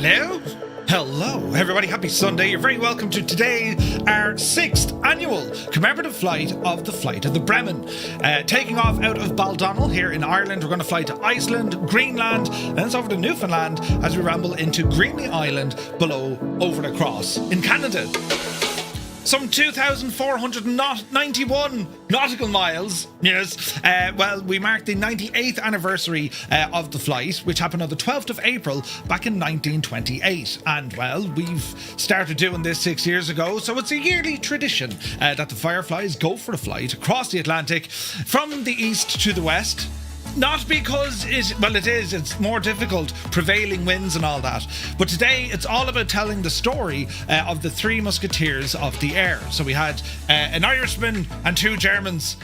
Hello? Hello, everybody. Happy Sunday. You're very welcome to today, our 6th annual commemorative flight of the Flight of the Bremen. Taking off out of Baldonnel here in Ireland. We're going to fly to Iceland, Greenland, then it's over to Newfoundland as we ramble into Greenly Island below over the cross in Canada. Some 2,491 nautical miles. Yes. Well, we marked the 98th anniversary of the flight, which happened on the 12th of April back in 1928. And, well, we've started doing this 6 years ago, so it's a yearly tradition that the Fireflies go for a flight across the Atlantic from the east to the west. Not because it's more difficult, prevailing winds and all that. But today, it's all about telling the story of the three musketeers of the air. So we had an Irishman and two Germans.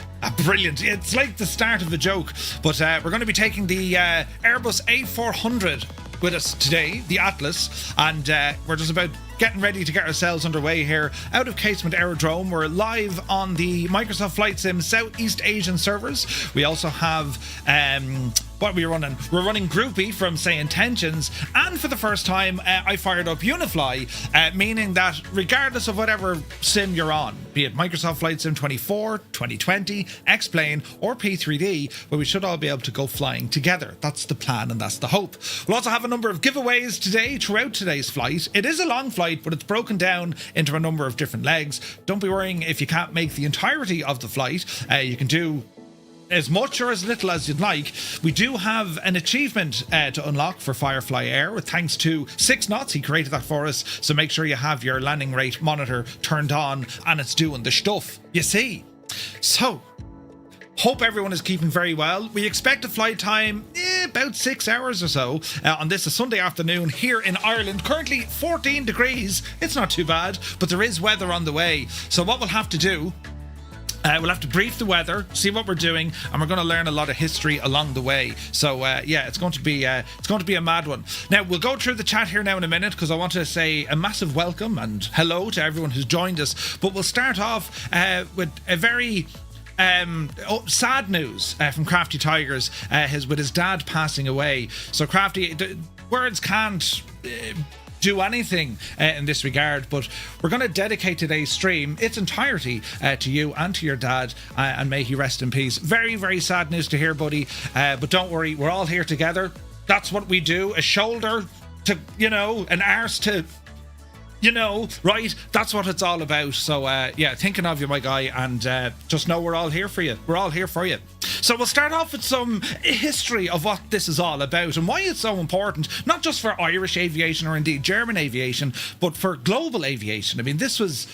Brilliant. It's like the start of a joke. But we're going to be taking the Airbus A400 with us today, the Atlas. And we're just about getting ready to get ourselves underway here out of Casement Aerodrome. We're live on the Microsoft Flight Sim Southeast Asian servers. We also have what are we running? We're running Groupie from Say Intentions, and for the first time I fired up Unifly, meaning that regardless of whatever sim you're on, be it Microsoft Flight Sim 24, 2020, X-Plane or P3D, well, we should all be able to go flying together. That's the plan and that's the hope. We'll also have a number of giveaways today throughout today's flight. It is a long flight, but it's broken down into a number of different legs. Don't be worrying if you can't make the entirety of the flight. You can do as much or as little as you'd like. We do have an achievement to unlock for Firefly Air, with thanks to 6 Knots. He created that for us, so make sure you have your landing rate monitor turned on and it's doing the stuff, you see. So hope everyone is keeping very well. We expect a flight time about 6 hours or so on this Sunday afternoon here in Ireland. Currently 14 degrees. It's not too bad, but there is weather on the way. So what we'll have to do, we'll have to brief the weather, see what we're doing, and we're going to learn a lot of history along the way. So yeah, it's going to be a mad one. Now we'll go through the chat here now in a minute, because I want to say a massive welcome and hello to everyone who's joined us. But we'll start off with a very sad news from Crafty Tigers, with his dad passing away. So Crafty, words can't do anything in this regard, but we're going to dedicate today's stream its entirety to you and to your dad, and may he rest in peace. Very, very sad news to hear, buddy, but don't worry, we're all here together. That's what we do. A shoulder to, an arse to, right? That's what it's all about. So yeah, thinking of you, my guy, and just know we're all here for you. We're all here for you. So we'll start off with some history of what this is all about and why it's so important, not just for Irish aviation or indeed German aviation, but for global aviation. I mean, this was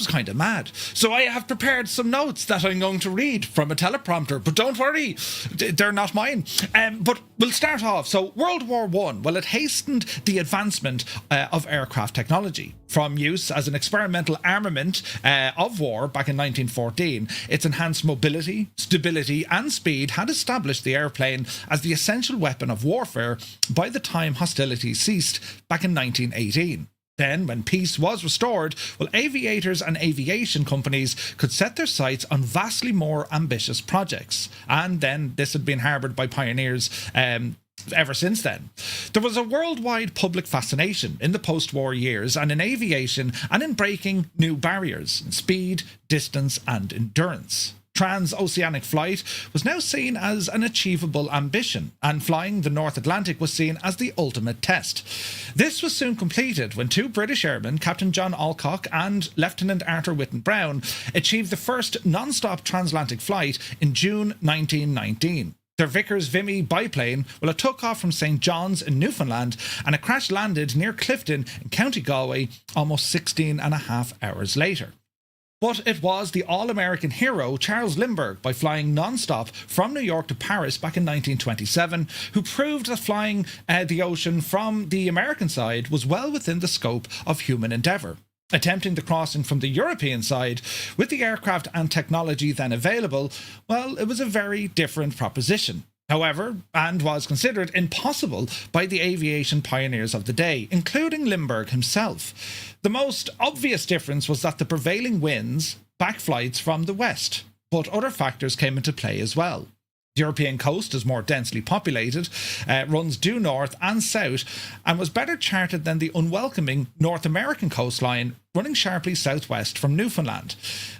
kind of mad. So I have prepared some notes that I'm going to read from a teleprompter, but don't worry, they're not mine. But we'll start off. So World War I, well, it hastened the advancement of aircraft technology. From use as an experimental armament of war back in 1914, its enhanced mobility, stability and speed had established the airplane as the essential weapon of warfare by the time hostilities ceased back in 1918. Then, when peace was restored, well, aviators and aviation companies could set their sights on vastly more ambitious projects. And then this had been harboured by pioneers ever since then. There was a worldwide public fascination in the post-war years and in aviation and in breaking new barriers in speed, distance and endurance. Transoceanic flight was now seen as an achievable ambition, and flying the North Atlantic was seen as the ultimate test. This was soon completed when 2 British airmen, Captain John Alcock and Lieutenant Arthur Whitten Brown, achieved the first non-stop transatlantic flight in June 1919. Their Vickers Vimy biplane, well, it took off from St. John's in Newfoundland and it crash landed near Clifton in County Galway almost 16 and a half hours later. But it was the all-American hero Charles Lindbergh, by flying non-stop from New York to Paris back in 1927, who proved that flying the ocean from the American side was well within the scope of human endeavour. Attempting the crossing from the European side with the aircraft and technology then available, well, it was a very different proposition. However, and was considered impossible by the aviation pioneers of the day, including Lindbergh himself. The most obvious difference was that the prevailing winds backed flights from the west, but other factors came into play as well. The European coast is more densely populated, runs due north and south, and was better charted than the unwelcoming North American coastline running sharply southwest from Newfoundland.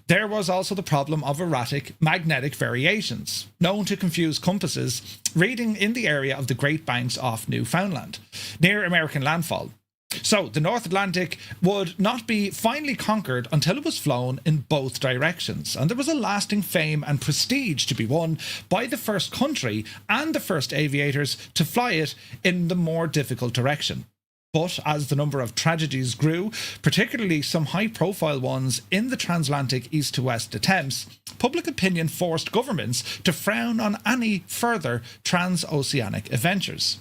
There was also the problem of erratic magnetic variations, known to confuse compasses, reading in the area of the Great Banks off Newfoundland, near American landfall. So, the North Atlantic would not be finally conquered until it was flown in both directions, and there was a lasting fame and prestige to be won by the first country and the first aviators to fly it in the more difficult direction. But as the number of tragedies grew, particularly some high-profile ones in the transatlantic east-to-west attempts, public opinion forced governments to frown on any further transoceanic adventures.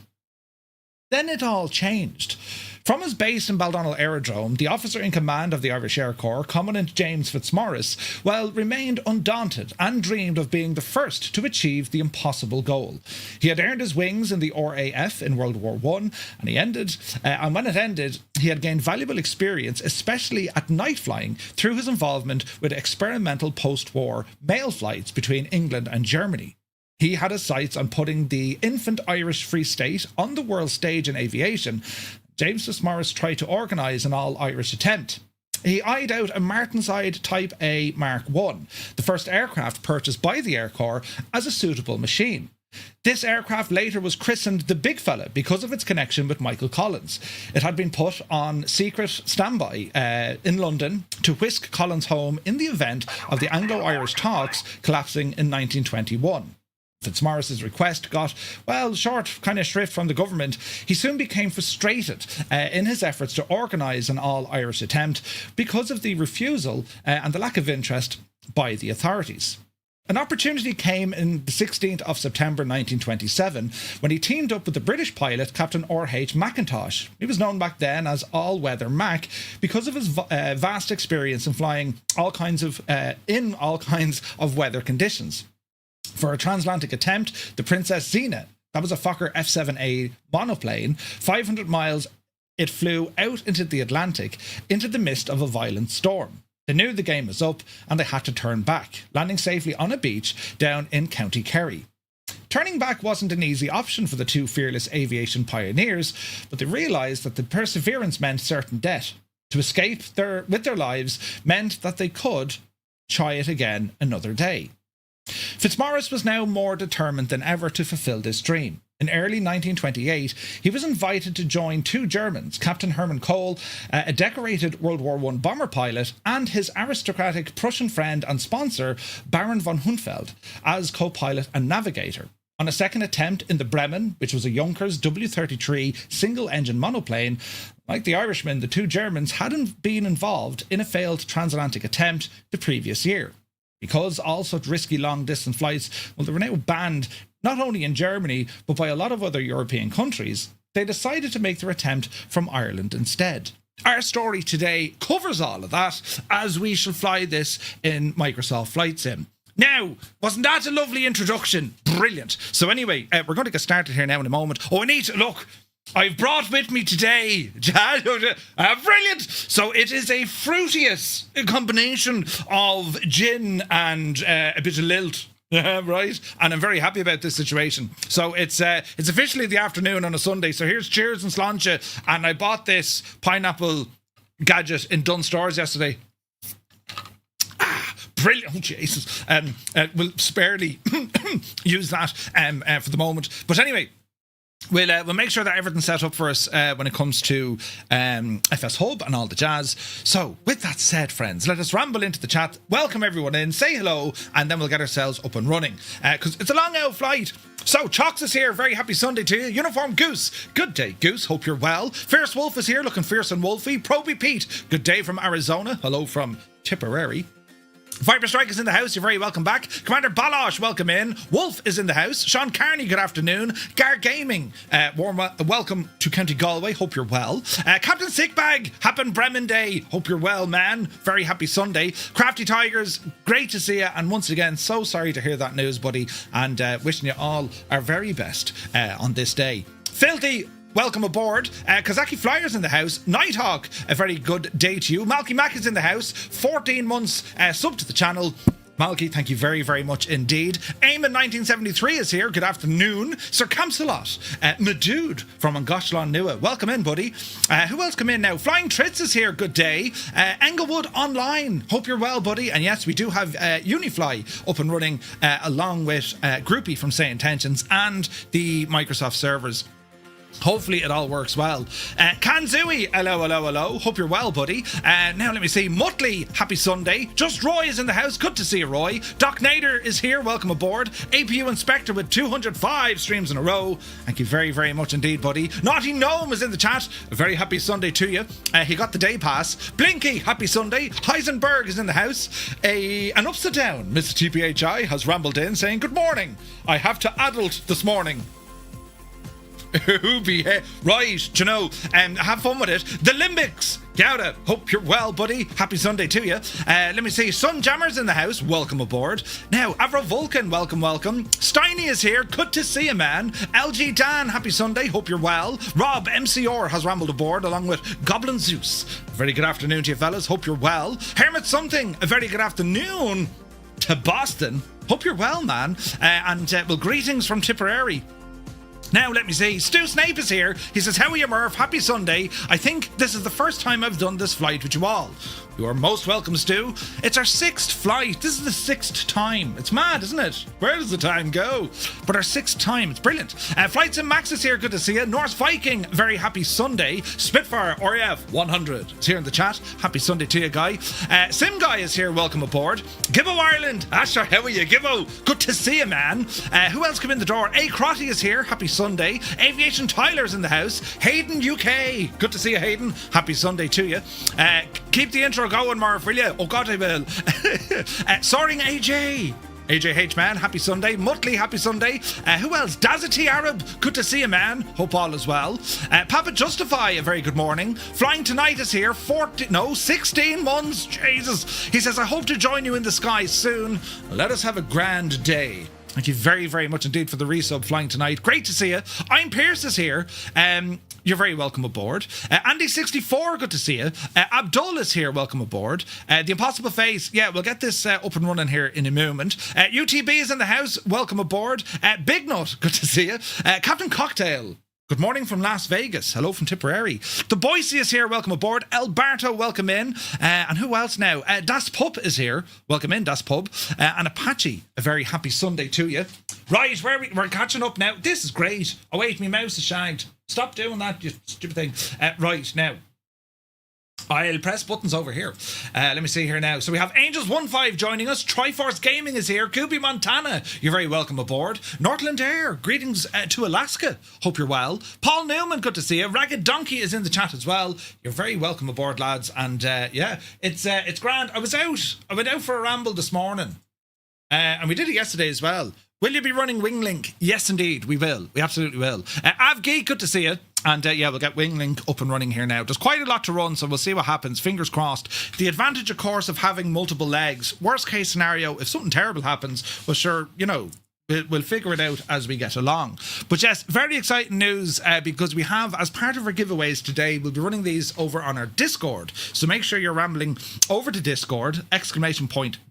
Then it all changed. From his base in Baldonnel Aerodrome, the officer in command of the Irish Air Corps, Commandant James Fitzmaurice, remained undaunted and dreamed of being the first to achieve the impossible goal. He had earned his wings in the RAF in World War I, and when it ended, he had gained valuable experience, especially at night flying, through his involvement with experimental post-war mail flights between England and Germany. He had his sights on putting the infant Irish Free State on the world stage in aviation. James Fitzmaurice tried to organise an all-Irish attempt. He eyed out a Martinsyde Type A Mark I, the first aircraft purchased by the Air Corps, as a suitable machine. This aircraft later was christened the Big Fella because of its connection with Michael Collins. It had been put on secret standby in London to whisk Collins home in the event of the Anglo-Irish talks collapsing in 1921. Fitzmaurice's request got, short kind of shrift from the government. He soon became frustrated in his efforts to organise an all-Irish attempt because of the refusal and the lack of interest by the authorities. An opportunity came in the 16th of September 1927 when he teamed up with the British pilot Captain R.H. Mackintosh. He was known back then as All-Weather Mac because of his vast experience in flying all kinds of weather conditions. For a transatlantic attempt, the Princess Xena, that was a Fokker F-7A monoplane, 500 miles, it flew out into the Atlantic into the midst of a violent storm. They knew the game was up and they had to turn back, landing safely on a beach down in County Kerry. Turning back wasn't an easy option for the two fearless aviation pioneers, but they realised that the perseverance meant certain death. To escape with their lives meant that they could try it again another day. Fitzmaurice was now more determined than ever to fulfil this dream. In early 1928, he was invited to join two Germans, Captain Hermann Köhl, a decorated World War I bomber pilot, and his aristocratic Prussian friend and sponsor, Baron von Hünefeld, as co-pilot and navigator. On a second attempt in the Bremen, which was a Junkers W-33 single-engine monoplane, like the Irishman, the two Germans hadn't been involved in a failed transatlantic attempt the previous year. Because all such risky long-distance flights, they were now banned not only in Germany, but by a lot of other European countries, they decided to make their attempt from Ireland instead. Our story today covers all of that, as we shall fly this in Microsoft Flight Sim. Now, wasn't that a lovely introduction? Brilliant. So anyway, we're going to get started here now in a moment. Oh, Anita, look, I've brought with me today, brilliant! So it is a fruitious combination of gin and a bit of lilt, right? And I'm very happy about this situation. So it's officially the afternoon on a Sunday, so here's cheers and sláinte. And I bought this pineapple gadget in Dunnes Stores yesterday. Brilliant. Oh, Jesus. We'll sparely use that for the moment. But anyway, we'll make sure that everything's set up for us when it comes to FS Hub and all the jazz. So, with that said, friends, let us ramble into the chat. Welcome everyone in, say hello, and then we'll get ourselves up and running. Because it's a long out flight. So, Chalks is here. Very happy Sunday to you. Uniform Goose. Good day, Goose. Hope you're well. Fierce Wolf is here, looking fierce and wolfy. Proby Pete. Good day from Arizona. Hello from Tipperary. Viper Strike is in the house. You're very welcome back. Commander Balosh, welcome in. Wolf is in the house. Sean Carney, good afternoon. Gar Gaming, warm welcome to County Galway. Hope you're well. Captain Sickbag, happy Bremen Day. Hope you're well, man. Very happy Sunday. Crafty Tigers, great to see you. And once again, so sorry to hear that news, buddy. And wishing you all our very best on this day. Filthy, welcome aboard. Kazaki Flyers in the house. Nighthawk, a very good day to you. Malky Mack is in the house. 14 months sub to the channel. Malky, thank you very, very much indeed. Eamon 1973 is here. Good afternoon. Sir Camsalot. Madood from Angoshlan Nua. Welcome in, buddy. Who else come in now? Flying Tritz is here. Good day. Englewood Online. Hope you're well, buddy. And yes, we do have Unifly up and running along with Groupie from Say Intentions and the Microsoft servers. Hopefully it all works well. Kanzui, hello. Hope you're well, buddy. Now let me see. Muttley, happy Sunday. Just Roy is in the house. Good to see you, Roy. Doc Nader is here. Welcome aboard. APU Inspector with 205 streams in a row. Thank you very, very much indeed, buddy. Naughty Gnome is in the chat. A very happy Sunday to you. He got the day pass. Blinky, happy Sunday. Heisenberg is in the house. An upside down Mr. TPHI has rambled in saying, good morning. I have to adult this morning. Right, you know, have fun with it. The Limbics, Gouda, hope you're well, buddy. Happy Sunday to you. Let me see, Sunjammers in the house, welcome aboard. Now, Avro Vulcan, welcome. Steiny is here, good to see you, man. LG Dan, happy Sunday, hope you're well. Rob, MCR, has rambled aboard along with Goblin Zeus. Very good afternoon to you, fellas, hope you're well. Hermit Something, a very good afternoon to Boston. Hope you're well, man. Well, greetings from Tipperary. Now, let me see. Stu Snape is here. He says, how are you, Murph? Happy Sunday. I think this is the first time I've done this flight with you all. You are most welcome, Stu. It's our 6th flight. This is the 6th time. It's mad, isn't it? Where does the time go? But our 6th time. It's brilliant. Flights and Max is here. Good to see you. Norse Viking, very happy Sunday. Spitfire, Oriev, 100 is here in the chat. Happy Sunday to you, guy. Sim Guy is here. Welcome aboard. Gibbo Ireland. Asher, how are you, Gibbo? Good to see you, man. Who else came in the door? A Crotty is here. Happy Sunday. Aviation Tyler's in the house. Hayden UK. Good to see you, Hayden. Happy Sunday to you. Keep the intro going, Murph, will you? Oh God, I will. Soaring AJ H, man, happy Sunday. Muttley, happy Sunday. Who else? Dazity Arab, good to see you, man. Hope all is well. Papa Justify, a very good morning. Flying Tonight is here. 16 months. Jesus. He says, I hope to join you in the sky soon. Let us have a grand day. Thank you very, very much indeed for the resub, Flying Tonight. Great to see you. I'm Pierce is here. You're very welcome aboard. Andy64, good to see you. Abdul is here, welcome aboard. The Impossible Face, yeah, we'll get this up and running here in a moment. UTB is in the house, welcome aboard. Big Nut, good to see you. Captain Cocktail, good morning from Las Vegas. Hello from Tipperary. The Boise is here, welcome aboard. Alberto, welcome in. And who else now? Das Pup is here, welcome in, Das Pub. And Apache, a very happy Sunday to you. Right, we're catching up now. This is great. Oh wait, my mouse is shagged. Stop doing that, you stupid thing. Right, now, I'll press buttons over here. Let me see here now. So we have Angels15 joining us. Triforce Gaming is here. Kubi Montana, you're very welcome aboard. Northland Air, greetings to Alaska. Hope you're well. Paul Newman, good to see you. Ragged Donkey is in the chat as well. You're very welcome aboard, lads. And yeah, it's grand. I went out for a ramble this morning. And we did it yesterday as well. Will you be running Winglink? Yes, indeed, we will. We absolutely will. Avgeek, good to see you. And yeah, we'll get Winglink up and running here now. There's quite a lot to run, so we'll see what happens. Fingers crossed. The advantage, of course, of having multiple legs. Worst case scenario, if something terrible happens, well, sure, you know, we'll figure it out as we get along. But yes, very exciting news because we have, as part of our giveaways today, we'll be running these over on our Discord. So make sure you're rambling over to Discord, !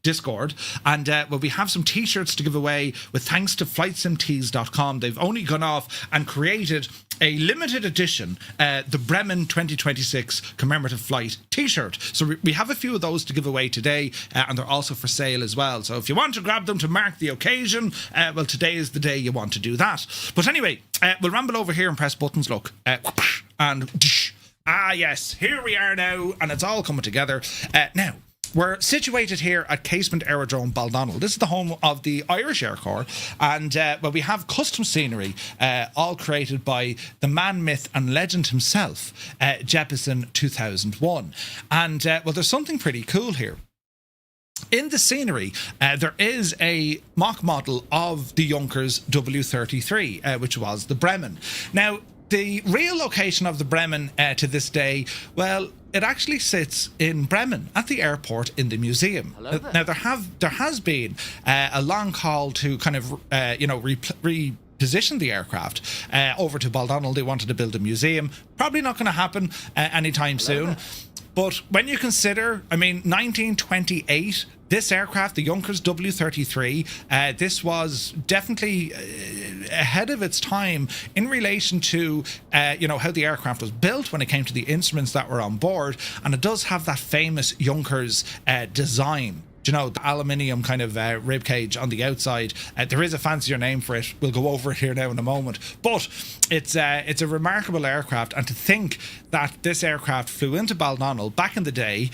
Discord. And well, we have some t-shirts to give away with thanks to flightsimtees.com. They've only gone off and created a limited edition, the Bremen 2026 Commemorative Flight t-shirt. So we have a few of those to give away today, and they're also for sale as well. So if you want to grab them to mark the occasion, well, today is the day you want to do that. But anyway, we'll ramble over here and press buttons, look. And yes, here we are now, and it's all coming together. Now, we're situated here at Casement Aerodrome Baldonnel. This is the home of the Irish Air Corps, and well, we have custom scenery, all created by the man, myth, and legend himself, Jeppesen 2001. And well, there's something pretty cool here. In the scenery, there is a mock model of the Junkers W33, which was the Bremen. Now, the real location of the Bremen to this day, well, it actually sits in Bremen at the airport in the museum. Now, there has been a long call to kind of, reposition the aircraft over to Baldonnel. They wanted to build a museum. Probably not going to happen anytime soon. But when you consider, I mean, 1928, this aircraft, the Junkers W-33, this was definitely ahead of its time in relation to, how the aircraft was built when it came to the instruments that were on board. And it does have that famous Junkers design. You know, the aluminium kind of rib cage on the outside. There is a fancier name for it. We'll go over it here now in a moment. But it's a remarkable aircraft. And to think that this aircraft flew into Baldonnel back in the day,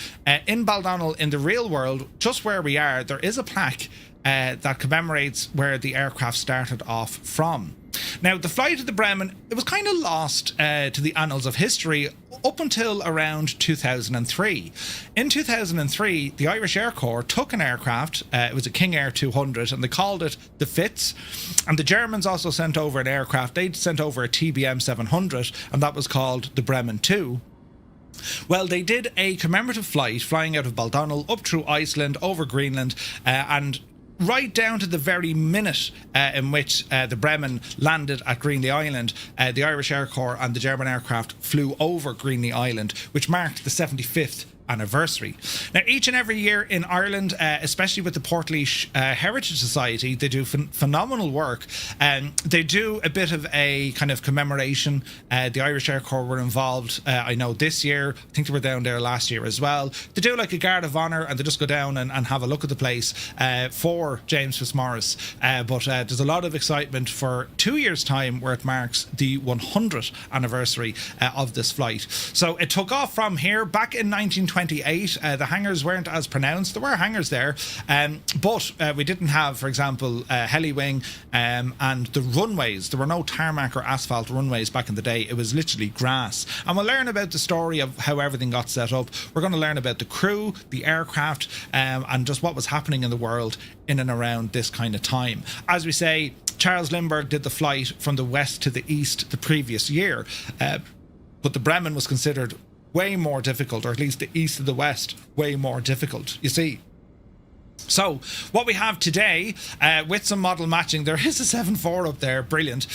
in Baldonnel, in the real world, just where we are, there is a plaque that commemorates where the aircraft started off from. Now, the flight of the Bremen, it was kind of lost to the annals of history up until around 2003. In 2003, the Irish Air Corps took an aircraft, it was a King Air 200, and they called it the Fitz. And the Germans also sent over an aircraft, they'd sent over a TBM 700, and that was called the Bremen 2. Well, they did a commemorative flight flying out of Baldonnel up through Iceland, over Greenland, and right down to the very minute in which the Bremen landed at Greenly Island, the Irish Air Corps and the German aircraft flew over Greenly Island, which marked the 75th anniversary. Now, each and every year in Ireland, especially with the Portlaoise Heritage Society, they do phenomenal work. They do a bit of a kind of commemoration. The Irish Air Corps were involved, I know, this year. I think they were down there last year as well. They do like a guard of honour, and they just go down and have a look at the place for James Fitzmaurice. But there's a lot of excitement for 2 years' time, where it marks the 100th anniversary of this flight. So it took off from here back in 1928. The hangars weren't as pronounced. There were hangars there, but we didn't have, for example, heli wing and the runways. There were no tarmac or asphalt runways back in the day. It was literally grass. And we'll learn about the story of how everything got set up. We're going to learn about the crew, the aircraft, and just what was happening in the world in and around this kind of time. As we say, Charles Lindbergh did the flight from the west to the east the previous year, but the Bremen was considered way more difficult, or at least the east of the west, way more difficult, you see. So what we have today, with some model matching, there is a 7.4 up there, brilliant.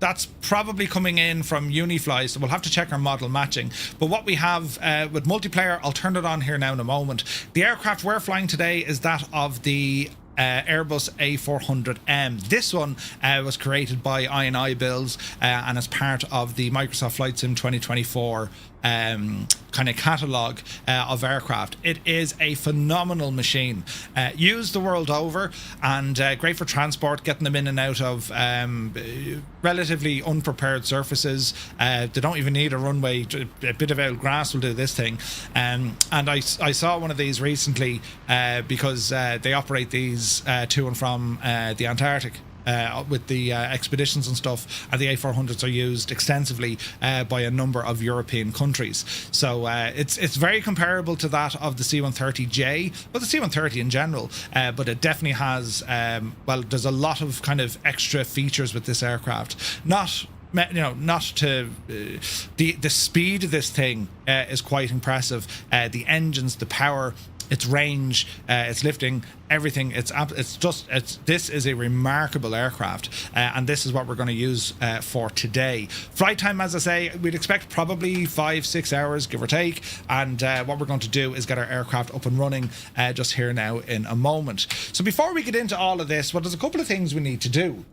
That's probably coming in from Unifly, so we'll have to check our model matching. But what we have with multiplayer, I'll turn it on here now in a moment. The aircraft we're flying today is that of the Airbus A400M. This one was created by I&I Builds and as part of the Microsoft Flight Sim 2024 kind of catalogue of aircraft. It is a phenomenal machine, used the world over, and great for transport, getting them in and out of relatively unprepared surfaces. They don't even need a runway. A bit of old grass will do this thing. And I saw one of these recently because they operate these to and from the Antarctic. With the expeditions and stuff, and the A400s are used extensively by a number of European countries. So it's very comparable to that of the C-130J, but the C-130 in general. But it definitely has, there's a lot of kind of extra features with this aircraft. Not to the speed of this thing is quite impressive. The engines, the power, its range, its lifting, everything. This is a remarkable aircraft, and this is what we're going to use for today. Flight time, as I say, we'd expect probably 5-6 hours, give or take. And what we're going to do is get our aircraft up and running just here now in a moment. So before we get into all of this, there's a couple of things we need to do.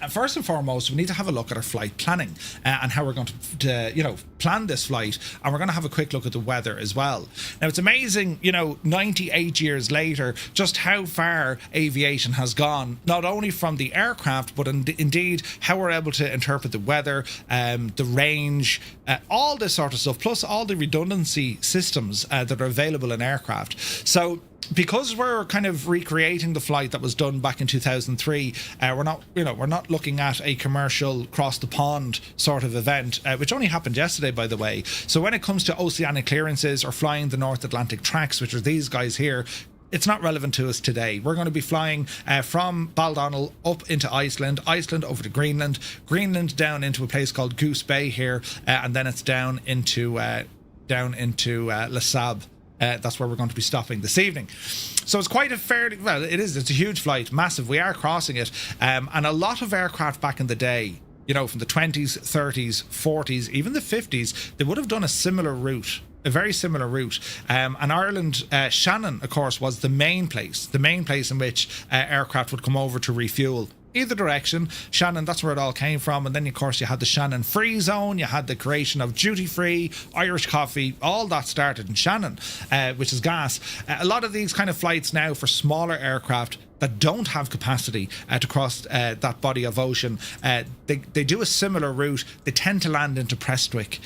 First and foremost, we need to have a look at our flight planning and how we're going to plan this flight, and we're going to have a quick look at the weather as well. Now, it's amazing, 98 years later, just how far aviation has gone, not only from the aircraft, but indeed how we're able to interpret the weather, the range, all this sort of stuff, plus all the redundancy systems that are available in aircraft. So because we're kind of recreating the flight that was done back in 2003, we're not looking at a commercial cross the pond sort of event, which only happened yesterday, by the way. So when it comes to oceanic clearances or flying the North Atlantic tracks, which are these guys here, it's not relevant to us today. We're going to be flying from Baldonnel up into Iceland over to Greenland down into a place called Goose Bay here, and then it's down into Les Sables. That's where we're going to be stopping this evening. So it's quite it's a huge flight, massive. We are crossing it. And a lot of aircraft back in the day, from the 20s, 30s, 40s, even the 50s, they would have done a similar route a very similar route. And Ireland, Shannon, of course, was the main place in which aircraft would come over to refuel. Either direction, Shannon, that's where it all came from. And then, of course, you had the Shannon Free Zone, you had the creation of duty free, Irish coffee, all that started in Shannon, which is gas. A lot of these kind of flights now for smaller aircraft that don't have capacity to cross that body of ocean, they do a similar route. They tend to land into Prestwick.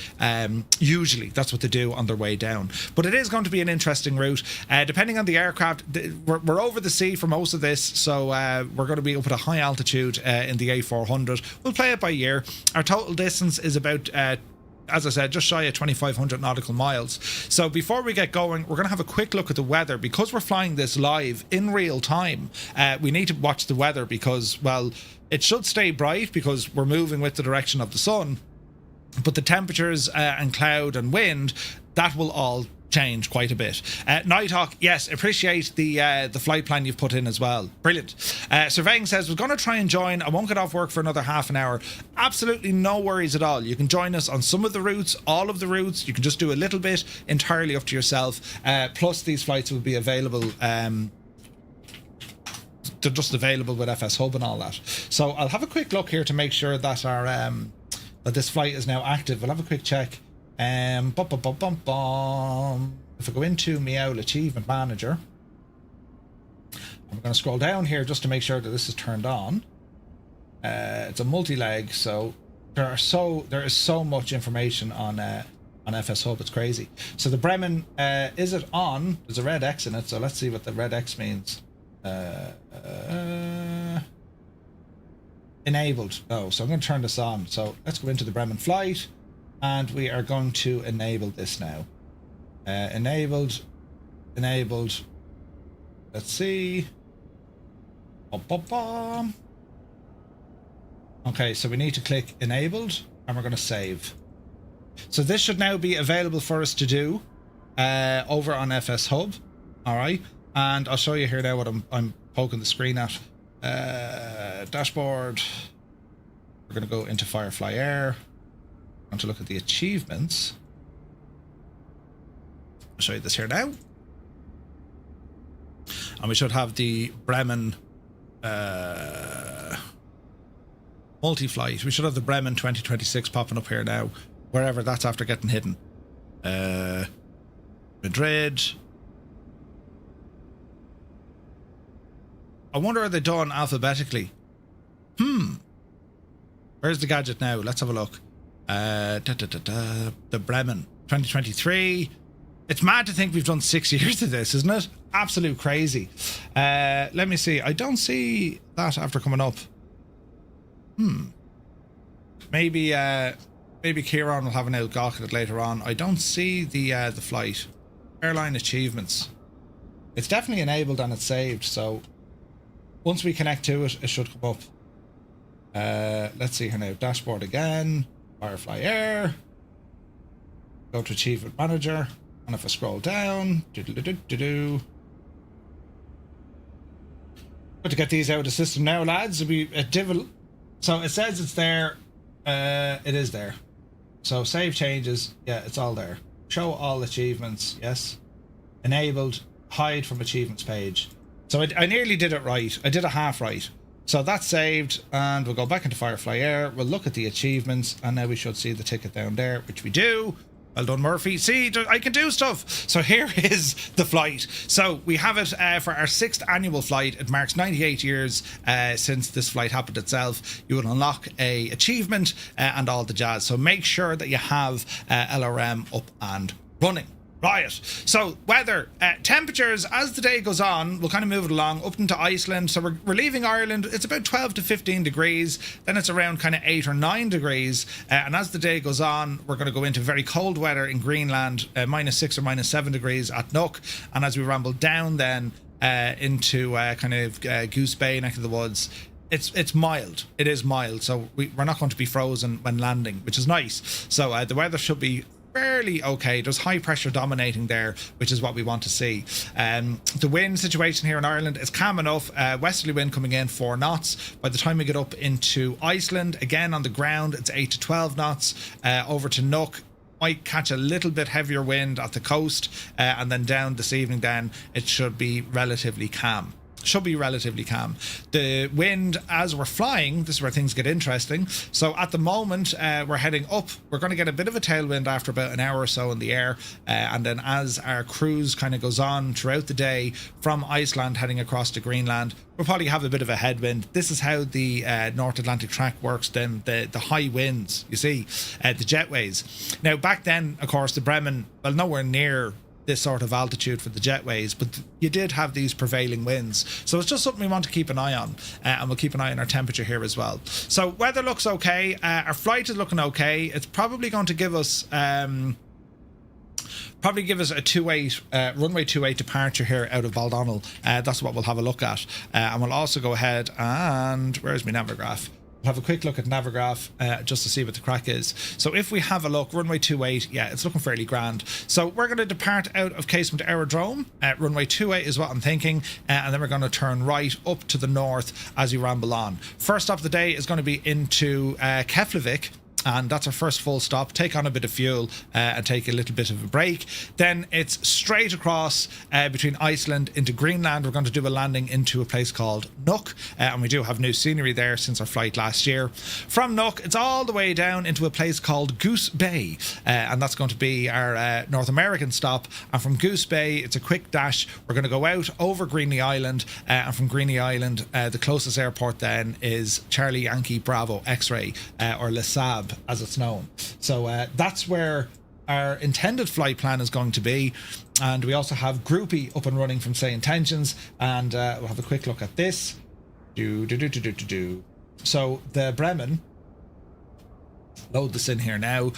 Usually, that's what they do on their way down. But it is going to be an interesting route. Depending on the aircraft, we're over the sea for most of this, so we're going to be up at a high altitude in the A400. We'll play it by ear. Our total distance is about as I said, just shy of 2,500 nautical miles. So before we get going, we're going to have a quick look at the weather. Because we're flying this live in real time, we need to watch the weather because, well, it should stay bright because we're moving with the direction of the sun. But the temperatures and cloud and wind, that will all change quite a bit. Nighthawk, yes, appreciate the flight plan you've put in as well. Brilliant. Surveying says, we're going to try and join. I won't get off work for another half an hour. Absolutely no worries at all. You can join us on some of the routes, all of the routes. You can just do a little bit, entirely up to yourself. Plus, these flights will be available. They're just available with FS Hub and all that. So I'll have a quick look here to make sure that our that this flight is now active. We'll have a quick check. If I go into Meowl Achievement Manager, I'm going to scroll down here just to make sure that this is turned on. It's a multi-leg, so there is so much information on FS Hub. It's crazy. So the Bremen, is it on? There's a red X in it, so let's see what the red X means. Enabled. Oh, so I'm going to turn this on. So let's go into the Bremen flight. And we are going to enable this now. Enabled. Let's see. Okay, so we need to click enabled, and we're going to save. So this should now be available for us to do over on FS Hub. All right, and I'll show you here now what I'm poking the screen at. Dashboard. We're going to go into Firefly Air. To look at the achievements. I'll show you this here now. And we should have the Bremen multi-flight. We should have the Bremen 2026 popping up here now. Wherever that's after getting hidden. Madrid. I wonder are they done alphabetically? Where's the gadget now? Let's have a look. The Bremen 2023. It's mad to think we've done 6 years of this, isn't it? Absolute crazy. Let me see. I don't see that after coming up. Maybe Kieran will have an out gawk at it later on. I don't see the flight. Airline achievements. It's definitely enabled and it's saved, so once we connect to it, it should come up. Let's see here now. Dashboard again. Firefly Air. Go to Achievement Manager. And if I scroll down, Good to get these out of the system now, lads. It'll be a divil. So it says it's there. It is there. So save changes. Yeah, it's all there. Show all achievements. Yes. Enabled. Hide from achievements page. So I nearly did it right. I did a half right. So that's saved, and we'll go back into Firefly Air. We'll look at the achievements, and now we should see the ticket down there, which we do. Well done, Murphy. See, I can do stuff. So here is the flight. So we have it for our 6th annual flight. It marks 98 years since this flight happened itself. You will unlock a achievement and all the jazz. So make sure that you have LRM up and running. Right, so weather, temperatures as the day goes on, we'll kind of move it along up into Iceland. So we're leaving Ireland, it's about 12 to 15 degrees, then it's around kind of 8 or 9 degrees. And as the day goes on, we're going to go into very cold weather in Greenland, -6 or -7 degrees at Nook. And as we ramble down then into kind of Goose Bay neck of the woods, it's mild. It is mild, so we're not going to be frozen when landing, which is nice. So the weather should be fairly okay. There's high pressure dominating there, which is what we want to see. The wind situation here in Ireland is calm enough. Westerly wind coming in 4 knots. By the time we get up into Iceland, again on the ground, it's 8 to 12 knots. Over to Nook, might catch a little bit heavier wind at the coast, and then down this evening then it should be relatively calm. The wind as we're flying, this is where things get interesting. So at the moment we're heading up. We're going to get a bit of a tailwind after about an hour or so in the air, and then as our cruise kind of goes on throughout the day from Iceland heading across to Greenland, we'll probably have a bit of a headwind. This is how the North Atlantic track works, then the high winds, you see, the jetways. Now back then, of course, the Bremen, well, nowhere near this sort of altitude for the jetways, but you did have these prevailing winds, so it's just something we want to keep an eye on, and we'll keep an eye on our temperature here as well. So weather looks okay, our flight is looking okay. It's probably going to give us a 28 runway 28 departure here out of Baldonnel. That's what we'll have a look at, and we'll also go ahead and, where's my Navigraph? We'll have a quick look at Navigraph just to see what the crack is. So if we have a look, runway 28, yeah, it's looking fairly grand. So we're going to depart out of Casement Aerodrome. Runway 28 is what I'm thinking, and then we're going to turn right up to the north as we ramble on. First stop of the day is going to be into Keflavik, and that's our first full stop. Take on a bit of fuel and take a little bit of a break. Then it's straight across between Iceland into Greenland. We're going to do a landing into a place called Nuuk, and we do have new scenery there since our flight last year. From Nuuk, it's all the way down into a place called Goose Bay, and that's going to be our North American stop. And from Goose Bay, it's a quick dash. We're going to go out over Greeny Island, and from Greeny Island, the closest airport then is Charlie Yankee Bravo X-Ray, or Le Sab as it's known. So that's where our intended flight plan is going to be. And we also have Groupie up and running from Say Intentions, and we'll have a quick look at this. So the Bremen, load this in here now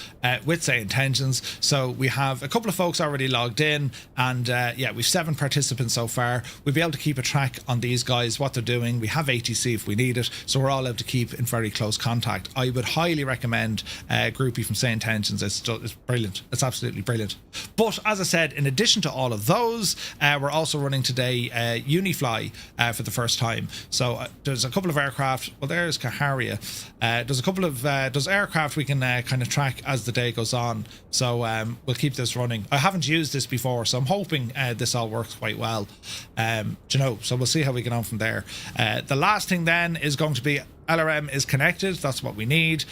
with Say Intentions. So we have a couple of folks already logged in, and yeah, we've 7 participants so far. We'll be able to keep a track on these guys, what they're doing. We have ATC if we need it, so we're all able to keep in very close contact. I would highly recommend Groupie from Say Intentions. It's brilliant. It's absolutely brilliant. But as I said, in addition to all of those, we're also running today Unifly for the first time. So there's a couple of aircraft. Well, there's Kaharia. There's a couple of those aircraft we can kind of track as the day goes on. So we'll keep this running. I haven't used this before, so I'm hoping this all works quite well. So we'll see how we get on from there. The last thing then is going to be LRM is connected. That's what we need.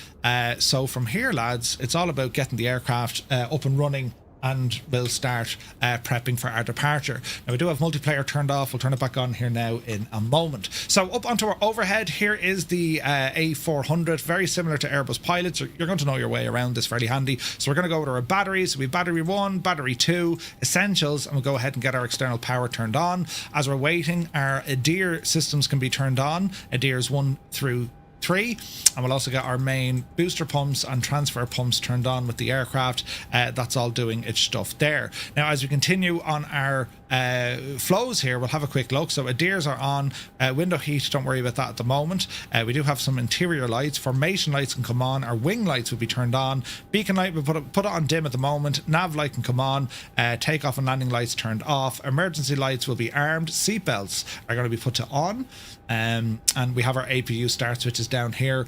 So from here, lads, it's all about getting the aircraft up and running, and we'll start prepping for our departure. Now we do have multiplayer turned off. We'll turn it back on here now in a moment. So up onto our overhead, here is the A400, very similar to Airbus pilots. You're going to know your way around this fairly handy. So we're going to go over to our batteries. So we have battery 1, battery 2, essentials, and we'll go ahead and get our external power turned on. As we're waiting, our ADIR systems can be turned on, ADIRs 1 through 3, and we'll also get our main booster pumps and transfer pumps turned on with the aircraft. That's all doing its stuff there. Now as we continue on our flows here, we'll have a quick look. So ADIRs are on, window heat, don't worry about that at the moment. We do have some interior lights. Formation lights can come on. Our wing lights will be turned on. Beacon light, we'll put it on dim at the moment. Nav light can come on. Takeoff and landing lights turned off. Emergency lights will be armed. Seatbelts are going to be put to on. And we have our APU start switches down here.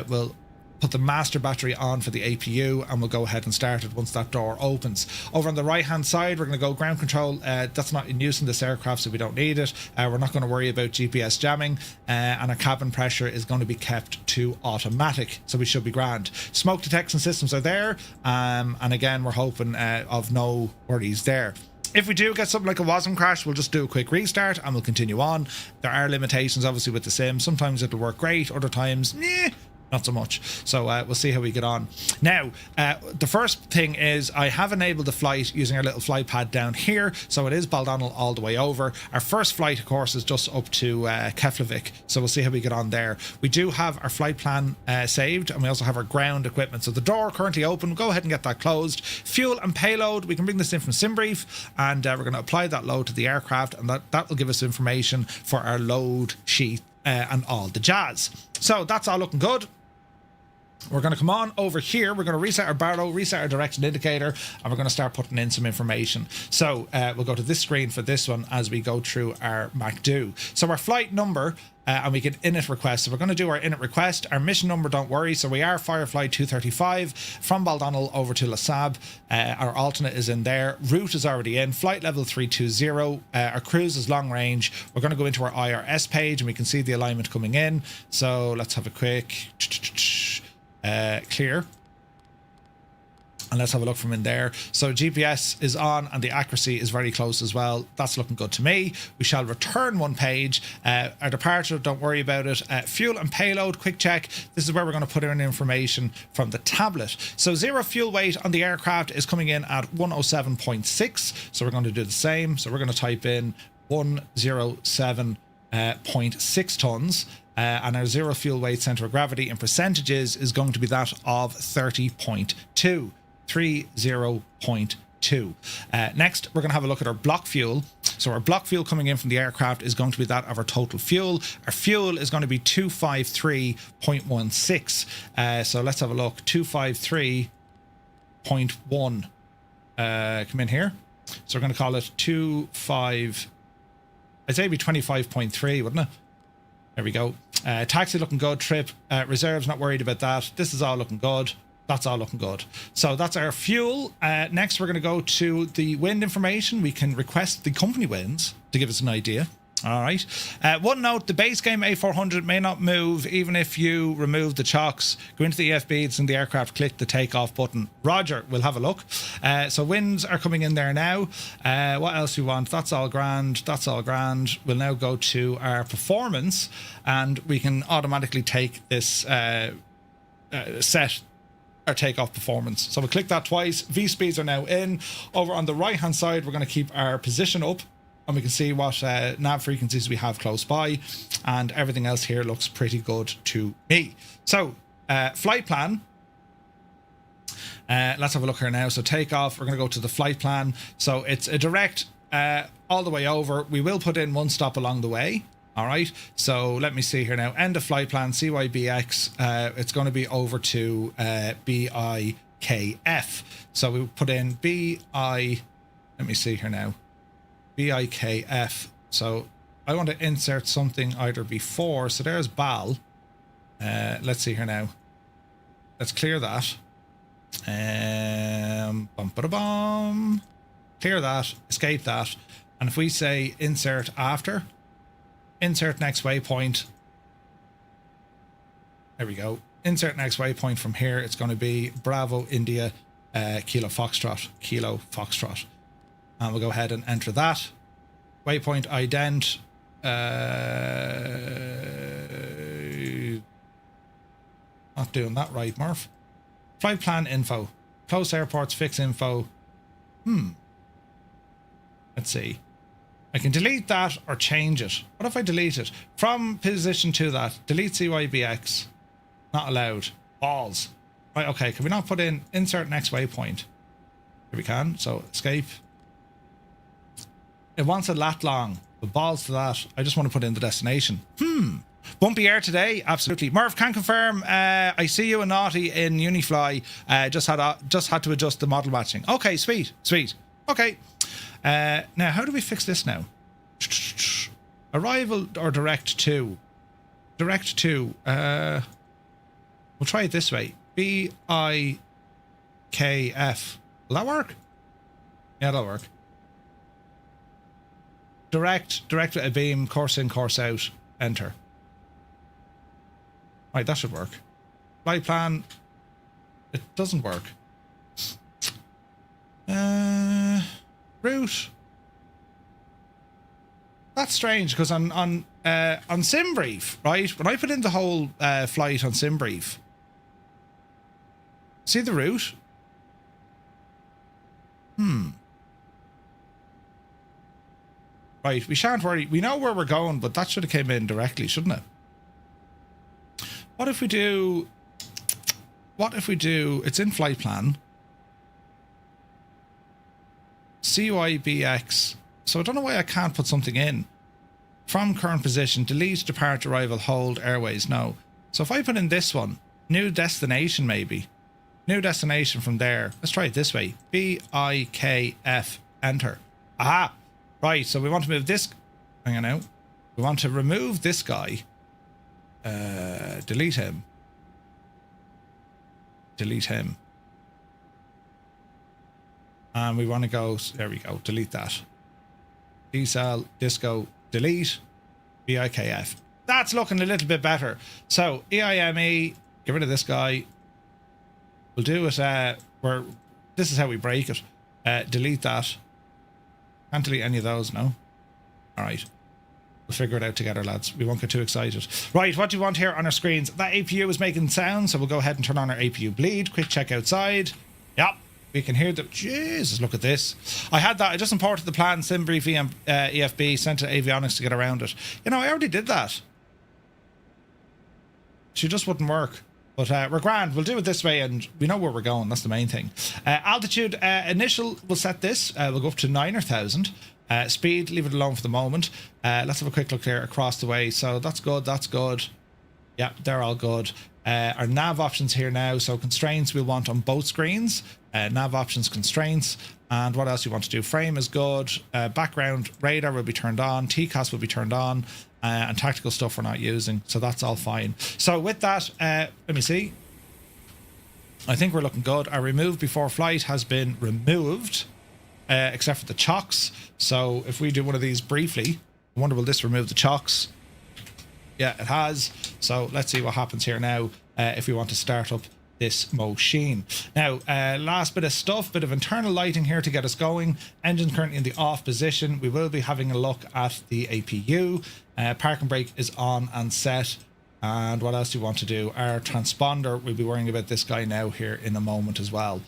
We'll put the master battery on for the APU, and we'll go ahead and start it once that door opens. Over on the right hand side, we're going to go ground control. That's not in use in this aircraft, so we don't need it. We're not going to worry about GPS jamming, and our cabin pressure is going to be kept to automatic, so we should be grand. Smoke detection systems are there, and again, we're hoping of no worries there. If we do get something like a WASM crash, we'll just do a quick restart and we'll continue on. There are limitations obviously with the sim. Sometimes it'll work great, other times not so much. So we'll see how we get on. Now, the first thing is I have enabled the flight using our little flight pad down here. So it is Baldonnel all the way over. Our first flight, of course, is just up to Keflavik. So we'll see how we get on there. We do have our flight plan saved, and we also have our ground equipment. So the door currently open. Go ahead and get that closed. Fuel and payload, we can bring this in from SimBrief, and we're going to apply that load to the aircraft, and that will give us information for our load sheet and all the jazz. So that's all looking good. We're going to come on over here. We're going to reset our barrow, reset our direction indicator, and we're going to start putting in some information. So we'll go to this screen for this one as we go through our MacDo. So our flight number, and we can init request. So we're going to do our init request. Our mission number, don't worry. So we are Firefly 235 from Baldonnel over to La Sab. Our alternate is in there. Route is already in. Flight level 320. Our cruise is long range. We're going to go into our IRS page and we can see the alignment coming in. So let's have a quick clear. And let's have a look from in there. So GPS is on and the accuracy is very close as well. That's looking good to me. We shall return one page. Our departure, don't worry about it. Fuel and payload, quick check. This is where we're going to put in information from the tablet. So zero fuel weight on the aircraft is coming in at 107.6. So we're going to do the same. So we're going to type in 107.6 tons. And our zero fuel weight center of gravity in percentages is going to be that of 30.2. 30.2. Next, we're going to have a look at our block fuel. So our block fuel coming in from the aircraft is going to be that of our total fuel. Our fuel is going to be 253.16. So let's have a look. 253.1. Come in here. So we're going to call it 25. I'd say it'd be 25.3, wouldn't it? There we go. Taxi looking good. Trip. Reserves, not worried about that. This is all looking good. That's all looking good. So that's our fuel. Next, we're going to go to the wind information. We can request the company winds to give us an idea. All right. One note, the base game A400 may not move even if you remove the chocks. Go into the EFBs and the aircraft, click the takeoff button. Roger, we'll have a look. So winds are coming in there now. What else we want? That's all grand. That's all grand. We'll now go to our performance and we can automatically take this set our takeoff performance. So we'll click that twice. V speeds are now in. Over on the right hand side, we're going to keep our position up and we can see what nav frequencies we have close by, and everything else here looks pretty good to me. So flight plan, let's have a look here now. So takeoff, we're going to go to the flight plan. So it's a direct all the way over. We will put in one stop along the way. All right, so let me see here now. End of flight plan, CYBX. It's going to be over to BIKF. So we put in BI. Let me see here now. BIKF. So I want to insert something either before. So there's BAL. Let's see here now. Let's clear that. Clear that. Escape that. And if we say insert after. Insert next waypoint. There we go. Insert next waypoint from here. It's going to be Bravo India Kilo Foxtrot. Kilo Foxtrot. And we'll go ahead and enter that. Waypoint ident. Not doing that right, Murph. Flight plan info. Close airports, fix info. Let's see. I can delete that or change it. What if I delete it? From position to that. Delete CYBX. Not allowed. Balls. Right, okay. Can we not put in insert next waypoint? Here we can. So escape. It wants a lat long. The balls to that. I just want to put in the destination. Bumpy air today. Absolutely. Murph can confirm. I see you and Naughty in Unifly. Just had to adjust the model matching. Okay, sweet. Okay. Now, how do we fix this now? Arrival or direct to? Direct to. We'll try it this way. BIKF. Will that work? Yeah, that'll work. Direct with a beam, course in, course out, enter. Right, that should work. Flight plan. It doesn't work. Route. That's strange because on SimBrief, right? When I put in the whole flight on SimBrief, see the route? Right, we shan't worry. We know where we're going, but that should have came in directly, shouldn't it? What if we do? It's in flight plan. CYBX. So I don't know why I can't put something in. From current position, delete, depart, arrival, hold, airways. No. So if I put in this one, New destination, maybe. New destination from there. Let's try it this way. BIKF. Enter. Aha! Right, so we want to move this... Hang on now. We want to remove this guy. Delete him. Delete him. And we want to go... There we go. Delete that. Decel, disco, delete. BIKF. That's looking a little bit better. So, EIME, get rid of this guy. We'll do it where this is how we break it. Delete that. Can't delete any of those, no? Alright. We'll figure it out together, lads. We won't get too excited. Right, what do you want here on our screens? That APU is making sound, so we'll go ahead and turn on our APU bleed. Quick check outside. Yep. We can hear the... Jesus, look at this. I had that. I just imported the plan, SimBrief EFB, sent to avionics to get around it. You know, I already did that. She just wouldn't work. But we're grand. We'll do it this way and we know where we're going. That's the main thing. Altitude, initial, we'll set this. We'll go up to 9,000. Speed, leave it alone for the moment. Let's have a quick look here across the way. So that's good. That's good. Yeah, they're all good. Our nav options here now. So constraints we'll want on both screens. Nav options, constraints. And what else you want to do? Frame is good. Background radar will be turned on. TCAS will be turned on. And tactical stuff we're not using. So that's all fine. So with that, let me see. I think we're looking good. Our remove before flight has been removed. Except for the chocks. So if we do one of these briefly, I wonder will this remove the chocks? Yeah, it has. So let's see what happens here now if we want to start up this machine. Now, last bit of stuff, bit of internal lighting here to get us going. Engine currently in the off position. We will be having a look at the APU. Park and brake is on and set. And what else do you want to do? Our transponder, we'll be worrying about this guy now here in a moment as well.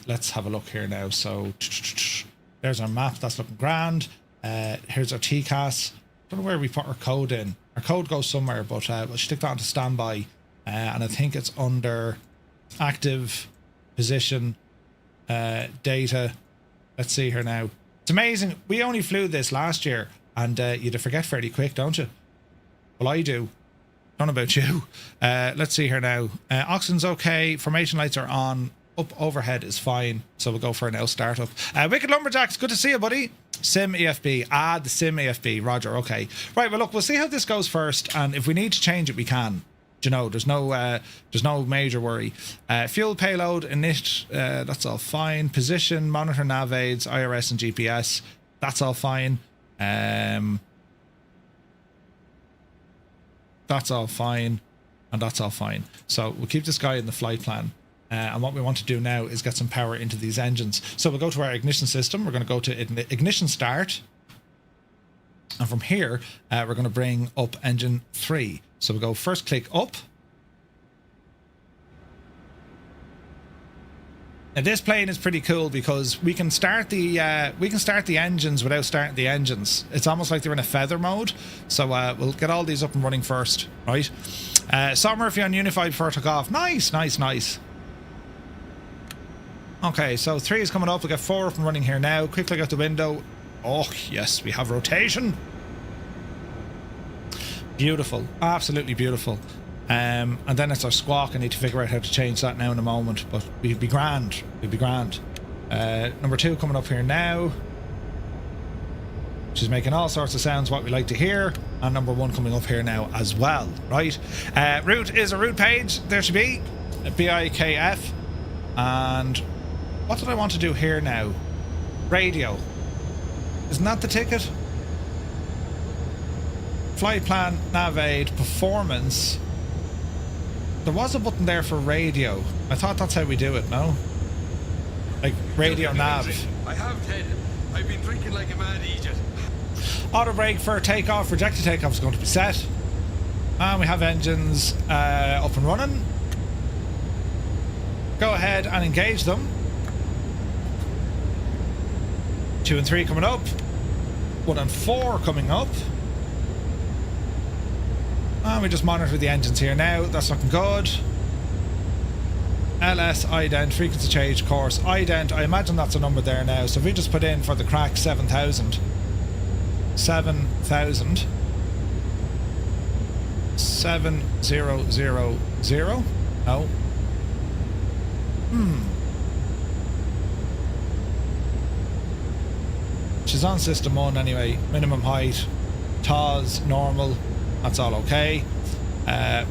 Let's have a look here now. So there's our map. That's looking grand. Here's our TCAS. Don't know where we put our code in. Our code goes somewhere, but we'll stick that onto standby. And I think it's under active position data. Let's see here now. It's amazing. We only flew this last year, and you'd forget fairly quick, don't you? Well, I do. Don't know about you. Let's see here now. Oxygen's okay. Formation lights are on. Up overhead is fine. So we'll go for an now startup. Wicked Lumberjacks, good to see you, buddy. Sim EFB. The Sim EFB. Roger, okay. Right, well, look, we'll see how this goes first, and if we need to change it, we can. You know, there's no major worry. Fuel payload, init, that's all fine. Position, monitor nav aids, IRS and GPS, that's all fine. That's all fine, and that's all fine. So we'll keep this guy in the flight plan. And what we want to do now is get some power into these engines. So we'll go to our ignition system. We're going to go to ignition start. And from here, we're going to bring up engine 3. So we'll go first click up. Now this plane is pretty cool because we can start the engines without starting the engines. It's almost like they're in a feather mode. So we'll get all these up and running first, right? Saw Murphy on Unified before I took off. Nice, nice, nice. Okay, so 3 is coming up. We'll get 4 up and running here now. Quick look out the window. Oh, yes, we have rotation. Beautiful. Absolutely beautiful. And then it's our squawk. I need to figure out how to change that now in a moment. But we'd be grand. We'd be grand. Number 2 coming up here now. She's making all sorts of sounds, what we like to hear. And number 1 coming up here now as well, right? Route is a route page. There should be a BIKF. And what did I want to do here now? Radio. Isn't that the ticket? Flight plan, nav aid, performance. There was a button there for radio. I thought that's how we do it, no? Like radio nav. I have, Ted. I've been drinking like a mad idiot. Auto brake for takeoff. Rejected takeoff is going to be set. And we have engines up and running. Go ahead and engage them. 2 and 3 coming up. 1 and 4 coming up. And we just monitor the engines here now. That's looking good. LS ident, frequency change, course ident. I imagine that's a number there now. So if we just put in for the crack 7,000. 7,000. 700 0? No. She's on system 1 anyway. Minimum height, TOS, normal. That's all okay.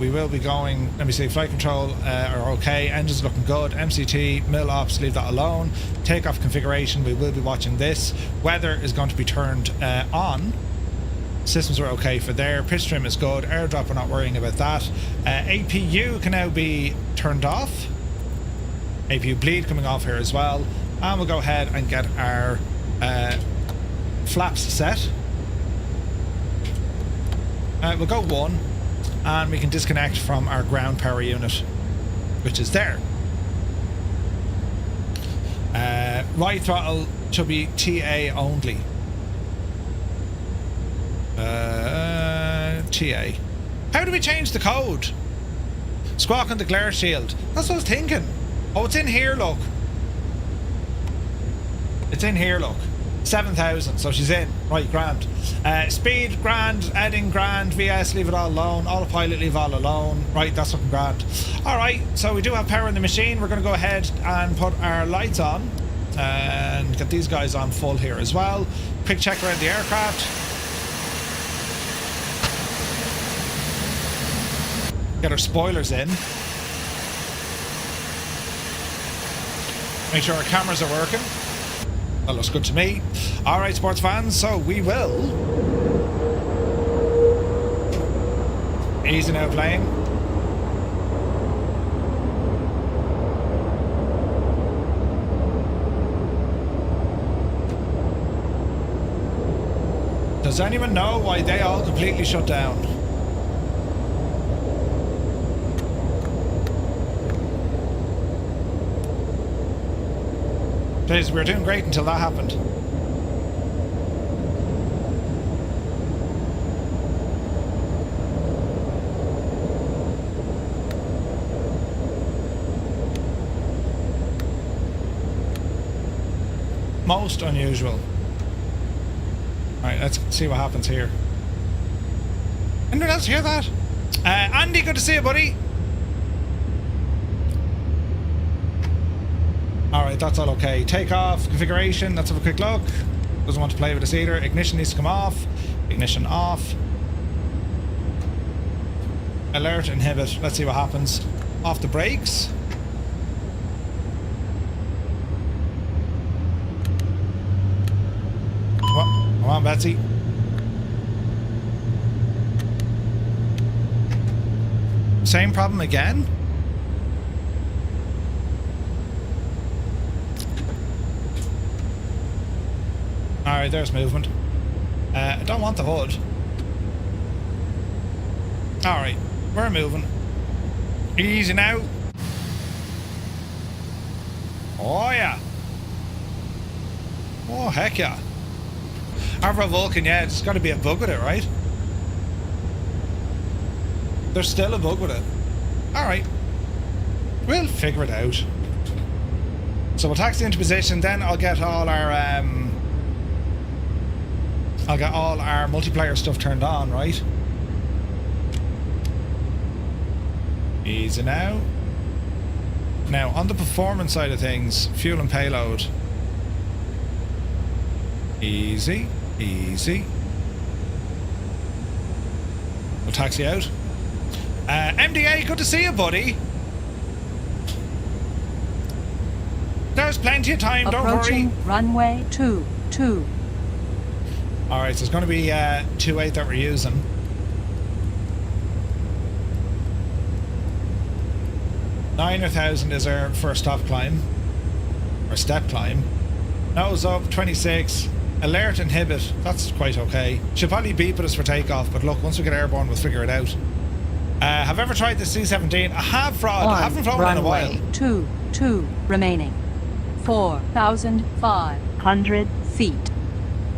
We will be going, let me see, flight control are okay. Engines looking good. MCT, mil ops, leave that alone. Takeoff configuration, we will be watching this. Weather is going to be turned on. Systems are okay for there. Pitch trim is good. Airdrop, we're not worrying about that. APU can now be turned off. APU bleed coming off here as well. And we'll go ahead and get our flaps set. We'll go 1, and we can disconnect from our ground power unit, which is there. Right throttle should be TA only. TA. How do we change the code? Squawk on the glare shield. That's what I was thinking. Oh, it's in here, look. It's in here, look. 7,000, so she's in. Right, grand. Speed, grand. Heading, grand. VS, leave it all alone. Autopilot, leave all alone. Right, that's looking grand. Alright, so we do have power in the machine. We're going to go ahead and put our lights on. And get these guys on full here as well. Quick check around the aircraft. Get our spoilers in. Make sure our cameras are working. That looks good to me. Alright, sports fans, so we will easy now playing. Does anyone know why they all completely shut down? Jeez, we were doing great until that happened. Most unusual. Alright, let's see what happens here. Anyone else hear that? Andy, good to see you, buddy. Alright, that's all okay. Takeoff, configuration, let's have a quick look. Doesn't want to play with us either. Ignition needs to come off. Ignition off. Alert, inhibit. Let's see what happens. Off the brakes. Come on, Betsy. Same problem again? Alright, there's movement. I don't want the hood. Alright, we're moving. Easy now. Oh yeah. Oh heck yeah. Our Vulcan, yeah, it's got to be a bug with it, right? There's still a bug with it. Alright. We'll figure it out. So we'll taxi into position, then I'll get all our multiplayer stuff turned on, right? Easy now. Now, on the performance side of things, fuel and payload. Easy, easy. We'll taxi out. MDA, good to see you, buddy. There's plenty of time, don't worry. Approaching runway 22. Alright, so it's going to be 28 that we're using. Nine or 1,000 is our first stop climb. Or step climb. Nose up, 26. Alert, inhibit. That's quite okay. She'll probably beep at us for takeoff, but look, once we get airborne, we'll figure it out. Have I ever tried the C-17? I have, Fraud. I haven't flown in a while. Runway 22 remaining. 4,500 feet.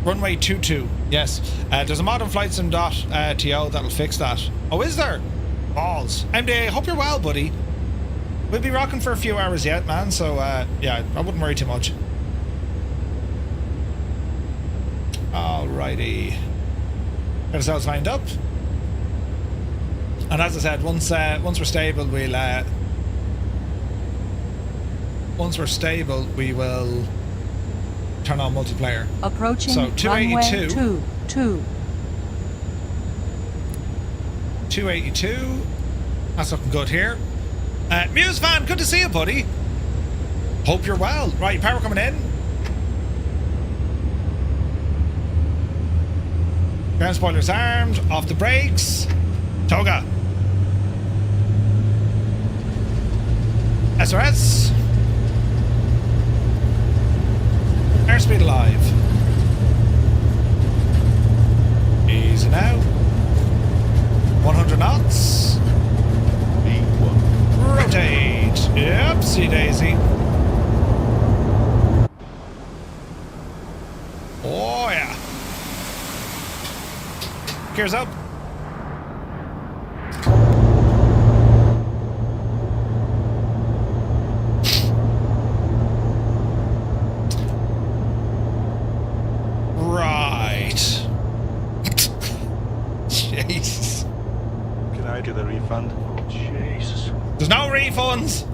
Runway 22, yes. There's a mod on flightsim.to that'll fix that. Oh, is there? Balls. MDA, hope you're well, buddy. We'll be rocking for a few hours yet, man, so yeah, I wouldn't worry too much. Alrighty. Get ourselves lined up. And as I said, once we're stable, we will turn on multiplayer. Approaching So, 282. runway 22. 282. That's looking good here. Muse fan, good to see you, buddy. Hope you're well. Right, power coming in. Ground spoilers armed. Off the brakes. Toga. SRS. Airspeed alive. Easy now. 100 knots. V1. Rotate. Yep, see Daisy. Oh yeah. Gears up. Right. Jesus. Can I do the refund? Oh, Jesus. There's no refunds.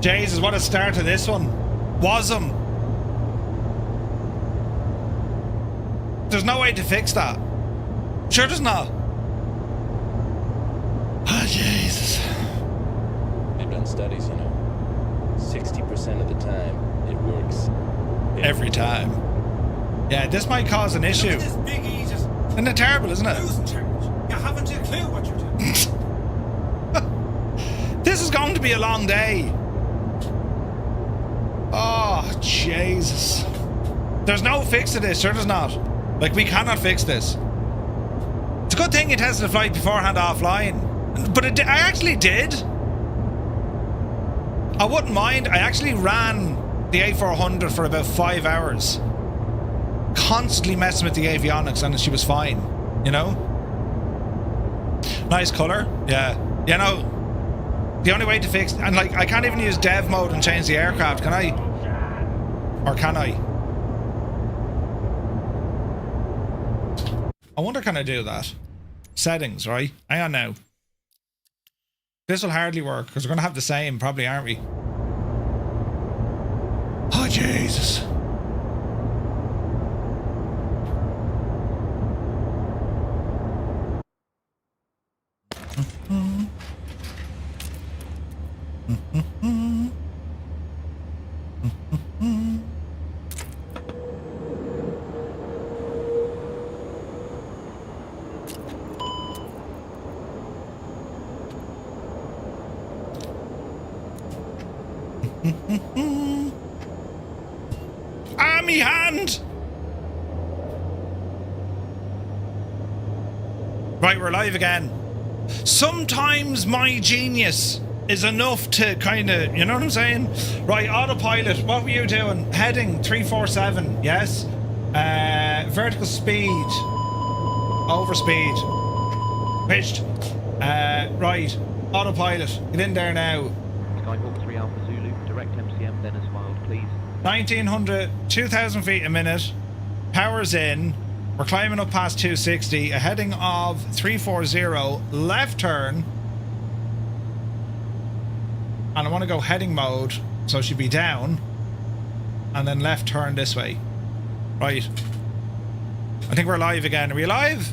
Jesus, what a start to this one. Wasm. There's no way to fix that. Sure there's not. Oh, Jesus. They've done studies, you know. 60% of the time, it works. Every time. Yeah, this might cause an issue. Look at this big Aegis. Isn't it terrible, isn't it? Losing charge. You haven't a clue what you're doing. This is going to be a long day. Oh, Jesus. There's no fix to this, sure there's not. Like, we cannot fix this. It's a good thing you tested the flight beforehand offline. But I actually did. I wouldn't mind. I actually ran the A400 for about 5 hours. Constantly messing with the avionics, and she was fine. You know? Nice colour. Yeah. You know, the only way to fix... And, like, I can't even use dev mode and change the aircraft, can I? Or can I? I wonder, can I do that? Settings, right? Hang on now. This will hardly work, because we're going to have the same, probably, aren't we? Oh, Jesus. Me hand. Right, we're live again. Sometimes my genius is enough to kind of, you know what I'm saying? Right, autopilot, what were you doing? Heading 347, yes? Vertical speed. Overspeed. Pitched. Right, autopilot, get in there now. Skyhawk 3 Alpha Zulu, direct MCM, then as filed, please. 1900, 2000 feet a minute. Power's in. We're climbing up past 260. A heading of 340. Left turn. And I want to go heading mode. So she'd be down. And then left turn this way. Right. I think we're live again. Are we live?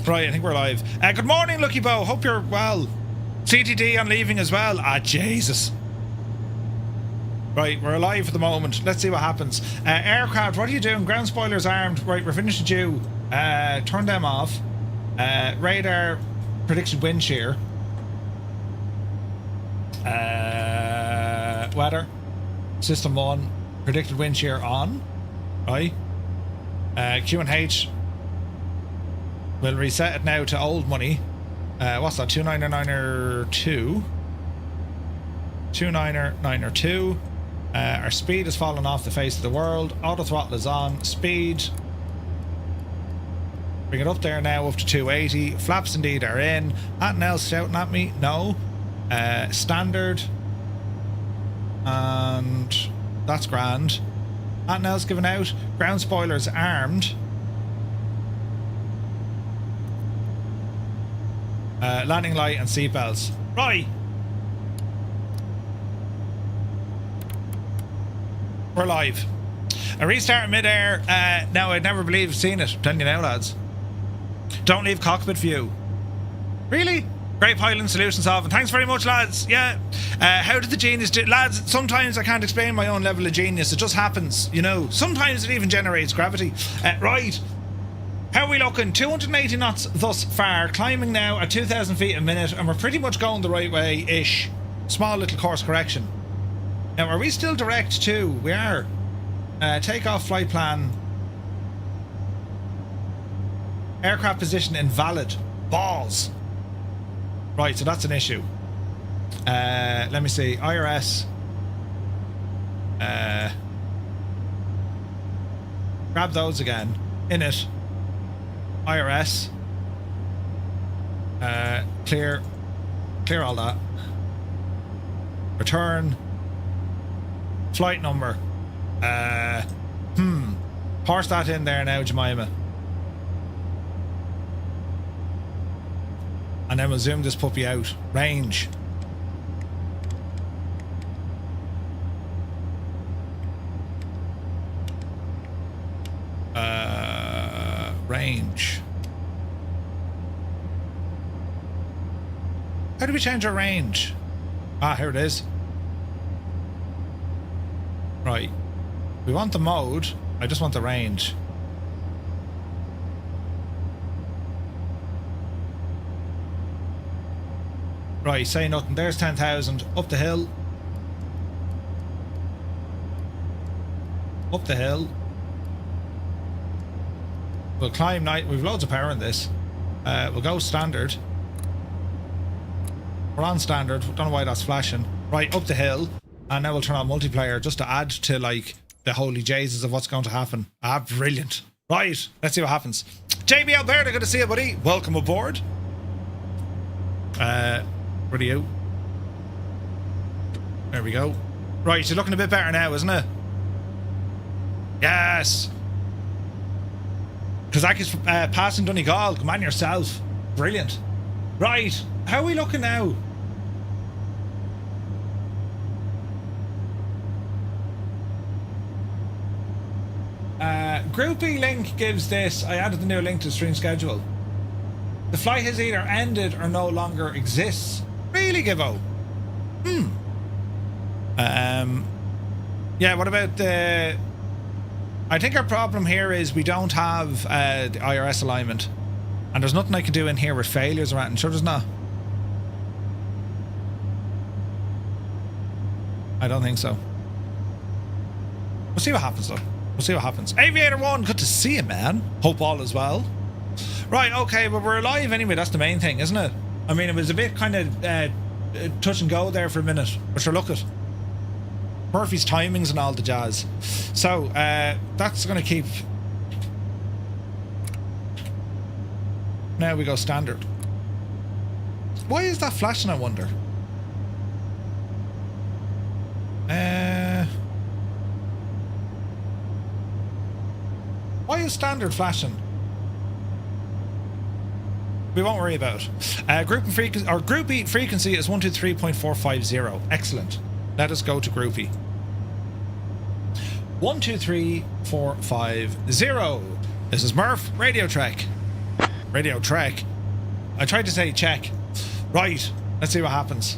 Right, I think we're live. Good morning, Lucky Bo. Hope you're well. CTD on leaving as well. Ah, Jesus. Right, we're alive for the moment. Let's see what happens. Aircraft, what are you doing? Ground spoilers armed. Right, we're finished due. Turn them off. Radar, predicted wind shear. Weather. System 1, predicted wind shear on. Right. Q&H. We'll reset it now to old money. What's that? 2992. 2992. Our speed has fallen off the face of the world. Auto throttle is on. Speed. Bring it up there now, up to 280. Flaps indeed are in. Anything else shouting at me? No. Standard. And that's grand. Anything else given out? Ground spoilers armed. Landing light and seatbelts. Right. We're live. A restart in midair. Now, I'd never believe seen it. I'm telling you now, lads. Don't leave cockpit view. Really? Great piloting solution solving. Thanks very much, lads. Yeah. How did the genius do? Lads, sometimes I can't explain my own level of genius. It just happens, you know. Sometimes it even generates gravity. Right. How are we looking? 280 knots thus far. Climbing now at 2,000 feet a minute. And we're pretty much going the right way-ish. Small little course correction. Now, are we still direct too? We are. Takeoff flight plan. Aircraft position invalid. Balls. Right, so that's an issue. Let me see. IRS. Grab those again. In it. IRS. Clear all that. Return. Flight number. Parse that in there now, Jemima. And then we'll zoom this puppy out. Range. Range. How do we change our range? Ah, here it is. Right. We want the mode. I just want the range. Right, say nothing. There's 10,000. Up the hill. Up the hill. We'll climb night. We've loads of power in this. We'll go standard. We're on standard. Don't know why that's flashing. Right, up the hill. And now we'll turn on multiplayer just to add to, like, the holy Jesus of what's going to happen. Ah, brilliant. Right, let's see what happens. JB Alberta, good to see you, buddy. Welcome aboard. Where are you? There we go. Right, you're looking a bit better now, isn't it? Yes. Kazaki's passing Donegal. Come on yourself. Brilliant. Right, how are we looking now? Groupie link gives this. I added the new link to the stream schedule. The flight has either ended or no longer exists. Really, Gibbo? Yeah, what about the... I think our problem here is we don't have the IRS alignment. And there's nothing I can do in here with failures or anything. Sure there's not. I don't think so. We'll see what happens though. We'll see what happens. Aviator 1, good to see you, man. Hope all is well. Right, okay, but we're alive anyway. That's the main thing, isn't it? I mean, it was a bit kind of touch and go there for a minute. But sure, look at Murphy's timings and all the jazz. So, that's going to keep... Now we go standard. Why is that flashing, I wonder? Why is standard flashing? We won't worry about it. Groupie frequency is 123.450. Excellent. Let us go to groupie. 123.450. This is Murph. Radio Trek. Radio Trek. I tried to say check. Right. Let's see what happens.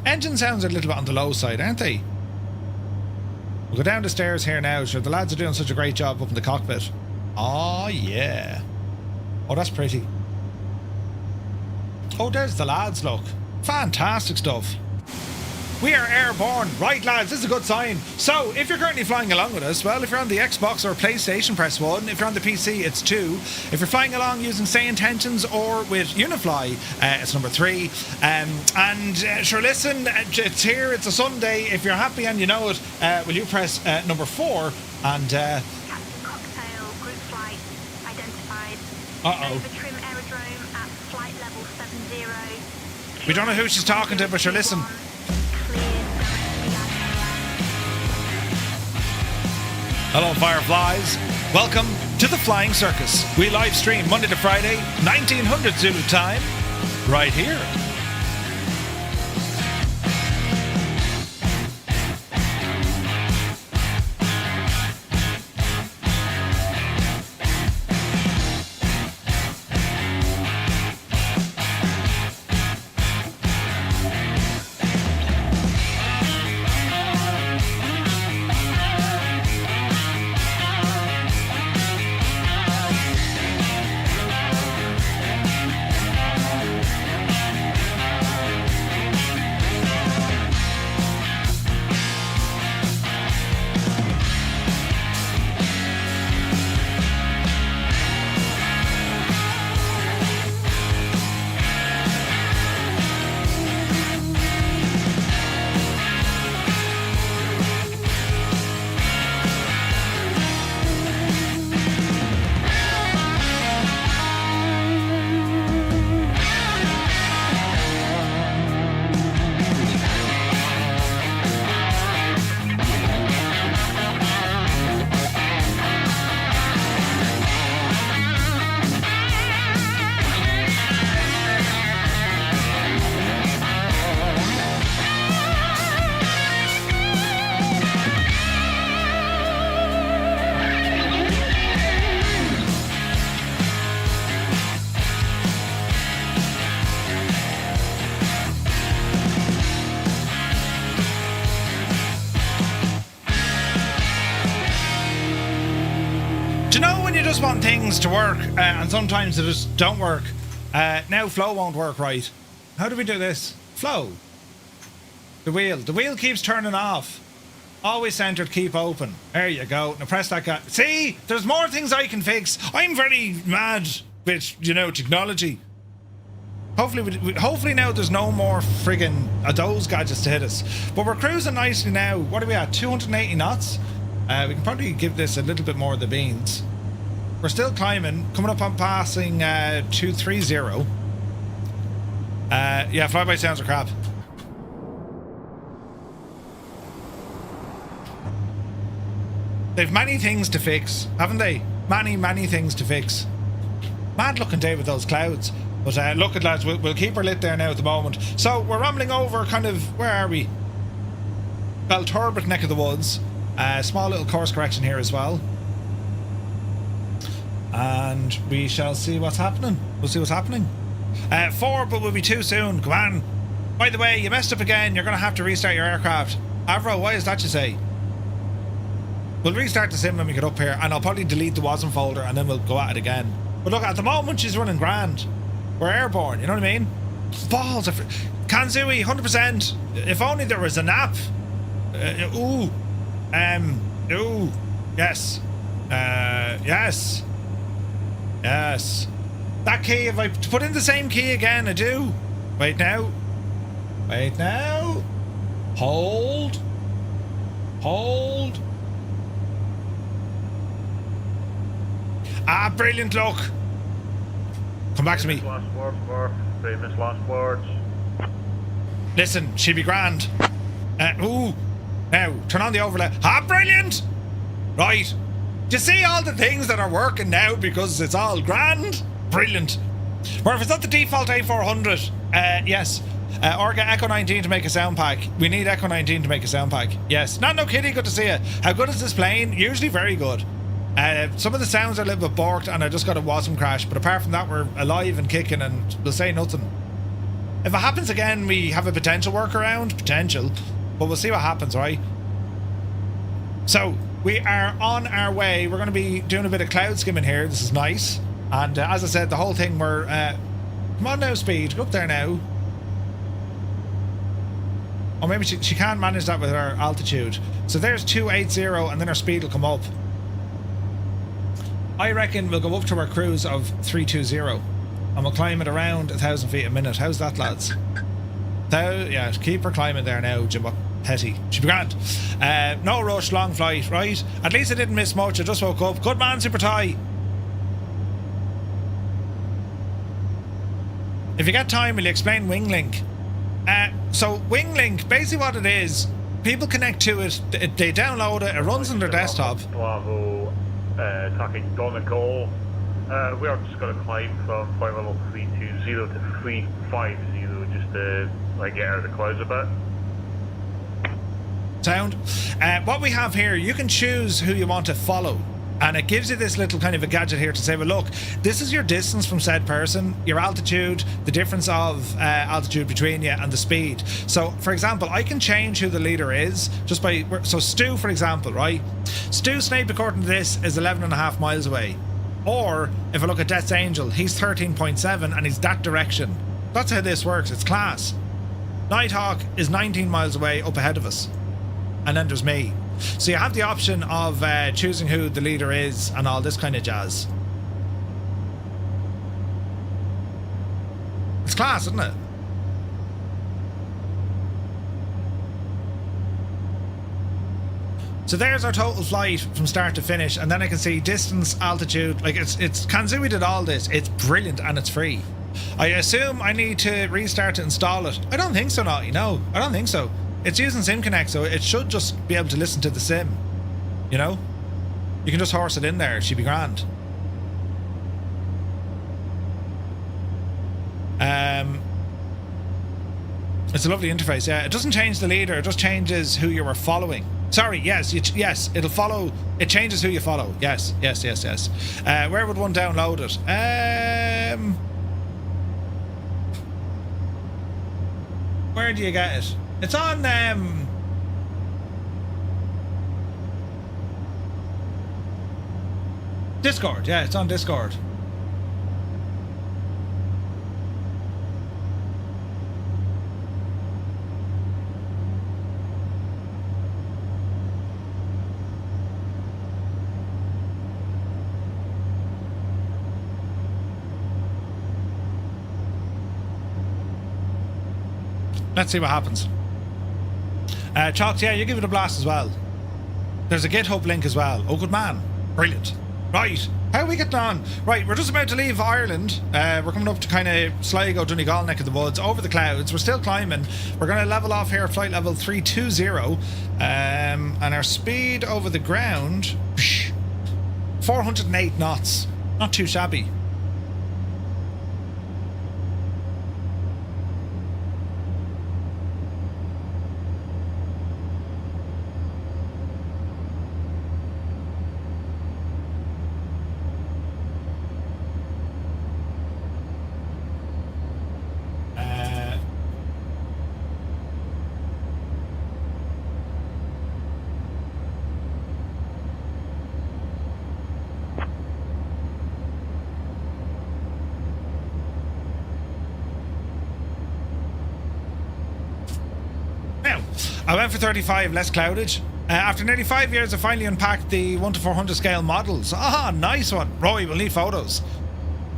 Engine sounds a little bit on the low side, aren't they? We'll go down the stairs here now. Sure, the lads are doing such a great job up in the cockpit. Oh, yeah. Oh, that's pretty. Oh, there's the lads, look. Fantastic stuff. We are airborne. Right, lads, this is a good sign. So, if you're currently flying along with us, well, if you're on the Xbox or PlayStation, press 1. If you're on the PC, it's 2. If you're flying along using Say Intentions or with Unifly, it's number 3. Sure, listen, it's here, it's a Sunday. If you're happy and you know it, will you press number 4 and... Captain Cocktail, group flight identified. Over trim aerodrome at flight level 70. We don't know who she's talking to, but sure, listen. Hello, Fireflies. Welcome to the Flying Circus. We live stream Monday to Friday, 1900 Zulu time, right here. Just want things to work, and sometimes they just don't work. Now flow won't work right. How do we do this? Flow. The wheel keeps turning off. Always centered, keep open. There you go. Now press that guy. See, there's more things I can fix. I'm very mad with, technology. Hopefully now there's no more friggin' those gadgets to hit us. But we're cruising nicely now. What are we at? 280 knots. We can probably give this a little bit more of the beans. We're still climbing, coming up on passing 230. Yeah, flyby sounds are crap. They've many things to fix, haven't they? Many things to fix. Mad looking day with those clouds. But look at lads, we'll keep her lit there now at the moment. So we're rambling over kind of, where are we? Belturbet neck of the woods. Small little course correction here as well. And we shall see what's happening. We'll see what's happening. 4, but we'll be too soon. Come on. By the way, you messed up again. You're going to have to restart your aircraft. Avro, why is that you say? We'll restart the sim when we get up here, and I'll probably delete the wasn't folder, and then we'll go at it again. But look, at the moment, she's running grand. We're airborne, you know what I mean? Balls of... Kanzui, 100%. If only there was an app. Ooh. Yes. Yes. Yes. That key, if I put in the same key again, I do. Wait now. Wait now. Hold. Hold. Ah, brilliant, look. Come back to me. Last words, Murph. Famous last words. Listen, she'll be grand. Ooh. Now, turn on the overlay. Ah, brilliant. Right. Do you see all the things that are working now because it's all grand? Brilliant. Murph, is that the default A400? Yes. Or get Echo 19 to make a sound pack. We need Echo 19 to make a sound pack. Yes. No kidding, good to see you. How good is this plane? Usually very good. Some of the sounds are a little bit borked and I just got a wasm crash, but apart from that we're alive and kicking and we'll say nothing. If it happens again, we have a potential workaround. Potential. But we'll see what happens, right? So, we are on our way. We're going to be doing a bit of cloud skimming here. This is nice. And as I said, the whole thing, we're... come on now, speed. Go up there now. Or maybe she can't manage that with her altitude. So there's 280 and then her speed will come up. I reckon we'll go up to our cruise of 320 and we'll climb it around 1,000 feet a minute. How's that, lads? Yeah, keep her climbing there now, Jimbo. Petty. She'll be grand. No rush, long flight, right? At least I didn't miss much. I just woke up. Good man, Super Tie. If you get time, will you explain Winglink? So Winglink, basically what it is, people connect to it, they download it, it runs on their desktop. Bravo, attacking Baldonnel. We are just going to climb from flight level 320 to 350 just to like get out of the clouds a bit. Sound. What we have here, you can choose who you want to follow. And it gives you this little kind of a gadget here to say, well, look, this is your distance from said person, your altitude, the difference of altitude between you, and the speed. So, for example, I can change who the leader is just by... So, Stu, for example, right? Stu Snape, according to this, is 11.5 miles away. Or, if I look at Death's Angel, he's 13.7 and he's that direction. That's how this works. It's class. Nighthawk is 19 miles away up ahead of us. And then there's me. So you have the option of choosing who the leader is and all this kind of jazz. It's class, isn't it? So there's our total flight from start to finish, and then I can see distance, altitude. Like it's Kanzui did all this. It's brilliant and it's free. I assume I need to restart to install it. I don't think so, Naughty. No, I don't think so. It's using SimConnect, so it should just be able to listen to the sim. You know? You can just horse it in there. It should be grand. It's a lovely interface, yeah. It doesn't change the leader, it just changes who you were following. Sorry, yes, it'll follow. It changes who you follow. Yes. Where would one download it? Where do you get it? It's on Discord. Yeah, it's on Discord. Let's see what happens. Chalks, yeah, you give it a blast as well. There's a GitHub link as well. Oh, good man. Brilliant. Right, how are we getting on? Right, we're just about to leave Ireland. We're coming up to kind of Sligo, Donegal neck of the woods, over the clouds. We're still climbing. We're going to level off here at flight level 320. And our speed over the ground, 408 knots. Not too shabby. I went for 35, less cloudage. After nearly 5 years, I finally unpacked the 1 to 400 scale models. Ah, nice one. Roy, we'll need photos.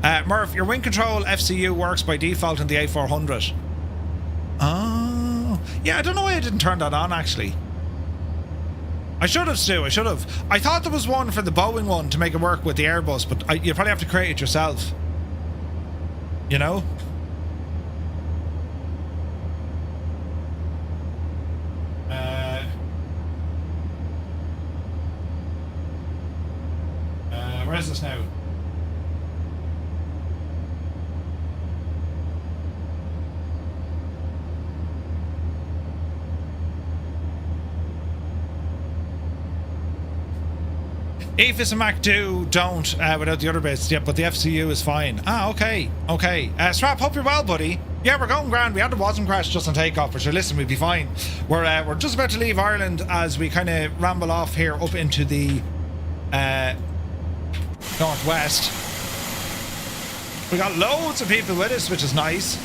Murph, your wind control FCU works by default in the A400. Oh, yeah, I don't know why I didn't turn that on, actually. I should have, Stu, I should have. I thought there was one for the Boeing one to make it work with the Airbus, but you probably have to create it yourself. You know? Where is this now? Aphis and Mac don't without the other bits, yeah, but the FCU is fine. Ah, okay. Strap, hope you're well, buddy. Yeah, we're going grand. We had the Wasm crash just on takeoff, but sure, listen, we'll be fine. We're just about to leave Ireland as we kind of ramble off here up into the northwest. We got loads of people with us, which is nice.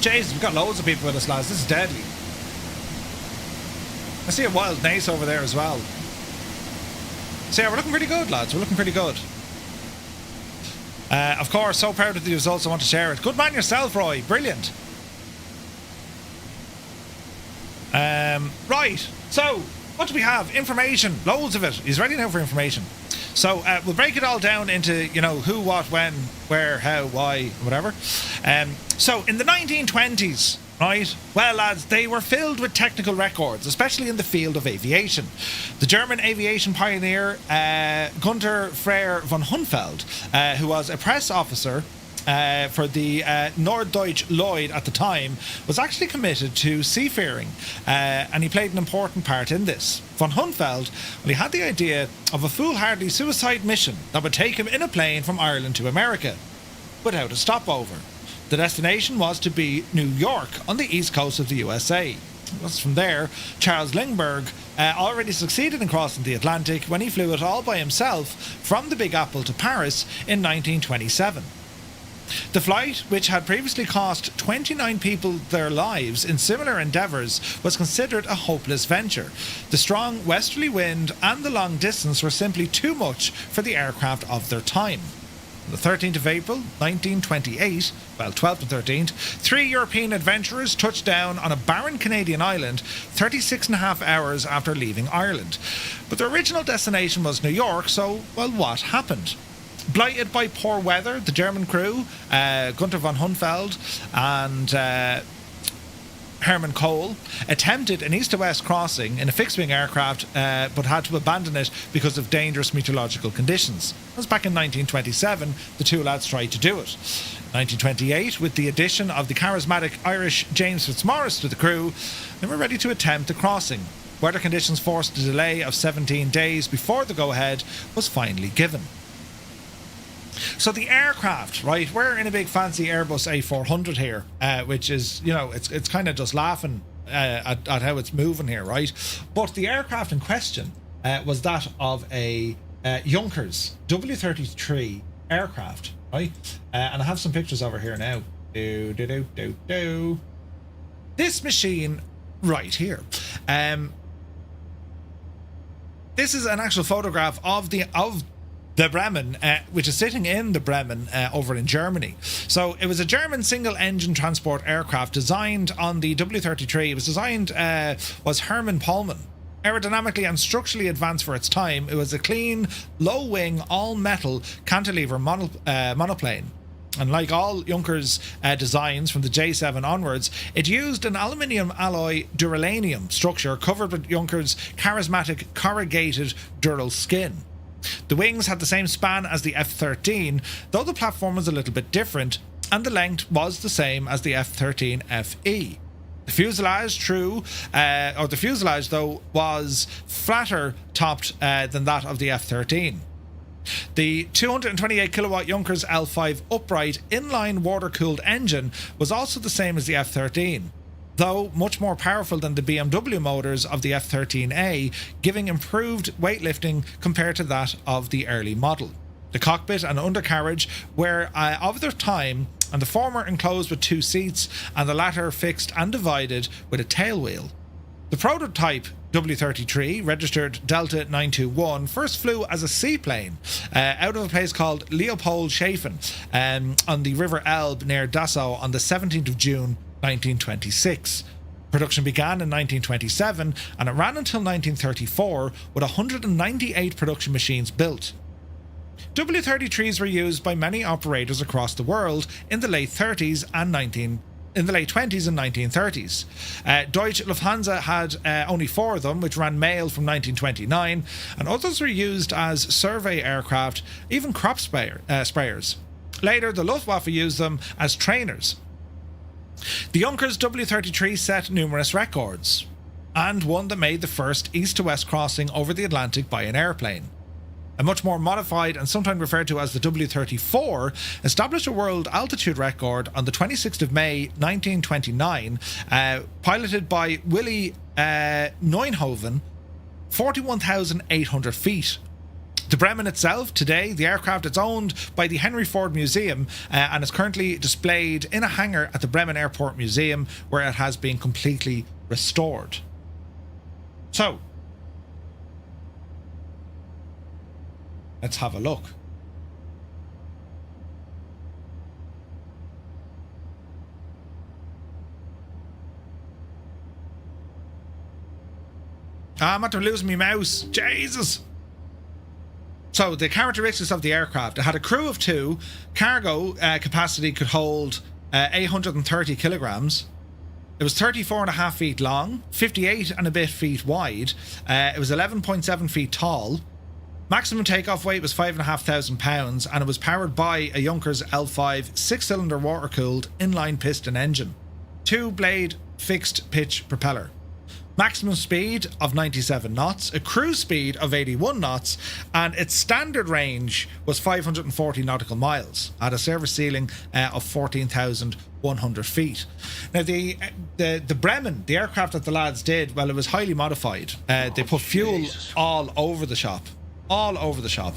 Jesus, we've got loads of people with us, lads. This is deadly. I see a wild nace over there as well. So yeah, we're looking pretty good, lads. We're looking pretty good. Of course, so proud of the results, I want to share it. Good man yourself, Roy. Brilliant. Right, so what do we have? Information, loads of it. He's ready now for information. So we'll break it all down into, you know, who, what, when, where, how, why, whatever. So in the 1920s, Right? Well, lads, they were filled with technical records, especially in the field of aviation. The German aviation pioneer Günther Freyr von Hünefeld, who was a press officer for the Norddeutsche Lloyd at the time, was actually committed to seafaring, and he played an important part in this. Von Hünefeld, well, he had the idea of a foolhardy suicide mission that would take him in a plane from Ireland to America, without a stopover. The destination was to be New York on the east coast of the USA. That's from there. Charles Lindbergh already succeeded in crossing the Atlantic when he flew it all by himself from the Big Apple to Paris in 1927. The flight, which had previously cost 29 people their lives in similar endeavours, was considered a hopeless venture. The strong westerly wind and the long distance were simply too much for the aircraft of their time. On the 13th of April, 1928, well, 12th and 13th, 3 European adventurers touched down on a barren Canadian island 36 and a half hours after leaving Ireland. But their original destination was New York, so, well, what happened? Blighted by poor weather, the German crew, Günther von Hünefeld and Hermann Köhl, attempted an east-to-west crossing in a fixed-wing aircraft, but had to abandon it because of dangerous meteorological conditions. That was back in 1927, the two lads tried to do it. 1928, with the addition of the charismatic Irish James Fitzmaurice to the crew, they were ready to attempt the crossing. Weather conditions forced a delay of 17 days before the go-ahead was finally given. So the aircraft, right, we're in a big fancy Airbus A400 here, which is, you know, it's kind of just laughing at how it's moving here, right? But the aircraft in question was that of a Junkers W-33 aircraft, right? And I have some pictures over here now. This machine right here. This is an actual photograph of the Bremen, which is sitting in the Bremen over in Germany. So it was a German single-engine transport aircraft designed on the W-33. It was designed, was Hermann Pullman. Aerodynamically and structurally advanced for its time, it was a clean, low-wing, all-metal cantilever monoplane. And like all Junkers designs from the J7 onwards, it used an aluminium alloy duralanium structure covered with Junkers' charismatic corrugated dural skin. The wings had the same span as the F-13, though the platform was a little bit different, and the length was the same as the F-13FE. The fuselage, the fuselage though was flatter topped than that of the F-13. The 228 kilowatt Junkers L5 upright inline water-cooled engine was also the same as the F-13. Though much more powerful than the BMW motors of the F-13A, giving improved weightlifting compared to that of the early model. The cockpit and undercarriage were of their time, and the former enclosed with 2 seats, and the latter fixed and divided with a tailwheel. The prototype W-33, registered Delta 921, first flew as a seaplane out of a place called Leopoldshausen on the River Elbe near Dessau on the 17th of June 1926. Production began in 1927 and it ran until 1934 with 198 production machines built. W-33s were used by many operators across the world in the late 30s and 1930s. Deutsche Lufthansa had only 4 of them, which ran mail from 1929, and others were used as survey aircraft, even crop sprayers. Later, the Luftwaffe used them as trainers. The Junkers W-33 set numerous records, and one that made the first east-to-west crossing over the Atlantic by an airplane. A much more modified and sometimes referred to as the W-34 established a world altitude record on the 26th of May 1929, piloted by Willy Neuenhoven, 41,800 feet. The Bremen itself, today, the aircraft is owned by the Henry Ford Museum and is currently displayed in a hangar at the Bremen Airport Museum, where it has been completely restored. So, let's have a look. I'm about to lose my mouse. Jesus! So, the characteristics of the aircraft. It had a crew of 2. Cargo capacity could hold 830 kilograms. It was 34 and a half feet long, 58 and a bit feet wide. It was 11.7 feet tall. Maximum takeoff weight was 5,500 pounds, and it was powered by a Junkers L5 6-cylinder water-cooled inline piston engine, 2-blade fixed pitch propeller. Maximum speed of 97 knots, a cruise speed of 81 knots, and its standard range was 540 nautical miles at a service ceiling of 14,100 feet. Now, the Bremen, the aircraft that the lads did, well, it was highly modified. They put fuel all over the shop. All over the shop.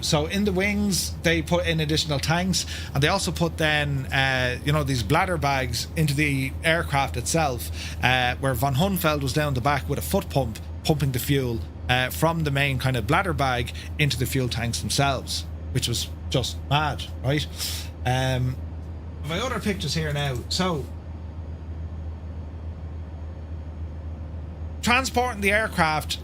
So in the wings, they put in additional tanks, and they also put then, these bladder bags into the aircraft itself, where von Hünefeld was down the back with a foot pump, pumping the fuel from the main kind of bladder bag into the fuel tanks themselves, which was just mad, right? My other pictures here now. So, transporting the aircraft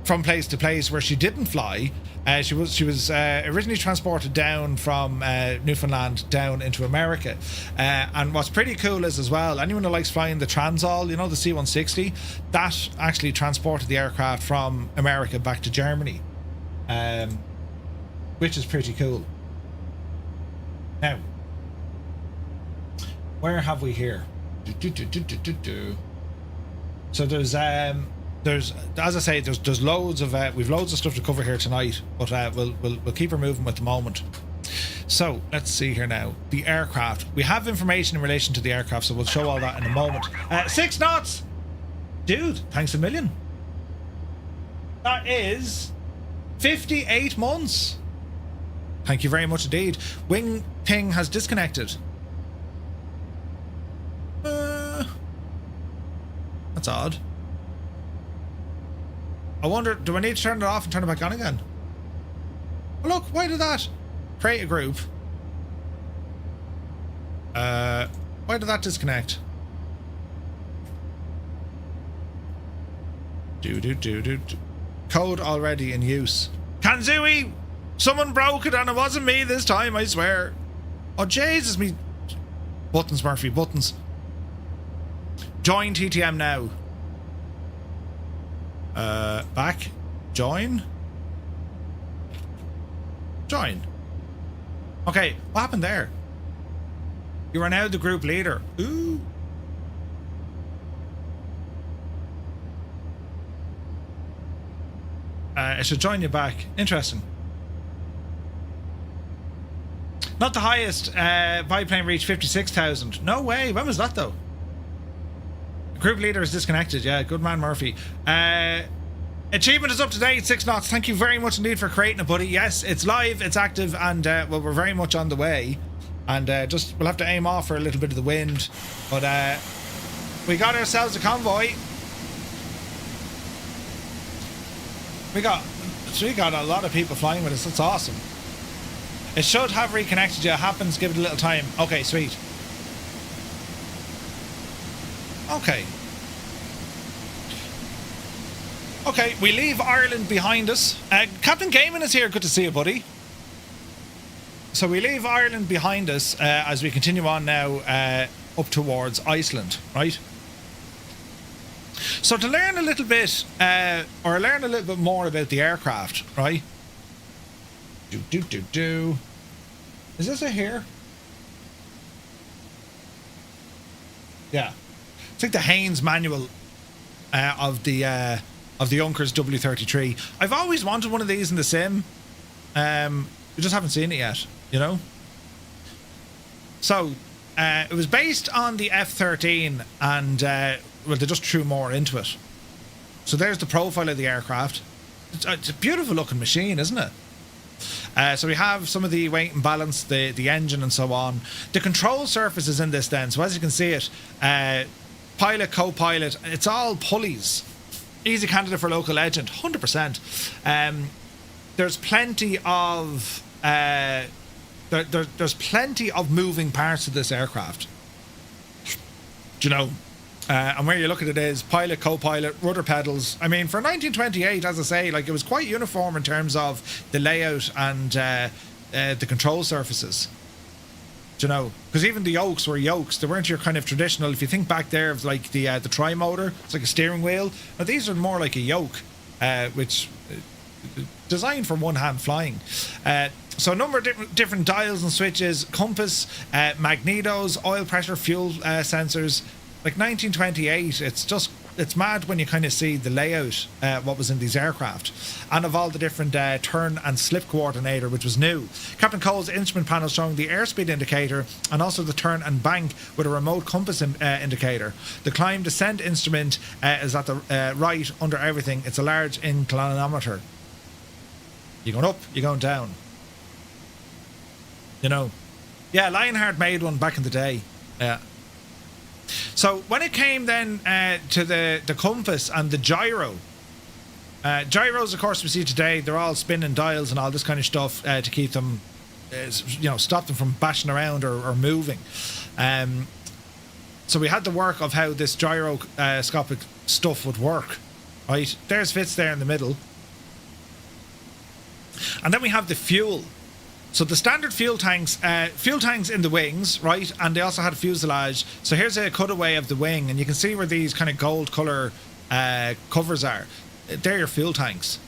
from place to place where she didn't fly. She was originally transported down from Newfoundland down into America, and what's pretty cool is as well, anyone who likes flying the Transall, the C-160, that actually transported the aircraft from America back to Germany, which is pretty cool. Now, where have we here? So there's as I say, there's loads of we've loads of stuff to cover here tonight, but we'll keep her moving with the moment. So let's see here now. The aircraft. We have information in relation to the aircraft, so we'll show all that in a moment. 6 knots, dude. Thanks a million. That is 58 months. Thank you very much indeed. Wing thing has disconnected. That's odd. I wonder, do I need to turn it off and turn it back on again? Oh, look, why did that? Create a group. Why did that disconnect? Code already in use. Kanzui! Someone broke it and it wasn't me this time, I swear. Oh, Jesus, me. Buttons, Murphy, buttons. Join TTM now. Back. Join. Okay, what happened there? You are now the group leader. Ooh. I should join you back. Interesting. Not the highest. Biplane reached 56,000. No way. When was that though? Group leader is disconnected. Yeah, good man, Murphy. Achievement is up to date. 6 knots. Thank you very much indeed for creating it, buddy. Yes, it's live, it's active, and well, we're very much on the way. And we'll have to aim off for a little bit of the wind, but we got ourselves a convoy. We got a lot of people flying with us. That's awesome. It should have reconnected. Yeah, it happens. Give it a little time. Okay, sweet. Okay, we leave Ireland behind us. Captain Gaiman is here. Good to see you, buddy. So we leave Ireland behind us as we continue on now up towards Iceland, right? So to learn a little bit, or learn a little bit more about the aircraft, right? Is this a here? Yeah. It's like the Haynes manual of the Junkers W33. I've always wanted one of these in the sim. We just haven't seen it yet, you know? So, it was based on the F-13 and, well, they just threw more into it. So there's the profile of the aircraft. It's a beautiful looking machine, isn't it? So we have some of the weight and balance, the engine and so on. The control surface is in this then. So as you can see it, pilot, co-pilot, it's all pulleys. Easy candidate for local legend, 100%. There's plenty of there's plenty of moving parts of this aircraft. Do you know? And where you look at it is pilot, co-pilot, rudder pedals. I mean, for 1928, as I say, like, it was quite uniform in terms of the layout and the control surfaces. Do you know? Because even the yokes were yokes. They weren't your kind of traditional. If you think back there of like the tri-motor, it's like a steering wheel. Now these are more like a yoke, which designed for one-hand flying. So a number of different dials and switches, compass, magnetos, oil pressure, fuel sensors. Like 1928, it's mad when you kind of see the layout, what was in these aircraft, and of all the different turn and slip coordinator, which was new. Captain Cole's instrument panel showing the airspeed indicator and also the turn and bank with a remote compass indicator. The climb descent instrument is at the right under everything. It's a large inclinometer. You're going up, you're going down. You know. Yeah, Lionheart made one back in the day. Yeah. So when it came then to the compass and the gyro, gyros, of course, we see today, they're all spinning dials and all this kind of stuff to keep them, stop them from bashing around or moving. So we had the work of how this gyroscopic stuff would work. Right, there's Fitz there in the middle. And then we have the fuel. So the standard fuel tanks in the wings, right? And they also had a fuselage. So here's a cutaway of the wing, and you can see where these kind of gold colour covers are. They're your fuel tanks.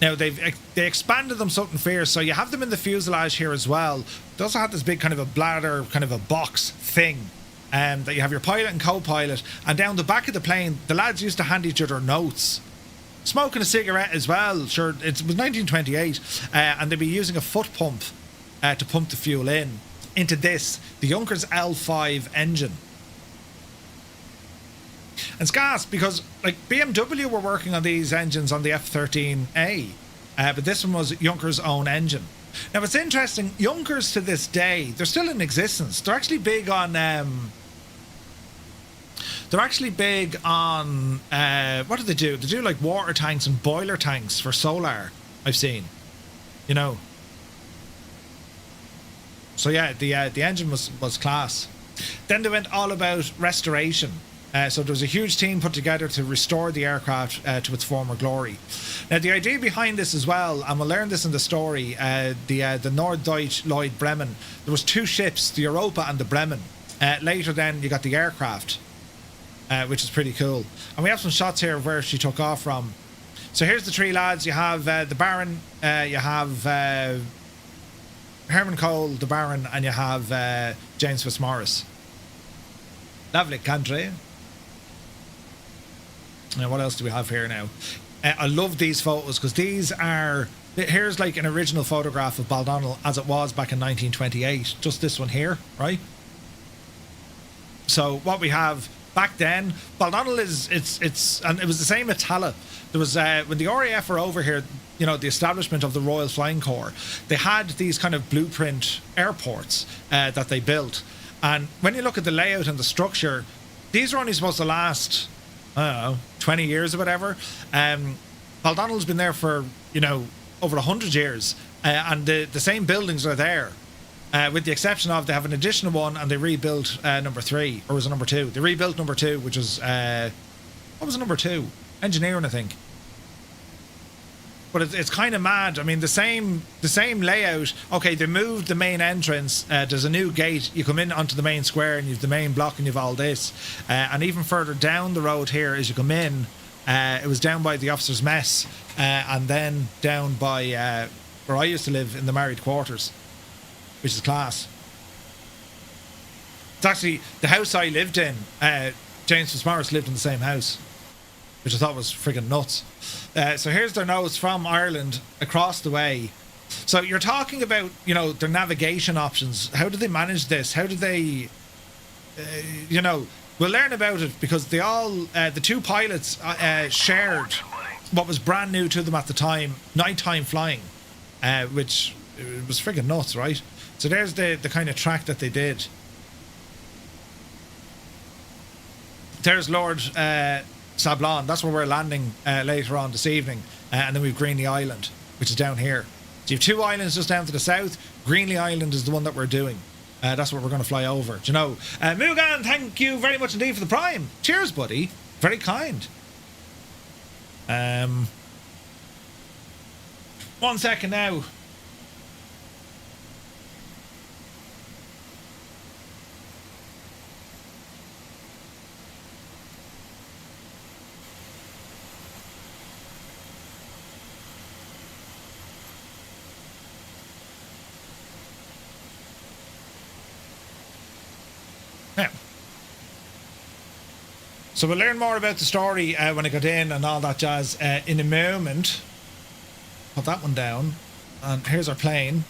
Now they expanded them something fierce, so you have them in the fuselage here as well. They also had this big kind of a bladder, kind of a box thing, that you have your pilot and co-pilot. And down the back of the plane, the lads used to hand each other notes. Smoking a cigarette as well. Sure, it was 1928, and they'd be using a foot pump to pump the fuel into this, the Junkers L5 engine. And it's gas because like BMW were working on these engines on the F13A, but this one was Junkers' own engine. Now it's interesting, Junkers to this day, they're still in existence. They're actually big on what do they do? They do like water tanks and boiler tanks for solar, I've seen. You know. So yeah, the engine was class. Then they went all about restoration. So there was a huge team put together to restore the aircraft to its former glory. Now the idea behind this as well, and we'll learn this in the story, the Norddeutsche Lloyd Bremen, there was two ships, the Europa and the Bremen. Later then you got the aircraft. Which is pretty cool. And we have some shots here of where she took off from. So here's the three lads. You have the Baron, you have Hermann Köhl, the Baron, and you have James Fitzmaurice. Lovely country. Now what else do we have here now? I love these photos because these are... Here's like an original photograph of Baldonnel as it was back in 1928. Just this one here, right? So what we have... Back then, Baldonnel and it was the same at Tala. There was when the RAF were over here, you know, the establishment of the Royal Flying Corps, they had these kind of blueprint airports that they built. And when you look at the layout and the structure, these are only supposed to last, I don't know, 20 years or whatever. Baldonnel's been there for, you know, over 100 years, and the same buildings are there. With the exception of they have an additional one and they rebuilt number 3, or was it number 2? They rebuilt number 2, which was what was number 2? Engineering, I think. But it's kind of mad. I mean, the same layout. Okay, they moved the main entrance. There's a new gate. You come in onto the main square and you've the main block and you've all this. And even further down the road here, as you come in, it was down by the officers' mess, and then down by where I used to live in the married quarters, which is class. It's actually the house I lived in. James Fitzmaurice lived in the same house, which I thought was friggin' nuts. So here's their notes from Ireland across the way. So you're talking about, you know, their navigation options. How did they manage this? How did they, you know, we'll learn about it because they all, the two pilots shared what was brand new to them at the time, nighttime flying, which was friggin' nuts, right? So there's the kind of track that they did. There's Lord Sablon. That's where we're landing later on this evening. And then we've Greenly Island, which is down here. So you have two islands just down to the south. Greenly Island is the one that we're doing. That's what we're going to fly over. Do you know? Mugan, thank you very much indeed for the prime. Cheers, buddy. Very kind. 1 second now. So we'll learn more about the story when I got in and all that jazz in a moment. Put that one down. And here's our plane.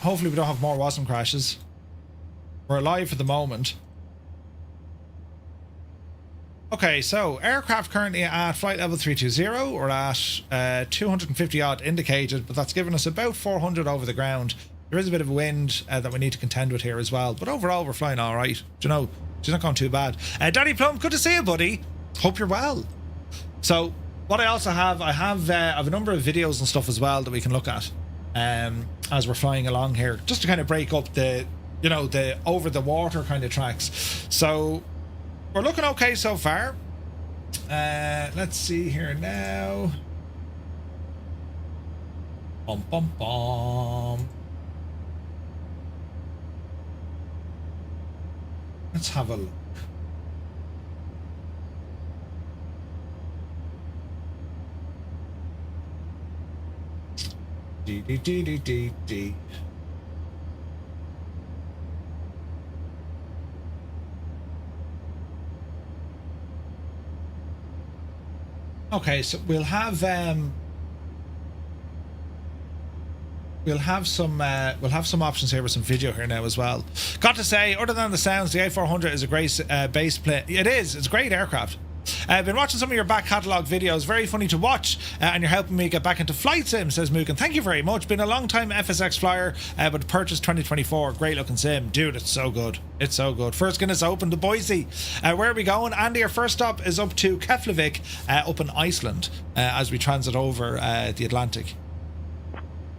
Hopefully we don't have more WASM crashes. We're alive for the moment. Okay, so aircraft currently at flight level 320. We're at 250 odd indicated, but that's giving us about 400 over the ground. There is a bit of a wind that we need to contend with here as well. But overall, we're flying all right. Do you know, she's not going too bad. Danny Plum, good to see you, buddy. Hope you're well. So what I also have, I have a number of videos and stuff as well that we can look at as we're flying along here, just to kind of break up the, you know, the over the water kind of tracks. So we're looking okay so far. Let's see here now. Bum bum bum. Let's have a look. D. Okay, so we'll have some options here with some video here now as well. Got to say, other than the sounds, the A400 is a great base plane. It is. It's a great aircraft. I've been watching some of your back catalogue videos. Very funny to watch, and you're helping me get back into flight sim, says Mugen. Thank you very much. Been a long time FSX flyer, but purchased 2024. Great looking sim. Dude, it's so good. It's so good. First Guinness Open to Boise. Where are we going? Andy, our first stop is up to Keflavik, up in Iceland, as we transit over the Atlantic.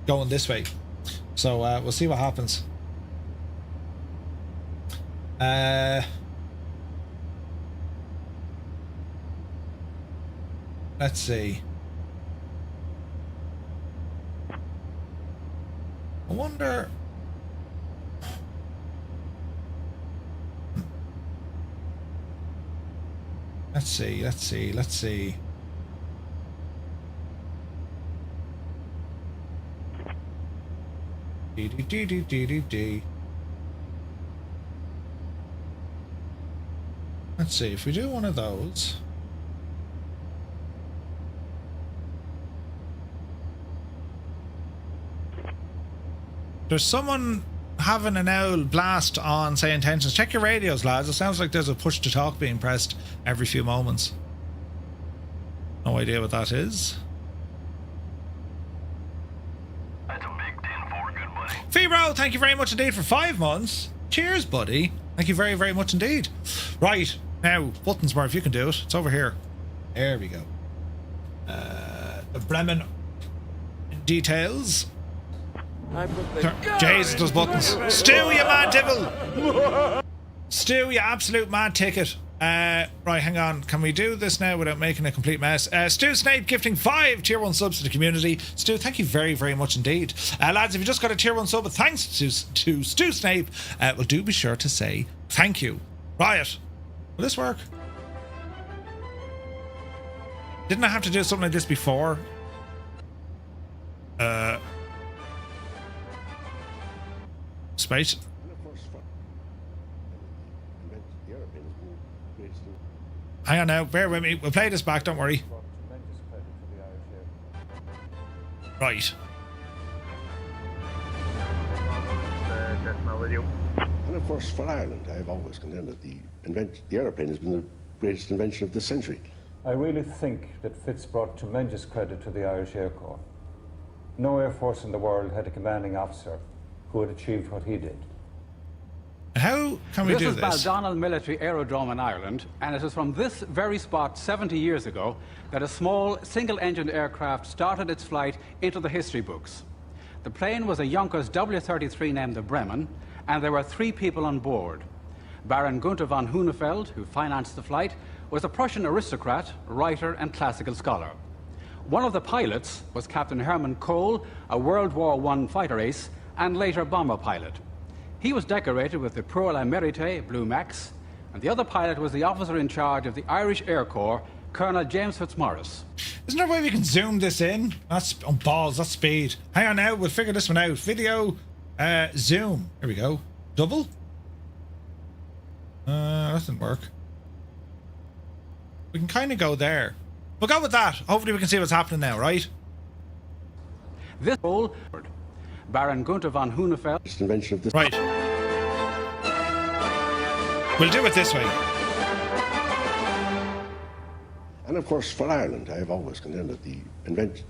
Going this way. So we'll see what happens. Let's see. I wonder. Let's see. D. Let's see if we do one of those. There's someone having an owl blast on say intentions. Check your radios, lads. It sounds like there's a push to talk being pressed every few moments. No idea what that is. That's a big 10-4, good buddy. Febro, thank you very much indeed for 5 months. Cheers, buddy. Thank you very, very much indeed. Right, now, buttons, Murph, you can do it. It's over here. There we go. The Bremen details. Jesus, those buttons. Stu, you mad devil! Stu, you absolute mad ticket. Right, hang on. Can we do this now without making a complete mess? Stu Snape gifting 5 tier 1 subs to the community. Stu, thank you very, very much indeed. Lads, if you just got a tier 1 sub, thanks to Stu Snape, well, do be sure to say thank you. Right. Will this work? Didn't I have to do something like this before? Space. Hang on now, bear with me. We'll play this back, don't worry. Right. And of course, for Ireland, I have always contended the aeroplane has been the greatest invention of the century. I really think that Fitz brought tremendous credit to the Irish Air Corps. No air force in the world had a commanding officer who had achieved what he did. How can we do this? This is Baldonnel Military Aerodrome in Ireland, and it is from this very spot 70 years ago that a small single-engined aircraft started its flight into the history books. The plane was a Junkers W-33 named the Bremen, and there were 3 people on board. Baron Günther von Hünefeld, who financed the flight, was a Prussian aristocrat, writer, and classical scholar. One of the pilots was Captain Hermann Köhl, a World War I fighter ace, and later bomber pilot. He was decorated with the Pour la Mérite Blue Max, and the other pilot was the officer in charge of the Irish Air Corps, Colonel James Fitzmaurice. Isn't there a way we can zoom this in? That's on balls, that's speed. Hang on now, we'll figure this one out. Video, zoom. Here we go. Double? That doesn't work. We can kind of go there. We'll go with that. Hopefully we can see what's happening now, right? This role, Baron Günther von Hünefeld. It's an invention of this. Right. We'll do it this way. And of course, for Ireland, I have always contended the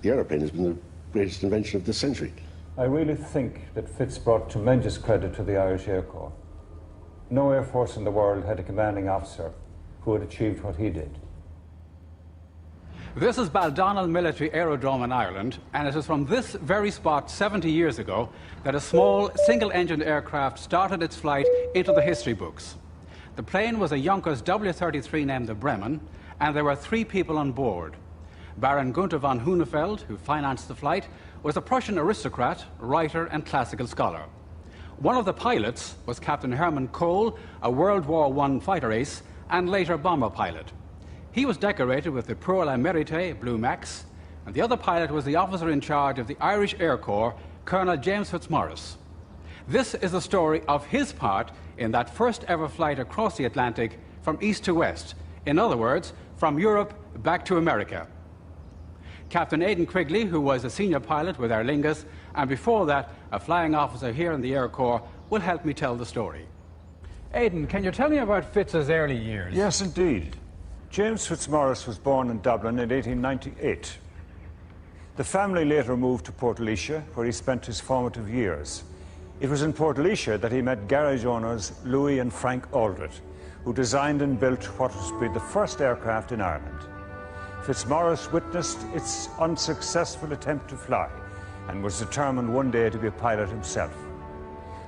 aeroplane has been the greatest invention of this century. I really think that Fitz brought tremendous credit to the Irish Air Corps. No air force in the world had a commanding officer who had achieved what he did. This is Baldonnel Military Aerodrome in Ireland, and it is from this very spot 70 years ago that a small single-engined aircraft started its flight into the history books. The plane was a Junkers W-33 named the Bremen, and there were 3 people on board. Baron Günther von Hünefeld, who financed the flight, was a Prussian aristocrat, writer, and classical scholar. One of the pilots was Captain Hermann Köhl, a World War I fighter ace, and later bomber pilot. He was decorated with the Pour la Mérite Blue Max, and the other pilot was the officer in charge of the Irish Air Corps, Colonel James Fitzmaurice. This is the story of his part in that first ever flight across the Atlantic from east to west. In other words, from Europe back to America. Captain Aidan Quigley, who was a senior pilot with Aer Lingus, and before that, a flying officer here in the Air Corps, will help me tell the story. Aidan, can you tell me about Fitz's early years? Yes, indeed. James Fitzmaurice was born in Dublin in 1898. The family later moved to Port Alicia, where he spent his formative years. It was in Port Alicia that he met garage owners Louis and Frank Aldred, who designed and built what was to be the first aircraft in Ireland. Fitzmaurice witnessed its unsuccessful attempt to fly and was determined one day to be a pilot himself.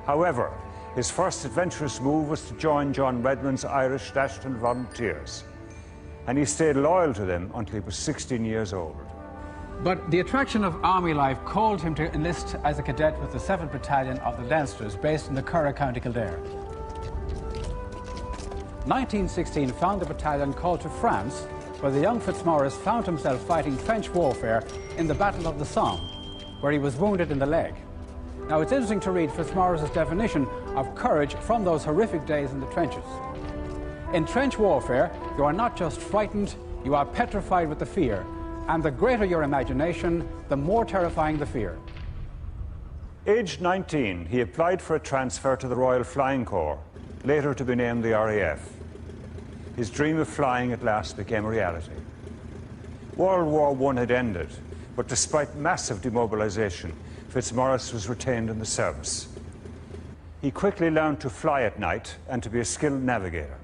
However, his first adventurous move was to join John Redmond's Irish National Volunteers, and he stayed loyal to them until he was 16 years old. But the attraction of army life called him to enlist as a cadet with the 7th Battalion of the Leinsters, based in the Curragh, County Kildare. 1916 found the battalion called to France, where the young Fitzmaurice found himself fighting French warfare in the Battle of the Somme, where he was wounded in the leg. Now, it's interesting to read Fitzmaurice's definition of courage from those horrific days in the trenches. In trench warfare, you are not just frightened, you are petrified with the fear, and the greater your imagination, the more terrifying the fear. Aged 19, he applied for a transfer to the Royal Flying Corps, later to be named the RAF. His dream of flying at last became a reality. World War I had ended, but despite massive demobilization, Fitzmaurice was retained in the service. He quickly learned to fly at night and to be a skilled navigator.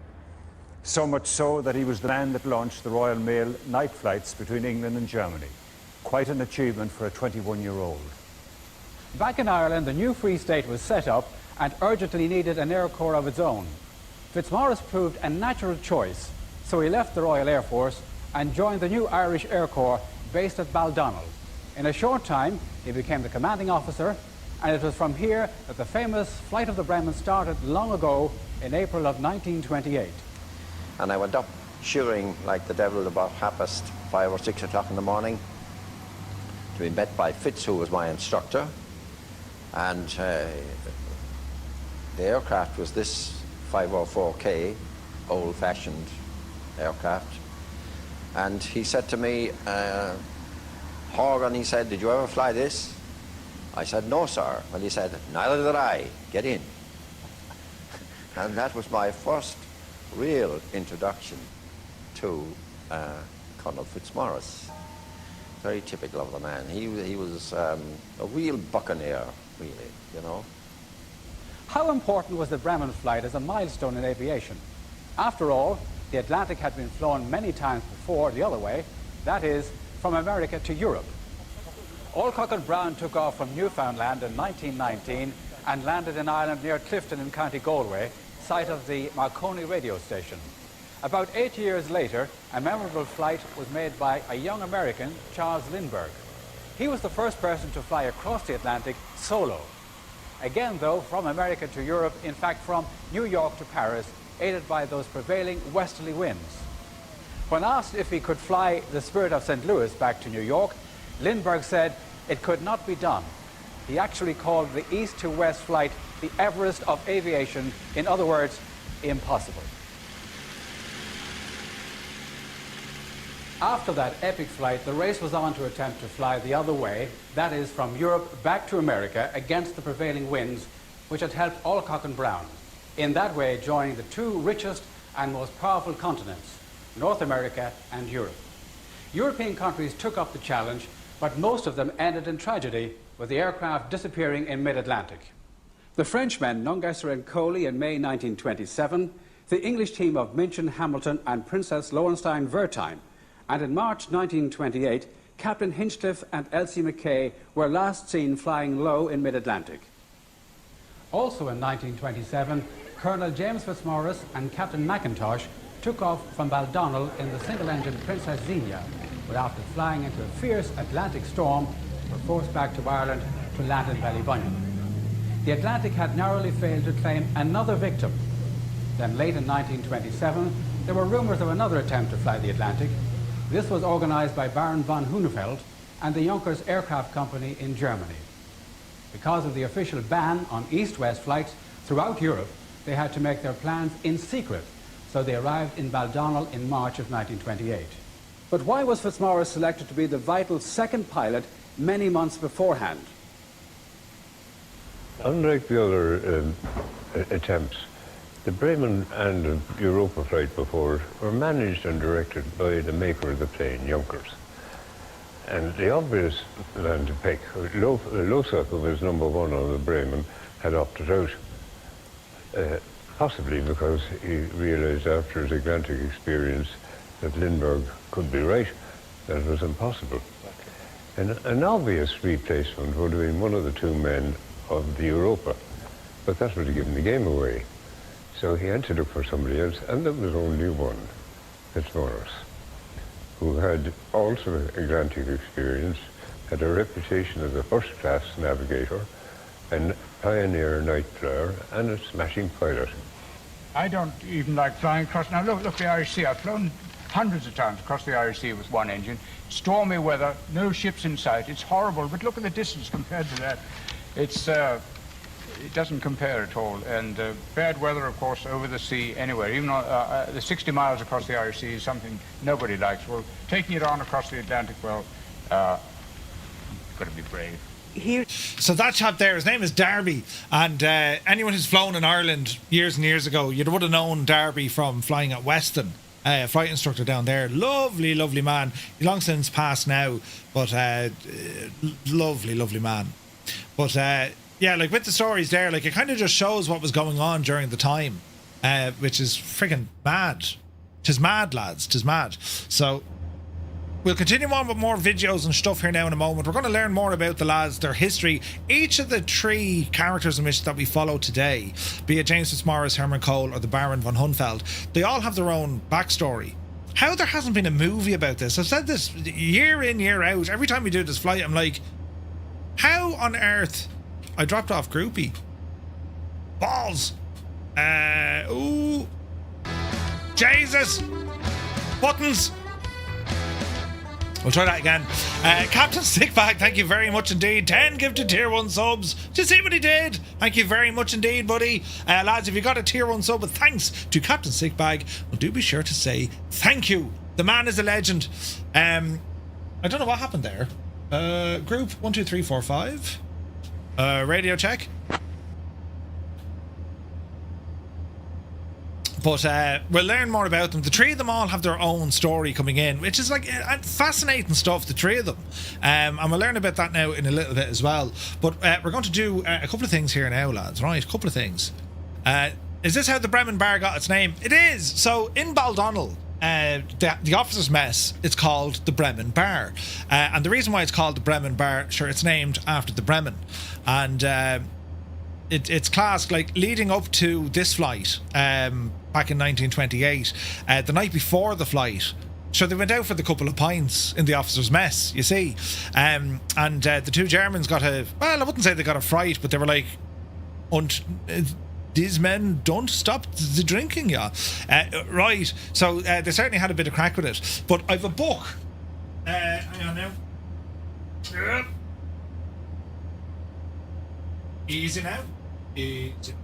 So much so that he was the man that launched the Royal Mail night flights between England and Germany. Quite an achievement for a 21-year-old. Back in Ireland, the new Free State was set up and urgently needed an Air Corps of its own. Fitzmaurice proved a natural choice, so he left the Royal Air Force and joined the new Irish Air Corps based at Baldonnel. In a short time, he became the commanding officer, and it was from here that the famous Flight of the Bremen started long ago in April of 1928. And I went up shivering like the devil about 5 or 6 o'clock in the morning to be met by Fitz, who was my instructor. And the aircraft was this 504K, old-fashioned aircraft. And he said to me, Horgan, he said, did you ever fly this? I said, no, sir. Well, he said, neither did I. Get in. And that was my first real introduction to Colonel Fitzmaurice. Very typical of the man. He was a real buccaneer, really, you know. How important was the Bremen flight as a milestone in aviation? After all, the Atlantic had been flown many times before the other way, that is, from America to Europe. Alcock and Brown took off from Newfoundland in 1919 and landed in Ireland near Clifton in County Galway, site of the Marconi radio station. About 8 years later, a memorable flight was made by a young American, Charles Lindbergh. He was the first person to fly across the Atlantic solo. Again, though, from America to Europe, in fact from New York to Paris, aided by those prevailing westerly winds. When asked if he could fly the Spirit of St. Louis back to New York, Lindbergh said it could not be done. He actually called the east to west flight the Everest of aviation, in other words, impossible. After that epic flight, the race was on to attempt to fly the other way, that is, from Europe back to America against the prevailing winds, which had helped Alcock and Brown. In that way, joining the two richest and most powerful continents, North America and Europe. European countries took up the challenge, but most of them ended in tragedy, with the aircraft disappearing in mid-Atlantic. The Frenchmen, Nungesser and Köhl in May 1927, the English team of Minchin, Hamilton and Princess Lowenstein-Wertheim, and in March 1928, Captain Hinchcliffe and Elsie Mackay were last seen flying low in mid-Atlantic. Also in 1927, Colonel James Fitzmaurice and Captain McIntosh took off from Baldonnel in the single-engine Princess Xenia, but after flying into a fierce Atlantic storm, were forced back to Ireland to land in Ballybunion. The Atlantic had narrowly failed to claim another victim. Then late in 1927, there were rumours of another attempt to fly the Atlantic. This was organised by Baron von Hünefeld and the Junkers Aircraft Company in Germany. Because of the official ban on east-west flights throughout Europe, they had to make their plans in secret, so they arrived in Baldonnel in March of 1928. But why was Fitzmaurice selected to be the vital second pilot many months beforehand? Unlike the other attempts, the Bremen and the Europa flight before were managed and directed by the maker of the plane, Junkers. And the obvious man to pick, Losak, who was number one on the Bremen, had opted out. Possibly because he realized after his Atlantic experience that Lindbergh could be right, that it was impossible. And an obvious replacement would have been one of the two men of the Europa, but that would have given the game away. So he had to look for somebody else, and there was only one, Fitzmaurice, who had also Atlantic experience, had a reputation as a first-class navigator, and pioneer night flyer, and a smashing pilot. I don't even like flying across. Now look the Irish Sea. I've flown hundreds of times across the Irish Sea with one engine. Stormy weather, no ships in sight. It's horrible, but look at the distance compared to that. It doesn't compare at all. And bad weather, of course, over the sea anywhere. Even the 60 miles across the Irish Sea is something nobody likes. Well, taking it on across the Atlantic, well, got to be brave. So that chap there, his name is Darby, and anyone who's flown in Ireland years and years ago, you would have known Darby from flying at Weston, flight instructor down there. Lovely, lovely man. He's long since passed now, but lovely, lovely man. But yeah, like with the stories there, like it kind of just shows what was going on during the time, which is friggin' mad. 'Tis mad, lads. 'Tis mad. So we'll continue on with more videos and stuff here now in a moment. We're going to learn more about the lads, their history. Each of the three characters in which that we follow today, be it James Fitzmaurice, Hermann Köhl, or the Baron von Hünefeld, they all have their own backstory. How there hasn't been a movie about this? I've said this year in, year out. Every time we do this flight, I'm like, how on earth? I dropped off groupie. Balls. Ooh. Jesus. Buttons. We'll try that again. Captain Stickbag, thank you very much indeed. 10 gifted tier 1 subs. Did you see what he did? Thank you very much indeed, buddy. Lads, if you got a tier 1 sub with thanks to Captain Stickbag, well, do be sure to say thank you. The man is a legend. I don't know what happened there. Group 1, 2, 3, 4, 5. Radio check. But we'll learn more about them. The three of them all have their own story coming in, which is like fascinating stuff, the three of them. And we'll learn about that now in a little bit as well. But we're going to do a couple of things here now, lads. Right, a couple of things. Is this how the Bremen Bar got its name? It is. So in Baldonnel, the officers' mess, it's called the Bremen Bar. And the reason why it's called the Bremen Bar, sure, it's named after the Bremen. And it's classed, like, leading up to this flight, back in 1928, the night before the flight, so they went out for the couple of pints in the officers' mess, you see. And the two Germans got well, I wouldn't say they got a fright, but they were like, these men don't stop the drinking, yeah. Right, so they certainly had a bit of crack with it. But I've a book. Hang on now. Easy now. Easy.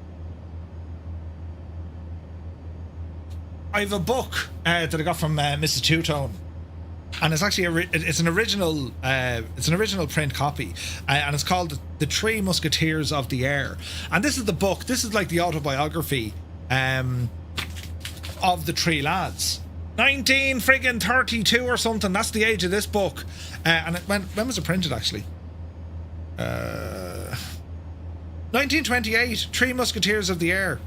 I have a book that I got from Mrs. Two-Tone. and it's actually it's an original print copy, and it's called The Three Musketeers of the Air. And this is the book. This is like the autobiography of the three lads. 1932 or something. That's the age of this book. And when was it printed actually? 1928. Three Musketeers of the Air,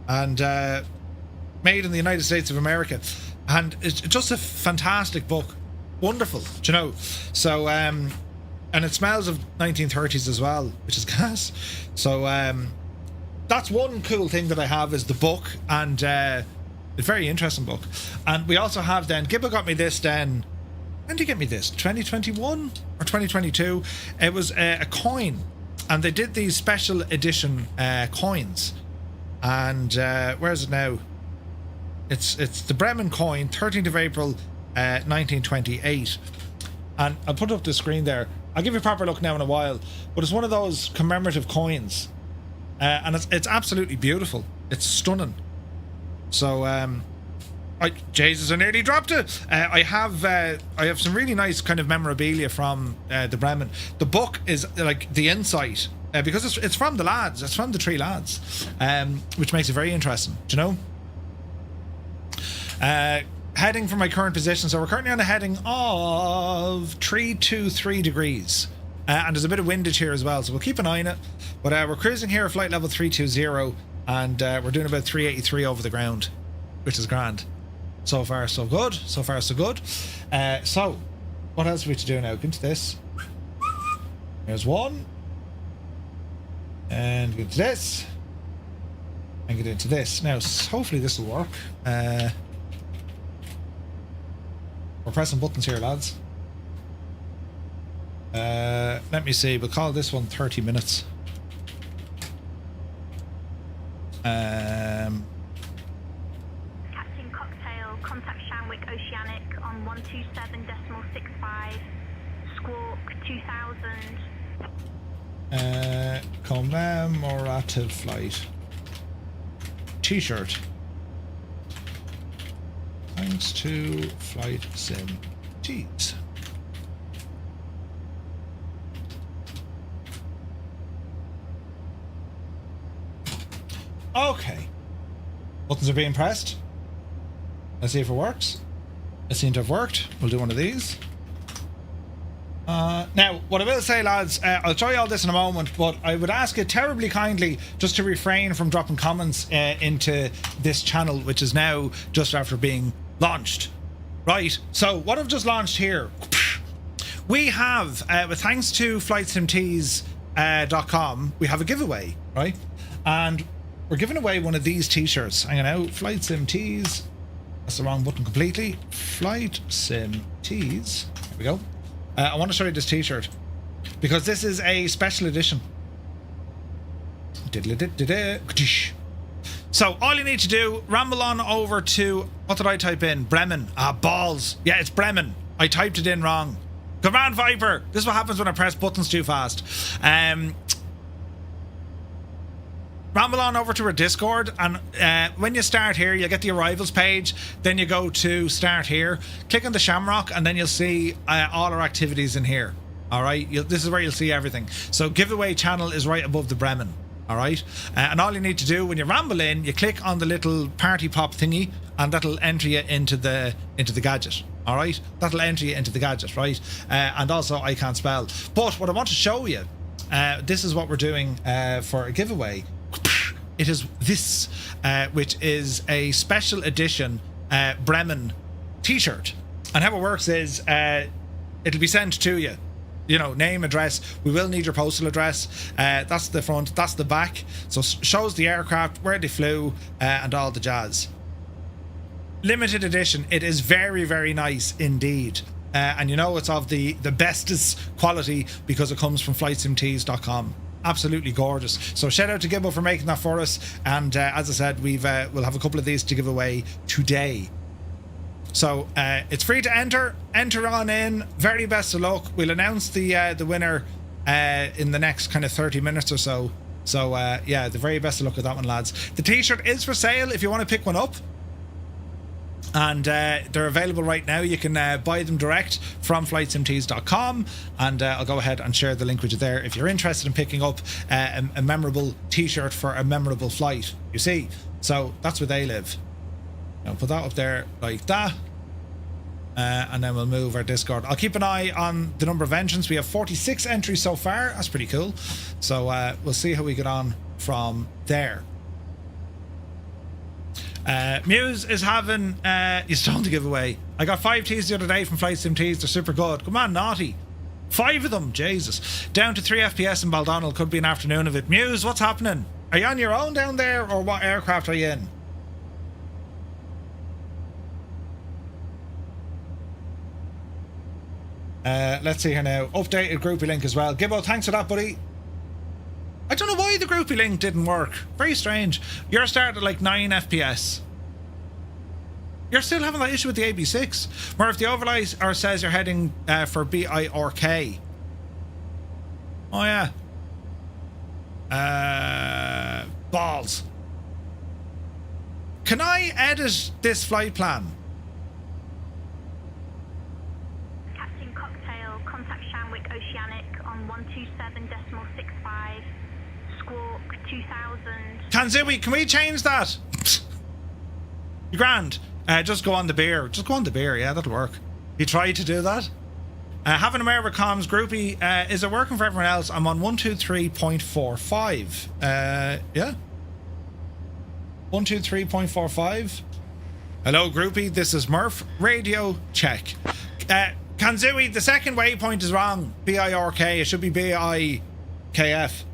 and made in the United States of America. And it's just a fantastic book, wonderful, do you know? So and it smells of 1930s as well, which is gas. So that's one cool thing that I have is the book, and it's a very interesting book. And we also have then, Gibbo got me this then, when did he get me this? 2021 or 2022? It was a coin, and they did these special edition coins. And where is it now? It's the Bremen coin, 13th of April, 1928. And I'll put up the screen there. I'll give you a proper look now in a while. But it's one of those commemorative coins. And it's absolutely beautiful. It's stunning. So, Jesus, I nearly dropped it. I have some really nice kind of memorabilia from the Bremen. The book is like the insight, because it's from the lads. It's from the three lads, which makes it very interesting. Do you know? Heading for my current position. So we're currently on a heading of 323 degrees. And there's a bit of windage here as well, so we'll keep an eye on it. But we're cruising here at flight level 320, and we're doing about 383 over the ground, which is grand. So far, so good. So far, so good. So, what else are we to do now? Go into this. There's one. And go into this. And get into this. Now, hopefully this will work. We're pressing buttons here, lads. Let me see. We'll call this one 30 minutes. Captain Cocktail, contact Shamwick Oceanic on 127.65, Squawk 2000. Commemorative Flight. T-shirt. Thanks to Flight Sim Tees. Okay. Buttons are being pressed. Let's see if it works. It seems to have worked. We'll do one of these. Now, what I will say, lads, I'll show you all this in a moment, but I would ask you terribly kindly just to refrain from dropping comments into this channel, which is now just after being launched. Right, so what I've just launched here, we have, with thanks to flightsimtees.com, we have a giveaway, right? And we're giving away one of these t-shirts. Hang on out, Flight Sim Tees. That's the wrong button completely. Flight Sim Tees. There we go. I want to show you this t-shirt because this is a special edition. So all you need to do, ramble on over to, what did I type in? Bremen. Balls. Yeah, it's Bremen. I typed it in wrong. Command Viper. This is what happens when I press buttons too fast. Ramble on over to our Discord, and when you start here, you'll get the arrivals page. Then you go to start here, click on the Shamrock, and then you'll see all our activities in here. All right, this is where you'll see everything. So giveaway channel is right above the Bremen. All right, and all you need to do when you ramble in, you click on the little party pop thingy, and that'll enter you into the gadget. All right, that'll enter you into the gadget, right? And also I can't spell, but what I want to show you, this is what we're doing for a giveaway. It is this, which is a special edition Bremen t-shirt. And how it works is it'll be sent to you. You know, name, address. We will need your postal address. That's the front, that's the back. So shows the aircraft, where they flew, and all the jazz. Limited edition. It is very, very nice indeed. And you know it's of the bestest quality because it comes from flightsimtees.com. Absolutely gorgeous. So shout out to Gibbo for making that for us, and as I said, we'll have a couple of these to give away today. So it's free to enter on in. Very best of luck. We'll announce the winner in the next kind of 30 minutes or so. So yeah, the very best of luck with that one, lads. The t-shirt is for sale if you want to pick one up. And they're available right now. You can buy them direct from flightsimtees.com, and I'll go ahead and share the link with you there if you're interested in picking up a memorable t-shirt for a memorable flight, you see. So that's where they live. I'll put that up there like that, and then we'll move our Discord. I'll keep an eye on the number of entrants. We have 46 entries so far. That's pretty cool. So we'll see how we get on from there. Muse is having you still to give away. I got 5 teas the other day from Flight Sim Teas. They're super good. Come on, naughty. 5 of them, Jesus. Down to 3 FPS in Baldonnel. Could be an afternoon of it. Muse, what's happening? Are you on your own down there, or what aircraft are you in? Let's see here now. Updated groupie link as well. Gibbo, thanks for that, buddy. I don't know why the groupie link didn't work. Very strange. You're starting at like 9 FPS. You're still having that issue with the AB6. Where if the overlay or says you're heading for BIRK. Oh yeah. Balls. Can I edit this flight plan? Captain Cocktail, contact Shamwick Oceanic on 127.65. Squawk 2000. Kanzui, can we change that? You're grand. Just go on the beer. Just go on the beer, yeah, that'll work. You tried to do that? Having a America comms groupie, is it working for everyone else? I'm on 123.45. Yeah. 123.45. Hello, groupie. This is Murph. Radio check. Kanzui, the second waypoint is wrong. BIRK. It should be BIKF.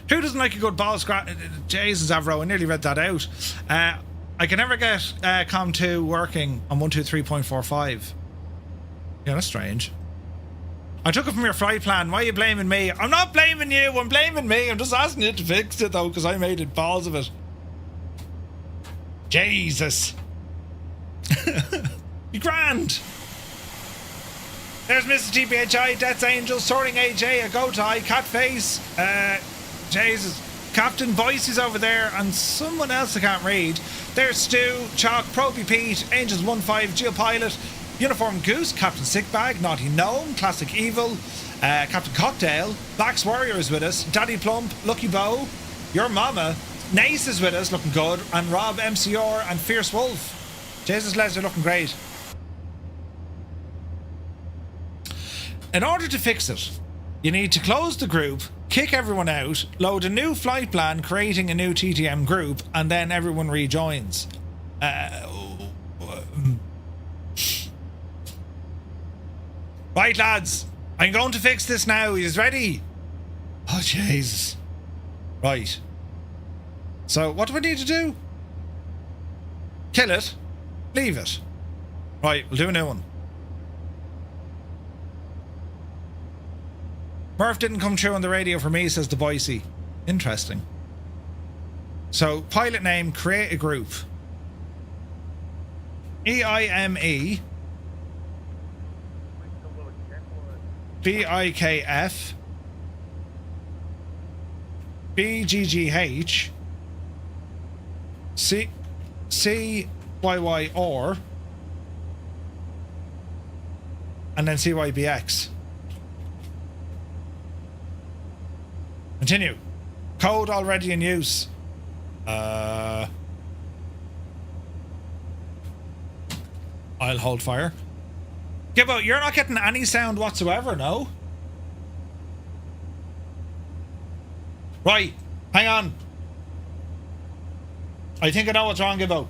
Who doesn't like a good ball scratch? Jesus, Avro, I nearly read that out. I can never get Com2 working on 123.45. Yeah, that's strange. I took it from your flight plan. Why are you blaming me? I'm not blaming you. I'm blaming me. I'm just asking you to fix it, though, because I made it balls of it. Jesus. You grand. There's Mrs. GPHI, Death's Angel, Soaring AJ, a Gotai, Catface, Jesus, Captain Boyce's over there, and someone else I can't read. There's Stu, Chalk, Proby Pete, Angels 15, Geopilot, Uniform Goose, Captain Sickbag, Naughty Gnome, Classic Evil, Captain Cocktail, Black's Warrior is with us, Daddy Plump, Lucky Bow, Your Mama, Nace is with us, looking good, and Rob MCR and Fierce Wolf. Jesus, Les are looking great. In order to fix it, you need to close the group, kick everyone out, load a new flight plan, creating a new TTM group, and then everyone rejoins. Right, lads. I'm going to fix this now. He's ready. Oh, Jesus. Right. So, what do I need to do? Kill it. Leave it. Right, we'll do a new one. Murph didn't come through on the radio for me, says the Boise. Interesting. So, pilot name, create a group. EIME BIKF BGGH CYYR and then CYBX. Continue. Code already in use. I'll hold fire. Gibbo, you're not getting any sound whatsoever, no? Right, hang on. I think I know what's wrong, Gibbo.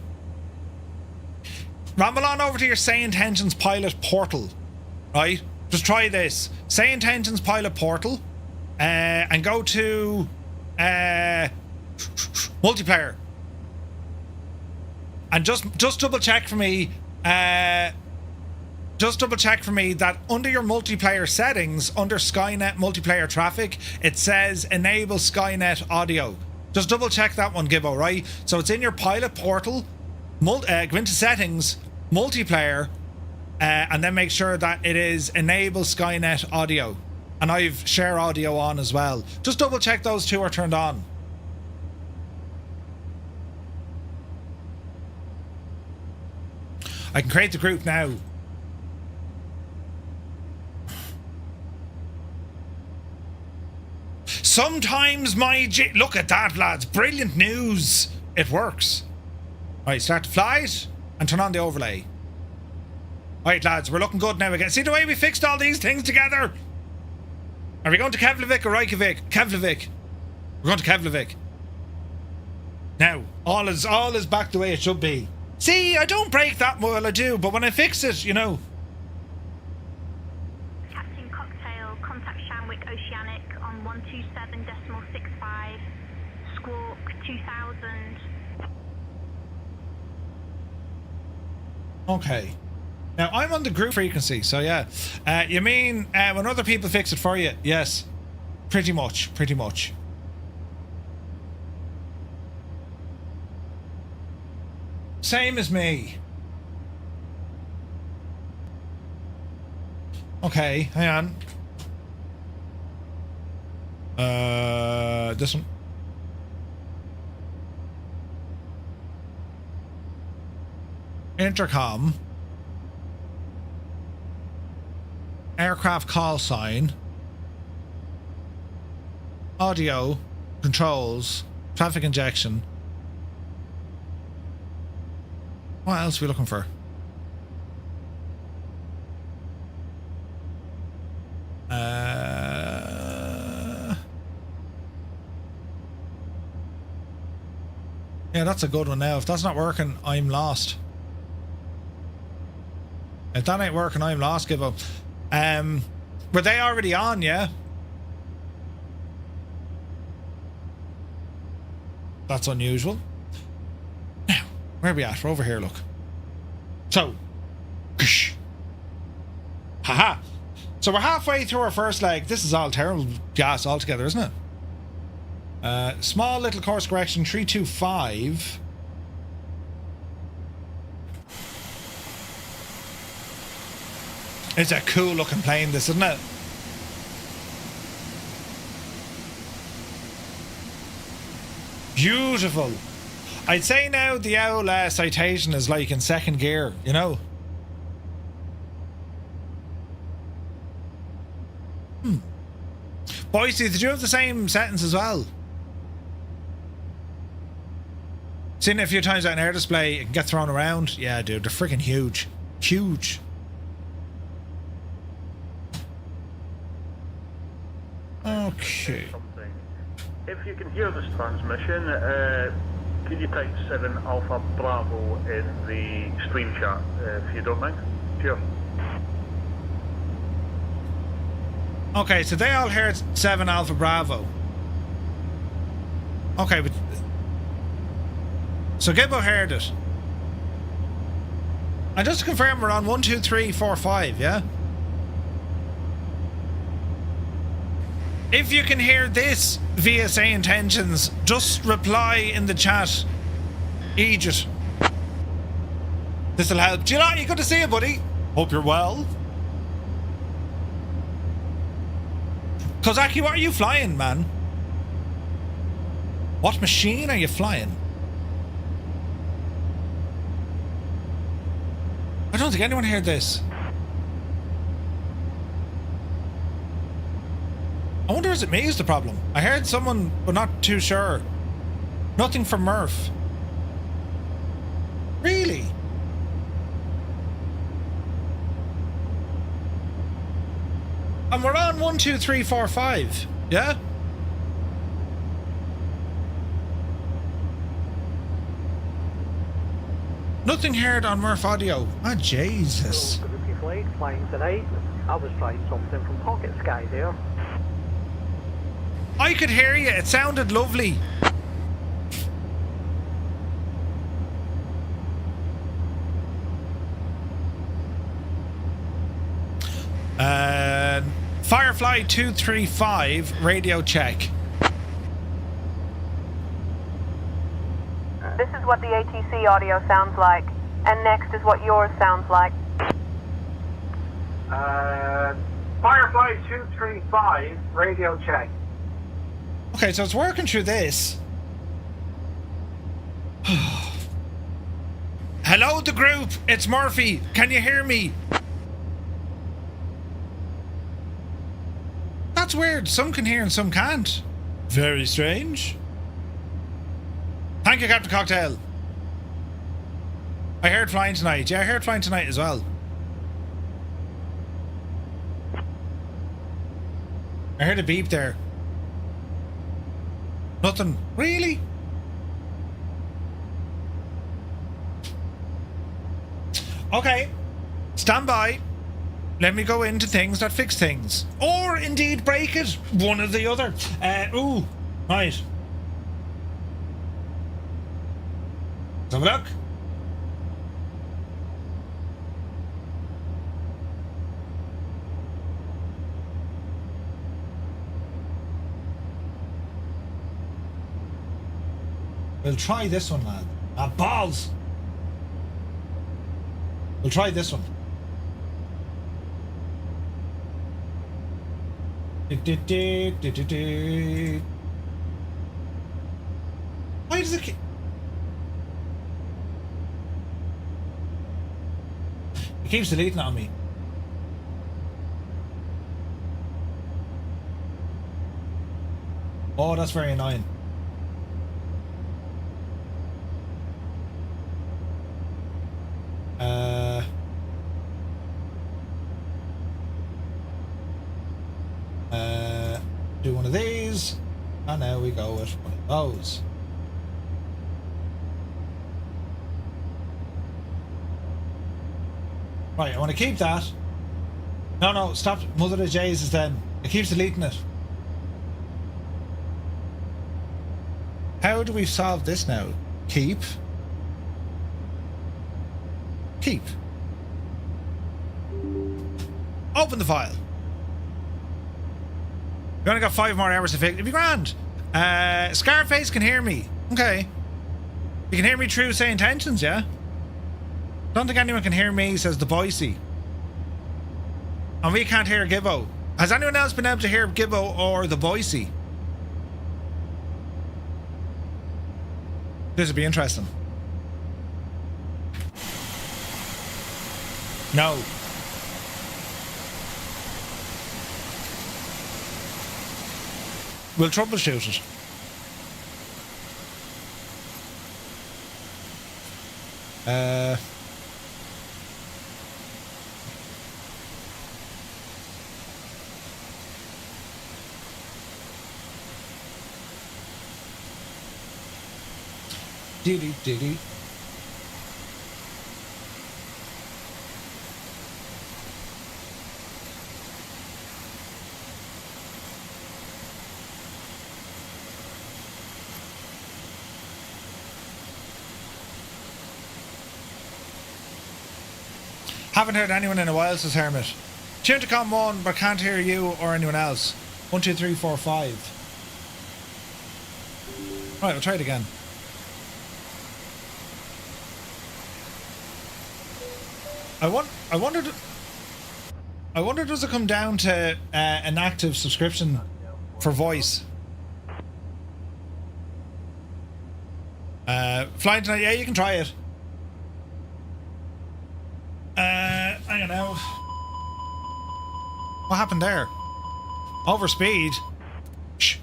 Ramble on over to your Say Intentions Pilot portal, right? Just try this. Say Intentions Pilot portal, and go to multiplayer. And just double check for me. Just double check for me that under your multiplayer settings, under Skynet multiplayer traffic, it says enable Skynet audio. Just double check that one, Gibbo, right? So it's in your pilot portal, go into settings, multiplayer, and then make sure that it is enable Skynet audio. And I've share audio on as well. Just double check those two are turned on. I can create the group now. Sometimes look at that, lads. Brilliant news. It works. Right, start the flight and turn on the overlay. Right, lads, we're looking good now again. See the way we fixed all these things together? Are we going to Keflavik or Reykjavik? Keflavik. We're going to Keflavik. Now, all is back the way it should be. See, I don't break that well, I do, but when I fix it, you know. Captain Cocktail, contact Shamwick Oceanic on 127.65, Squawk 2000. Okay. Now, I'm on the group frequency, so yeah. You mean when other people fix it for you? Yes. Pretty much, pretty much. Same as me. Okay, hang on. This one. Intercom. Aircraft call sign. Audio. Controls. Traffic injection. What else are we looking for? Yeah, that's a good one now. If that's not working, I'm lost. If that ain't working, I'm lost. Give up. Were they already on, yeah? That's unusual. Now, where are we at? We're over here, look. So. Haha. So we're halfway through our first leg. This is all terrible gas altogether, isn't it? Small little course correction, 325. It's a cool looking plane, this, isn't it? Beautiful. I'd say now the owl citation is like in second gear, you know? Boise, did you have the same sentence as well? Seen it a few times on air display, it can get thrown around. Yeah, dude, they're freaking huge. Huge. Okay. If you can hear this transmission, could you type 7 Alpha Bravo in the stream chat, if you don't mind? Sure. Okay, so they all heard 7 Alpha Bravo. Okay, but... So Gibbo heard it. And just to confirm, we're on 1, 2, 3, 4, 5, yeah? If you can hear this VSA intentions, just reply in the chat. Egypt. This'll help. Gilot, you good to see you, buddy? Hope you're well. Kozaki, what are you flying, man? What machine are you flying? I don't think anyone heard this. I wonder, is it me who's the problem? I heard someone, but not too sure. Nothing from Murph. Really? And we're on 1, 2, 3, 4, 5. Yeah? Nothing heard on Murph audio. Ah, Jesus. Flight flying tonight. I was trying something from Pocket Sky there. I could hear you. It sounded lovely. Firefly 235 radio check. This is what the ATC audio sounds like, and next is what yours sounds like. Firefly 235 radio check. Okay, so it's working through this. Hello, Hello, the group. It's Murphy. Can you hear me? That's weird. Some can hear and some can't. Very strange. Thank you, Captain Cocktail. I heard flying tonight. Yeah, I heard flying tonight as well. I heard a beep there. Nothing. Really? Okay. Stand by. Let me go into things that fix things. Or indeed break it. One or the other. Ooh. Right. Let's have a look. We'll try this one, man. Ah, balls! We'll try this one. Why does it keep... It keeps deleting on me. Oh, that's very annoying. Do one of these, and now we go with one of those. Right, I want to keep that. No, stop. Mother of J's is then. It keeps deleting it. How do we solve this now? Keep. Keep. Open the file. We only got 5 more hours to fix. It'd be grand. Scarface can hear me. Okay. You can hear me through say intentions, yeah? Don't think anyone can hear me, says the Boise. And we can't hear Gibbo. Has anyone else been able to hear Gibbo or the Boise? This would be interesting. No. We'll troubleshoot it. Diddy. Haven't heard anyone in a while, says Hermit. Tune to com 1, but can't hear you or anyone else. 1, 2, 3, 4, 5. Right, we'll try it again. I wonder does it come down to an active subscription for voice? Flying tonight, yeah, you can try it. Hang on now. What happened there? Overspeed? Shh.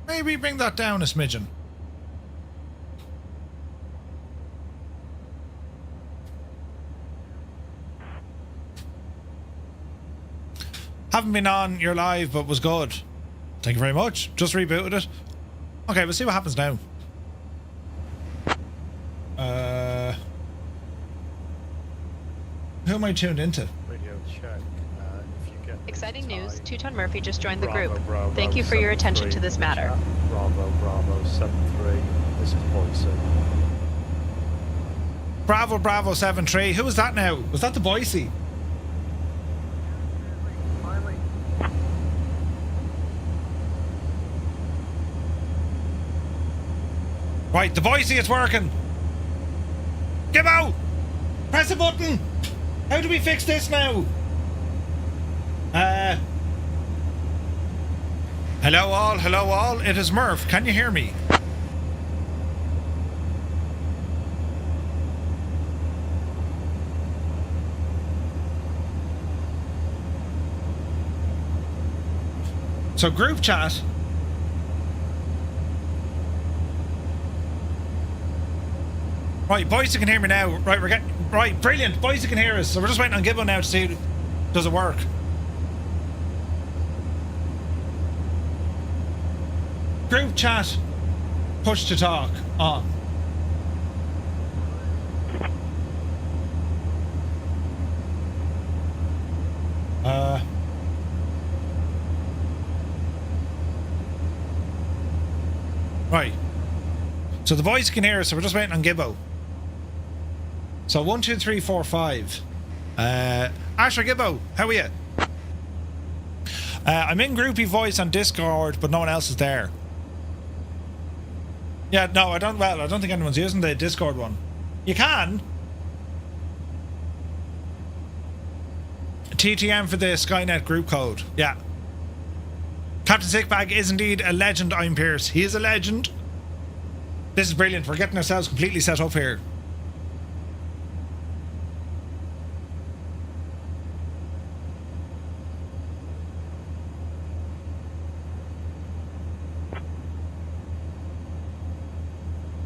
Maybe bring that down a smidgen. Haven't been on your live, but was good. Thank you very much. Just rebooted it. Okay, we'll see what happens now. Who am I tuned into? Radio check. If you get Exciting news. TwoToneMurphy just joined the group. Bravo, Thank you for your attention to this matter. Bravo 73. This is Boise. Bravo 73. Who was that now? Was that the Boise? Right, the Boise, it's working. Give out! Press a button! How do we fix this now? Hello all, it is Murph. Can you hear me? So group chat. Right, boys, you can hear me now. Right, we're getting right, brilliant. Boys, you can hear us. So we're just waiting on Gibbo now to see does it work. Group chat. Push to talk on. Right. So the boys can hear us, so we're just waiting on Gibbo. So 1, 2, 3, 4, 5. Asher, Gibbo, how are you? I'm in groupie voice on Discord, but no one else is there. Yeah, no, I don't think anyone's using the Discord one. You can. TTM for the Skynet group code. Yeah. Captain Sickbag is indeed a legend, I'm Pierce. He is a legend. This is brilliant. We're getting ourselves completely set up here.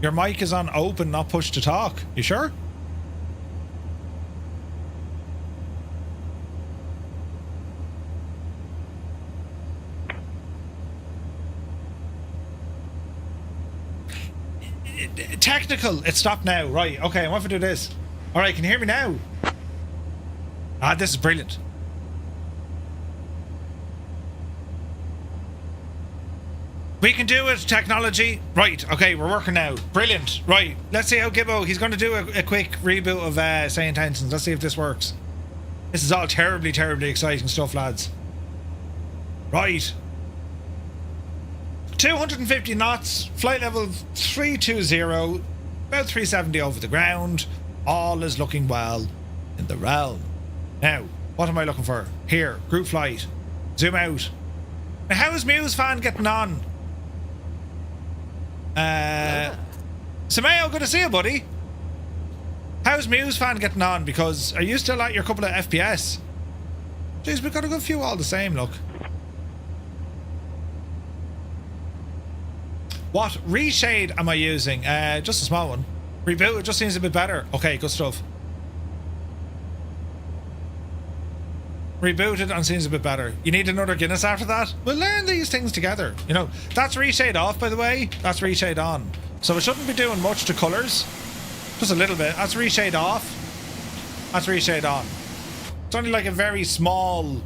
Your mic is on open, not push to talk. You sure? Technical. It stopped now. Right. Okay. What if I do this? All right. Can you hear me now? Ah, this is brilliant. We can do it. Technology. Right. Okay. We're working now. Brilliant. Right. Let's see how Gibbo. He's going to do a quick reboot of St. Townsend's. Let's see if this works. This is all terribly, terribly exciting stuff, lads. Right. 250 knots, flight level 320, about 370 over the ground. All is looking well in the realm. Now, what am I looking for? Here, group flight. Zoom out. Now, how is Muse fan getting on? Sameo, good to see you, buddy. How's Muse fan getting on? Because are you still at your couple of FPS? Jeez, we've got a good few all the same, look. What reshade am I using? Just a small one. Reboot, it just seems a bit better. Okay, good stuff. Rebooted and seems a bit better. You need another Guinness after that? We'll learn these things together. You know, that's reshade off, by the way. That's reshade on. So it shouldn't be doing much to colours. Just a little bit. That's reshade off. That's reshade on. It's only like a very small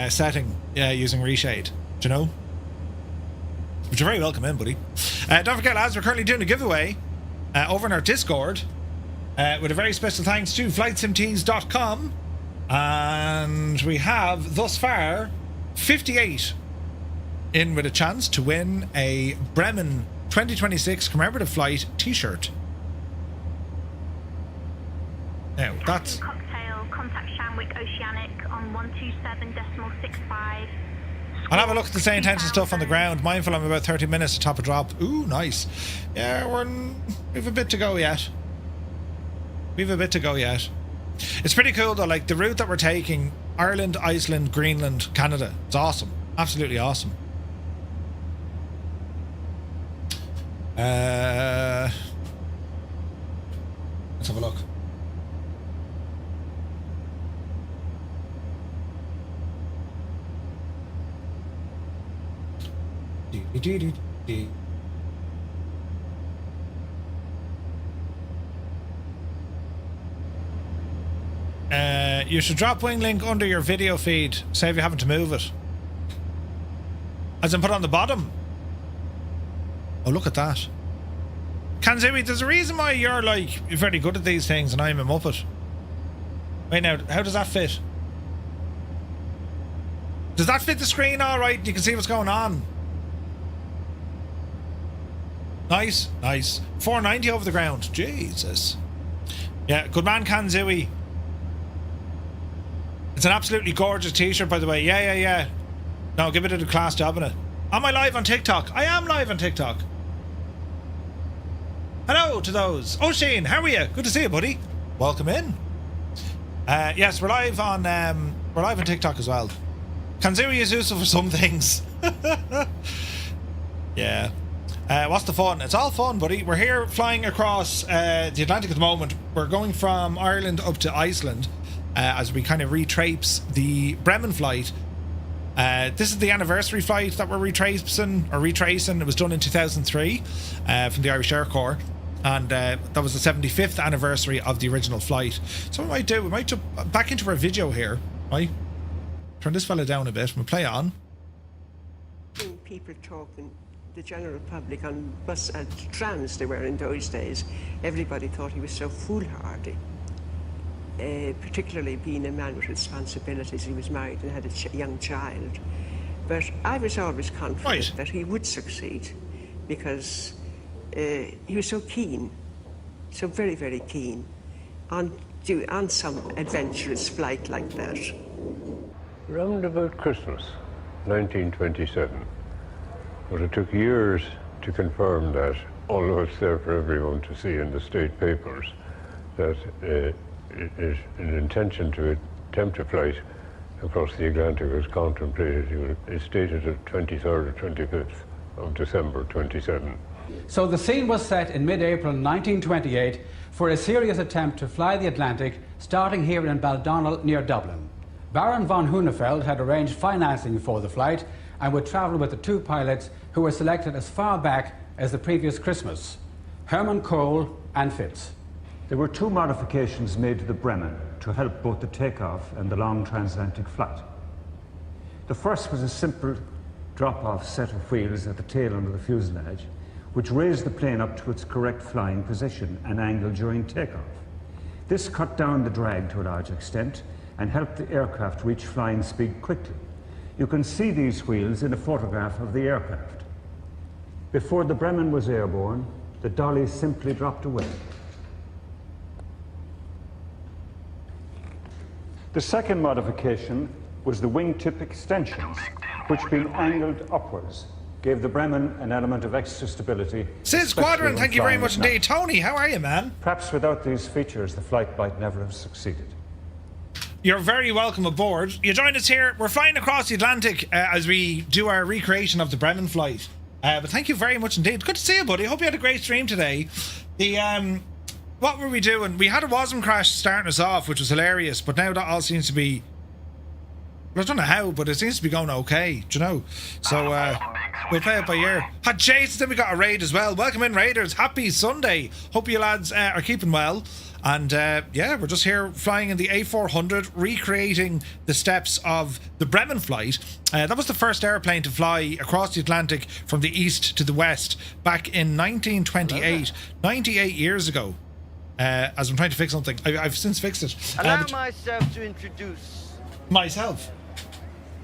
setting using reshade. Do you know? But you're very welcome in, buddy. Don't forget, lads, we're currently doing a giveaway over in our Discord with a very special thanks to flightsimtees.com, and we have thus far 58 in with a chance to win a Bremen 2026 Commemorative Flight t-shirt. Now that's Cocktail, contact Shamwick Oceanic on 127.65. I'll have a look at the St. Townsend stuff on the ground. Mindful I'm about 30 minutes to top a drop. Ooh, nice. Yeah, we've a bit to go yet. It's pretty cool though, like the route that we're taking, Ireland, Iceland, Greenland, Canada. It's awesome. Absolutely awesome. Let's have a look. You should drop wing link under your video feed, save you having to move it. As in put it on the bottom. Oh, look at that. Kanzumi, there's a reason why you're like very good at these things and I'm a muppet. Wait now, how does that fit? Does that fit the screen all right? You can see what's going on. Nice, nice. 490 over the ground. Jesus. Yeah, good man, Kanzui. It's an absolutely gorgeous t-shirt, by the way. Yeah. No, give it a class job in it. Am I live on TikTok? I am live on TikTok. Hello to those. Oh, Shane, how are you? Good to see you, buddy. Welcome in. Yes, we're live on TikTok as well. Kanzuri is useful for some things. Yeah. What's the fun? It's all fun, buddy. We're here flying across the Atlantic at the moment. We're going from Ireland up to Iceland as we kind of retrace the Bremen flight. This is the anniversary flight that we're retracing. It was done in 2003 from the Irish Air Corps. And that was the 75th anniversary of the original flight. So what we might jump back into our video here, right? Turn this fella down a bit and we'll play on. People talking, the general public on bus and trams they were in those days, everybody thought he was so foolhardy. Particularly being a man with responsibilities. He was married and had a young child. But I was always confident that he would succeed because he was so keen, so very, very keen on some adventurous flight like that. Round about Christmas, 1927. But it took years to confirm that, although it's there for everyone to see in the state papers, that an intention to attempt a flight across the Atlantic was contemplated. It's stated at 23rd or 25th of December 27. So the scene was set in mid-April 1928 for a serious attempt to fly the Atlantic, starting here in Baldonnel near Dublin. Baron von Hünefeld had arranged financing for the flight and would travel with the two pilots who were selected as far back as the previous Christmas, Hermann, Köhl and Fitz. There were two modifications made to the Bremen to help both the takeoff and the long transatlantic flight. The first was a simple drop-off set of wheels at the tail under the fuselage, which raised the plane up to its correct flying position and angle during takeoff. This cut down the drag to a large extent and helped the aircraft reach flying speed quickly. You can see these wheels in a photograph of the aircraft. Before the Bremen was airborne, the dolly simply dropped away. The second modification was the wingtip extensions, which being angled upwards gave the Bremen an element of extra stability. Sid Squadron, thank you very much indeed. Tony, how are you, man? Perhaps without these features, the flight might never have succeeded. You're very welcome aboard. You join us here. We're flying across the Atlantic as we do our recreation of the Bremen flight. But thank you very much indeed. Good to see you, buddy. Hope you had a great stream today. What were we doing? We had a WASM crash starting us off, which was hilarious. But now that all seems to be... I don't know how, but it seems to be going okay, do you know? So we'll play it by ear. Had Jason, then we got a raid as well. Welcome in, Raiders. Happy Sunday. Hope you lads are keeping well. And yeah, we're just here flying in the A400, recreating the steps of the Bremen flight. That was the first airplane to fly across the Atlantic from the east to the west back in 1928, 98 years ago. As I'm trying to fix something. I've since fixed it. Allow myself to introduce myself.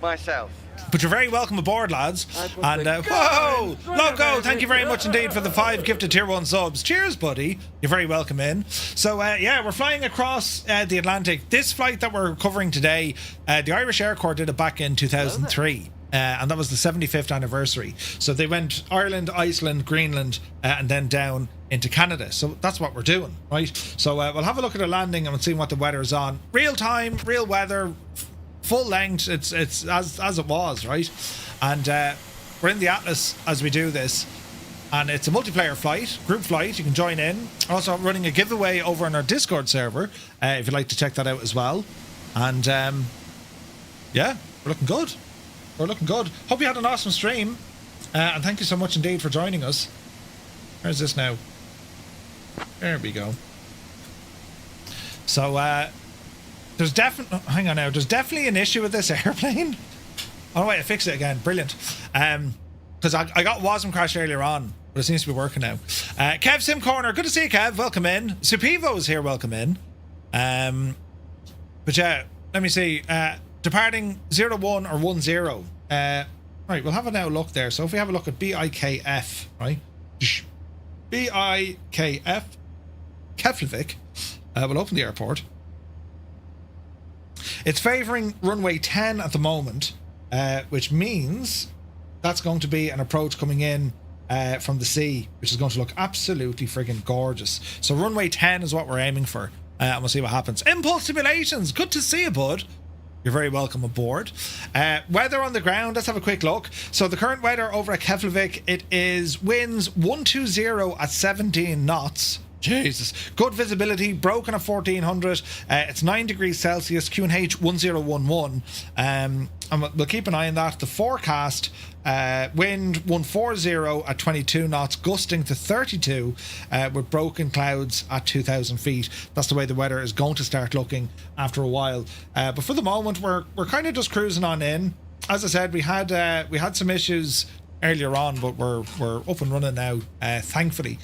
But you're very welcome aboard, lads. And whoa, Loco, thank you very much indeed for the 5 gifted tier 1 subs. Cheers, buddy. You're very welcome in. So yeah, we're flying across the Atlantic. This flight that we're covering today, the Irish Air Corps did it back in 2003. And that was the 75th anniversary. So they went Ireland, Iceland, Greenland, and then down into Canada. So that's what we're doing, right? So we'll have a look at the landing and we'll see what the weather is on. Real time, real weather, full length. It's as it was, right? And we're in the Atlas as we do this. And it's a multiplayer flight, group flight. You can join in. Also running a giveaway over on our Discord server, if you'd like to check that out as well. And yeah, we're looking good. We're looking good. Hope you had an awesome stream. And thank you so much indeed for joining us. Where's this now? There we go. So, there's definitely... Hang on now. There's definitely an issue with this airplane. Oh, wait. I fixed it again. Brilliant. Because I got WASM crash earlier on. But it seems to be working now. Kev Sim Corner. Good to see you, Kev. Welcome in. Supivo is here. Welcome in. But yeah, let me see. Departing 01 or 10. Right, we'll have a now look there. So if we have a look at BIKF, right? BIKF, Keflavik. We'll open the airport. It's favouring runway 10 at the moment, which means that's going to be an approach coming in from the sea, which is going to look absolutely friggin' gorgeous. So runway 10 is what we're aiming for, and we'll see what happens. Impulse Simulations, good to see you, bud. You're very welcome aboard. Weather on the ground, let's have a quick look. So the current weather over at Keflavik, it is winds 120 at 17 knots. Jesus. Good visibility, broken at 1400. It's 9 degrees Celsius, QNH 1011. And we'll keep an eye on that. The forecast, wind 140 at 22 knots, gusting to 32 with broken clouds at 2,000 feet. That's the way the weather is going to start looking after a while. But for the moment, we're kind of just cruising on in. As I said, we had some issues earlier on, but we're up and running now, thankfully,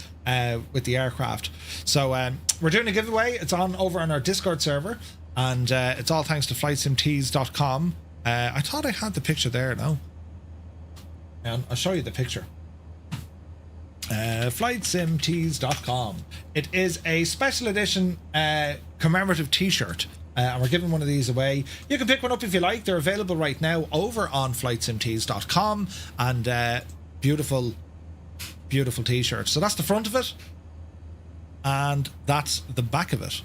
with the aircraft. So we're doing a giveaway. It's over on our Discord server, and it's all thanks to flightsimtees.com. I thought I had the picture there. No, and I'll show you the picture. Flightsimtees.com. It is a special edition commemorative t-shirt. And we're giving one of these away. You can pick one up if you like. They're available right now over on flightsimtees.com, and beautiful t-shirt. So that's the front of it, and that's the back of it.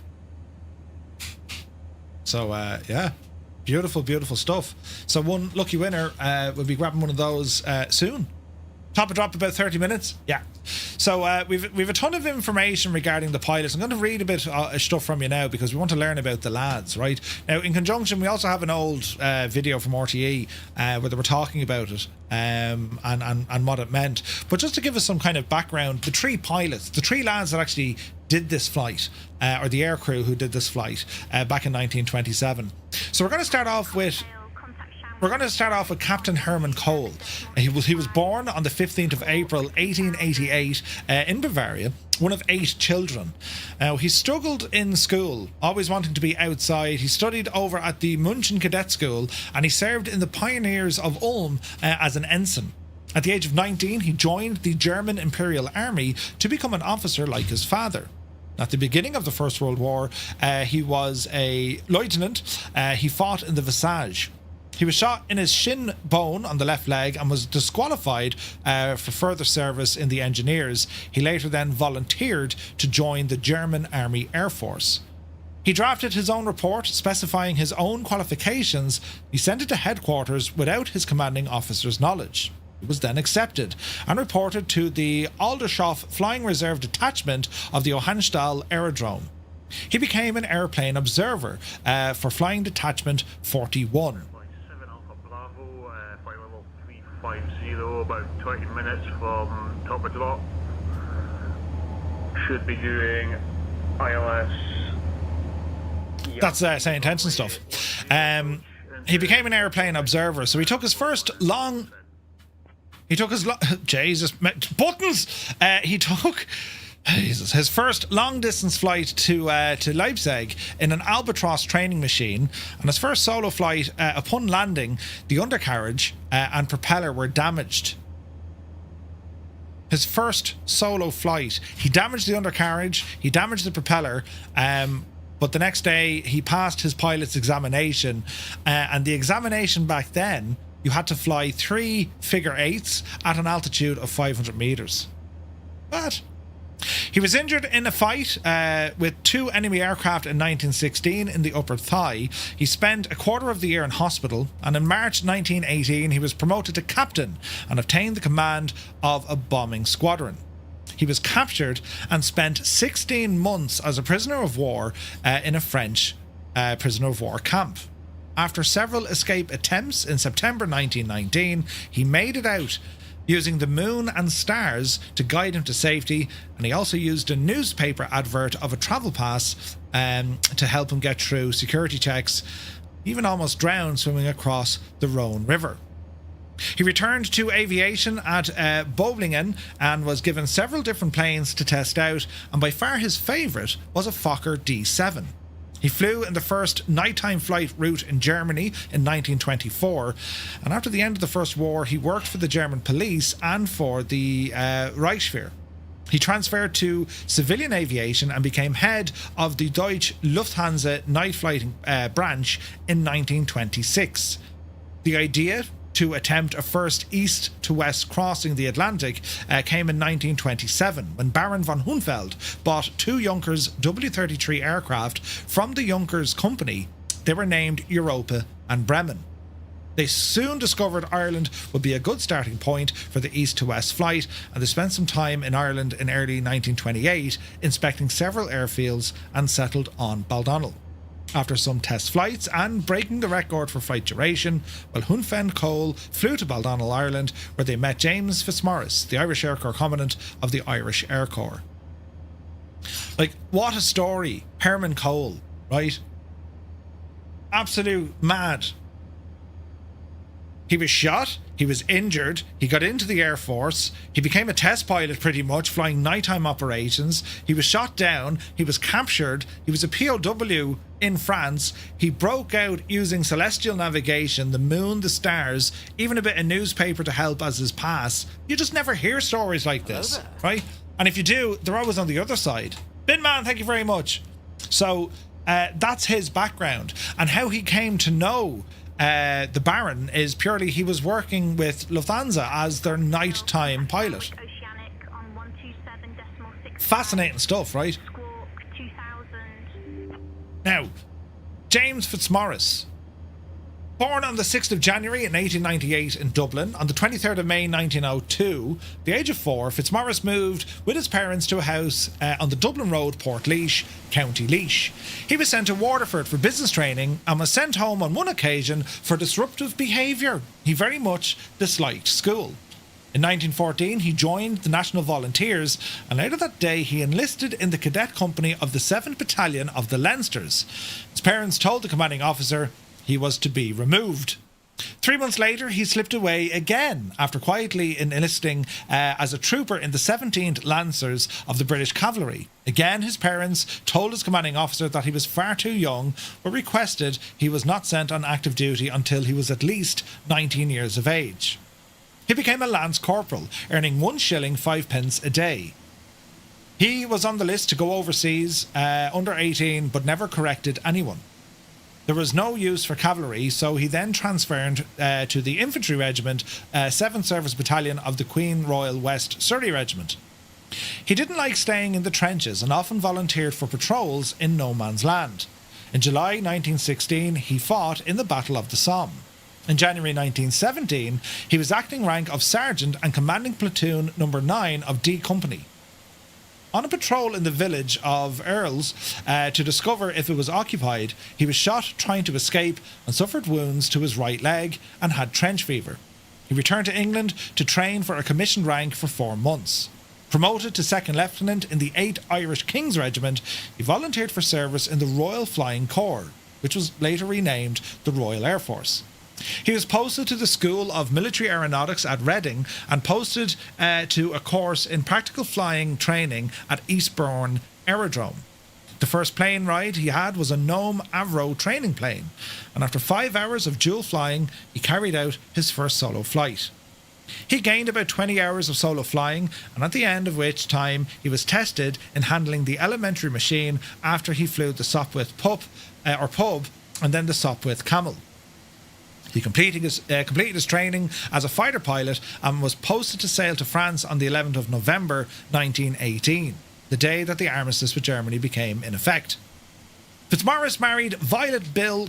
So yeah, beautiful stuff. So one lucky winner will be grabbing one of those soon. Top of drop about 30 minutes. Yeah. So we've a ton of information regarding the pilots. I'm going to read a bit of stuff from you now, because we want to learn about the lads, right? Now, in conjunction, we also have an old video from RTE where they were talking about it and what it meant. But just to give us some kind of background, the three pilots, the three lads that actually did this flight, or the air crew who did this flight back in 1927. So we're going to start off with Captain Hermann Köhl. He was born on the 15th of April 1888 in Bavaria, one of 8 children. He struggled in school, always wanting to be outside. He studied over at the München Cadet School, and he served in the Pioneers of Ulm as an ensign. At the age of 19, he joined the German Imperial Army to become an officer like his father. At the beginning of the First World War, he was a lieutenant. He fought in the Visage. He was shot in his shin bone on the left leg and was disqualified for further service in the Engineers. He later then volunteered to join the German Army Air Force. He drafted his own report specifying his own qualifications. He sent it to headquarters without his commanding officer's knowledge. It was then accepted and reported to the Aldershof Flying Reserve Detachment of the Hohenstahl Aerodrome. He became an airplane observer for Flying Detachment 41. 50, about 20 minutes from top of drop. Should be doing ILS. That's saying intention stuff. He became an airplane observer, so he took his first long. Jesus buttons. He took his first long-distance flight to Leipzig in an Albatross training machine, and his first solo flight, upon landing, the undercarriage and propeller were damaged. His first solo flight, he damaged the undercarriage, he damaged the propeller, but the next day he passed his pilot's examination, and the examination back then, you had to fly 3 figure-8s at an altitude of 500 meters. But he was injured in a fight with 2 enemy aircraft in 1916 in the upper thigh. He spent a quarter of the year in hospital, and in March 1918 he was promoted to captain and obtained the command of a bombing squadron. He was captured and spent 16 months as a prisoner of war in a French prisoner of war camp. After several escape attempts in September 1919, he made it out, using the moon and stars to guide him to safety, and he also used a newspaper advert of a travel pass to help him get through security checks, even almost drowned swimming across the Rhone River. He returned to aviation at Böblingen and was given several different planes to test out, and by far his favourite was a Fokker D7. He flew in the first nighttime flight route in Germany in 1924, and after the end of the First War, he worked for the German police and for the Reichswehr. He transferred to civilian aviation and became head of the Deutsche Lufthansa night flight branch in 1926. The idea to attempt a first east-to-west crossing the Atlantic came in 1927 when Baron von Hünefeld bought two Junkers W-33 aircraft from the Junkers company. They were named Europa and Bremen. They soon discovered Ireland would be a good starting point for the east-to-west flight, and they spent some time in Ireland in early 1928, inspecting several airfields and settled on Baldonnel. After some test flights and breaking the record for flight duration, Hünefeld and Köhl flew to Baldonnel, Ireland, where they met James Fitzmaurice, the Irish Air Corps Commandant of the Irish Air Corps. Like, what a story. Hermann Köhl, right? Absolute mad. He was shot, he was injured, he got into the Air Force, he became a test pilot pretty much, flying nighttime operations, he was shot down, he was captured, he was a POW in France, he broke out using celestial navigation, the moon, the stars, even a bit of newspaper to help as his pass. You just never hear stories like this, right? And if you do, they're always on the other side. Bin Man, thank you very much. So that's his background, and how he came to know the Baron is purely he was working with Lufthansa as their nighttime pilot. Fascinating stuff, right? Now, James Fitzmaurice, born on the 6th of January in 1898 in Dublin, on the 23rd of May 1902, the age of 4, Fitzmaurice moved with his parents to a house on the Dublin Road, Portlaoise, County Laois. He was sent to Waterford for business training and was sent home on one occasion for disruptive behaviour. He very much disliked school. In 1914, he joined the National Volunteers, and later that day he enlisted in the cadet company of the 7th Battalion of the Leinsters. His parents told the commanding officer he was to be removed. 3 months later, he slipped away again after quietly enlisting as a trooper in the 17th Lancers of the British Cavalry. Again, his parents told his commanding officer that he was far too young, but requested he was not sent on active duty until he was at least 19 years of age. He became a Lance Corporal, earning 1 shilling 5 pence a day. He was on the list to go overseas, under 18, but never corrected anyone. There was no use for cavalry, so he then transferred to the Infantry Regiment, 7th Service Battalion of the Queen Royal West Surrey Regiment. He didn't like staying in the trenches and often volunteered for patrols in no man's land. In July 1916, he fought in the Battle of the Somme. In January 1917, he was acting rank of Sergeant and commanding Platoon No. 9 of D Company. On a patrol in the village of Earls to discover if it was occupied, he was shot trying to escape and suffered wounds to his right leg and had trench fever. He returned to England to train for a commissioned rank for 4 months. Promoted to second lieutenant in the 8th Irish King's Regiment, he volunteered for service in the Royal Flying Corps, which was later renamed the Royal Air Force. He was posted to the School of Military Aeronautics at Reading and posted to a course in practical flying training at Eastbourne Aerodrome. The first plane ride he had was a Gnome Avro training plane, and after 5 hours of dual flying, he carried out his first solo flight. He gained about 20 hours of solo flying, and at the end of which time he was tested in handling the elementary machine after he flew the Sopwith pub and then the Sopwith Camel. He completed his training as a fighter pilot and was posted to sail to France on the 11th of November 1918, the day that the armistice with Germany became in effect. Fitzmaurice married Violet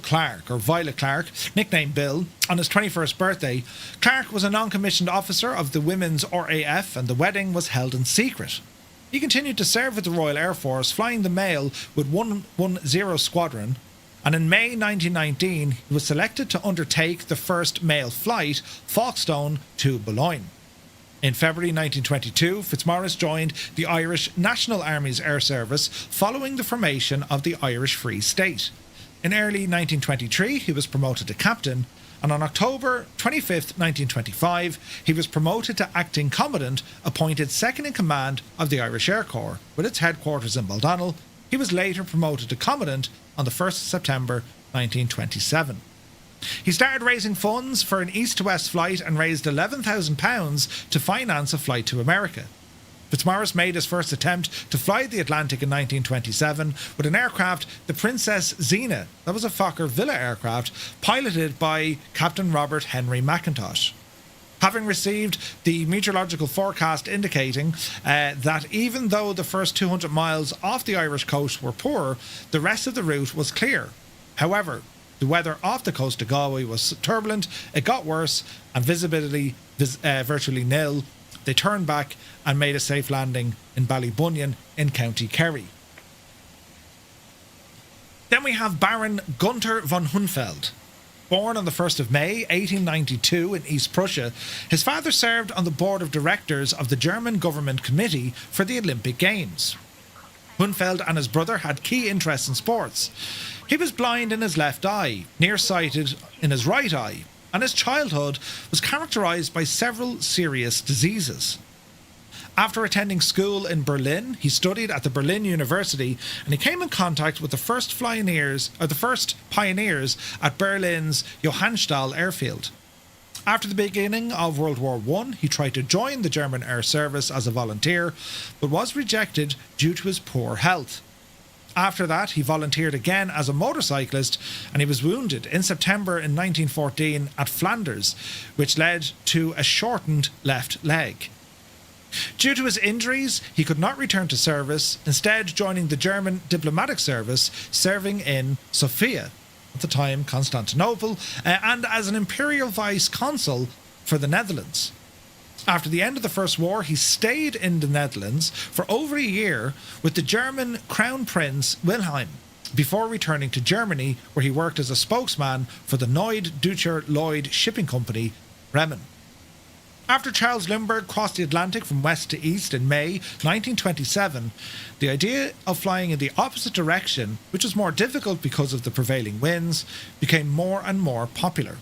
Clark, nicknamed Bill, on his 21st birthday. Clark was a non-commissioned officer of the Women's RAF, and the wedding was held in secret. He continued to serve with the Royal Air Force, flying the Mail with 110 Squadron, and in May 1919 he was selected to undertake the first Mail flight, Folkestone to Boulogne. In February 1922, Fitzmaurice joined the Irish National Army's Air Service following the formation of the Irish Free State. In early 1923 he was promoted to captain, and on October 25, 1925 he was promoted to acting commandant, appointed second in command of the Irish Air Corps, with its headquarters in Baldonnel. He was later promoted to commandant on the 1st of September 1927. He started raising funds for an east-to-west flight and raised £11,000 to finance a flight to America. Fitzmaurice made his first attempt to fly the Atlantic in 1927 with an aircraft, the Princess Zina. That was a Fokker Villa aircraft piloted by Captain Robert Henry McIntosh. Having received the meteorological forecast indicating that even though the first 200 miles off the Irish coast were poor, the rest of the route was clear. However, the weather off the coast of Galway was turbulent, it got worse, and visibility virtually nil. They turned back and made a safe landing in Ballybunion in County Kerry. Then we have Baron Günther von Hünefeld. Born on the 1st of May 1892 in East Prussia, his father served on the board of directors of the German government committee for the Olympic Games. Hünefeld and his brother had key interests in sports. He was blind in his left eye, nearsighted in his right eye, and his childhood was characterised by several serious diseases. After attending school in Berlin, he studied at the Berlin University, and he came in contact with the first pioneers at Berlin's Johannstahl airfield. After the beginning of World War I, he tried to join the German air service as a volunteer, but was rejected due to his poor health. After that, he volunteered again as a motorcyclist, and he was wounded in September in 1914 at Flanders, which led to a shortened left leg. Due to his injuries, he could not return to service, instead joining the German diplomatic service, serving in Sofia, at the time Constantinople, and as an imperial vice-consul for the Netherlands. After the end of the First War, he stayed in the Netherlands for over a year with the German Crown Prince Wilhelm, before returning to Germany, where he worked as a spokesman for the Deutscher Lloyd shipping company, Bremen. After Charles Lindbergh crossed the Atlantic from west to east in May 1927, the idea of flying in the opposite direction, which was more difficult because of the prevailing winds, became more and more popular.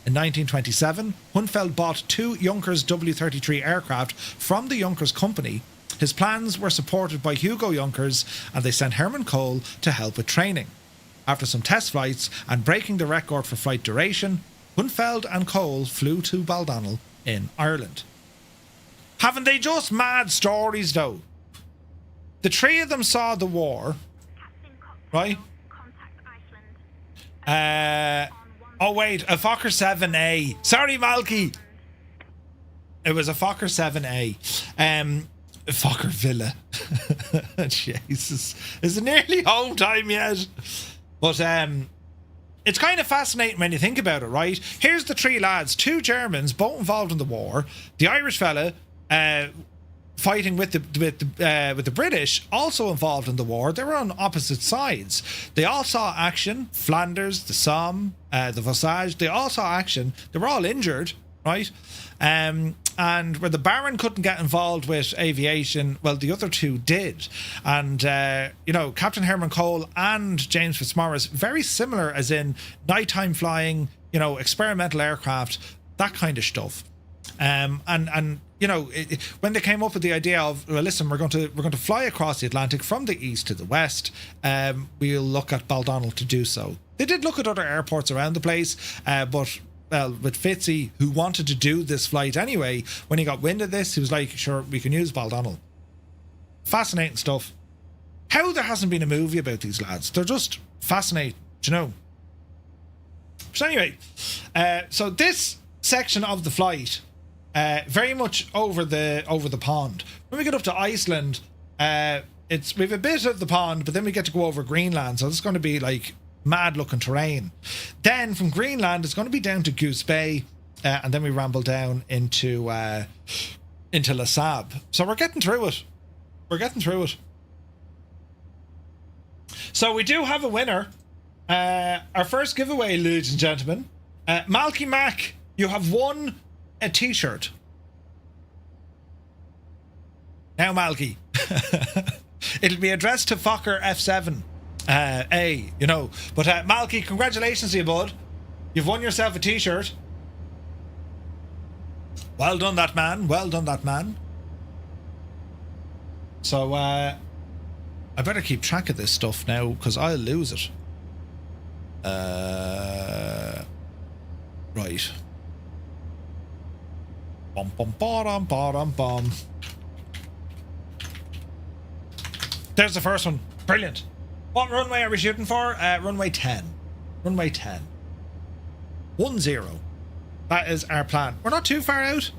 In 1927, Hünefeld bought two Junkers W-33 aircraft from the Junkers company. His plans were supported by Hugo Junkers, and they sent Hermann Köhl to help with training. After some test flights and breaking the record for flight duration, Hünefeld and Köhl flew to Baldonnel in Ireland. Haven't they just mad stories though? The three of them saw the war, right? Oh wait, a Fokker 7A. Sorry, Malky. It was a Fokker 7A. Fokker Villa. Jesus. Is it nearly home time yet? But it's kind of fascinating when you think about it, right? Here's the three lads, two Germans, both involved in the war. The Irish fella fighting with the British, also involved in the war. They were on opposite sides. They all saw action. Flanders, the Somme, the Vosges. They all saw action. They were all injured, right? And where the Baron couldn't get involved with aviation, well, the other two did. And, Captain Hermann Köhl and James Fitzmaurice, very similar as in nighttime flying, experimental aircraft, that kind of stuff. When they came up with the idea of, well, listen, we're going to fly across the Atlantic from the east to the west, we'll look at Baldonnel to do so. They did look at other airports around the place, but with Fitzy, who wanted to do this flight anyway, when he got wind of this, he was like, sure, we can use Baldonnel. Fascinating stuff. How there hasn't been a movie about these lads. They're just fascinating, So anyway, so this section of the flight, very much over the pond. When we get up to Iceland, we have a bit of the pond, but then we get to go over Greenland, so it's going to be like mad looking terrain. Then from Greenland it's going to be down to Goose Bay, and then we ramble down into La Sab. So we're getting through it. So we do have a winner. Our first giveaway, ladies and gentlemen, Malky Mac, you have won a t-shirt. Now, Malky, it'll be addressed to Fokker F7 A, but Malky, congratulations to you, bud. You've won yourself a t-shirt. Well done, that man. So I better keep track of this stuff now, because I'll lose it. Right. Bum bum bum bum bum bum. There's the first one. Brilliant. What runway are we shooting for? Runway 10. Runway 10. 10. That is our plan. We're not too far out.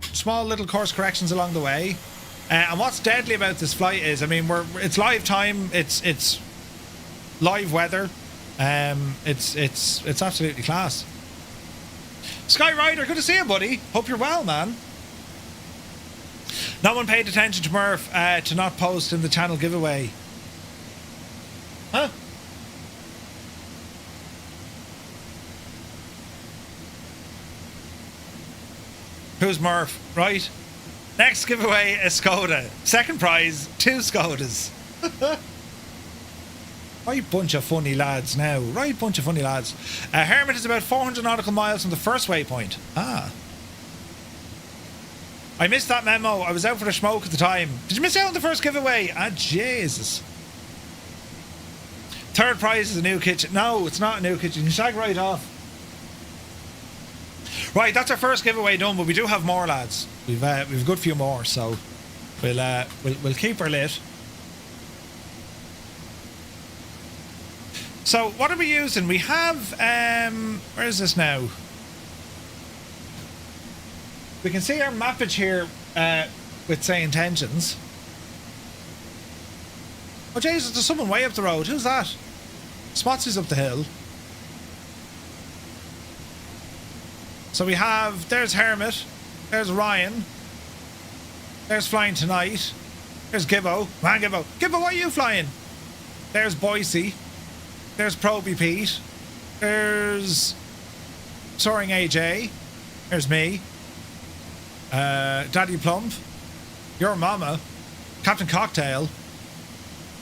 Small little course corrections along the way. And what's deadly about this flight is, I mean, it's live time. It's live weather. It's absolutely class. Sky Rider, good to see you, buddy. Hope you're well, man. No one paid attention to Murph to not post in the channel giveaway. Huh? Who's Murph? Right. Next giveaway is Skoda. Second prize, 2 Skodas. Right bunch of funny lads now. Right bunch of funny lads. Hermann is about 400 nautical miles from the first waypoint. Ah. I missed that memo. I was out for a smoke at the time. Did you miss out on the first giveaway? Ah, Jesus. Third prize is a new kitchen. No, it's not a new kitchen. You shag right off. Right, that's our first giveaway done, but we do have more, lads. We've a good few more, so we'll keep her lit. So what are we using? We have where is this now? We can see our mappage here with say intentions. Oh Jesus, there's someone way up the road. Who's that? Smotsy's up the hill. So we have, there's Hermit, there's Ryan, there's Flying Tonight, there's Gibbo. Man, Gibbo. Gibbo, what are you flying? There's Boise, there's Proby Pete, there's Soaring AJ, there's me, Daddy Plump, your mama, Captain Cocktail,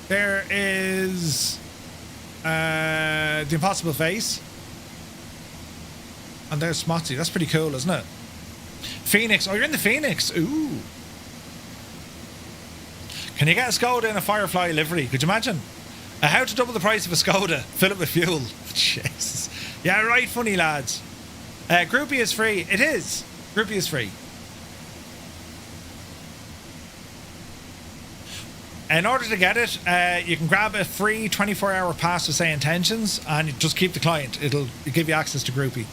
there is The Impossible Face, and there's Smotsy. That's pretty cool, isn't it? Phoenix. Oh, you're in the Phoenix. Ooh. Can you get a Skoda in a Firefly livery? Could you imagine? How to double the price of a Skoda? Fill it with fuel. Jesus. Yeah, right, funny lads. Groupie is free. It is. Groupie is free. In order to get it, you can grab a free 24-hour pass to say intentions and just keep the client. It'll give you access to Groupie.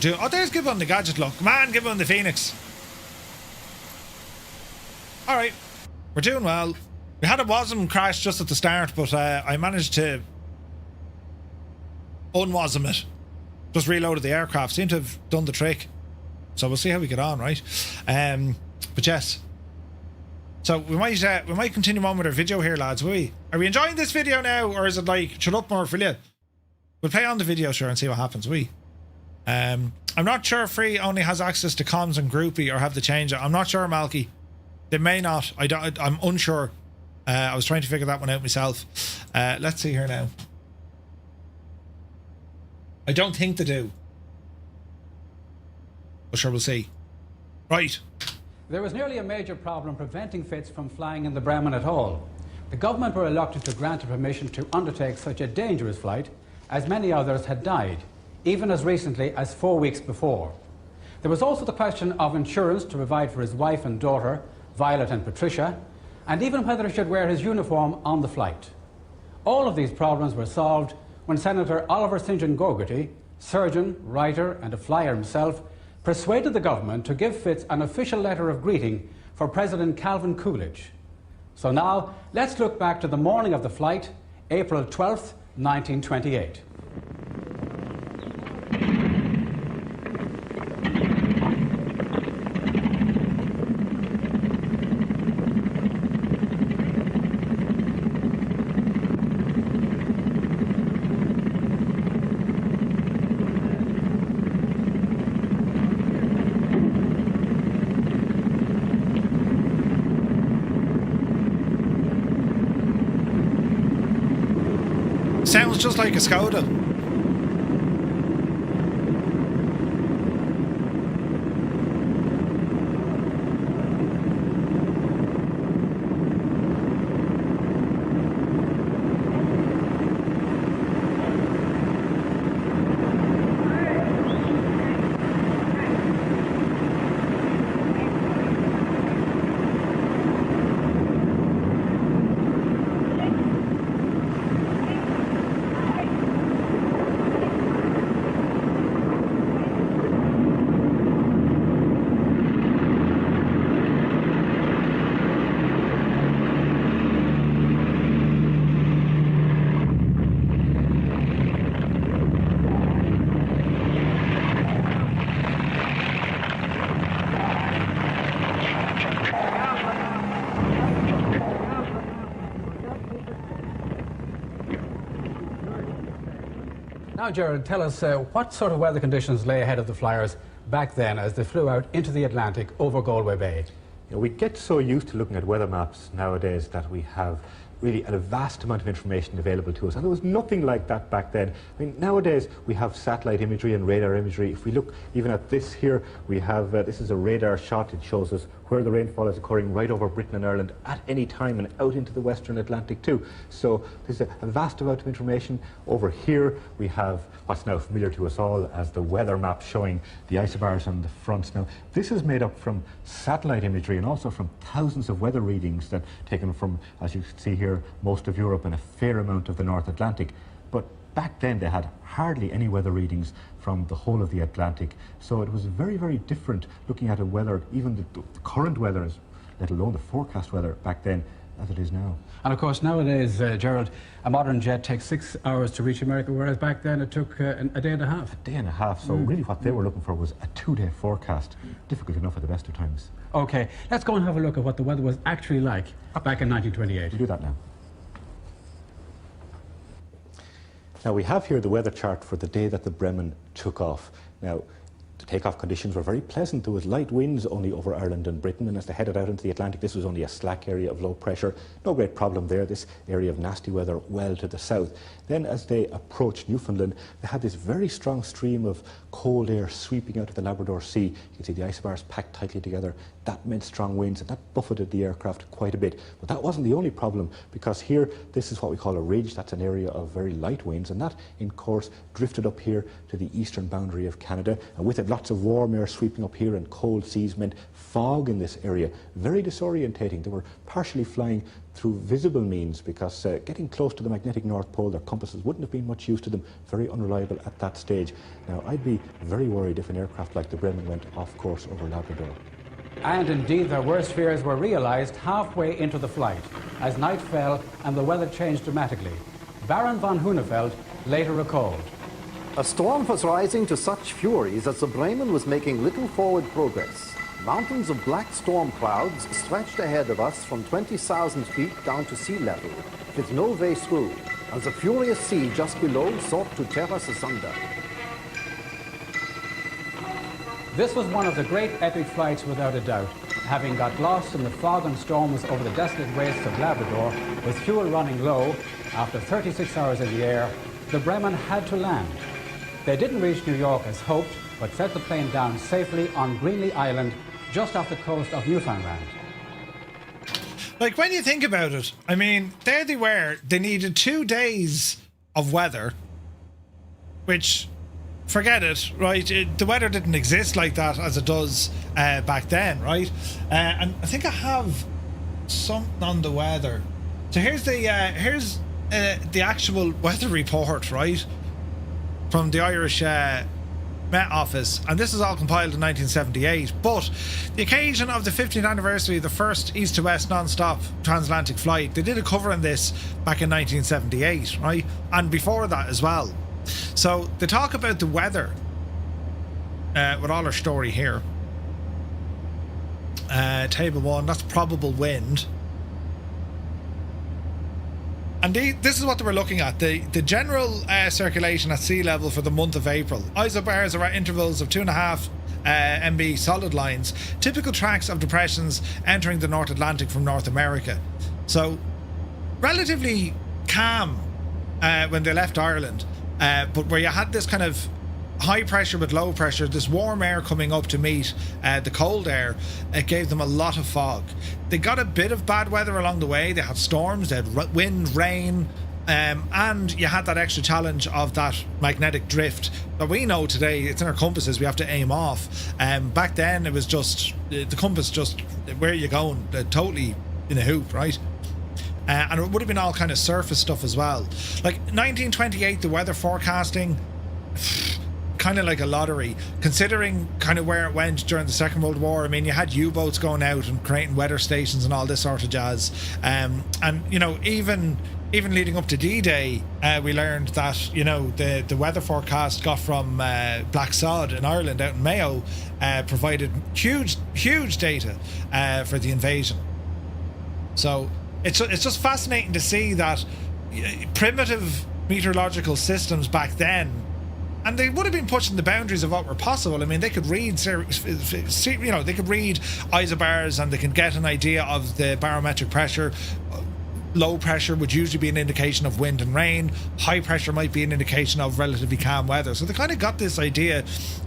Oh, there's Give on the gadget look. Come on, Give on the Phoenix. Alright. We're doing well. We had a WASM crash just at the start, but I managed to unWASM it. Just reloaded the aircraft. Seemed to have done the trick. So we'll see how we get on, right? But yes. So we might continue on with our video here, lads, will we? Are we enjoying this video now, or is it like, shut up more, will you? We'll play on the video, sure, and see what happens, will we? I'm not sure Free only has access to comms and Groupie, or have to change it. I'm not sure, Malky. They may not. I'm unsure. I was trying to figure that one out myself. Let's see here now. I don't think they do. But sure, we'll see. Right. There was nearly a major problem preventing Fitz from flying in the Bremen at all. The government were reluctant to grant a permission to undertake such a dangerous flight, as many others had died, even as recently as 4 weeks before. There was also the question of insurance to provide for his wife and daughter, Violet and Patricia, and even whether he should wear his uniform on the flight. All of these problems were solved when Senator Oliver St. John Gogarty, surgeon, writer, and a flyer himself, persuaded the government to give Fitz an official letter of greeting for President Calvin Coolidge. So now, let's look back to the morning of the flight, April 12th, 1928. Sounds just like a Skoda. Now, Gerald, tell us what sort of weather conditions lay ahead of the flyers back then as they flew out into the Atlantic over Galway Bay? You know, we get so used to looking at weather maps nowadays that we have really a vast amount of information available to us, and there was nothing like that back then. I mean, nowadays we have satellite imagery and radar imagery. If we look even at this here, we have this is a radar shot. It shows us where the rainfall is occurring right over Britain and Ireland at any time and out into the Western Atlantic too. So there's a vast amount of information. Over here we have what's now familiar to us all as the weather map showing the isobars on the fronts. Now this is made up from satellite imagery and also from thousands of weather readings that taken from, as you can see here, most of Europe and a fair amount of the North Atlantic. But back then they had hardly any weather readings from the whole of the Atlantic, so it was very, very different looking at a weather, even the current weather, let alone the forecast weather back then, as it is now. And of course nowadays, Gerald, a modern jet takes 6 hours to reach America, whereas back then it took a day and a half. A day and a half, so really what they were looking for was a 2-day forecast. Difficult enough at the best of times. Okay, let's go and have a look at what the weather was actually like back in 1928. We'll do that now. Now we have here the weather chart for the day that the Bremen took off. Now the takeoff conditions were very pleasant. There was light winds only over Ireland and Britain, and as they headed out into the Atlantic, this was only a slack area of low pressure. No great problem there. This area of nasty weather well to the south. Then as they approached Newfoundland, they had this very strong stream of cold air sweeping out of the Labrador Sea. You can see the isobars packed tightly together. That meant strong winds, and that buffeted the aircraft quite a bit. But that wasn't the only problem, because here, this is what we call a ridge. That's an area of very light winds, and that, in course, drifted up here to the eastern boundary of Canada. And with it, lots of warm air sweeping up here, and cold seas meant fog in this area. Very disorientating. They were partially flying through visible means, because getting close to the magnetic North Pole, their compasses wouldn't have been much use to them. Very unreliable at that stage. Now, I'd be very worried if an aircraft like the Bremen went off course over Labrador. And indeed, their worst fears were realised halfway into the flight, as night fell and the weather changed dramatically. Baron von Hünefeld later recalled. A storm was rising to such fury that the Bremen was making little forward progress. Mountains of black storm clouds stretched ahead of us from 20,000 feet down to sea level, with no way through, and the furious sea just below sought to tear us asunder. This was one of the great epic flights without a doubt. Having got lost in the fog and storms over the desolate wastes of Labrador, with fuel running low, after 36 hours in the air, the Bremen had to land. They didn't reach New York as hoped, but set the plane down safely on Greenlee Island, just off the coast of Newfoundland. Like, when you think about it, I mean, there they were. They needed 2 days of weather, which, forget it, right? The weather didn't exist like that as it does back then, right? And I think I have something on the weather. So here's the actual weather report, right, from the Irish Met Office, and this is all compiled in 1978. But the occasion of the 50th anniversary of the first east to west non-stop transatlantic flight, they did a cover on this back in 1978, right, and before that as well. So they talk about the weather with all our story here. Table 1, that's probable wind. And this is what they were looking at. The general circulation at sea level for the month of April. Isobars are at intervals of 2.5 MB solid lines. Typical tracks of depressions entering the North Atlantic from North America. So relatively calm when they left Ireland. But where you had this kind of high pressure with low pressure, this warm air coming up to meet the cold air, it gave them a lot of fog. They got a bit of bad weather along the way. They had storms, they had wind, rain, and you had that extra challenge of that magnetic drift that we know today. It's in our compasses, we have to aim off. Back then it was just the compass, just where are you going, totally in a hoop, right? And it would have been all kind of surface stuff as well. Like 1928, the weather forecasting, kind of like a lottery, considering kind of where it went during the Second World War. I mean, you had U-boats going out and creating weather stations and all this sort of jazz. And, you know, even leading up to D-Day, we learned that, you know, the weather forecast got from Black Sod in Ireland out in Mayo, provided huge data for the invasion. So it's just fascinating to see that primitive meteorological systems back then And they would have been pushing the boundaries of what were possible. I mean, they could read, they could read isobars, and they can get an idea of the barometric pressure. Low pressure would usually be an indication of wind and rain. High pressure might be an indication of relatively calm weather. So they kind of got this idea,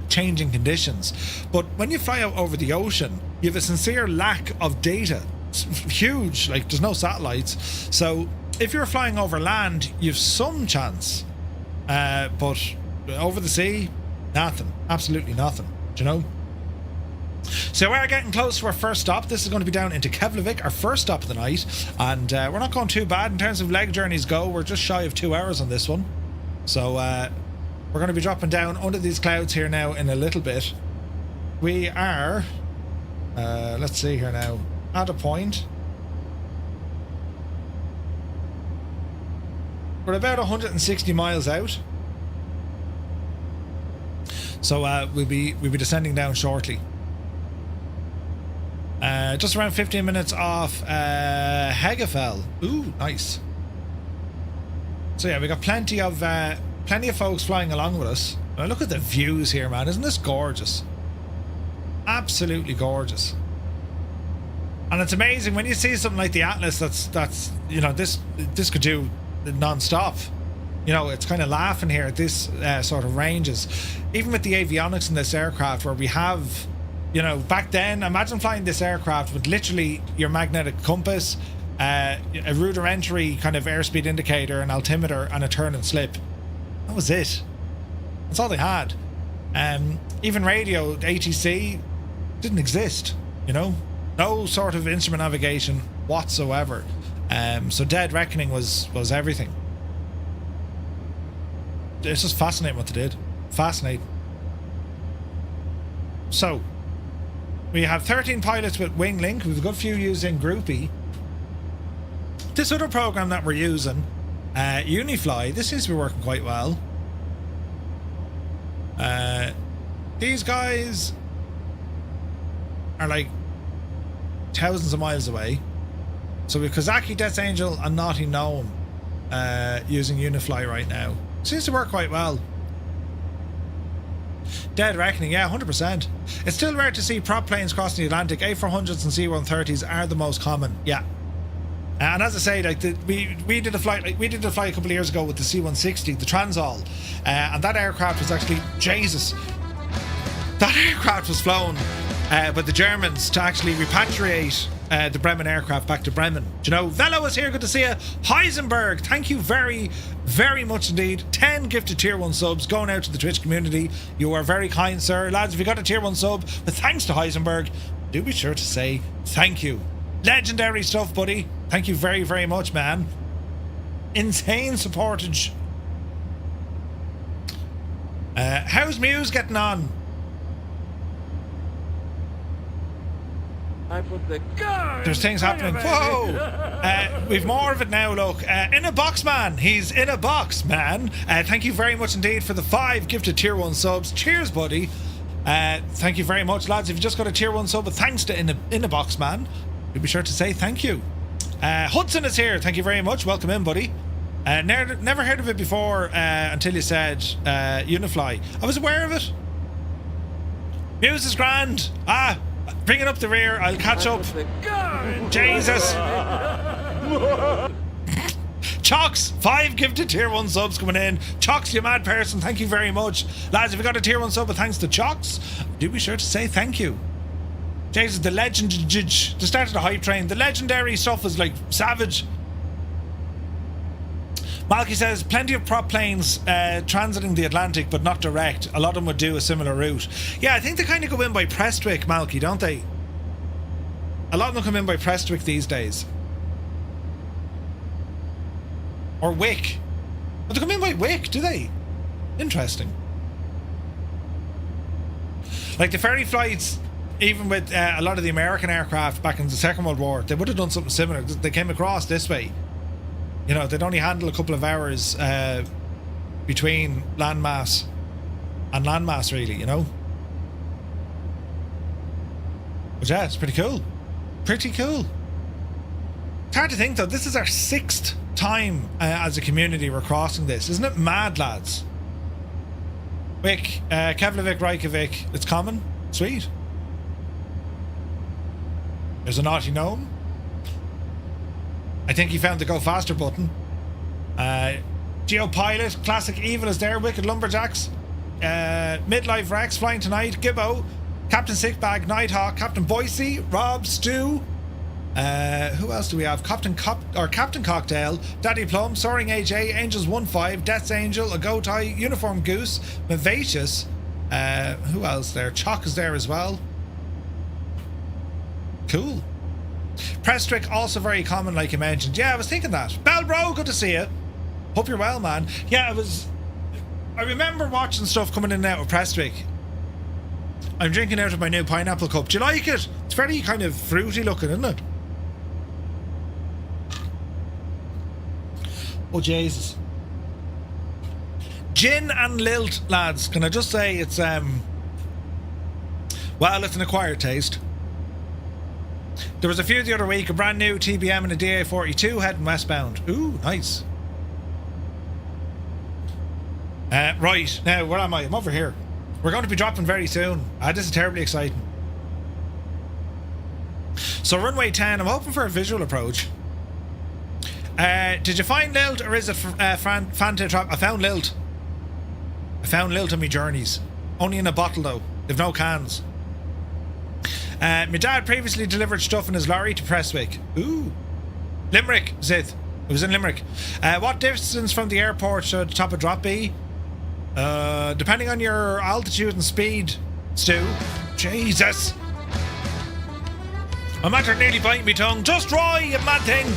changing conditions. But when you fly out over the ocean, you have a sincere lack of data. It's huge, like there's no satellites. So if you're flying over land, you've some chance. But over the sea, nothing. Absolutely nothing. Do you know? So we're getting close to our first stop. This is going to be down into Keflavik, our first stop of the night. And we're not going too bad in terms of leg journeys go. We're just shy of 2 hours on this one. So we're going to be dropping down under these clouds here now in a little bit. We are, let's see here now, at a point. We're about 160 miles out. So we'll be descending down shortly. Just around 15 minutes off Hegefeld. Ooh, nice. So yeah, we got plenty of folks flying along with us. Look at the views here, man. Isn't this gorgeous? Absolutely gorgeous. And it's amazing when you see something like the Atlas. That's you know, this could do non-stop. You know, it's kind of laughing here at this sort of ranges. Even with the avionics in this aircraft, where we have, you know, back then, imagine flying this aircraft with literally your magnetic compass, a rudimentary kind of airspeed indicator, an altimeter, and a turn and slip. That was it. That's all they had. Even radio, ATC, didn't exist, you know? No sort of instrument navigation whatsoever. So dead reckoning was everything. It's just fascinating what they did. Fascinating. So, we have 13 pilots with WingLink. We've got a few using Groupie. This other program that we're using, Unifly, this seems to be working quite well. These guys are like thousands of miles away. So we have Kazaki, Death Angel, and Naughty Gnome using Unifly right now. Seems to work quite well. Dead reckoning, yeah, 100%. It's still rare to see prop planes crossing the Atlantic. A400s and C-130s are the most common, yeah. And as I say, like we did a flight a couple of years ago with the C-160, the Transall, and that aircraft was actually that aircraft was flown by the Germans to actually repatriate the Bremen aircraft back to Bremen. Do you know, Velo is here, good to see you. Heisenberg, thank you very, very much indeed. 10 gifted tier 1 subs going out to the Twitch community. You are very kind, sir. Lads, if you got a tier 1 sub, but thanks to Heisenberg, do be sure to say thank you. Legendary stuff, buddy. Thank you very, very much, man. Insane supportage. How's Muse getting on? I put the gun. There's things happening. Whoa! We've more of it now, look. In a box, man. He's in a box, man. Thank you very much indeed for the 5 gifted tier 1 subs. Cheers, buddy. Thank you very much, lads. If you just got a tier 1 sub, but thanks to In a Box, man, you'll be sure to say thank you. Hudson is here. Thank you very much. Welcome in, buddy. Never heard of it before until you said Unifly. I was aware of it. Muse is grand. Bring it up the rear. I'll catch up. Jesus. Chox, 5 gifted tier 1 subs coming in. Chox, you mad person, thank you very much. Lads, if you got a tier 1 sub, but thanks to Chox, do be sure to say thank you. Jesus, the legend, the start of the hype train. The legendary stuff is like savage. Malky says, plenty of prop planes transiting the Atlantic, but not direct. A lot of them would do a similar route. Yeah, I think they kind of go in by Prestwick, Malky, don't they? A lot of them come in by Prestwick these days. Or Wick. But they come in by Wick, do they? Interesting. Like the ferry flights, even with a lot of the American aircraft back in the Second World War, they would have done something similar. They came across this way. You know, they'd only handle a couple of hours between landmass and landmass, really, you know? But yeah, it's pretty cool. Pretty cool. It's hard to think, though. This is our 6th time as a community we're crossing this. Isn't it mad, lads? Wick, Keflavik, Reykjavik. It's common. Sweet. There's a naughty gnome. I think he found the go faster button. Geopilot, Classic Evil is there. Wicked Lumberjacks. Midlife Rex, Flying Tonight. Gibbo. Captain Sickbag, Nighthawk, Captain Boise, Rob, Stu. Who else do we have? Captain Cocktail, Daddy Plum, Soaring AJ, Angels 1-5, Death's Angel, A Go Tie, Uniform Goose, Vivacious. Who else there? Chalk is there as well. Cool. Prestrick, also very common, like you mentioned. Yeah, I was thinking that. Bell Bro, good to see you. Hope you're well, man. Yeah, I remember watching stuff coming in and out of Prestrick. I'm drinking out of my new pineapple cup. Do you like it? It's very kind of fruity looking, isn't it? Oh, Jesus. Gin and lilt, lads. Can I just say it's, well, it's an acquired taste. There was a few the other week, a brand new TBM and a DA42 heading westbound. Ooh, nice. Right, now, where am I? I'm over here. We're going to be dropping very soon. This is terribly exciting. So runway 10, I'm hoping for a visual approach. Did you find lilt, or is it Fanta? I found lilt. I found lilt on my journeys. Only in a bottle though. They've no cans. My dad previously delivered stuff in his lorry to Prestwick. Ooh. Limerick, Zith. It was in Limerick. What distance from the airport should the top of drop be? Depending on your altitude and speed, Stu. Jesus. I'm after nearly biting my tongue. Just Roy, you mad thing.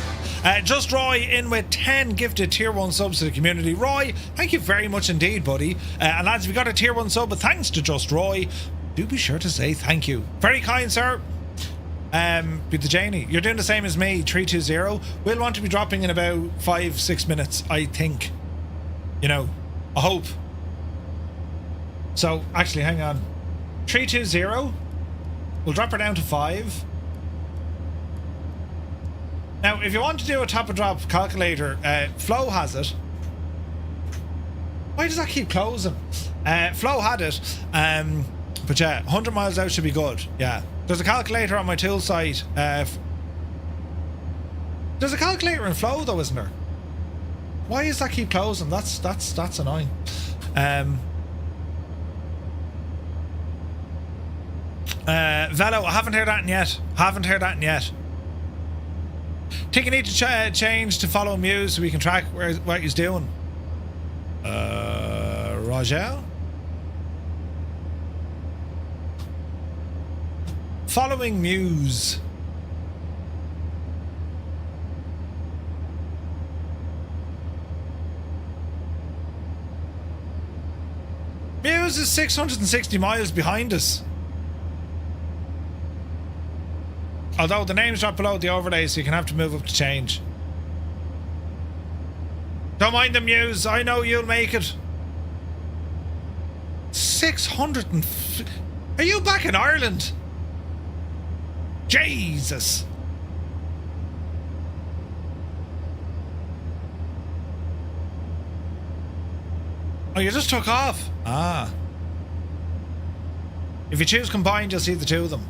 Just Roy in with 10 gifted tier 1 subs to the community. Roy, thank you very much indeed, buddy. And lads, if you got a tier 1 sub, but thanks to Just Roy, do be sure to say thank you. Very kind, sir. Be the Janie. You're doing the same as me, 320. We'll want to be dropping in about 5-6 minutes, I think. You know, I hope. So, actually, hang on. 320. We'll drop her down to 5. Now, if you want to do a top of drop calculator, Flo has it. Why does that keep closing? Flo had it. But yeah, 100 miles out should be good. Yeah. There's a calculator on my tool site. There's a calculator in Flo though, isn't there? Why does that keep closing? That's annoying. Velo, I haven't heard that yet. Think you need to change to follow Muse so we can track what he's doing. Roger? Following Muse. Muse is 660 miles behind us. Although the names drop below the overlay, so you can have to move up to change. Don't mind the Muse, I know you'll make it. 600 and... Are you back in Ireland? Jesus. Oh, you just took off? Ah. If you choose combined, you'll see the two of them.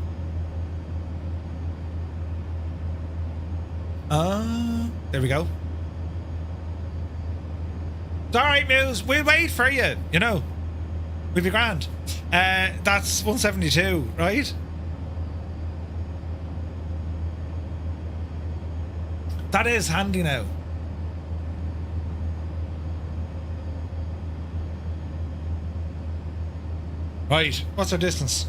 There we go. It's alright, Muse. We'll wait for you, you know. We'll be grand. That's 172, right? That is handy now. Right, what's our distance?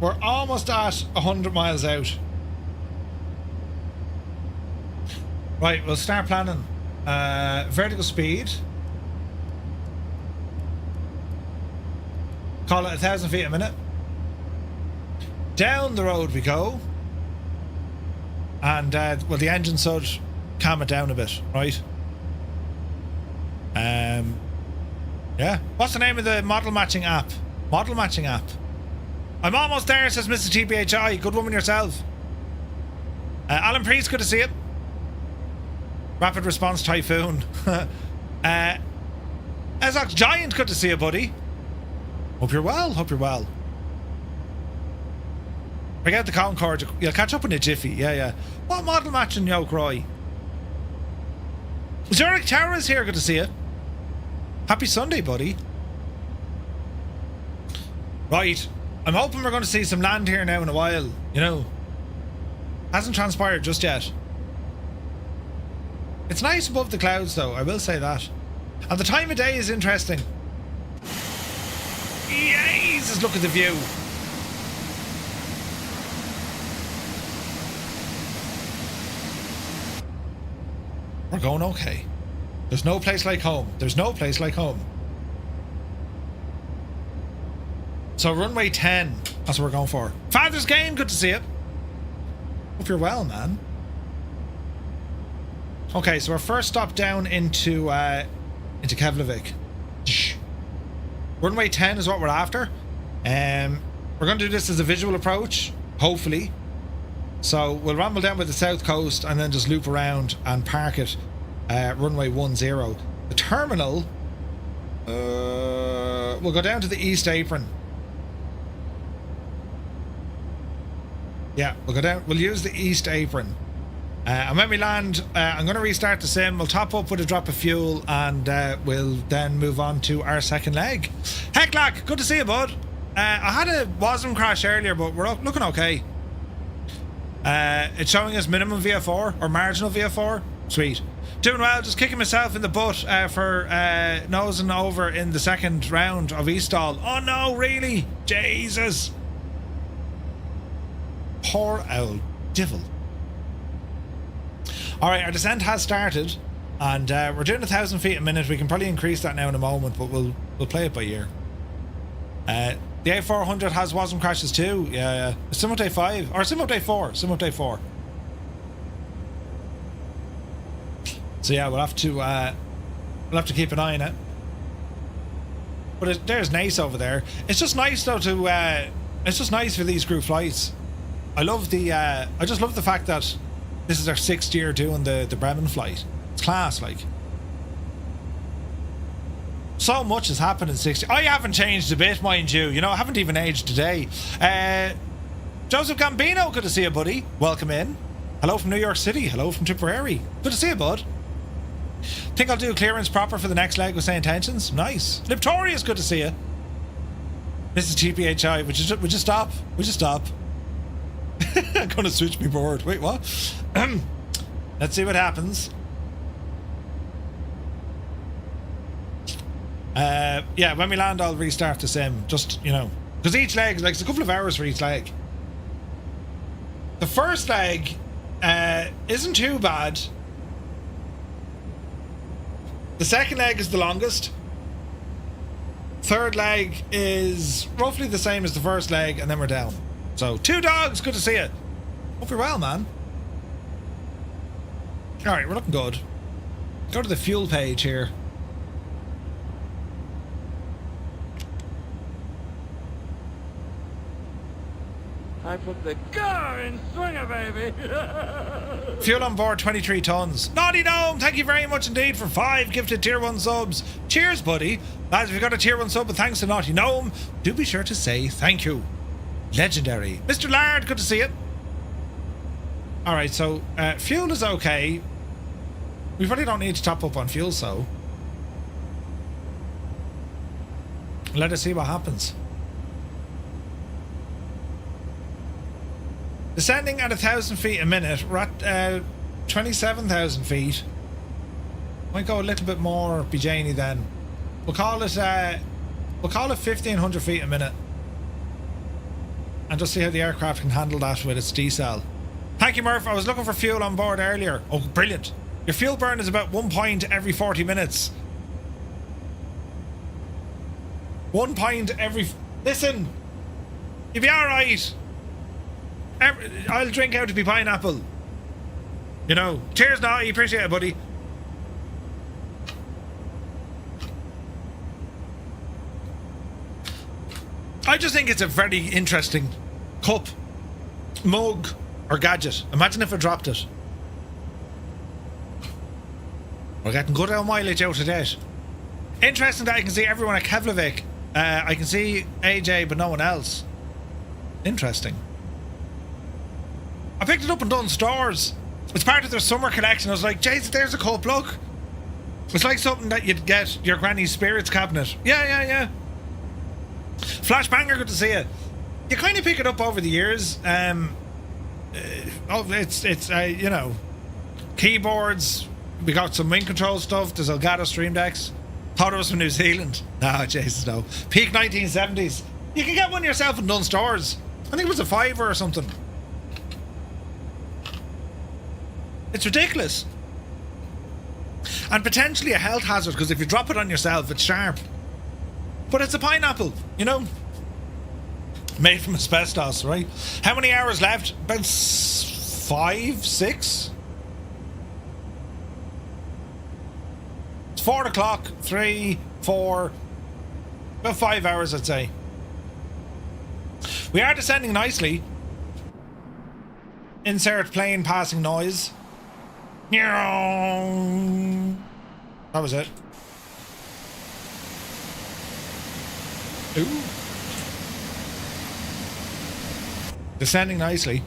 We're almost at 100 miles out. Right, we'll start planning. Vertical speed. Call it 1,000 feet a minute. Down the road we go. And, well, the engine should calm it down a bit, right? Yeah. What's the name of the model matching app? Model matching app. I'm almost there, says Mrs. TBHI. Good woman yourself. Alan Priest, good to see you. Rapid Response Typhoon. Ezox Giant, good to see you, buddy. Hope you're well, hope you're well. Forget the Concorde, you'll catch up in a jiffy, yeah. What model matching Yoke Roy? Zurich Tower is here, good to see you. Happy Sunday, buddy. Right, I'm hoping we're going to see some land here now in a while, you know. Hasn't transpired just yet. It's nice above the clouds though, I will say that. And the time of day is interesting. Jesus, look at the view. We're going okay. There's no place like home. There's no place like home. So runway 10, that's what we're going for. Father's Game, good to see you. Hope you're well, man. Okay, so our first stop down into Keflavik. Runway 10 is what we're after. We're going to do this as a visual approach, hopefully. So we'll ramble down by the south coast and then just loop around and park it runway 10. The terminal, we'll go down to the east apron. Yeah, we'll go down. We'll use the east apron. And when we land, I'm going to restart the sim. We'll top up with a drop of fuel and we'll then move on to our second leg. Hecklack, good to see you, bud. I had a WASM crash earlier, but we're looking okay. It's showing us minimum VF4 or marginal VF4. Sweet. Doing well, just kicking myself in the butt for nosing over in the second round of E-stall. Oh no, really? Jesus. Poor old devil. Alright, our descent has started and we're doing 1,000 feet a minute. We can probably increase that now in a moment, but we'll play it by ear. The A400 has WASM crashes too. Yeah. Sim Update 5 or Sim Update 4. Sim Update 4. So yeah, we'll have to keep an eye on it. But there's Nace over there. It's just nice though to it's just nice for these group flights. I just love the fact that this is our 6th year doing the Bremen flight. It's class, like. So much has happened in 6 years. I haven't changed a bit, mind you. You know, I haven't even aged today. Joseph Gambino, good to see you, buddy. Welcome in. Hello from New York City. Hello from Tipperary. Good to see you, bud. Think I'll do clearance proper for the next leg with Say Intentions. Nice. Liptorius, good to see you. This is TPHI. Would you stop? Would you stop? I'm gonna switch me board. Wait, what? Let's see what happens. Yeah, when we land, I'll restart the sim. Just, you know, because each leg, like, it's a couple of hours for each leg. The first leg isn't too bad. The second leg is the longest. Third leg is roughly the same as the first leg, and then we're down. So, Two Dogs, good to see you. Hope you're well, man. Alright, we're looking good. Go to the fuel page here. I put the car in swinger, baby. Fuel on board, 23 tons. Naughty Gnome, thank you very much indeed for 5 gifted tier 1 subs. Cheers, buddy. Lads, if you got a tier 1 sub, but thanks to Naughty Gnome, do be sure to say thank you. Legendary. Mr. Lard, good to see you. Alright, so fuel is okay. We probably don't need to top up on fuel, so let us see what happens. Descending at 1,000 feet a minute. We're at 27,000 feet. Might go a little bit more BJany then. We'll call it 1,500 feet a minute. And just see how the aircraft can handle that with its decel. Thank you, Murph. I was looking for fuel on board earlier. Oh, brilliant. Your fuel burn is about 1 pint every 40 minutes. 1 pint every... Listen! You'll be alright. I'll drink out to be pineapple. You know. Cheers, Naughty. Appreciate it, buddy. I just think it's a very interesting cup, mug, Or gadget. Imagine if I dropped it. We're getting good old mileage out of that. Interesting that I can see everyone at Keflavik. I can see AJ, but no one else. Interesting. I picked it up in Dunnes Stores. It's part of their summer collection. I was like, Jesus, there's a cold plug. It's like something that you'd get your granny's spirits cabinet. Yeah. Flashbanger, good to see you. You kind of pick it up over the years. It's you know, keyboards. We got some wind control stuff. There's Elgato Stream Decks. Thought it was from New Zealand. No, Jesus, no. Peak 1970s. You can get one yourself in Dunnes Stores. I think it was a $5 or something. It's ridiculous. And potentially a health hazard, because if you drop it on yourself, it's sharp. But it's a pineapple, you know? Made from asbestos, right? How many hours left? About 5, 6? It's 4 o'clock, 3, 4, about 5 hours, I'd say. We are descending nicely. Insert plane passing noise. That was it. Ooh. Descending nicely.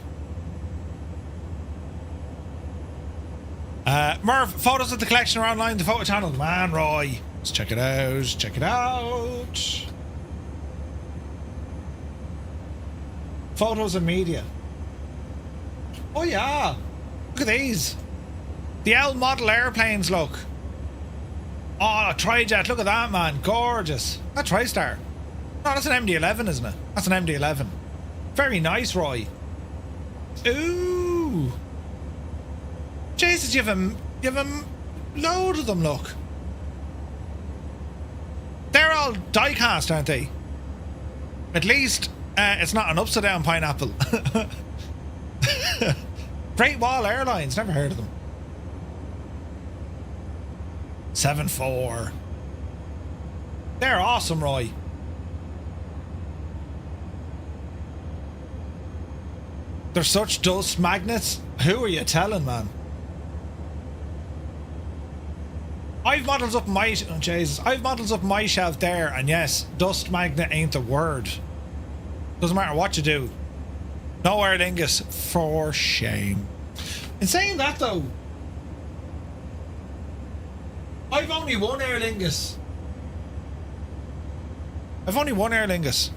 Merv, photos of the collection are online, the photo channel. Man, Roy. Let's check it out. Check it out. Photos and media. Oh, yeah. Look at these. The L model airplanes, look. Oh, a Trijet. Look at that, man. Gorgeous. That TriStar. No, that's an MD-11, isn't it? That's an MD-11. Very nice, Roy. Ooh. Jesus, you have a load of them, look. They're all die-cast, aren't they? At least it's not an upside-down pineapple. Great Wall Airlines. Never heard of them. 7-4. They're awesome, Roy. They're such dust magnets. Who are you telling, man? I've models up my I've models up my shelf there, and yes, dust magnet ain't the word. Doesn't matter what you do. No Aer Lingus, for shame. In saying that though, I've only one Aer Lingus. I've only one Aer Lingus.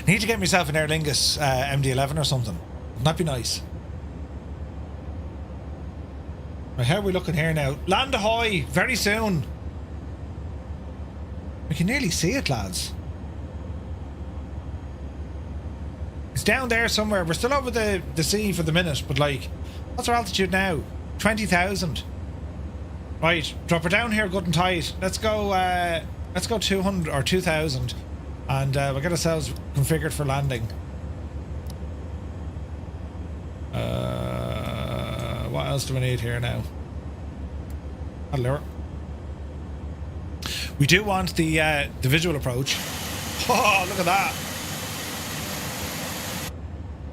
Need to get myself an Aer Lingus MD-11 or something. Wouldn't that be nice? Right, how are we looking here now? Land ahoy! Very soon. We can nearly see it, lads. It's down there somewhere. We're still over the sea for the minute, but like, what's our altitude now? 20,000. Right, drop her down here good and tight. Let's go 200 or 2,000. And we'll get ourselves configured for landing. What else do we need here now? Hello. We do want the visual approach. Oh, look at that!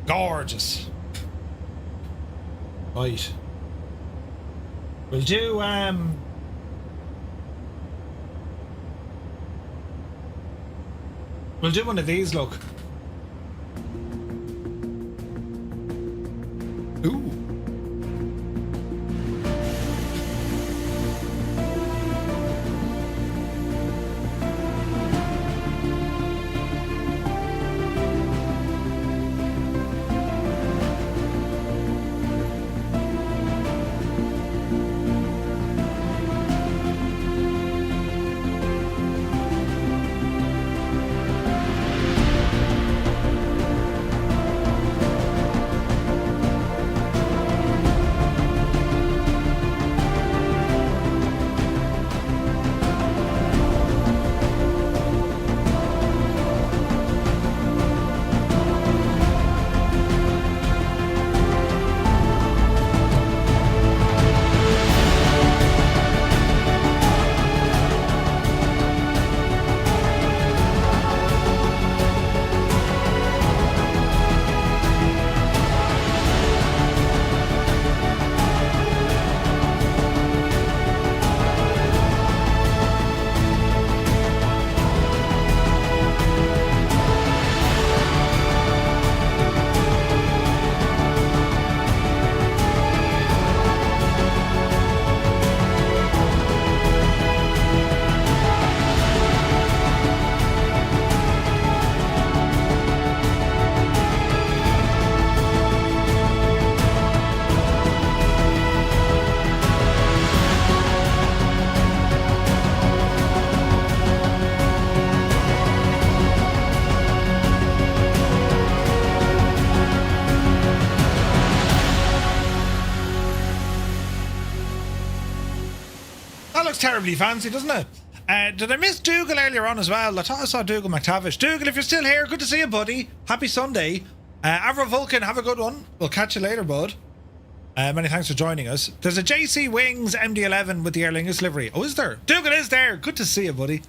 Gorgeous. Right. We'll do we'll do one of these, look. Ooh. That looks terribly fancy, doesn't it? Did I miss Dougal earlier on as well? I thought I saw Dougal McTavish. Dougal, if you're still here, good to see you, buddy. Happy Sunday. Avro Vulcan, have a good one. We'll catch you later, bud. Many thanks for joining us. There's a JC Wings MD-11 with the Aer Lingus livery. Oh, is there? Dougal is there. Good to see you, buddy.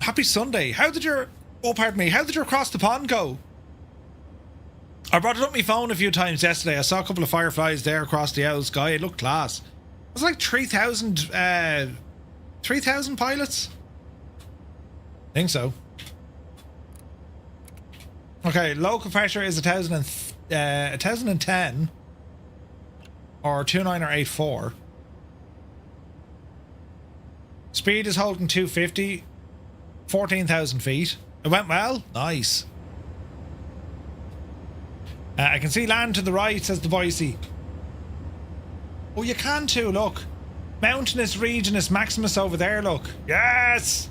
Happy Sunday. How did your across the pond go? I brought it up my phone a few times yesterday. I saw a couple of Fireflies there across the owl sky. It looked class. It was like 3,000 pilots? I think so. Okay, local pressure is 1,010 or 29 or 84. Speed is holding 250, 14,000 feet. It went well. Nice. I can see land to the right, says the Boise. Oh, you can too, look. Mountainous Regionus Maximus over there, look. Yes!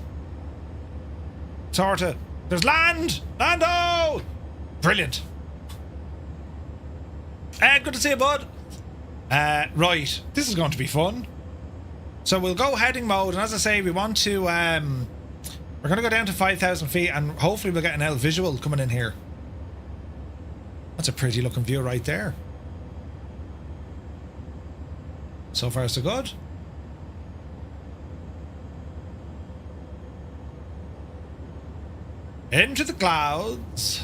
Sorta. There's land! Lando! Brilliant. Good to see you, bud. Right. This is going to be fun. So we'll go heading mode, and as I say, we want to, we're going to go down to 5,000 feet, and hopefully we'll get an L visual coming in here. That's a pretty looking view right there. So far, so good. Into the clouds.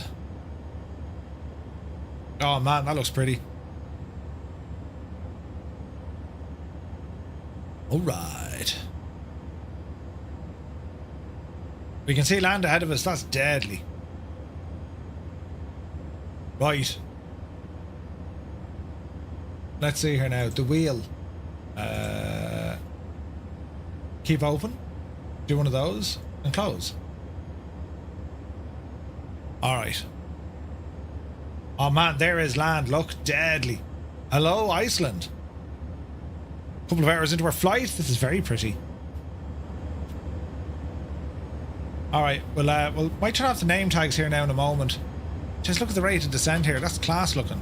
Oh man, that looks pretty. All right. We can see land ahead of us. That's deadly. Right. Let's see here now. The wheel. Keep open. Do one of those and close. Alright. Oh man, there is land. Look, deadly. Hello, Iceland. A couple of hours into our flight. This is very pretty. Alright, we'll might turn off the name tags here now in a moment. Just look at the rate of descent here. That's class looking.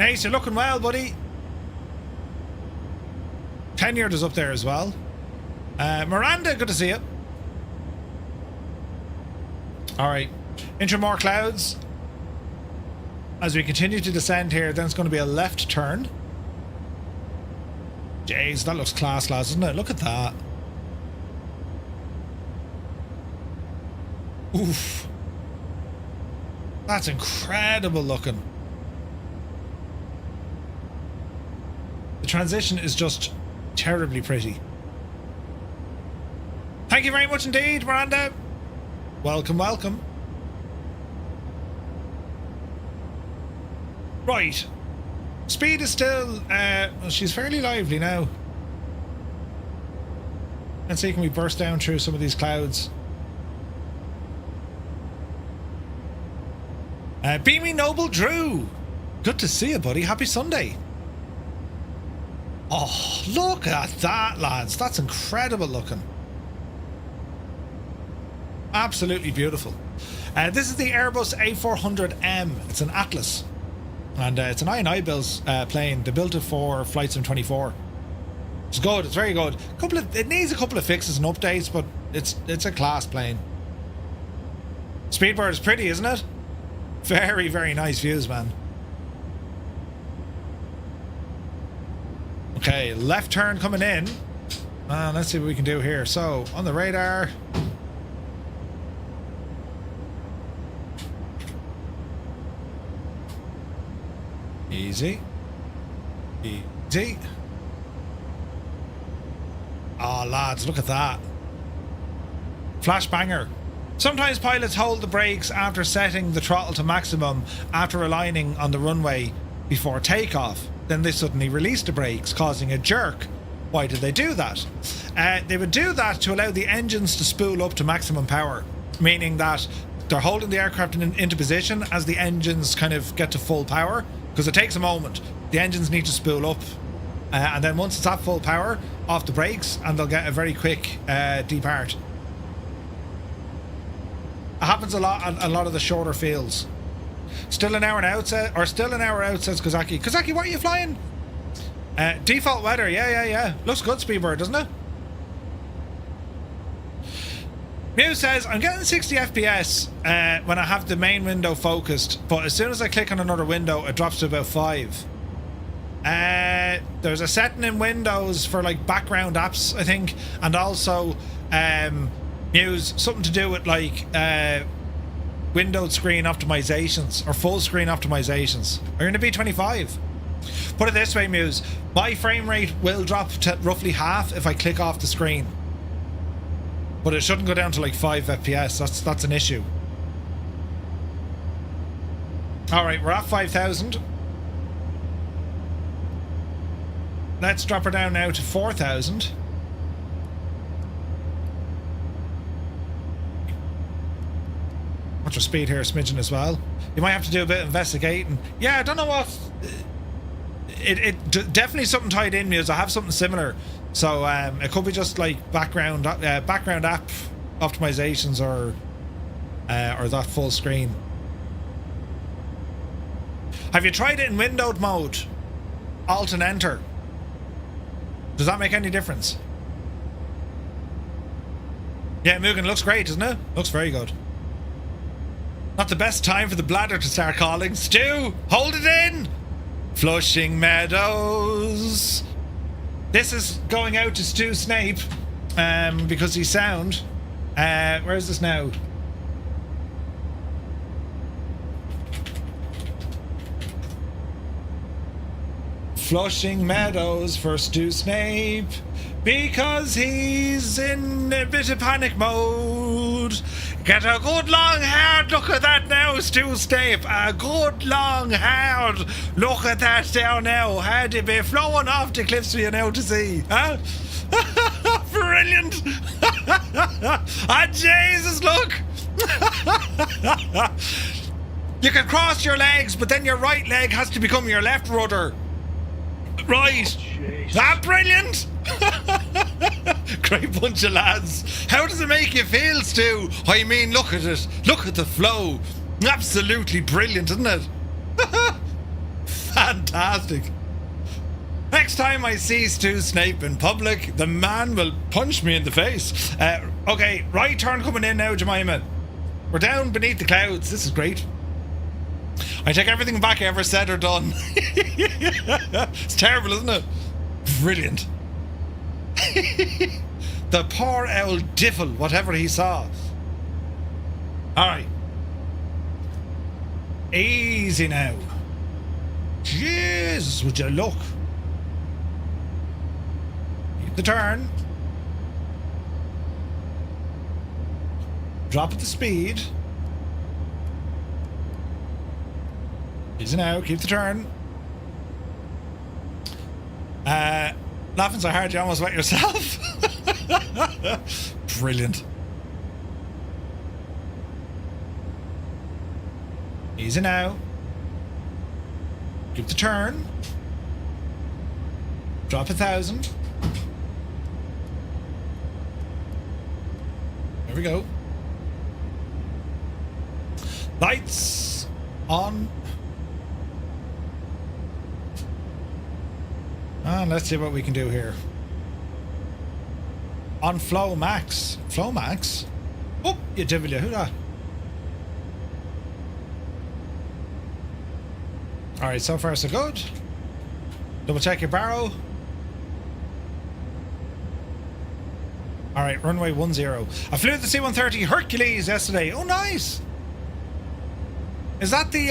Nice, you're looking well, buddy. Tenyard is up there as well. Miranda, good to see you. Alright. Into more clouds. As we continue to descend here, then it's going to be a left turn. Jeez, that looks class, lads, doesn't it? Look at that. Oof. That's incredible looking. The transition is just terribly pretty. Thank you very much indeed, Miranda. Welcome, welcome. Right. Speed is still... well, she's fairly lively now. Let's see, can we burst down through some of these clouds? Beamy Noble Drew. Good to see you, buddy. Happy Sunday. Oh, look at that, lads. That's incredible looking. Absolutely beautiful. This is the Airbus A400M. It's an Atlas. And it's an I&I plane. They built it for Flight Sim 24. It's good. It's very good. It needs a couple of fixes and updates, but it's a class plane. Speedbird is pretty, isn't it? Very, very nice views, man. Okay, left turn coming in. Let's see what we can do here. So, on the radar. Easy. Easy. Oh, lads, look at that. Flash banger. Sometimes pilots hold the brakes after setting the throttle to maximum after aligning on the runway before takeoff. Then they suddenly release the brakes, causing a jerk. Why did they do that? They would do that to allow the engines to spool up to maximum power, meaning that they're holding the aircraft into position as the engines kind of get to full power, because it takes a moment. The engines need to spool up, and then once it's at full power, off the brakes, and they'll get a very quick depart. It happens a lot on a lot of the shorter fields. Still an hour out, says Kozaki. Kozaki, what are you flying? Default weather, yeah. Looks good, Speedbird, doesn't it? Mew says, I'm getting 60 FPS when I have the main window focused, but as soon as I click on another window, it drops to about 5. There's a setting in Windows for like background apps, I think, and also Mew's something to do with like window screen optimizations or full screen optimizations. Are you going to be 25? Put it this way, Muse, my frame rate will drop to roughly half if I click off the screen, but it shouldn't go down to like 5 FPS. That's an issue. Alright, we're at 5,000. Let's drop her down now to 4,000. Watch your speed here, a smidgen as well. You might have to do a bit of investigating. Yeah, I don't know what... definitely something tied in, Muse. I have something similar. So it could be just like background app optimizations or that full screen. Have you tried it in windowed mode? Alt and enter. Does that make any difference? Yeah, Mugen, looks great, doesn't it? Looks very good. Not the best time for the bladder to start calling. Stu, hold it in! Flushing Meadows. This is going out to Stu Snape because he's sound. Where is this now? Flushing Meadows for Stu Snape because he's in a bit of panic mode. Get a good long hard look at that now, Stu Snape. A good long hard look at that down now. Had it be flowing off the cliffs for you now to see, huh? Brilliant. Ah, Jesus, look. You can cross your legs, but then your right leg has to become your left rudder. Right. Ah, brilliant. Great bunch of lads. How does it make you feel, Stu? I mean, look at it. Look at the flow. Absolutely brilliant, isn't it? Fantastic. Next time I see Stu Snape in public, the man will punch me in the face. Okay, right turn coming in now, Jemima. We're down beneath the clouds. This is great. I take everything back I ever said or done. It's terrible, isn't it? Brilliant. The poor owl Diffel, whatever he saw. Alright. Easy now. Jesus, would you look? Keep the turn. Drop at the speed. Easy now, keep the turn. Laughing so hard you almost wet yourself. Brilliant. Easy now. Keep the turn. Drop 1,000. There we go. Lights on. And let's see what we can do here. On flow max. Flow max? Oh, you devil, who that? Alright, so far so good. Double check your barrow. Alright, runway 10. I flew the C-130 Hercules yesterday. Oh, nice! Is that the,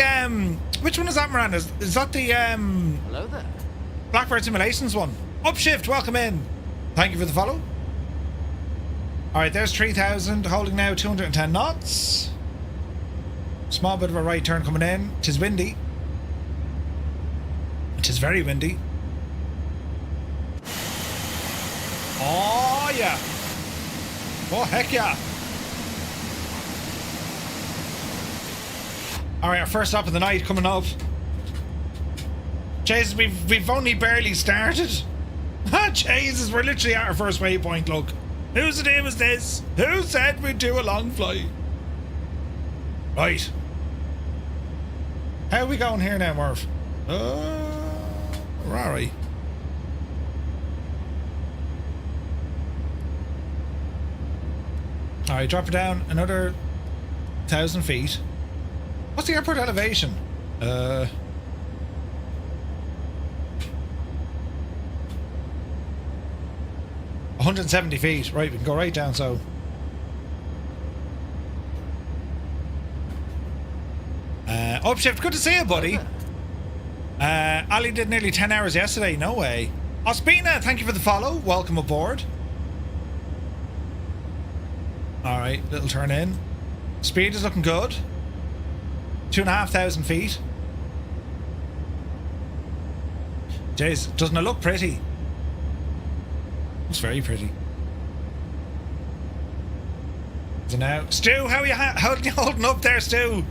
which one is that, Miranda? Is that the, Hello there. Blackbird Simulations one? Upshift, welcome in. Thank you for the follow. Alright, there's 3,000, holding now 210 knots. Small bit of a right turn coming in. 'Tis windy. It is very windy. Oh, yeah. Oh, heck yeah. Alright, our first stop of the night coming up. Jesus, we've only barely started. Jesus, we're literally at our first waypoint, look. Whose name is this? Who said we'd do a long flight? Right. How are we going here now, Murph? Where are we? Alright, drop her down another 1,000 feet. What's the airport elevation? 170 feet. Right, we can go right down so. Upshift, good to see you, buddy. Ali did nearly 10 hours yesterday, no way. Ospina, thank you for the follow. Welcome aboard. Alright, little turn in. Speed is looking good. 2,500 feet. Jeez, doesn't it look pretty? Looks very pretty. So now, Stu, how are you holding up there, Stu?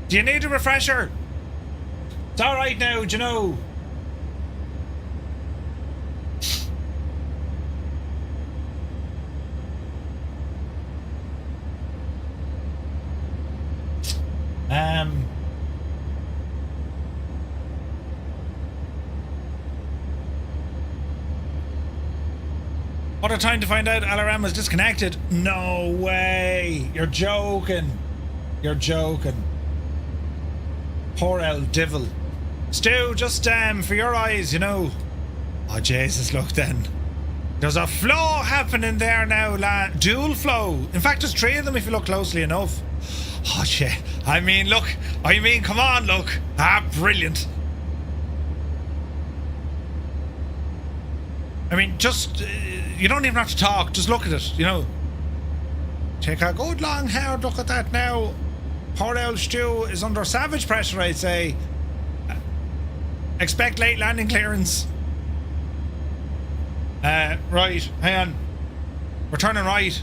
Do you need a refresher? It's alright now, do you know? What a time to find out LRM was disconnected. No way. You're joking. You're joking. Poor El Divil. Stu, just for your eyes, you know. Oh, Jesus, look then. There's a flow happening there now, lad. Dual flow. In fact, there's 3 of them if you look closely enough. Oh, shit. I mean, look. I mean, come on, look. Ah, brilliant. I mean, just, you don't even have to talk. Just look at it, you know. Take a good long hard look at that now. Poor old Stu is under savage pressure, I'd say. Expect late landing clearance. Right, hang on. We're turning right.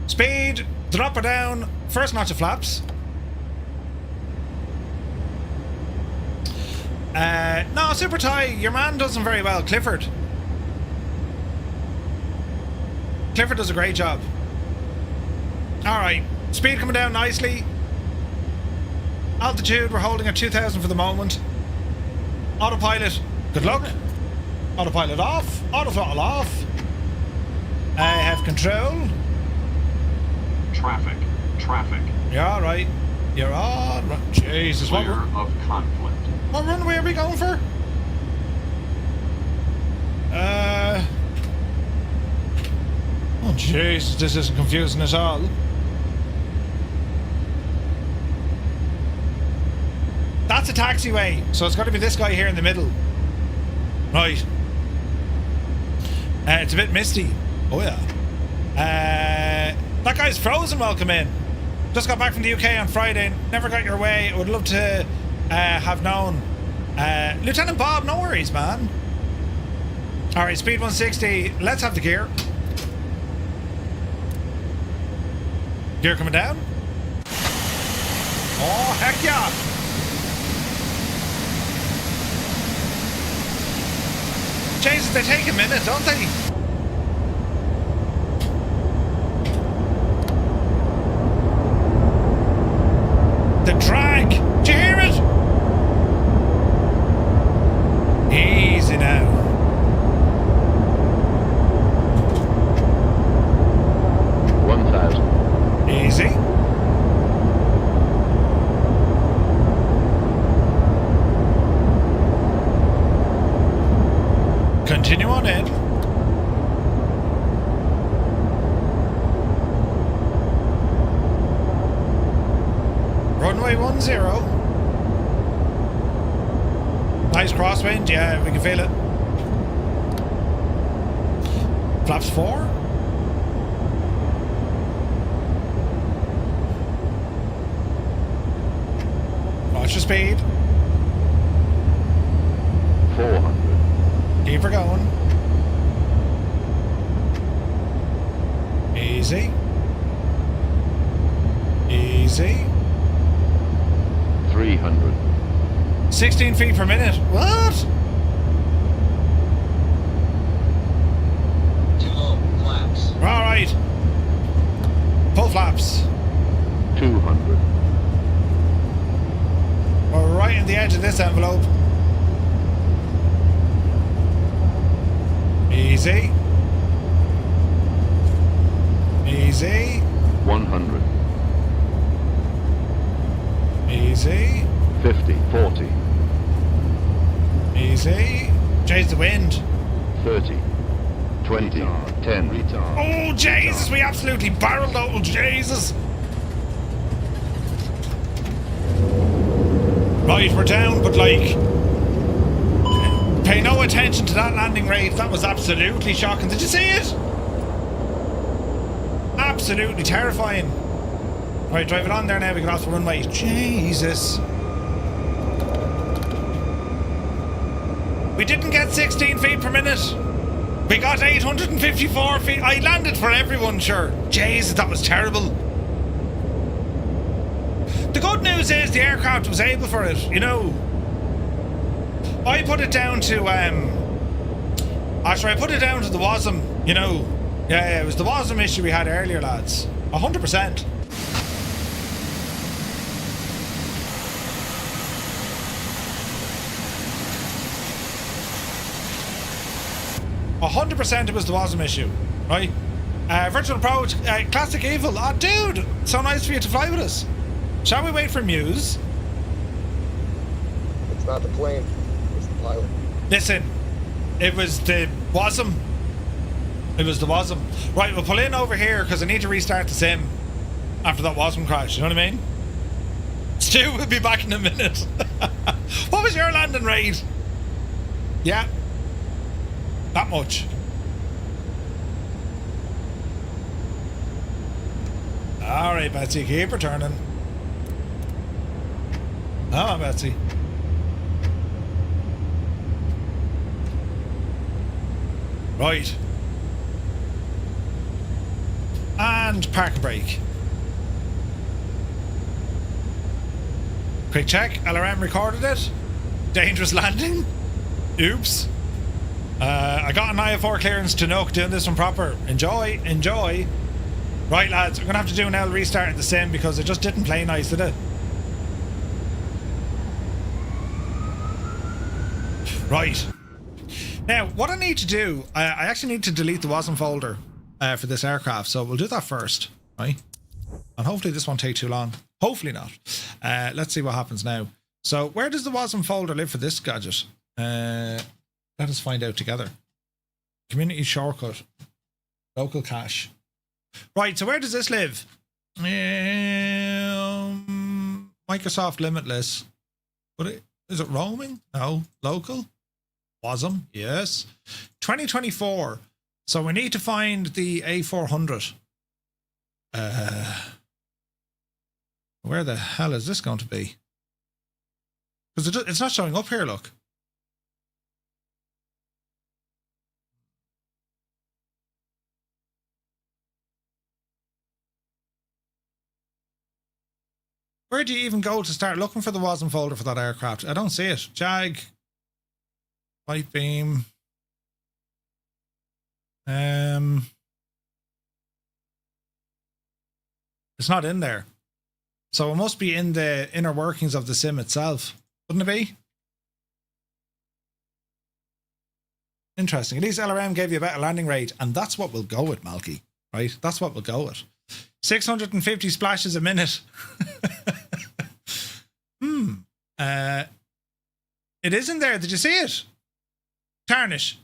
Speed, drop her down. First notch of flaps. No, super tie. Your man does them very well, Clifford. Clifford does a great job. Alright, speed coming down nicely. Altitude, we're holding at 2,000 for the moment. Autopilot, good luck. Autopilot off, auto throttle off. I have control. Traffic. You're alright. You're alright. Jesus, Clear of conflict. What runway are we going for? Oh, jeez, this isn't confusing at all. That's a taxiway, so it's got to be this guy here in the middle. Right. It's a bit misty. Oh, yeah. That guy's frozen, welcome in. Just got back from the UK on Friday. Never got your way. I would love to have known. Lieutenant Bob, no worries, man. Alright, speed 160. Let's have the gear. Gear coming down. Oh, heck yeah. Jesus, they take a minute, don't they? The drag. Do you hear it? Easy now. Easy. Continue on in. Runway 10. Nice crosswind, yeah, we can feel it. Flaps 4. Watch your speed. 400. Keep her going. Easy. Easy. 300. 16 feet per minute. What? Too low. Flaps. All right. Full flaps. 200. We're right in the edge of this envelope. Easy. Easy. 100. Easy. 50, 40. Easy. Chase the wind. 30, 20, 10. Oh, Jesus, we absolutely barreled out. Oh, Jesus. Right, we're down, but like, pay no attention to that landing rate. That was absolutely shocking. Did you see it? Absolutely terrifying. Right, drive it on there now. We get off the runway. Jesus. We didn't get 16 feet per minute. We got 854 feet. I landed for everyone, sure. Jesus, that was terrible. The good news is the aircraft was able for it, you know. I put it down to, I put it down to the WASM, you know. Yeah, it was the WASM issue we had earlier, lads. 100%. It was the WASM issue, right? Virtual Pro, Classic Evil. Oh, dude, so nice for you to fly with us. Shall we wait for Muse? It's not the plane, it's the pilot. Listen, it was the WASM. It was the WASM. Right, we'll pull in over here because I need to restart the sim after that WASM crash, you know what I mean? Stu will be back in a minute. What was your landing rate? Yeah. That much. Alright, Betsy, keep her turning. Come on, Betsy. Right. And park brake. Quick check. LRM recorded it. Dangerous landing. Oops. I got an IFR clearance to Nook, doing this one proper. Enjoy, enjoy. Right, lads, we're going to have to do an L restart at the sim because it just didn't play nice, did it? Right. Now, what I need to do, I actually need to delete the WASM folder for this aircraft, so we'll do that first, right? And hopefully this won't take too long. Hopefully not. Let's see what happens now. So, where does the WASM folder live for this gadget? Let us find out together. Community shortcut. Local cache. Right, so where does this live? Microsoft Limitless. But is it roaming? No. Local? WASM? Yes. 2024. So we need to find the A400. Where the hell is this going to be? Because it's not showing up here, look. Where do you even go to start looking for the WASM folder for that aircraft? I don't see it. Jag. Light beam. It's not in there. So it must be in the inner workings of the sim itself. Wouldn't it be? Interesting. At least LRM gave you a better landing rate, and that's what we'll go with, Malky. Right? That's what we'll go with. 650 splashes a minute. It is in there. Did you see it? Tarnish.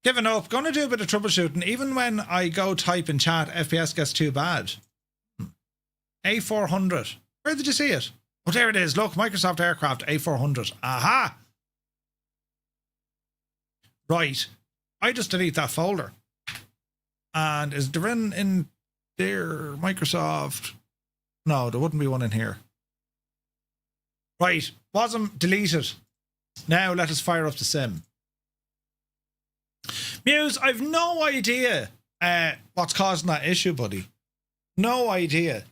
Giving up. Going to do a bit of troubleshooting. Even when I go type in chat, FPS gets too bad. A400. Where did you see it? Oh, there it is. Look, Microsoft Aircraft A400. Aha! Right. I just delete that folder. And is there in there Microsoft? No, there wouldn't be one in here. Right. WASM deleted. Now let us fire up the sim. Muse, I've no idea what's causing that issue, buddy. No idea.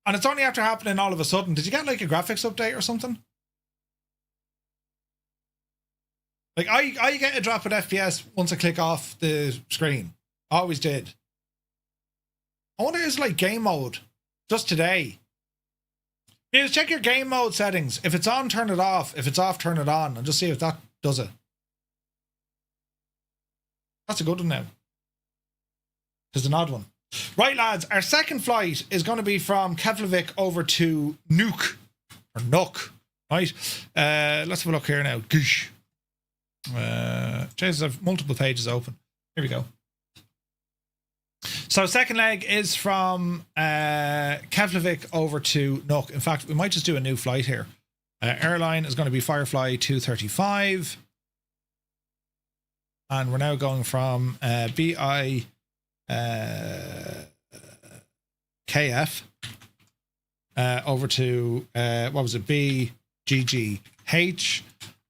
And it's only after happening all of a sudden. Did you get like a graphics update or something? Like I get a drop in FPS once I click off the screen. I always did. I wonder if it's like game mode. Just today. Muse, check your game mode settings. If it's on, turn it off. If it's off, turn it on. And just see if that does it. That's a good one now. There's an odd one. Right, lads, our second flight is going to be from Keflavik over to Nuuk, or Nuuk, right? Let's have a look here now. Goosh. Jesus, I've multiple pages open. Here we go. So second leg is from Keflavik over to Nuuk. In fact, we might just do a new flight here. Airline is going to be Firefly 235. And we're now going from BI KF over to what was it, BGGH,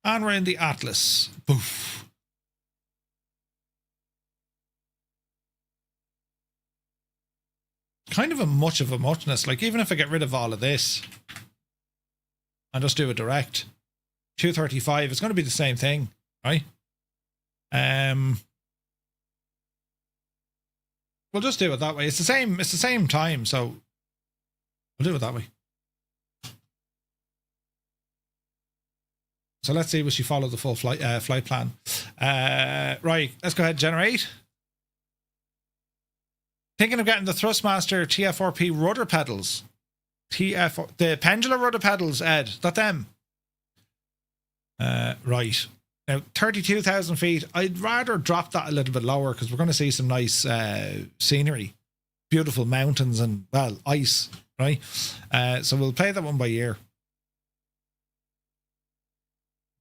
and we're in the Atlas. Boof. Kind of a muchness. Like, even if I get rid of all of this and just do a direct 235, it's going to be the same thing, right? We'll just do it that way. It's the same time, so we'll do it that way. So let's see, will she follow the full flight plan? Right, let's go ahead and generate. Thinking of getting the Thrustmaster TFRP rudder pedals. The pendular rudder pedals, Ed. That them. Right. Now, 32,000 feet. I'd rather drop that a little bit lower because we're going to see some nice scenery. Beautiful mountains and, well, ice, right? So we'll play that one by ear.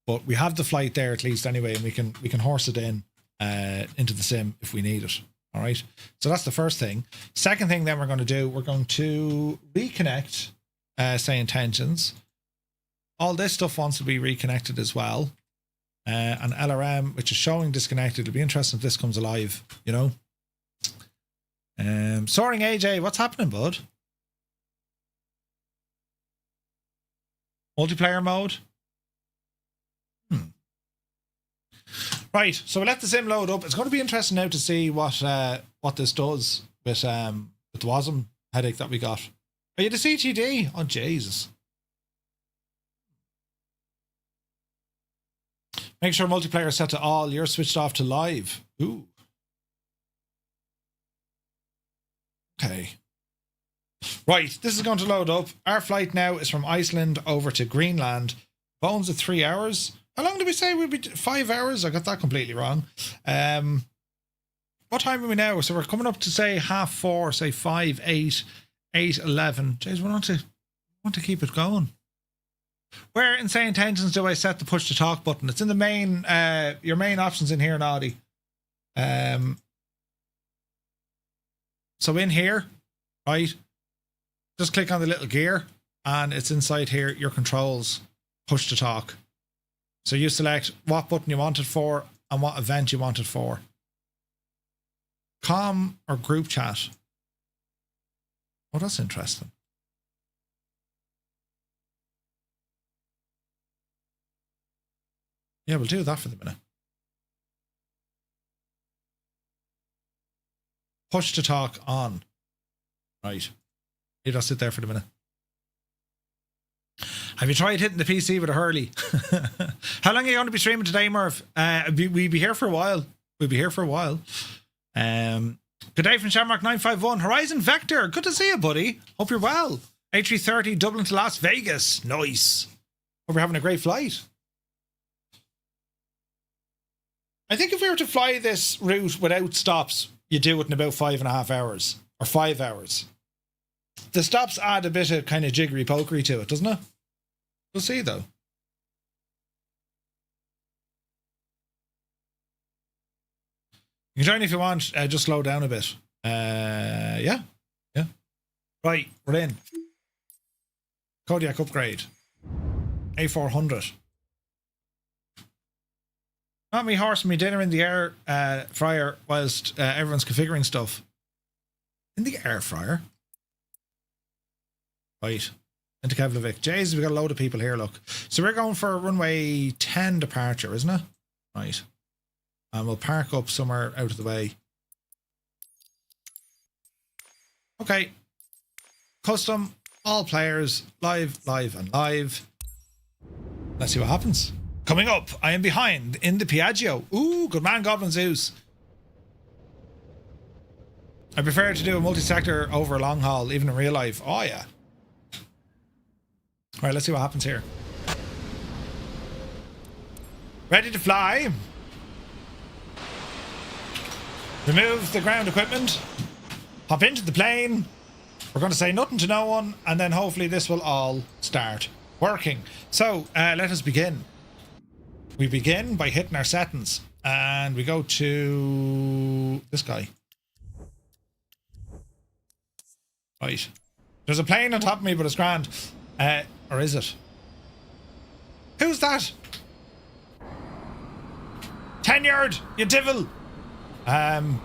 But we have the flight there at least anyway, and we can horse it in into the sim if we need it. All right. So that's the first thing. Second thing then we're going to do, we're going to reconnect, say, intentions. All this stuff wants to be reconnected as well. An LRM, which is showing disconnected. It'll be interesting if this comes alive, you know. Soaring AJ, what's happening, bud? Multiplayer mode? Right, so we'll let the sim load up. It's going to be interesting now to see what this does with the WASM headache that we got. Are you the CTD? Oh, Jesus. Make sure multiplayer is set to all. You're switched off to live. Ooh. Okay. Right, this is going to load up. Our flight now is from Iceland over to Greenland. Bones at 3 hours. How long did we say we'd be? 5 hours? I got that completely wrong. What time are we now? So we're coming up to say 4:30, say 5, 8, 8, 11. Jeez, we want to keep it going. Where in Say Intentions do I set the push to talk button? It's in the main, your main options in here, Noddy. So in here, right, just click on the little gear and it's inside here, your controls, push to talk. So you select what button you want it for and what event you want it for. Com or group chat. Oh, that's interesting. Yeah, we'll do that for the minute. Push to talk on. Right. You just sit there for the minute. Have you tried hitting the PC with a Hurley? How long are you going to be streaming today, Murph? We'll be here for a while. We'll be here for a while. Good day from Shamrock 951. Horizon Vector. Good to see you, buddy. Hope you're well. A330 Dublin to Las Vegas. Nice. Hope you're having a great flight. I think if we were to fly this route without stops, you do it in about 5.5 hours or 5 hours. The stops add a bit of kind of jiggery pokery to it, doesn't it? We'll see though. You can join if you want, just slow down a bit. Yeah. Right, we're in. Kodiak upgrade. A400. Not me horsing me dinner in the air fryer whilst everyone's configuring stuff. In the air fryer? Right. Into Keflavik. Jeez, we got a load of people here, look. So we're going for a runway 10 departure, isn't it? Right. And we'll park up somewhere out of the way. Okay. Custom, all players, live, and live. Let's see what happens. Coming up, I am behind in the Piaggio. Ooh, good man, Goblin Zeus. I prefer to do a multi-sector over a long haul, even in real life. Oh yeah. Alright, let's see what happens here. Ready to fly. Remove the ground equipment. Hop into the plane. We're going to say nothing to no one, and then hopefully this will all start working. So, let us begin. We begin by hitting our settings, and we go to this guy. Right. There's a plane on top of me, but it's grand. Or is it? Who's that? Tenured, you devil! Right.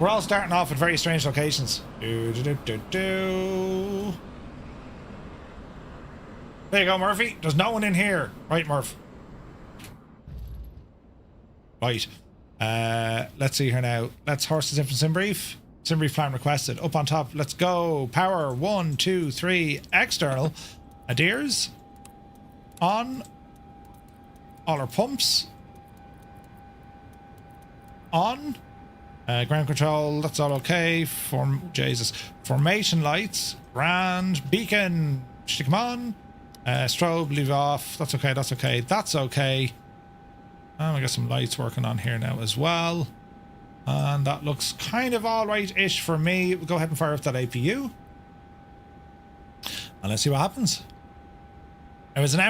We're all starting off at very strange locations. There you go, Murphy. There's no one in here. Right, Murph. Right. Let's see here now. Let's horses in from Simbrief. Simbrief plan requested. Up on top. Let's go. Power. 1, 2, 3. External. Adheres. On. All our pumps. On. Ground control. That's all okay. Jesus. Formation lights. Grand. Beacon. Stick 'em on. Strobe. Leave off. That's okay. That's okay. That's okay. And we got some lights working on here now as well. And that looks kind of alright-ish for me. We'll go ahead and fire up that APU. And let's see what happens. It was an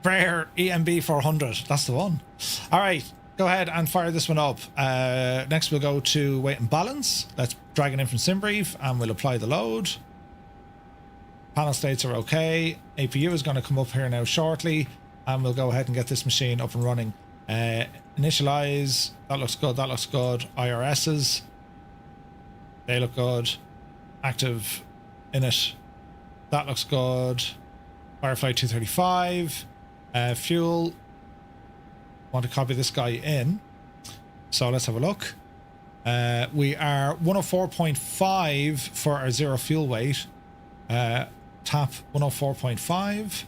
Embraer EMB 400. That's the one. Alright, go ahead and fire this one up. Next we'll go to weight and balance. Let's drag it in from Simbrief and we'll apply the load. Panel states are okay. APU is going to come up here now shortly. And we'll go ahead and get this machine up and running. Initialize. That looks good. That looks good. IRSs. They look good. Active init. That looks good. Firefly 235. Fuel. Want to copy this guy in. So let's have a look. We are 104.5 for our zero fuel weight. Tap 104.5.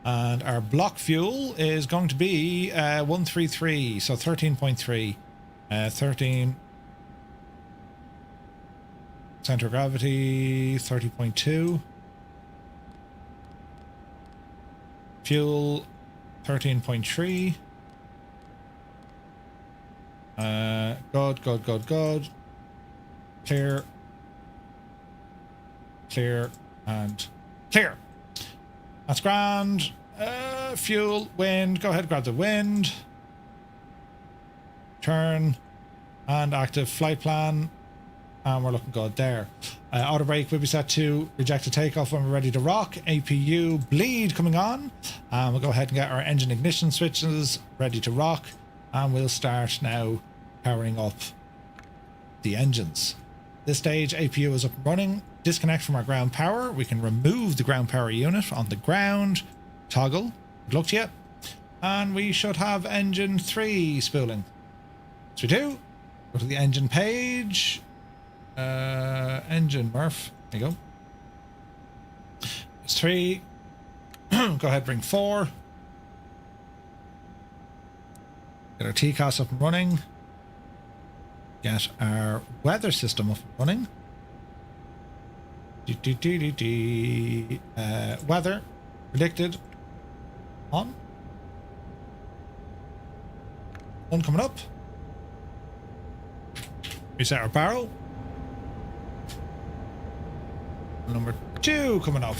And our block fuel is going to be 133, so 13.3. 13. Center of gravity, 30.2. Fuel, 13.3. Good. Clear. Clear and clear. That's grand. Fuel, wind. Go ahead, grab the wind. Turn. And active flight plan. And we're looking good there. Auto brake will be set to reject a takeoff when we're ready to rock. APU bleed coming on. And we'll go ahead and get our engine ignition switches ready to rock. And we'll start now powering up the engines. This stage, APU is up and running. Disconnect from our ground power. We can remove the ground power unit on the ground. Toggle. Good luck to you. And we should have engine 3 spooling. So we do. Go to the engine page. Engine Murph. There you go. It's 3. Go ahead, bring 4. Get our TCAS up and running. Get our weather system up and running. Weather predicted on. One coming up. Reset our barrel. Number 2 coming up.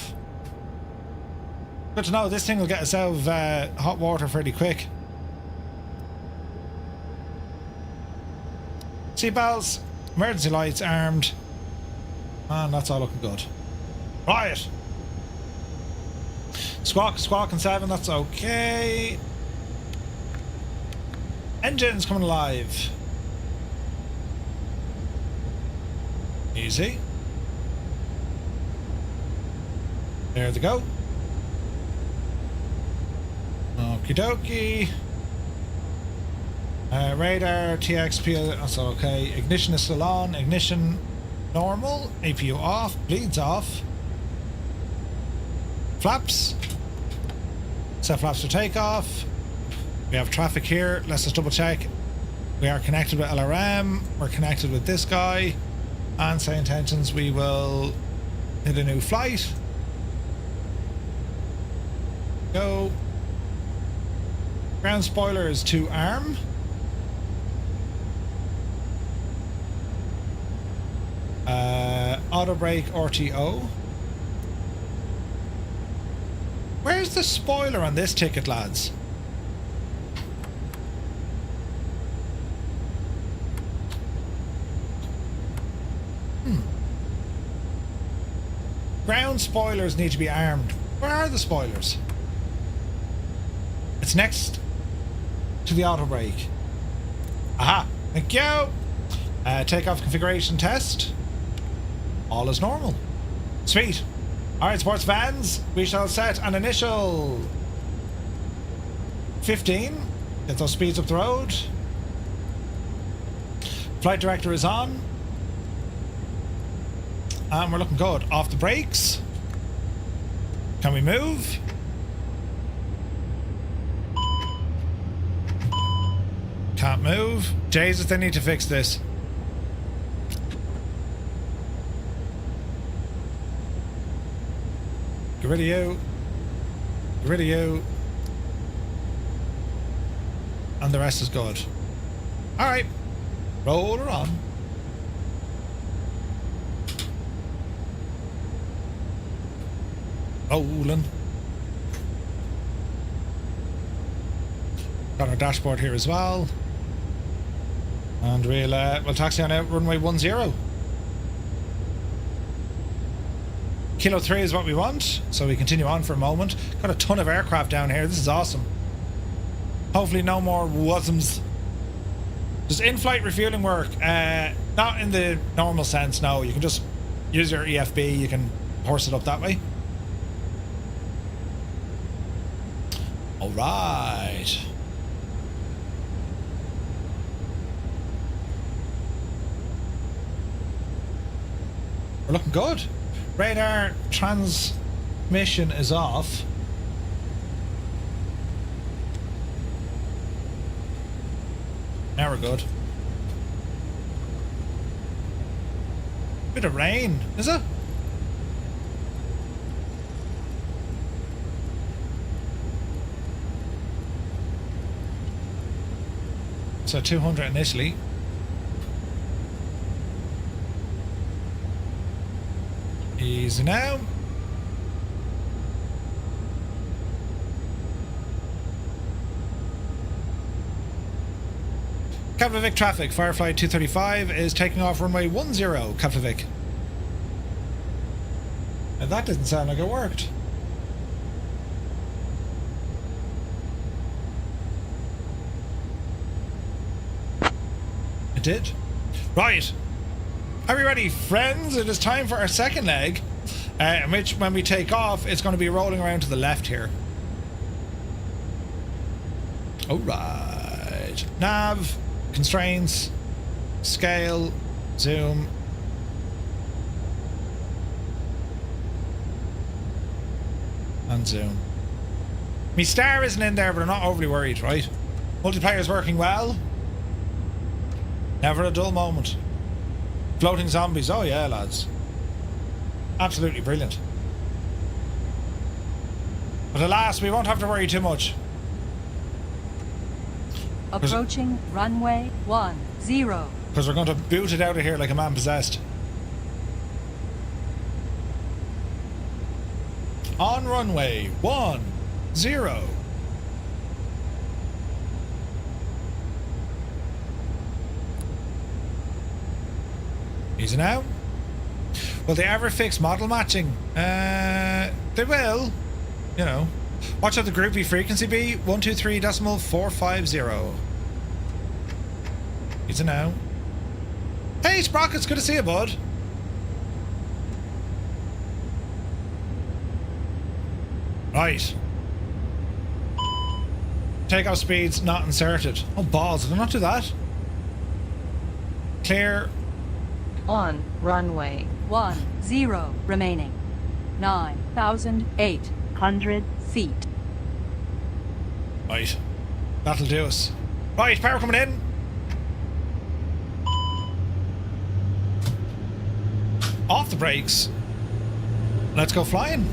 Good to know this thing will get us out of hot water fairly quick. Seatbelts, emergency lights armed. And that's all looking good. Right. Squawk and 7, that's okay. Engines coming alive. Easy. There they go. Okie dokie. Radar, TXP, that's okay. Ignition is still on. Ignition normal. APU off. Bleeds off. Flaps. Set flaps for takeoff. We have traffic here. Let's just double check. We are connected with LRM. We're connected with this guy. And say intentions, we will hit a new flight. Go. Ground spoilers to arm. Auto brake RTO. Where's the spoiler on this ticket, lads? Ground spoilers need to be armed. Where are the spoilers? It's next to the auto brake. Aha! Thank you! Takeoff configuration test. All is normal. Sweet. Alright, sports fans. We shall set an initial 15. Get those speeds up the road. Flight director is on. And we're looking good. Off the brakes. Can we move? Can't move. Jesus, they need to fix this. Get rid of you. Get rid of you. And the rest is good. Alright. Roll her on. Rolling. Got our dashboard here as well. And we'll taxi on out runway 10. Kilo 3 is what we want, so we continue on for a moment. Got a ton of aircraft down here. This is awesome. Hopefully no more wasms. Does in-flight refueling work? Not in the normal sense, no. You can just use your EFB. You can horse it up that way. All right. We're looking good. Radar transmission is off. Now we're good. Bit of rain, is it? So 200 initially. Easy now. Keflavik traffic. Firefly 235 is taking off runway 10, Keflavik. And that didn't sound like it worked. It did. Right. Are we ready, friends? It is time for our second leg, in which, when we take off, it's going to be rolling around to the left here. All right. Nav, constraints, scale, zoom. And zoom. Me star isn't in there, but I'm not overly worried, right? Multiplayer's working well. Never a dull moment. Floating zombies, oh yeah, lads. Absolutely brilliant. But alas, we won't have to worry too much. Approaching runway 10. Because we're going to boot it out of here like a man possessed. On runway 10. Easy now. Will they ever fix model matching? They will. You know. Watch out the groupie frequency be 123.450. Easy now. Hey Sprockets, good to see you, bud. Right. Takeoff speeds not inserted. Oh balls, did I not do that? Clear. On runway 10 remaining 9,800 feet. Right. That'll do us. Right, power coming in. Off the brakes. Let's go flying.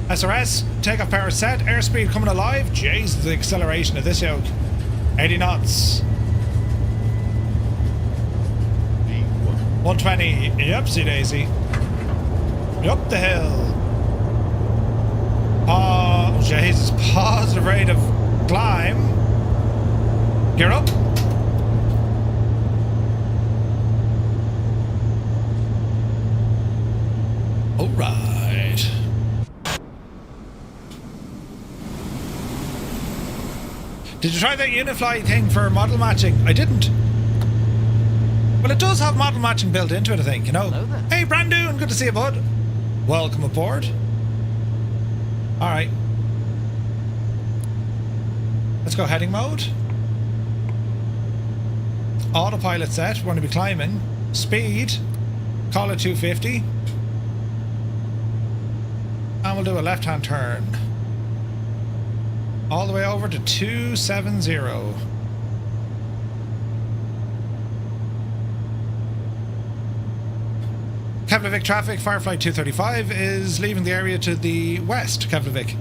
SRS, takeoff power set, airspeed coming alive. Jeez, the acceleration of this yoke. 80 knots. 120. Yepsy daisy. Up the hill. Oh, Jesus. Positive rate of climb. Gear up. All right. Did you try that Unifly thing for model matching? I didn't. Well, it does have model matching built into it, I think, you know. Hey, Brandon, good to see you, bud. Welcome aboard. All right. Let's go heading mode. Autopilot set. We're going to be climbing. Speed. Call it 250. And we'll do a left-hand turn. All the way over to 270. Keflavik traffic, Firefly 235 is leaving the area to the west, Keflavik.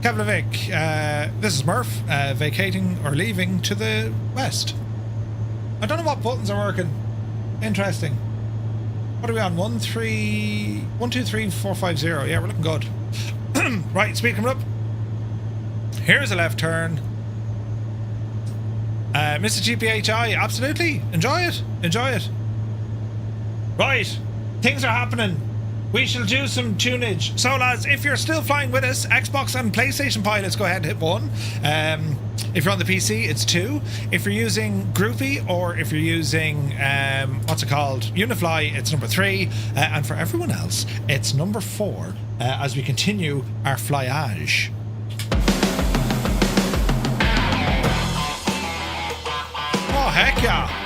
Keflavik, this is Murph, vacating or leaving to the west. I don't know what buttons are working. Interesting. What are we on? 1, 2, 3, 4, 5, 0. Yeah, we're looking good. Right, speed coming up. Here's a left turn. Mr. GPHI, absolutely. Enjoy it. Enjoy it. Right. Things are happening. We shall do some tunage. So, lads, if you're still flying with us, Xbox and PlayStation pilots, go ahead and hit 1. If you're on the PC, it's 2. If you're using Groupie or if you're using, what's it called? Unifly, it's number 3. And for everyone else, it's number 4 as we continue our flyage. Oh, heck yeah.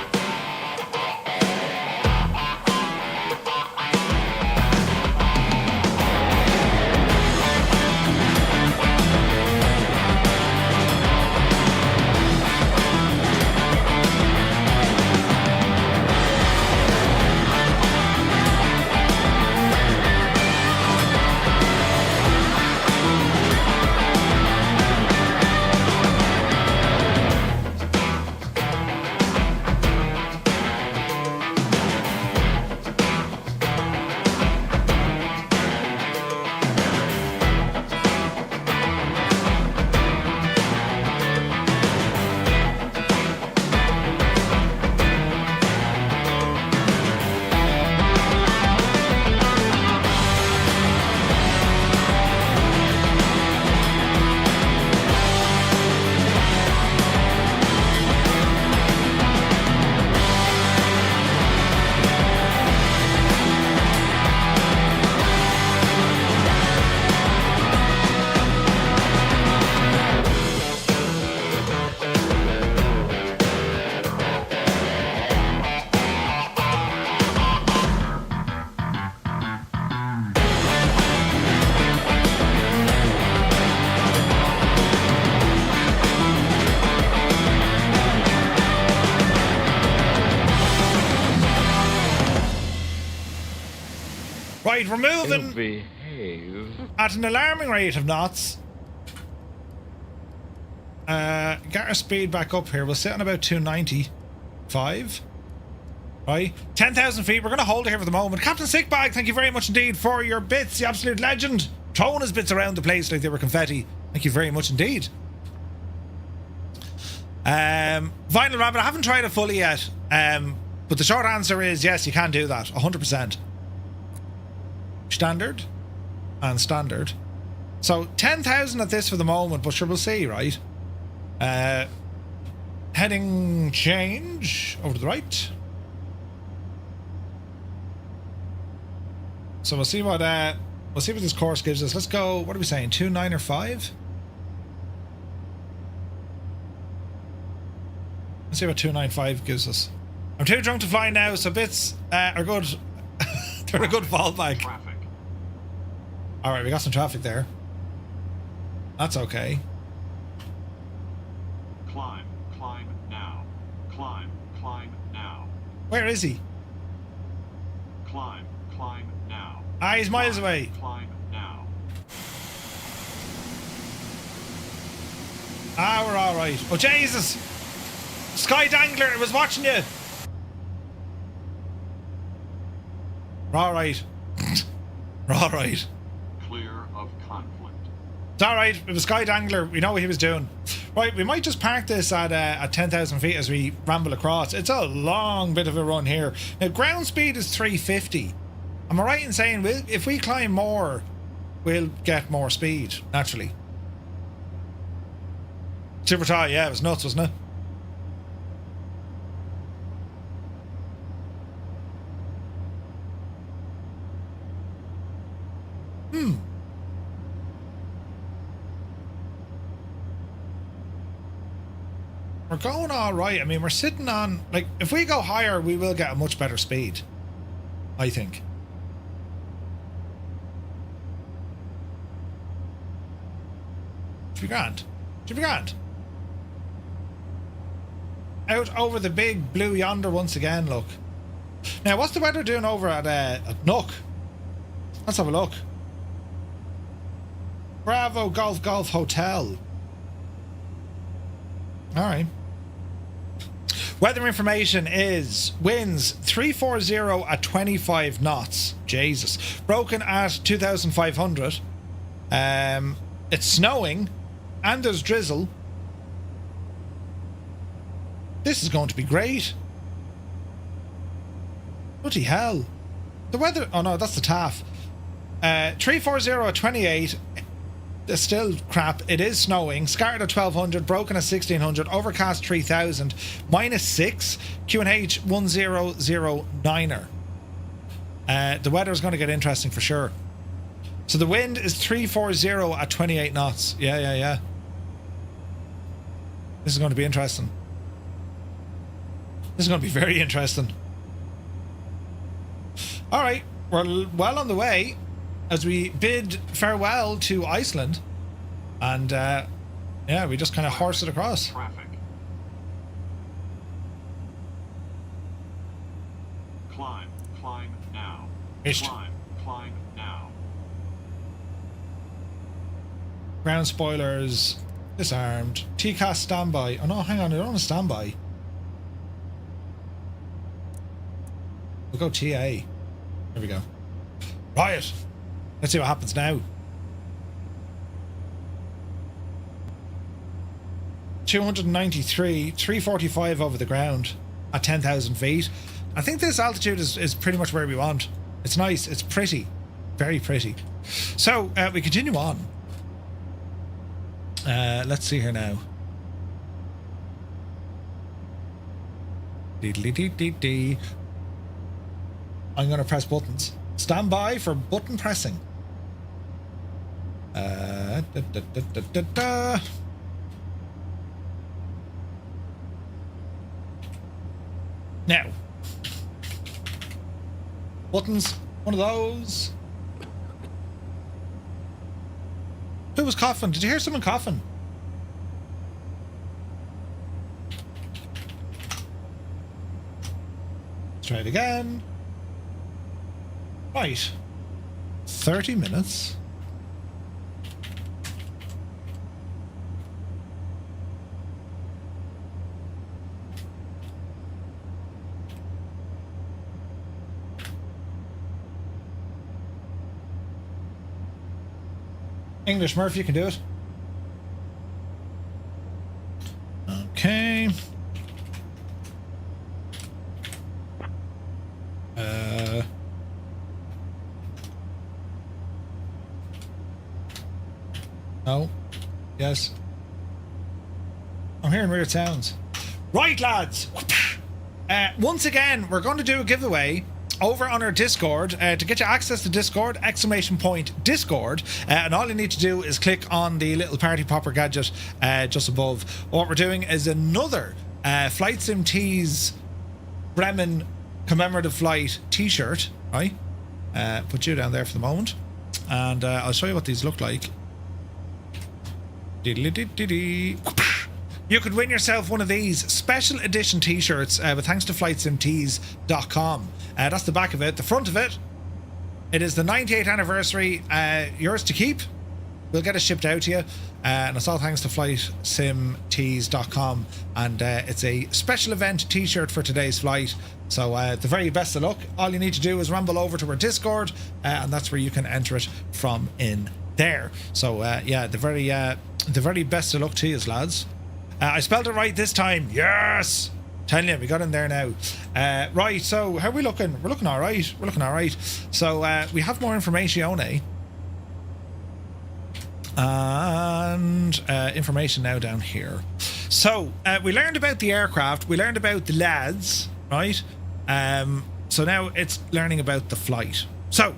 Right, we're moving at an alarming rate of knots. Get our speed back up here. We'll sit on about 295. Right, 10,000 feet. We're going to hold it here for the moment. Captain Sickbag, thank you very much indeed for your bits. The absolute legend. Throwing his bits around the place like they were confetti. Thank you very much indeed. Vinyl Rabbit, I haven't tried it fully yet. But the short answer is yes, you can do that. 100%. Standard and standard. So 10,000 at this for the moment, but sure, we'll see, right? Heading change over to the right. So we'll see what this course gives us. Let's go. What are we saying? 2, 9, or 5? Let's see what 295 gives us. I'm too drunk to fly now, so bits are good. They're a good fallback. All right, we got some traffic there. That's okay. Climb now. Climb now. Where is he? Climb now. Ah, he's miles away. Climb now. Ah, we're all right. Oh, Jesus. Sky Dangler, it was watching you. We're all right. We're all right. Clear of conflict. It's all right. It was Sky Dangler. We know what he was doing. Right, we might just park this at 10,000 feet as we ramble across. It's a long bit of a run here. Now, ground speed is 350. Am I right in saying if we climb more, we'll get more speed, naturally? Super tight, yeah, it was nuts, wasn't it? We're going all right. I mean, we're sitting on, like, if we go higher, we will get a much better speed, I think. Should be grand. Should be grand. Out over the big blue yonder once again, look. Now, what's the weather doing over at Nook? Let's have a look. Bravo Golf Golf Hotel. All right. Weather information is winds 340 at 25 knots. Jesus. Broken at 2,500. It's snowing and there's drizzle. This is going to be great. Bloody hell. The weather... Oh no, that's the TAF. 340 at 28. It's still crap. It is snowing. Scattered at 1,200. Broken at 1,600. Overcast 3,000. -6. QNH 1009er. The weather is going to get interesting for sure. So the wind is 340 at 28 knots. Yeah. This is going to be interesting. This is going to be very interesting. All right. We're well on the way as we bid farewell to Iceland. And, yeah, we just kind of horse it across. Traffic. Climb now. Climb now. Ground spoilers disarmed. TCAS standby. Oh no, hang on, they're on a standby. We'll go TA. There we go. Riot. Let's see what happens now. 293, 345 over the ground at 10,000 feet. I think this altitude is pretty much where we want. It's nice. It's pretty. Very pretty. So, we continue on. Let's see here now. Dee-dee-dee-dee-dee. I'm going to press buttons. Stand by for button pressing. Now. Buttons. One of those. Who was coughing? Did you hear someone coughing? Let's try it again. Right. 30 minutes. English Murphy, you can do it. Okay. No. Yes. I'm hearing weird sounds. Right, lads. Once again, we're going to do a giveaway over on our Discord. To get you access to Discord, !Discord, and all you need to do is click on the little party popper gadget just above. What we're doing is another Flight Sim Tees Bremen Commemorative Flight t-shirt, right? Put you down there for the moment. And I'll show you what these look like. You could win yourself one of these special edition t-shirts with thanks to flightsimtees.com. That's the back of it. The front of it, it is the 98th anniversary. Yours to keep. We'll get it shipped out to you. And it's all thanks to flightsimtees.com. And it's a special event t-shirt for today's flight. So the very best of luck. All you need to do is ramble over to our Discord, and that's where you can enter it from in there. So yeah, the very best of luck to you, lads. I spelled it right this time. Yes! Telling you, we got in there now. Right, so how are we looking? We're looking all right. We're looking all right. So we have more information, and information now down here. So we learned about the aircraft. We learned about the lads, right? So now it's learning about the flight. So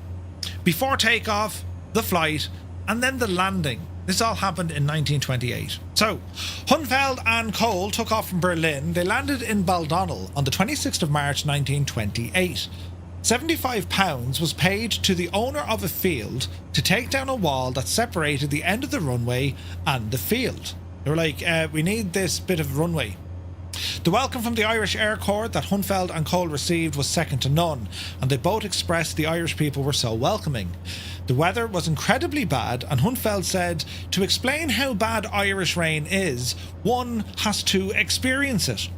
before takeoff, the flight, and then the landing. This all happened in 1928. So, Hünefeld and Köhl took off from Berlin. They landed in Baldonnel on the 26th of March 1928. £75 was paid to the owner of a field to take down a wall that separated the end of the runway and the field. They were like, we need this bit of runway. The welcome from the Irish Air Corps that Hünefeld and Köhl received was second to none, and they both expressed the Irish people were so welcoming. The weather was incredibly bad, and Hünefeld said, to explain how bad Irish rain is, one has to experience it.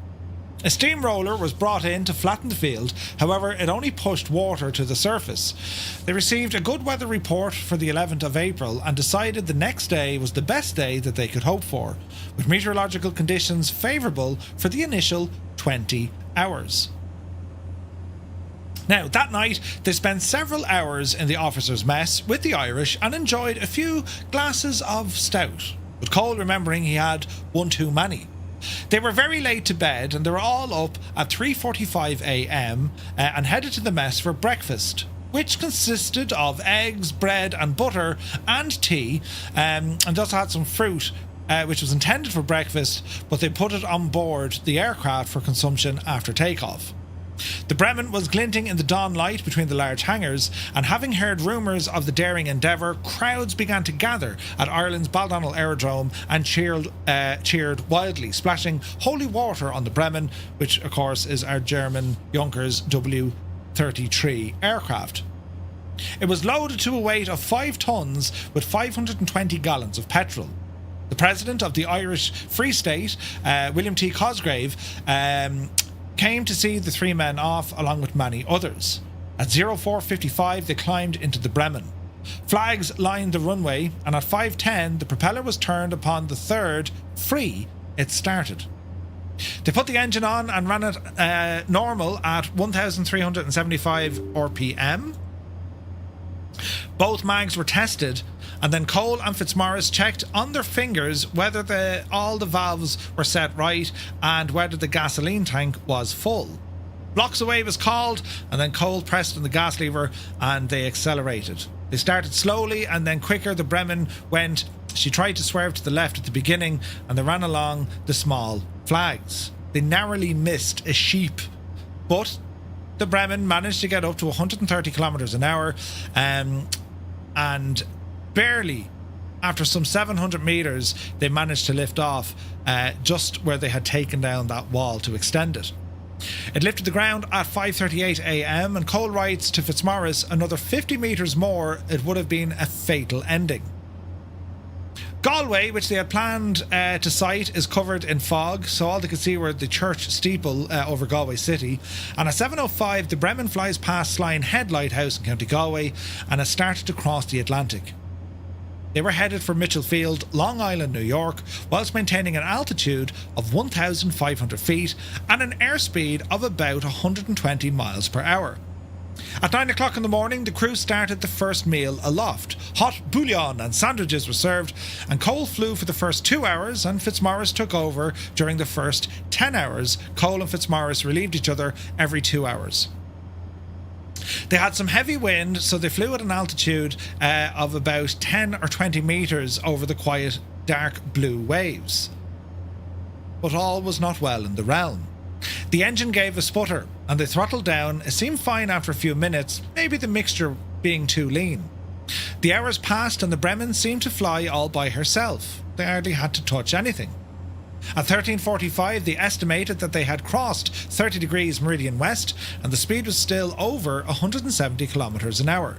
A steamroller was brought in to flatten the field, however it only pushed water to the surface. They received a good weather report for the 11th of April and decided the next day was the best day that they could hope for, with meteorological conditions favourable for the initial 20 hours. Now, that night, they spent several hours in the officers' mess with the Irish and enjoyed a few glasses of stout, with Köhl remembering he had one too many. They were very late to bed and they were all up at 3:45 a.m. And headed to the mess for breakfast, which consisted of eggs, bread and butter and tea, and they also had some fruit, which was intended for breakfast, but they put it on board the aircraft for consumption after takeoff. The Bremen was glinting in the dawn light between the large hangars, and having heard rumours of the daring endeavour, crowds began to gather at Ireland's Baldonnel Aerodrome and cheered wildly, splashing holy water on the Bremen, which of course is our German Junkers W-33 aircraft. It was loaded to a weight of 5 tons with 520 gallons of petrol. The president of the Irish Free State, William T. Cosgrave, came to see the three men off along with many others. At 04:55 they climbed into the Bremen. Flags lined the runway, and at 5:10 the propeller was turned upon the third free. It started. They put the engine on and ran it normal at 1,375 RPM. Both mags were tested, and then Köhl and Fitzmaurice checked on their fingers whether all the valves were set right and whether the gasoline tank was full. Blocks away was called, and then Köhl pressed on the gas lever and they accelerated. They started slowly and then quicker. The Bremen went. She tried to swerve to the left at the beginning, and they ran along the small flags. They narrowly missed a sheep, but the Bremen managed to get up to 130 kilometers an hour, and barely, after some 700 meters, they managed to lift off just where they had taken down that wall to extend it. It lifted the ground at 5:38 a.m. and Köhl writes to Fitzmaurice, another 50 meters more, it would have been a fatal ending. Galway, which they had planned to sight, is covered in fog, so all they could see were the church steeple over Galway city. And at 7:05, the Bremen flies past Slane Head Lighthouse in County Galway and has started to cross the Atlantic. They were headed for Mitchell Field, Long Island, New York, whilst maintaining an altitude of 1,500 feet and an airspeed of about 120 miles per hour. At 9 o'clock in the morning, the crew started the first meal aloft. Hot bouillon and sandwiches were served, and Köhl flew for the first 2 hours, and Fitzmaurice took over during the first 10 hours. Köhl and Fitzmaurice relieved each other every 2 hours. They had some heavy wind, so they flew at an altitude of about 10 or 20 metres over the quiet, dark blue waves. But all was not well in the realm. The engine gave a sputter and they throttled down. It seemed fine after a few minutes, maybe the mixture being too lean. The hours passed and the Bremen seemed to fly all by herself. They hardly had to touch anything. At 13:45 they estimated that they had crossed 30 degrees meridian west and the speed was still over 170 kilometers an hour.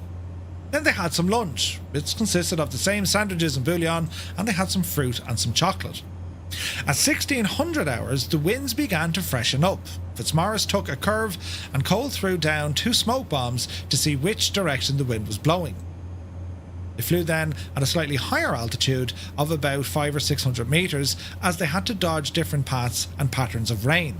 Then they had some lunch. It consisted of the same sandwiches and bouillon, and they had some fruit and some chocolate. At 1600 hours, the winds began to freshen up. Fitzmaurice took a curve and Köhl threw down 2 smoke bombs to see which direction the wind was blowing. They flew then at a slightly higher altitude of about 500 or 600 metres as they had to dodge different paths and patterns of rain.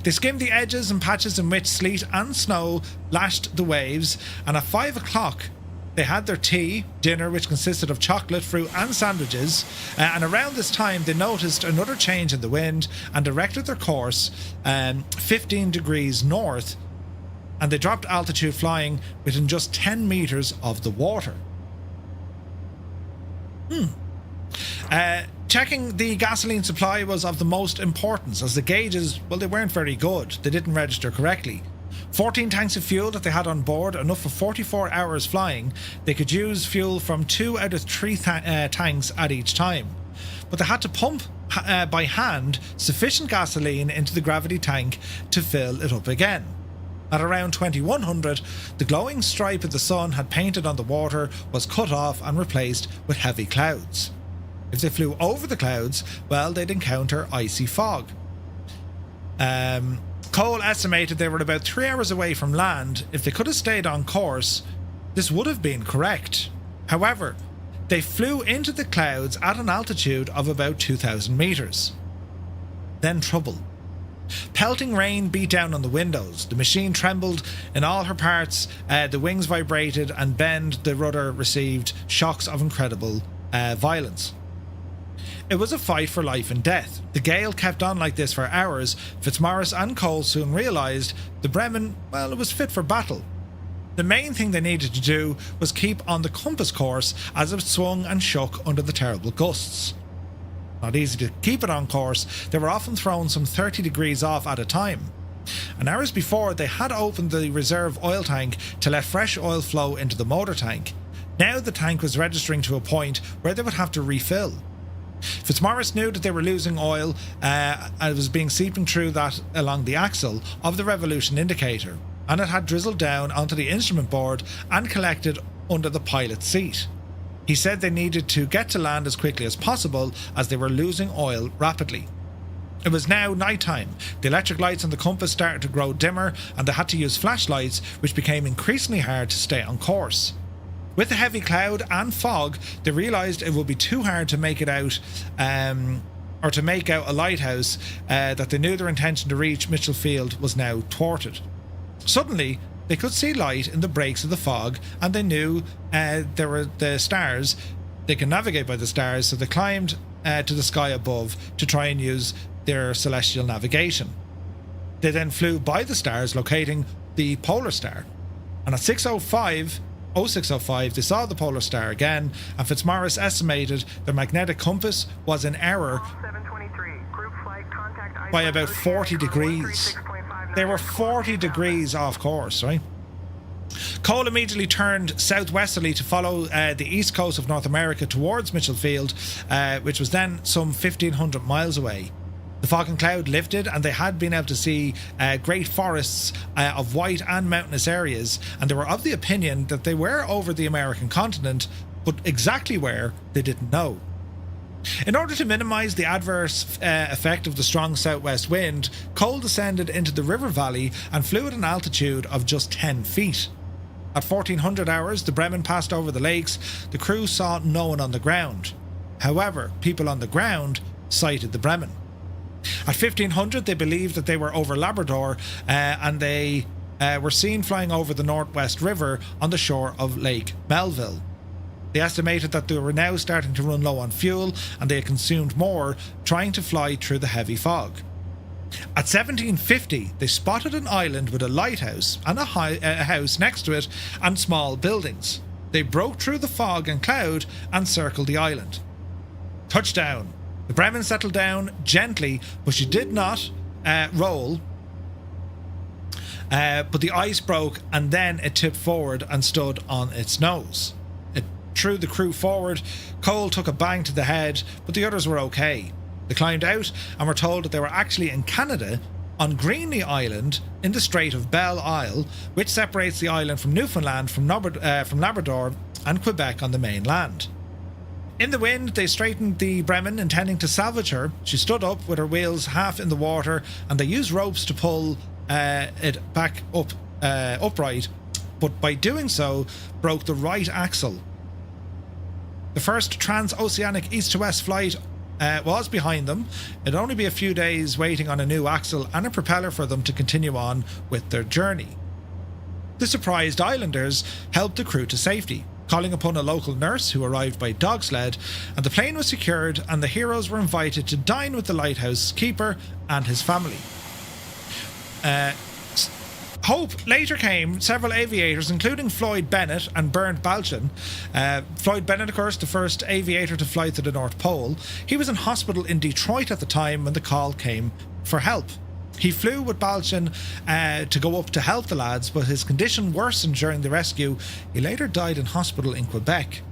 They skimmed the edges and patches in which sleet and snow lashed the waves, and at 5 o'clock they had their tea, dinner which consisted of chocolate, fruit and sandwiches, and around this time they noticed another change in the wind and directed their course 15 degrees north, and they dropped altitude flying within just 10 metres of the water. Checking the gasoline supply was of the most importance, as the gauges, well, they weren't very good. They didn't register correctly. 14 tanks of fuel that they had on board, enough for 44 hours flying. They could use fuel from 2 out of 3 tanks at each time. But they had to pump by hand sufficient gasoline into the gravity tank to fill it up again. At around 2100, the glowing stripe of the sun had painted on the water was cut off and replaced with heavy clouds. If they flew over the clouds, well, they'd encounter icy fog. Köhl estimated they were about 3 hours away from land. If they could have stayed on course, this would have been correct. However, they flew into the clouds at an altitude of about 2,000 metres. Then trouble. Pelting rain beat down on the windows. The machine trembled in all her parts, the wings vibrated, and bend the rudder received shocks of incredible violence. It was a fight for life and death. The gale kept on like this for hours. Fitzmaurice and Köhl soon realised the Bremen, well, it was fit for battle. The main thing they needed to do was keep on the compass course as it swung and shook under the terrible gusts. Not easy to keep it on course. They were often thrown some 30 degrees off at a time. And hours before, they had opened the reserve oil tank to let fresh oil flow into the motor tank. Now the tank was registering to a point where they would have to refill. Fitzmaurice knew that they were losing oil and it was being seeping through that along the axle of the revolution indicator, and it had drizzled down onto the instrument board and collected under the pilot's seat. He said they needed to get to land as quickly as possible as they were losing oil rapidly. It was now night time. The electric lights on the compass started to grow dimmer and they had to use flashlights, which became increasingly hard to stay on course. With the heavy cloud and fog, they realised it would be too hard to make it out, or to make out a lighthouse, that they knew their intention to reach Mitchell Field was now thwarted. Suddenly, they could see light in the breaks of the fog, and they knew there were the stars. They can navigate by the stars, so they climbed to the sky above to try and use their celestial navigation. They then flew by the stars, locating the polar star. And at 06:05, they saw the polar star again, and Fitzmaurice estimated their magnetic compass was in error by about 40 degrees. They were 40 degrees off course, right? Köhl immediately turned southwesterly to follow the east coast of North America towards Mitchell Field, which was then some 1,500 miles away. The fog and cloud lifted and they had been able to see great forests of white and mountainous areas, and they were of the opinion that they were over the American continent, but exactly where they didn't know. In order to minimise the adverse effect of the strong southwest wind, Köhl descended into the river valley and flew at an altitude of just 10 feet. At 1400 hours, the Bremen passed over the lakes. The crew saw no one on the ground. However, people on the ground sighted the Bremen. At 1500, they believed that they were over Labrador, and they were seen flying over the Northwest River on the shore of Lake Melville. They estimated that they were now starting to run low on fuel, and they had consumed more trying to fly through the heavy fog. At 1750, they spotted an island with a lighthouse and a house next to it and small buildings. They broke through the fog and cloud and circled the island. Touchdown! The Bremen settled down gently, but she did not roll, but the ice broke and then it tipped forward and stood on its nose. It threw the crew forward. Köhl took a bang to the head, but the others were okay. They climbed out and were told that they were actually in Canada on Greenly Island in the Strait of Belle Isle, which separates the island from Newfoundland from Labrador and Quebec on the mainland. In the wind, they straightened the Bremen, intending to salvage her. She stood up with her wheels half in the water, and they used ropes to pull it back up upright, but by doing so, broke the right axle. The first transoceanic east-to-west flight was behind them. It'd only be a few days waiting on a new axle and a propeller for them to continue on with their journey. The surprised islanders helped the crew to safety, calling upon a local nurse who arrived by dog sled, and the plane was secured and the heroes were invited to dine with the lighthouse keeper and his family. Hope later came. Several aviators, including Floyd Bennett and Bernd Balchen. Floyd Bennett, of course, the first aviator to fly to the North Pole. He was in hospital in Detroit at the time when the call came for help. He flew with Balchen to go up to help the lads, but his condition worsened during the rescue. He later died in hospital in Quebec.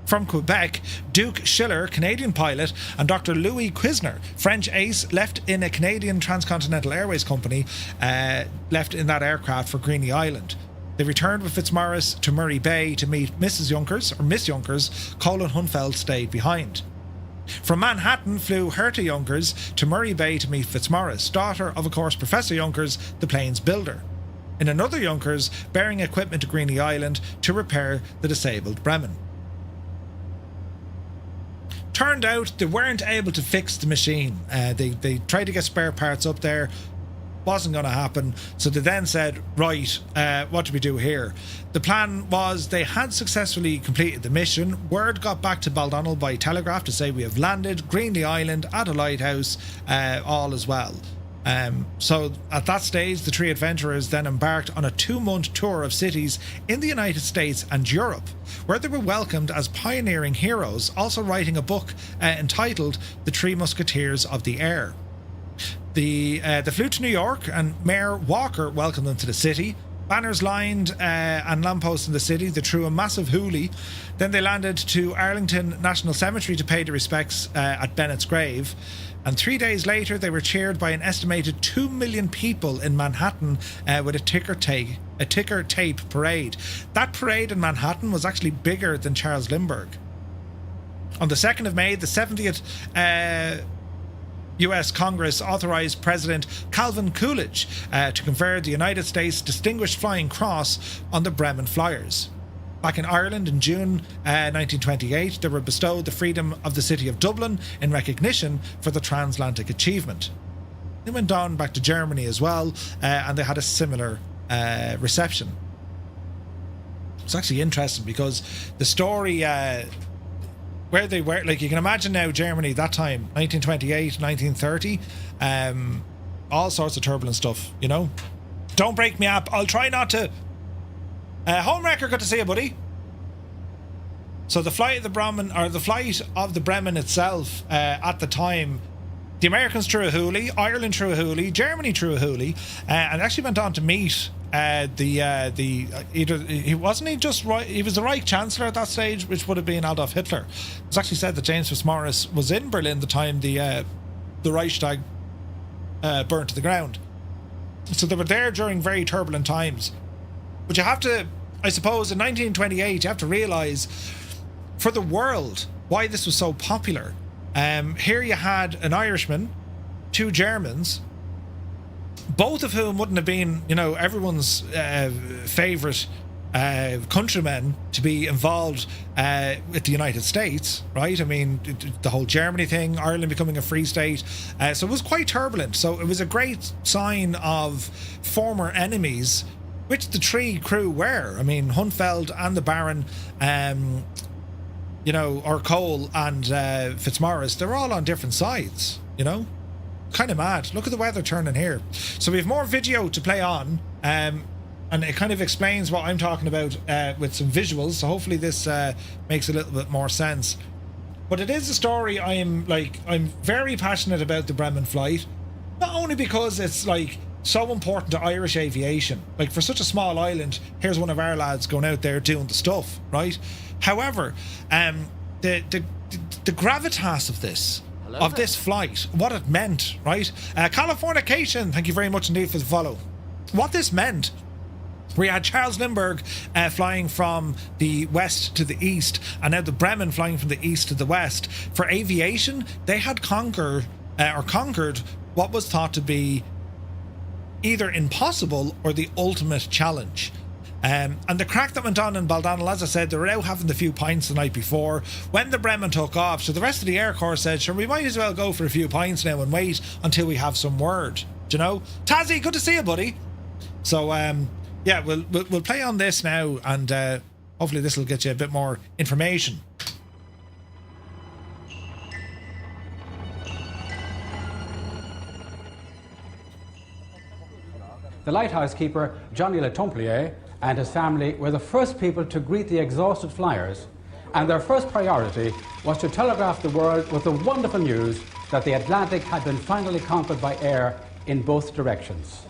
From Quebec, Duke Schiller, Canadian pilot, and Dr. Louis Quisner, French ace, left in a Canadian Transcontinental Airways company, left in that aircraft for Greenly Island. They returned with Fitzmaurice to Murray Bay to meet Mrs. Junkers, or Miss Junkers. Köhl and Hünefeld stayed behind. From Manhattan flew Herta Junkers to Murray Bay to meet Fitzmaurice, daughter of course Professor Junkers, the plane's builder. In another Junkers, bearing equipment to Greenly Island to repair the disabled Bremen. Turned out they weren't able to fix the machine. They tried to get spare parts up there. Wasn't going to happen. So they then said, right, what do we do here? The plan was they had successfully completed the mission. Word got back to Baldonnel by telegraph to say we have landed Greenly Island at a lighthouse, all is well. So at that stage, the three adventurers then embarked on a 2-month tour of cities in the United States and Europe, where they were welcomed as pioneering heroes, also writing a book entitled The Three Musketeers of the Air. They flew to New York, and Mayor Walker welcomed them to the city. Banners lined and lampposts in the city. They threw a massive hoolie. Then they landed to Arlington National Cemetery to pay their respects at Bennett's grave. And 3 days later, they were cheered by an estimated 2 million people in Manhattan with a ticker tape parade. That parade in Manhattan was actually bigger than Charles Lindbergh. On the 2nd of May, the 70th US Congress authorized President Calvin Coolidge to confer the United States Distinguished Flying Cross on the Bremen flyers. Back in Ireland in June 1928, they were bestowed the freedom of the city of Dublin in recognition for the transatlantic achievement. They went on back to Germany as well, and they had a similar reception. It's actually interesting because the story where they were, like, you can imagine now Germany that time, 1928, 1930, all sorts of turbulent stuff, you know. Don't break me up, I'll try not to. Homewrecker, good to see you, buddy. So the flight of the Bremen itself, at the time, the Americans threw a hoolie, Ireland threw a hoolie, Germany threw a hoolie, and actually went on to meet he was the Reich Chancellor at that stage, which would have been Adolf Hitler. It was actually said that James Fitzmaurice was in Berlin the time the Reichstag burnt to the ground. So they were there during very turbulent times. But you have to, I suppose, in 1928, you have to realise, for the world, why this was so popular. Here you had an Irishman, 2 Germans, both of whom wouldn't have been, you know, everyone's favourite countrymen to be involved with the United States, right? I mean, the whole Germany thing, Ireland becoming a free state. So it was quite turbulent. So it was a great sign of former enemies, which the 3 crew were. I mean, Hünefeld and the Baron, you know, or Köhl and Fitzmaurice, they're all on different sides, you know? Kind of mad. Look at the weather turning here. So we have more video to play on, and it kind of explains what I'm talking about with some visuals, so hopefully this makes a little bit more sense. But it is a story I'm very passionate about. The Bremen flight. Not only because it's like so important to Irish aviation, like for such a small island, here's one of our lads going out there doing the stuff, right? However, the gravitas of this flight, what it meant, right? Californication, thank you very much indeed for the follow. What this meant, we had Charles Lindbergh flying from the west to the east, and now the Bremen flying from the east to the west. For aviation, they had conquered what was thought to be either impossible or the ultimate challenge. And the crack that went on in Baldonnel, as I said, they were out having the few pints the night before when the Bremen took off. So the rest of the Air Corps said, sure, we might as well go for a few pints now and wait until we have some word. Do you know? Tazzy, good to see you, buddy. So, yeah, we'll play on this now, and hopefully this will get you a bit more information. The lighthouse keeper, Johnny Letemplier, and his family were the first people to greet the exhausted flyers, and their first priority was to telegraph the world with the wonderful news that the Atlantic had been finally conquered by air in both directions.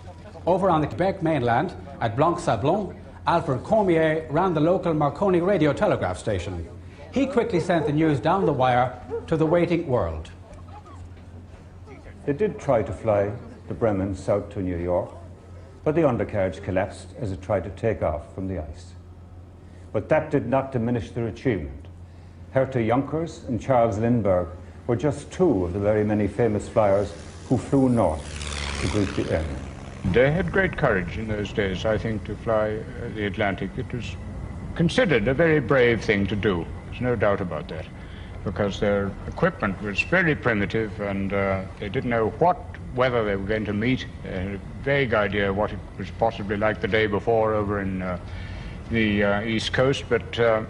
Over on the Quebec mainland, at Blanc-Sablon, Alfred Cormier ran the local Marconi radio telegraph station. He quickly sent the news down the wire to the waiting world. They did try to fly the Bremen south to New York, but the undercarriage collapsed as it tried to take off from the ice. But that did not diminish their achievement. Herta Junkers and Charles Lindbergh were just two of the very many famous flyers who flew north to greet the air. They had great courage in those days, I think, to fly the Atlantic. It was considered a very brave thing to do. There's no doubt about that, because their equipment was very primitive, and they didn't know what weather they were going to meet. They had a vague idea of what it was possibly like the day before over in the East Coast, but the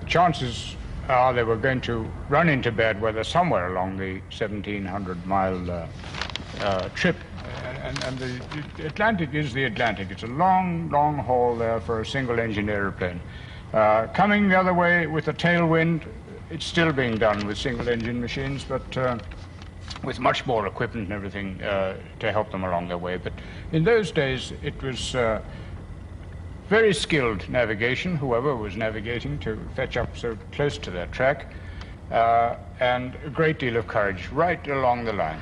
chances are they were going to run into bad weather somewhere along the 1,700-mile trip. And the Atlantic is the Atlantic. It's a long, long haul there for a single-engine airplane. Coming the other way with a tailwind, it's still being done with single-engine machines, but with much more equipment and everything to help them along their way. But in those days, it was very skilled navigation, whoever was navigating, to fetch up so close to that track, and a great deal of courage right along the line.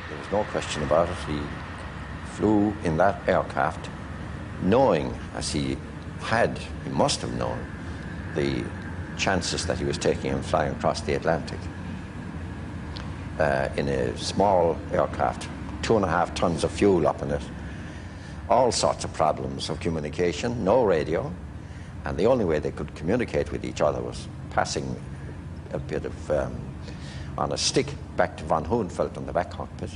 There was no question about it. He flew in that aircraft knowing, as he must have known, the chances that he was taking in flying across the Atlantic. In a small aircraft, 2.5 tons of fuel up in it, all sorts of problems of communication, no radio, and the only way they could communicate with each other was passing a bit of, on a stick back to von Hünefeld in the back cockpit,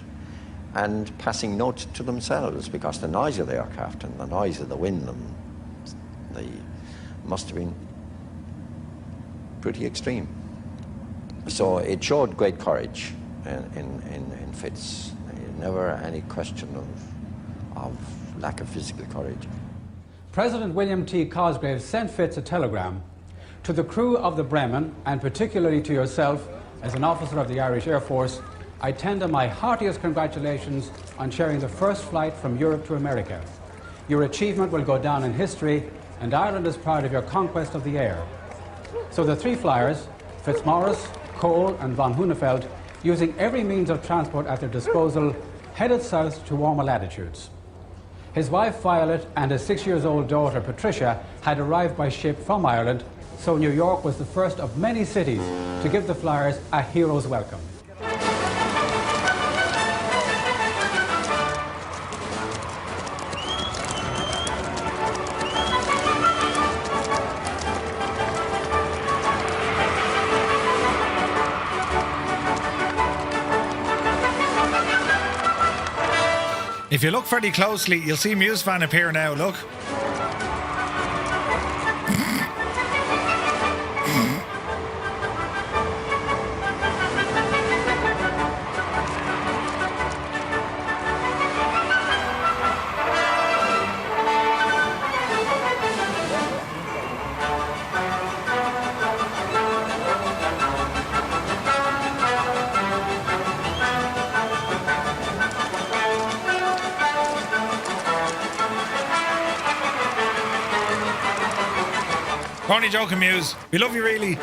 and passing notes to themselves, because the noise of the aircraft and the noise of the wind and must have been pretty extreme. So it showed great courage in Fitz. Never any question of lack of physical courage. President William T. Cosgrave sent Fitz a telegram to the crew of the Bremen, and particularly to yourself as an officer of the Irish Air Force. I tender my heartiest congratulations on sharing the first flight from Europe to America. Your achievement will go down in history, and Ireland is proud of your conquest of the air. So the three flyers, Fitzmaurice, Köhl and von Hünefeld, using every means of transport at their disposal, headed south to warmer latitudes. His wife Violet and his 6-year-old daughter Patricia had arrived by ship from Ireland, so New York was the first of many cities to give the flyers a hero's welcome. If you look fairly closely, you'll see Musefan appear now, look. We're only joking, Muse. We love you, really.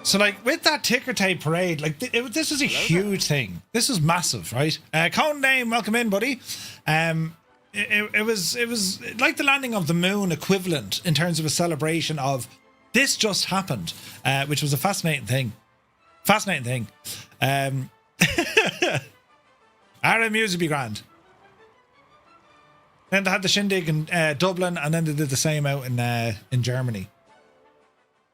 So, like, with that ticker tape parade, like, this is a huge thing. This is massive, right? Cone Name, welcome in, buddy. It was like the landing of the moon equivalent in terms of a celebration of this just happened, which was a fascinating thing. RM Muse would be grand. Then they had the shindig in Dublin, and then they did the same out in Germany.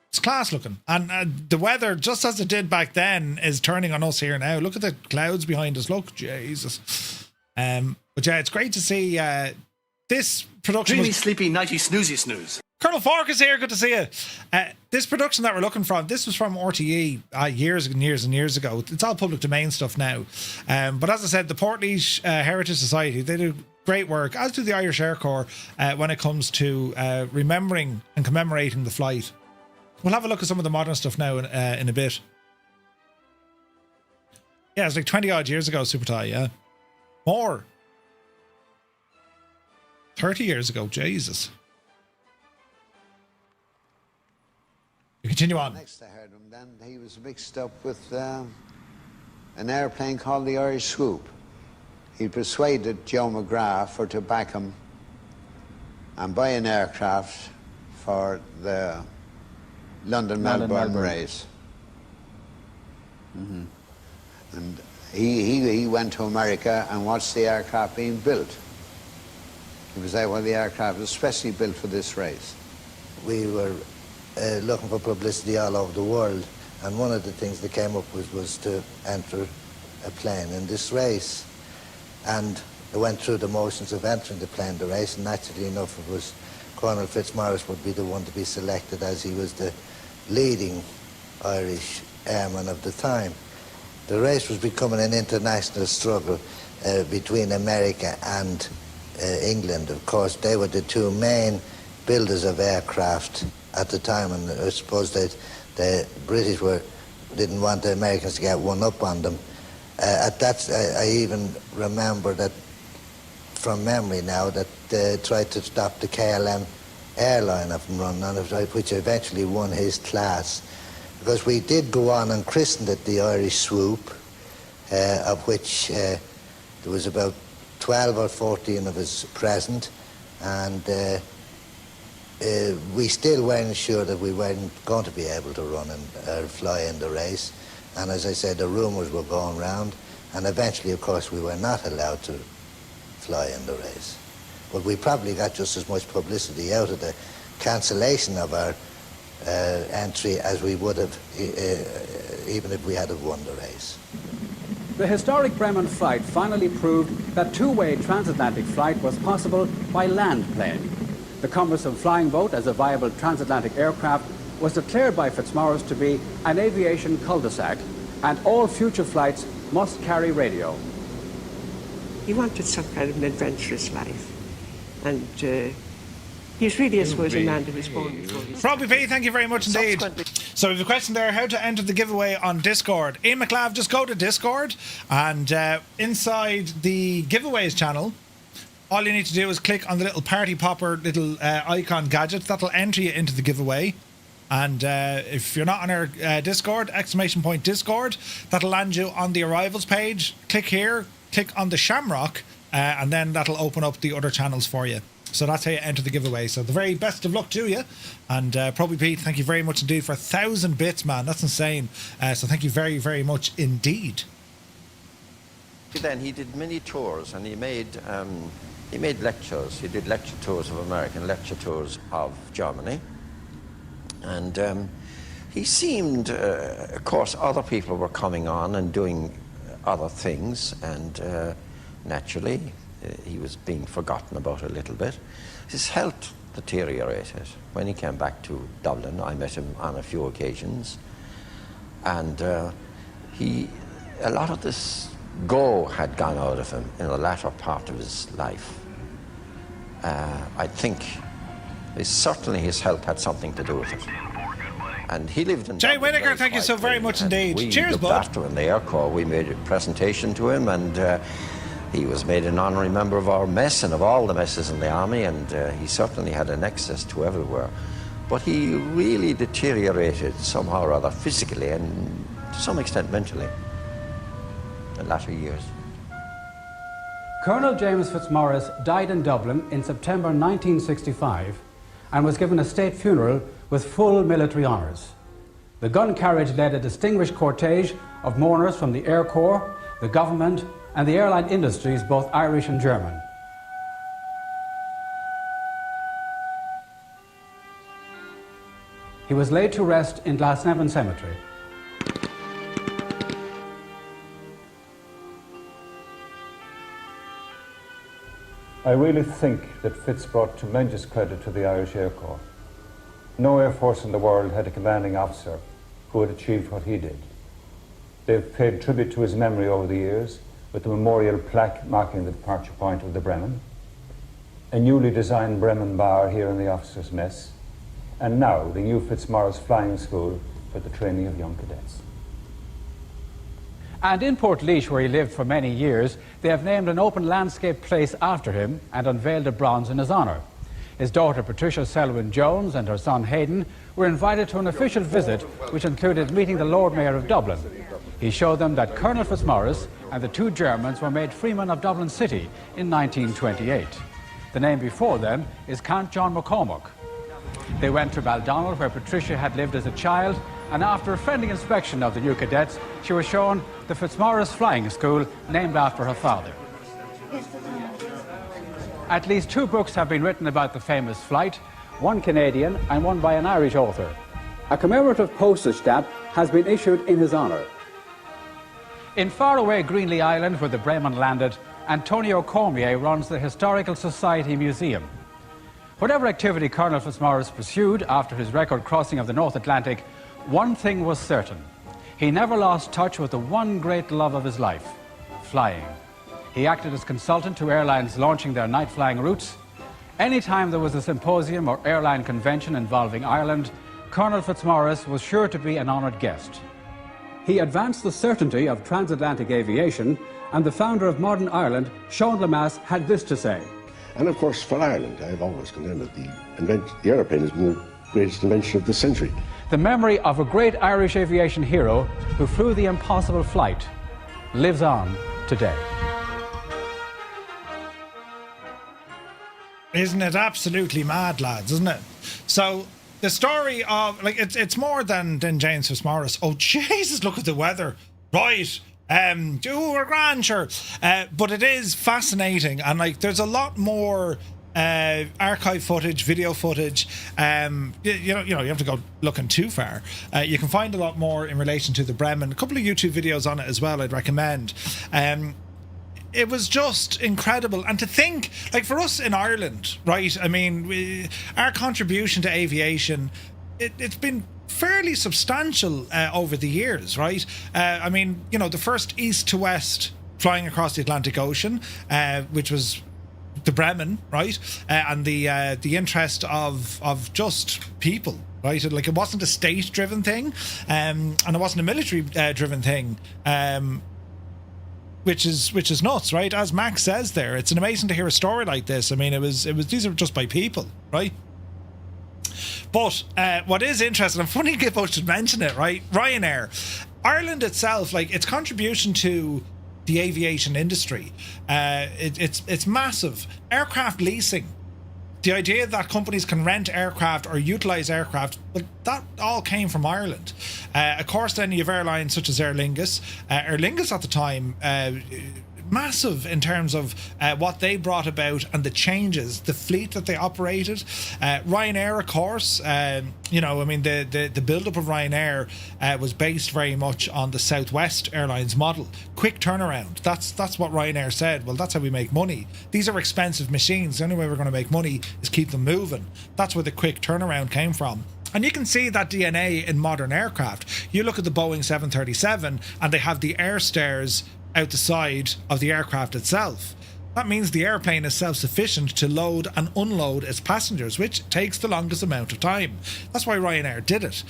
It's class looking, and the weather, just as it did back then, is turning on us here now. Look at the clouds behind us. Look, Jesus. But yeah, it's great to see this production. Dreamy, sleepy, nighty, snoozy, snooze. Colonel Fork is here. Good to see you. This production that we're looking from, this was from RTE years and years and years ago. It's all public domain stuff now. But as I said, the Portlaoise Heritage Society, they do great work, as do the Irish Air Corps, when it comes to remembering and commemorating the flight. We'll have a look at some of the modern stuff now in a bit. Yeah, it's like 20 odd years ago, Super Tie, yeah. More. 30 years ago, Jesus. You continue on. Next I heard him then, he was mixed up with an airplane called the Irish Swoop. He persuaded Joe McGrath to back him and buy an aircraft for the London-Melbourne race. Mm-hmm. And he went to America and watched the aircraft being built. He was there, well, the aircraft was specially built for this race. We were looking for publicity all over the world, and one of the things they came up with was to enter a plane in this race. And they went through the motions of entering the plane, the race, and naturally enough it was Colonel Fitzmaurice would be the one to be selected, as he was the leading Irish airman of the time. The race was becoming an international struggle between America and England. Of course, they were the two main builders of aircraft at the time, and I suppose that the British didn't want the Americans to get one up on them. At that, I even remember that, from memory now, that they tried to stop the KLM airliner from running on it, which eventually won his class. Because we did go on and christened it the Irish Swoop, of which there was about 12 or 14 of us present, and we still weren't sure that we weren't going to be able to run or fly in the race. And as I said, the rumours were going round, and eventually, of course, we were not allowed to fly in the race. But we probably got just as much publicity out of the cancellation of our entry as we would have even if we had have won the race. The historic Bremen flight finally proved that two-way transatlantic flight was possible by land plane. The cumbersome flying boat as a viable transatlantic aircraft was declared by Fitzmaurice to be an aviation cul-de-sac, and all future flights must carry radio. He wanted some kind of an adventurous life, and he's really, I suppose, a man that was born before his time. Robbie P, thank you very much indeed. So we have a question there, how to enter the giveaway on Discord. Ian McLeod, just go to Discord, and inside the giveaways channel, all you need to do is click on the little party popper little icon gadget. That'll enter you into the giveaway. And if you're not on our Discord, ! Discord, that'll land you on the arrivals page. Click here, click on the Shamrock, and then that'll open up the other channels for you. So that's how you enter the giveaway. So the very best of luck to you. And Probie Pete, thank you very much indeed for 1,000 bits, man. That's insane. So thank you very, very much indeed. Then he did many tours, and he made lectures. He did lecture tours of America and lecture tours of Germany. And he seemed, of course, other people were coming on and doing other things, and naturally he was being forgotten about a little bit. His health deteriorated. When he came back to Dublin, I met him on a few occasions, and a lot of this go had gone out of him in the latter part of his life. I think certainly his health had something to do with it. And he lived in Jay Whittaker, thank you so very much indeed. Cheers, bud. After in the Air Corps, we made a presentation to him, and he was made an honorary member of our mess and of all the messes in the army, and he certainly had an access to everywhere. But he really deteriorated somehow or other physically and to some extent mentally in latter years. Colonel James Fitzmaurice died in Dublin in September 1965 and was given a state funeral with full military honours. The gun carriage led a distinguished cortege of mourners from the Air Corps, the government and the airline industries, both Irish and German. He was laid to rest in Glasnevin Cemetery. I really think that Fitz brought tremendous credit to the Irish Air Corps. No air force in the world had a commanding officer who had achieved what he did. They've paid tribute to his memory over the years with the memorial plaque marking the departure point of the Bremen, a newly designed Bremen bar here in the officers' mess, and now the new Fitzmaurice Flying School for the training of young cadets. And in Portlaoise, where he lived for many years, they have named an open landscape place after him and unveiled a bronze in his honour. His daughter Patricia Selwyn-Jones and her son Hayden were invited to an official visit which included meeting the Lord Mayor of Dublin. He showed them that Colonel Fitzmaurice and the two Germans were made freemen of Dublin City in 1928. The name before them is Count John McCormack. They went to Baldonnel, where Patricia had lived as a child, and after a friendly inspection of the new cadets, she was shown the Fitzmaurice Flying School, named after her father. At least 2 books have been written about the famous flight, one Canadian and one by an Irish author. A commemorative postage stamp has been issued in his honour. In faraway Greenlee Island, where the Bremen landed, Antonio Cormier runs the Historical Society Museum. Whatever activity Colonel Fitzmaurice pursued after his record crossing of the North Atlantic, one thing was certain. He never lost touch with the one great love of his life, flying. He acted as consultant to airlines launching their night flying routes. Anytime there was a symposium or airline convention involving Ireland, Colonel Fitzmaurice was sure to be an honoured guest. He advanced the certainty of transatlantic aviation, and the founder of modern Ireland, Sean Lemass, had this to say. And of course, for Ireland, I've always contended that the aeroplane has been the greatest invention of the century. The memory of a great Irish aviation hero who flew the impossible flight lives on today. Isn't it absolutely mad, lads, isn't it? So the story of, like, it's more than James Fitzmaurice. Oh, Jesus, look at the weather. Right. We're grand, sure. But it is fascinating, and like there's a lot more archive footage, video footage. You have to go looking too far. You can find a lot more in relation to the Bremen. A couple of YouTube videos on it as well, I'd recommend. It was just incredible. And to think, like, for us in Ireland, right, I mean, our contribution to aviation, it's been fairly substantial over the years, right? I mean, you know, the first east to west flying across the Atlantic Ocean, which was the Bremen, right? And the interest of just people, right? Like, it wasn't a state-driven thing, and it wasn't a military-driven thing, which is nuts, right? As Max says there, it's amazing to hear a story like this. I mean, it was these are just by people, right? But what is interesting, and funny people should mention it, right? Ryanair, Ireland itself, like its contribution to the aviation industry, it's massive. Aircraft leasing, the idea that companies can rent aircraft or utilize aircraft, but that all came from Ireland. Of course, then you have airlines such as Aer Lingus. Aer Lingus at the time massive in terms of what they brought about and the changes, the fleet that they operated. Ryanair, of course, you know, I mean, the build-up of Ryanair was based very much on the Southwest Airlines model. Quick turnaround. That's what Ryanair said. Well, that's how we make money. These are expensive machines. The only way we're going to make money is keep them moving. That's where the quick turnaround came from. And you can see that DNA in modern aircraft. You look at the Boeing 737 and they have the air stairs out the side of the aircraft itself. That means the airplane is self-sufficient to load and unload its passengers, which takes the longest amount of time. That's why Ryanair did it.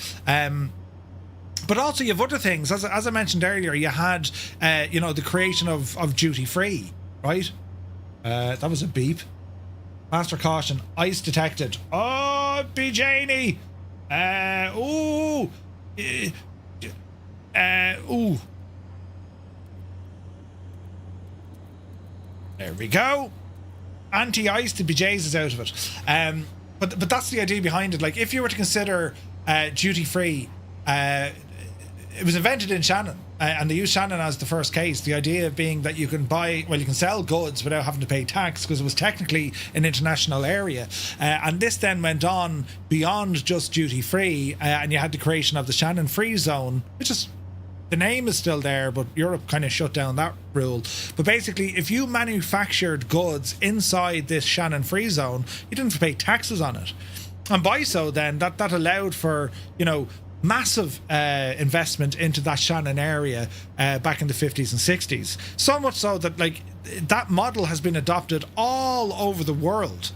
But also you have other things. As I mentioned earlier, you had you know, the creation of duty free, right? That was a beep. Master caution, ice detected. Oh, B. Janey. Ooh. Ooh. There we go. Anti-ice, the BJ's is out of it. But that's the idea behind it. Like, if you were to consider duty free, it was invented in Shannon, and they used Shannon as the first case. The idea being that you can you can sell goods without having to pay tax because it was technically an international area. And this then went on beyond just duty free, and you had the creation of the Shannon Free Zone, which is, the name is still there, but Europe kind of shut down that rule. But basically, if you manufactured goods inside this Shannon Free Zone, you didn't have to pay taxes on it. And by so then, that allowed for, you know, massive investment into that Shannon area back in the 50s and 60s. So much so that, like, that model has been adopted all over the world.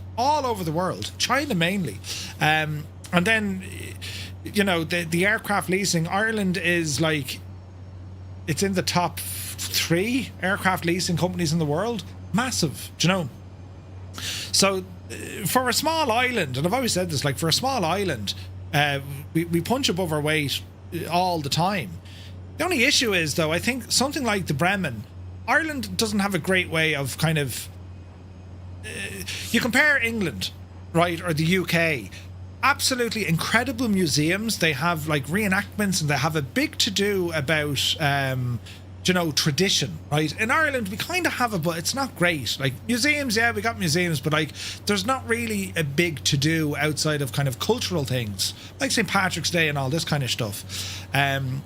China mainly. And then, you know, the aircraft leasing, Ireland is like, it's in the top 3 aircraft leasing companies in the world. Massive, do you know? So for a small island, and I've always said this, like, for a small island, we punch above our weight all the time. The only issue is, though, I think something like the Bremen, Ireland doesn't have a great way of kind of... you compare England, right, or the UK, absolutely incredible museums. They have, like, reenactments, and they have a big to-do about... you know, tradition, right? In Ireland, we kind of have it, but it's not great. Like, museums, yeah, we got museums, but, like, there's not really a big to-do outside of kind of cultural things, like St. Patrick's Day and all this kind of stuff. And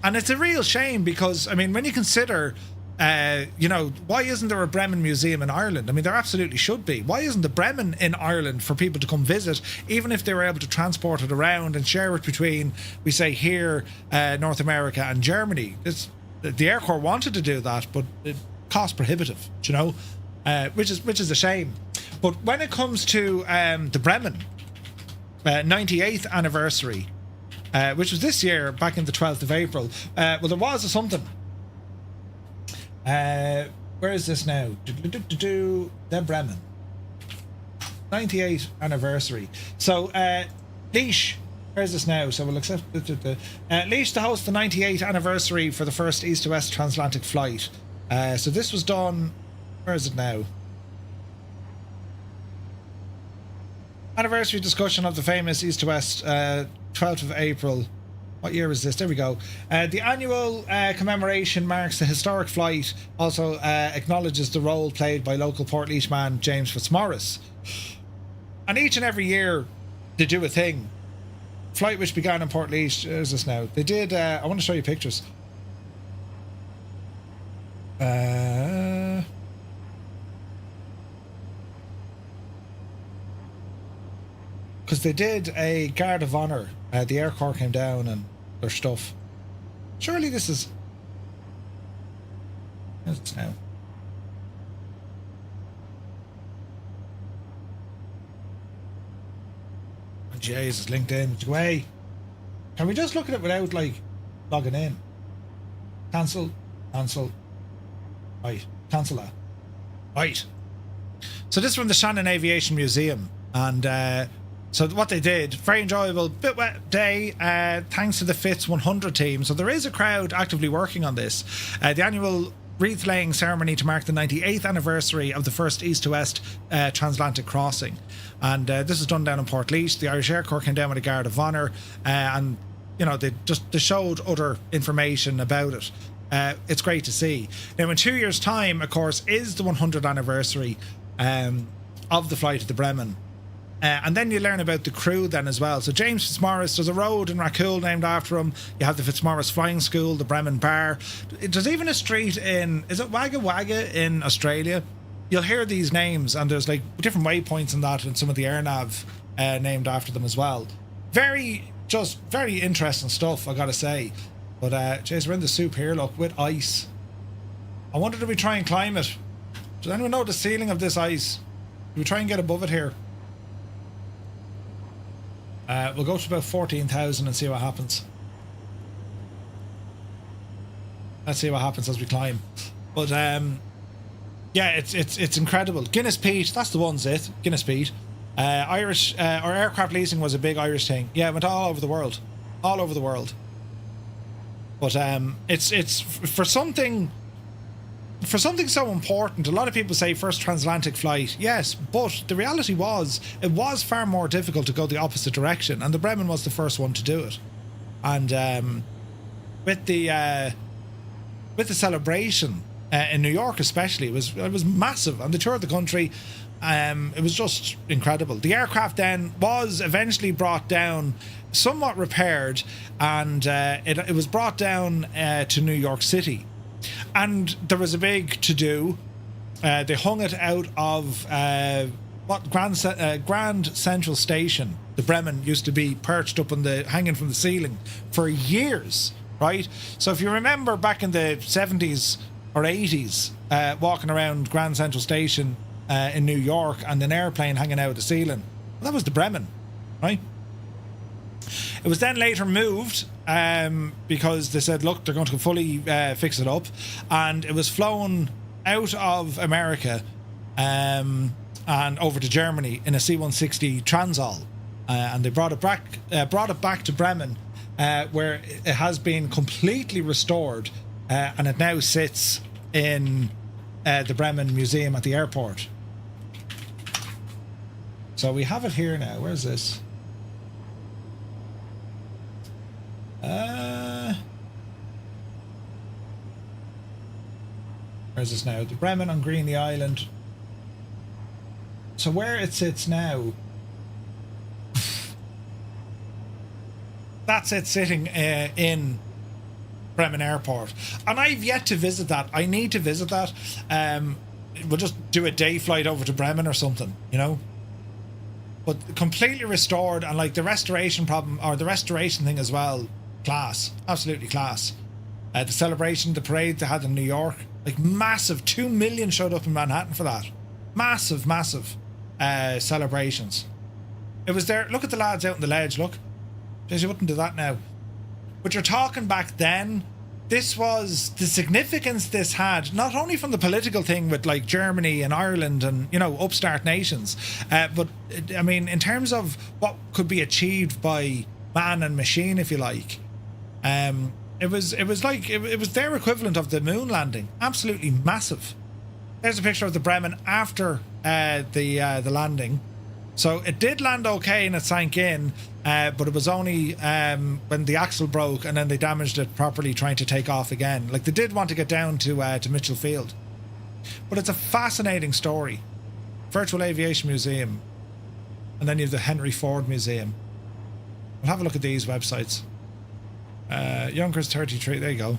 it's a real shame because, I mean, when you consider, you know, why isn't there a Bremen Museum in Ireland? I mean, there absolutely should be. Why isn't the Bremen in Ireland for people to come visit, even if they were able to transport it around and share it between, we say, here, North America and Germany? The Air Corps wanted to do that, but it cost prohibitive, you know, which is a shame. But when it comes to the Bremen 98th anniversary, which was this year, back in the 12th of April, well, there was a something. Where is this now? The Bremen 98th anniversary. So, Laois. Where's this now? So we'll accept Laois to host the 98th anniversary for the first east to west transatlantic flight. So this was done. Where is it now? Anniversary discussion of the famous east to west, 12th of April. What year is this? There we go. The annual commemoration marks the historic flight. Also acknowledges the role played by local Portlaoise man James Fitzmaurice. And each and every year they do a thing. Flight which began in Portlaoise. Where's this now? They did. I want to show you pictures. Because they did a Guard of Honour. The Air Corps came down and their stuff. Surely this is. Where's it now? Jesus, LinkedIn, go away. Can we just look at it without, like, logging in? Cancel. Right, cancel that. Right. So this is from the Shannon Aviation Museum, and so what they did, very enjoyable, bit wet day, thanks to the Fitz 100 team. So there is a crowd actively working on this. The annual wreath-laying ceremony to mark the 98th anniversary of the first east-to-west transatlantic crossing. And this is done down in Portlaoise. The Irish Air Corps came down with a Guard of Honour, and, you know, they showed other information about it. it's great to see. Now, in 2 years' time, of course, is the 100th anniversary of the flight of the Bremen. And then you learn about the crew then as well. So James Fitzmaurice, there's a road in Köhl named after him. You have the Fitzmaurice Flying School, the Bremen Bar. There's even a street in, is it Wagga Wagga in Australia? You'll hear these names, and there's like different waypoints in that, and some of the airnav named after them as well. Very interesting stuff, I gotta say. But jeez, we're in the soup here, look, with ice. I wonder, do we try and climb it? Does anyone know the ceiling of this ice? Do we try and get above it here? We'll go to about 14,000 and see what happens. Let's see what happens as we climb. But yeah, it's incredible. Guinness Peak, that's the one's it. Guinness Peak. Irish or aircraft leasing was a big Irish thing. Yeah, it went all over the world, all over the world. But it's for something so important. A lot of people say first transatlantic flight, yes, but the reality was it was far more difficult to go the opposite direction, and the Bremen was the first one to do it. And with the celebration in New York, especially, it was massive, and the tour of the country. It was just incredible. The aircraft then was eventually brought down, somewhat repaired, and it was brought down to New York City. And there was a big to-do. They hung it out of Grand Central Station. The Bremen used to be perched up on hanging from the ceiling for years, right? So if you remember back in the 70s or 80s, walking around Grand Central Station in New York and an airplane hanging out of the ceiling, well, that was the Bremen, right? It was then later moved because they said, look, they're going to fully fix it up, and it was flown out of America and over to Germany in a C-160 Transall, and they brought it back to Bremen, where it has been completely restored, and it now sits in the Bremen Museum at the airport. So we have it here now. Where's this? Where's this now? The Bremen on Greeley Island. So where it sits now, that's it sitting in Bremen Airport. And I've yet to visit that. I need to visit that. We'll just do a day flight over to Bremen or something, you know? But completely restored, and like the restoration problem, or the restoration thing as well, class. Absolutely class. The celebration, the parade they had in New York, like massive, 2 million showed up in Manhattan for that. Massive celebrations. It was there. Look at the lads out on the ledge, look. Jeez, you wouldn't do that now. But you're talking back then, this was the significance this had, not only from the political thing with like Germany and Ireland and, you know, upstart nations, but I mean, in terms of what could be achieved by man and machine, if you like, it was their equivalent of the moon landing. Absolutely massive. There's a picture of the Bremen after the landing. So it did land okay and it sank in, but it was only when the axle broke and then they damaged it properly trying to take off again. Like they did want to get down to Mitchell Field. But it's a fascinating story. Virtual Aviation Museum. And then you have the Henry Ford Museum. We'll have a look at these websites. Yonkers 33, there you go.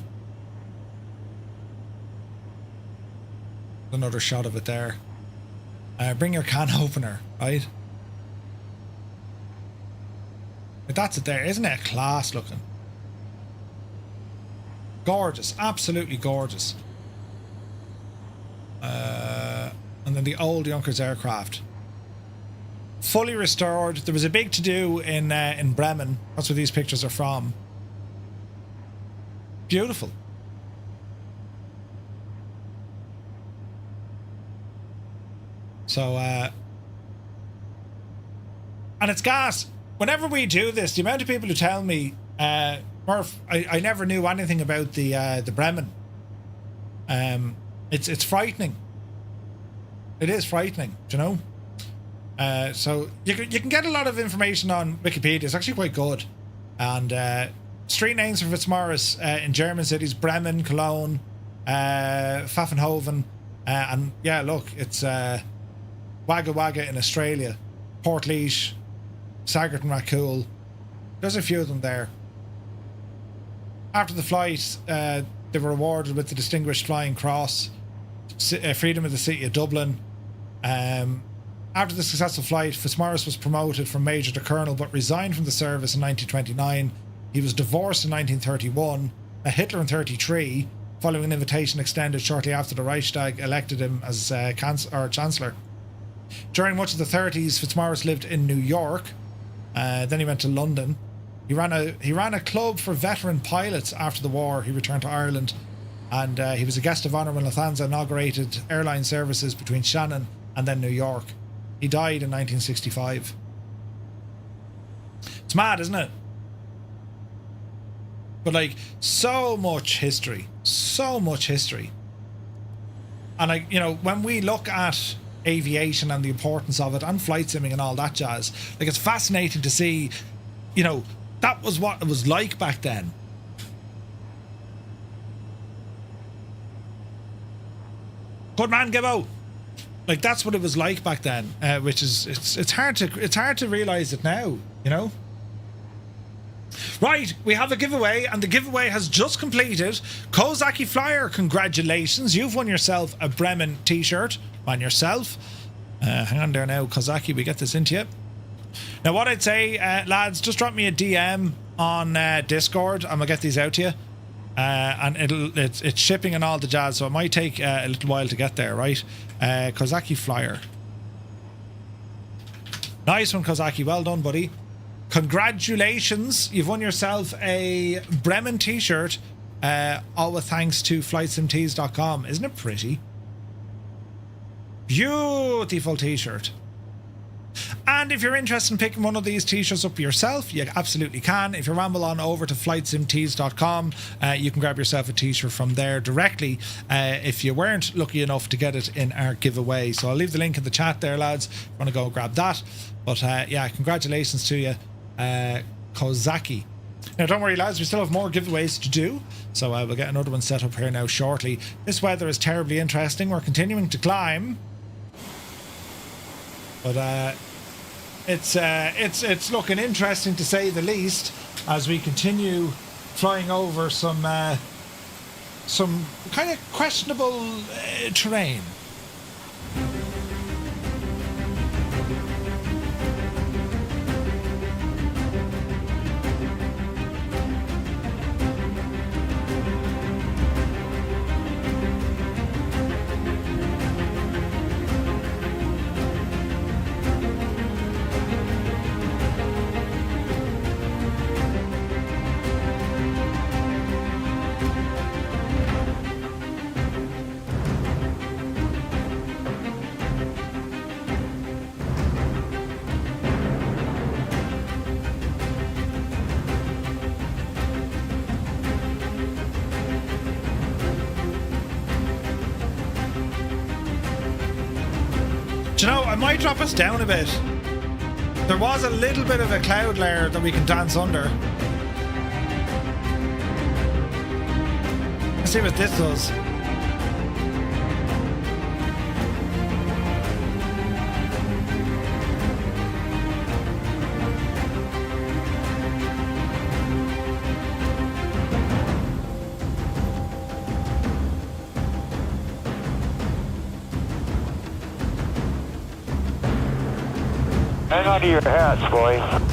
Another shot of it there. Bring your can opener, right? But that's it there. Isn't it class looking? Gorgeous. Absolutely gorgeous. And then the old Yonkers aircraft. Fully restored. There was a big to-do in Bremen. That's where these pictures are from. Beautiful. So, and it's gas. Whenever we do this, the amount of people who tell me, Murph, I never knew anything about the Bremen. It's frightening. It is frightening, do you know? So you can get a lot of information on Wikipedia. It's actually quite good, and street names for Fitzmaurice in German cities: Bremen, Cologne, Pfaffenhofen, and yeah, look, it's Wagga Wagga in Australia, Portlaoise, Sagart and Köhl. There's a few of them there. After the flight, they were awarded with the Distinguished Flying Cross, Freedom of the City of Dublin. After the successful flight, Fitzmaurice was promoted from major to colonel, but resigned from the service in 1929. He was divorced in 1931, met Hitler in 1933, following an invitation extended shortly after the Reichstag elected him as Chancellor. During much of the 30s, Fitzmaurice lived in New York. Then he went to London. He ran a club for veteran pilots after the war. He returned to Ireland, and he was a guest of honour when Lufthansa inaugurated airline services between Shannon and then New York. He died in 1965. It's mad, isn't it? But like, so much history. And like, you know, when we look at aviation and the importance of it and flight simming and all that jazz, like, it's fascinating to see, you know, that was what it was like back then. Good man, Gibbo. Like, that's what it was like back then, which is it's hard to realize it now, you know. Right, we have a giveaway, and the giveaway has just completed. Kozaki Flyer, congratulations! You've won yourself a Bremen T-shirt. Man, yourself. Hang on there now, Kozaki. We get this into you. Now, what I'd say, lads, just drop me a DM on Discord. I'm gonna get these out to you. And it's shipping and all the jazz, so it might take a little while to get there, right? Kozaki Flyer. Nice one, Kozaki. Well done, buddy. Congratulations. You've won yourself a Bremen t-shirt. All with thanks to flightsimtees.com. Isn't it pretty? Beautiful t-shirt. And if you're interested in picking one of these t-shirts up yourself, you absolutely can. If you ramble on over to flightsimtees.com, you can grab yourself a t-shirt from there directly if you weren't lucky enough to get it in our giveaway. So I'll leave the link in the chat there, lads, if you want to go grab that. But yeah, congratulations to you, Kozaki. Now, don't worry, lads, we still have more giveaways to do, so we'll get another one set up here now shortly. This weather is terribly interesting. We're continuing to climb, but it's looking interesting, to say the least, as we continue flying over some kind of questionable terrain. Do you know, I might drop us down a bit. There was a little bit of a cloud layer that we can dance under. Let's see what this does. Hang on to your hats, boys.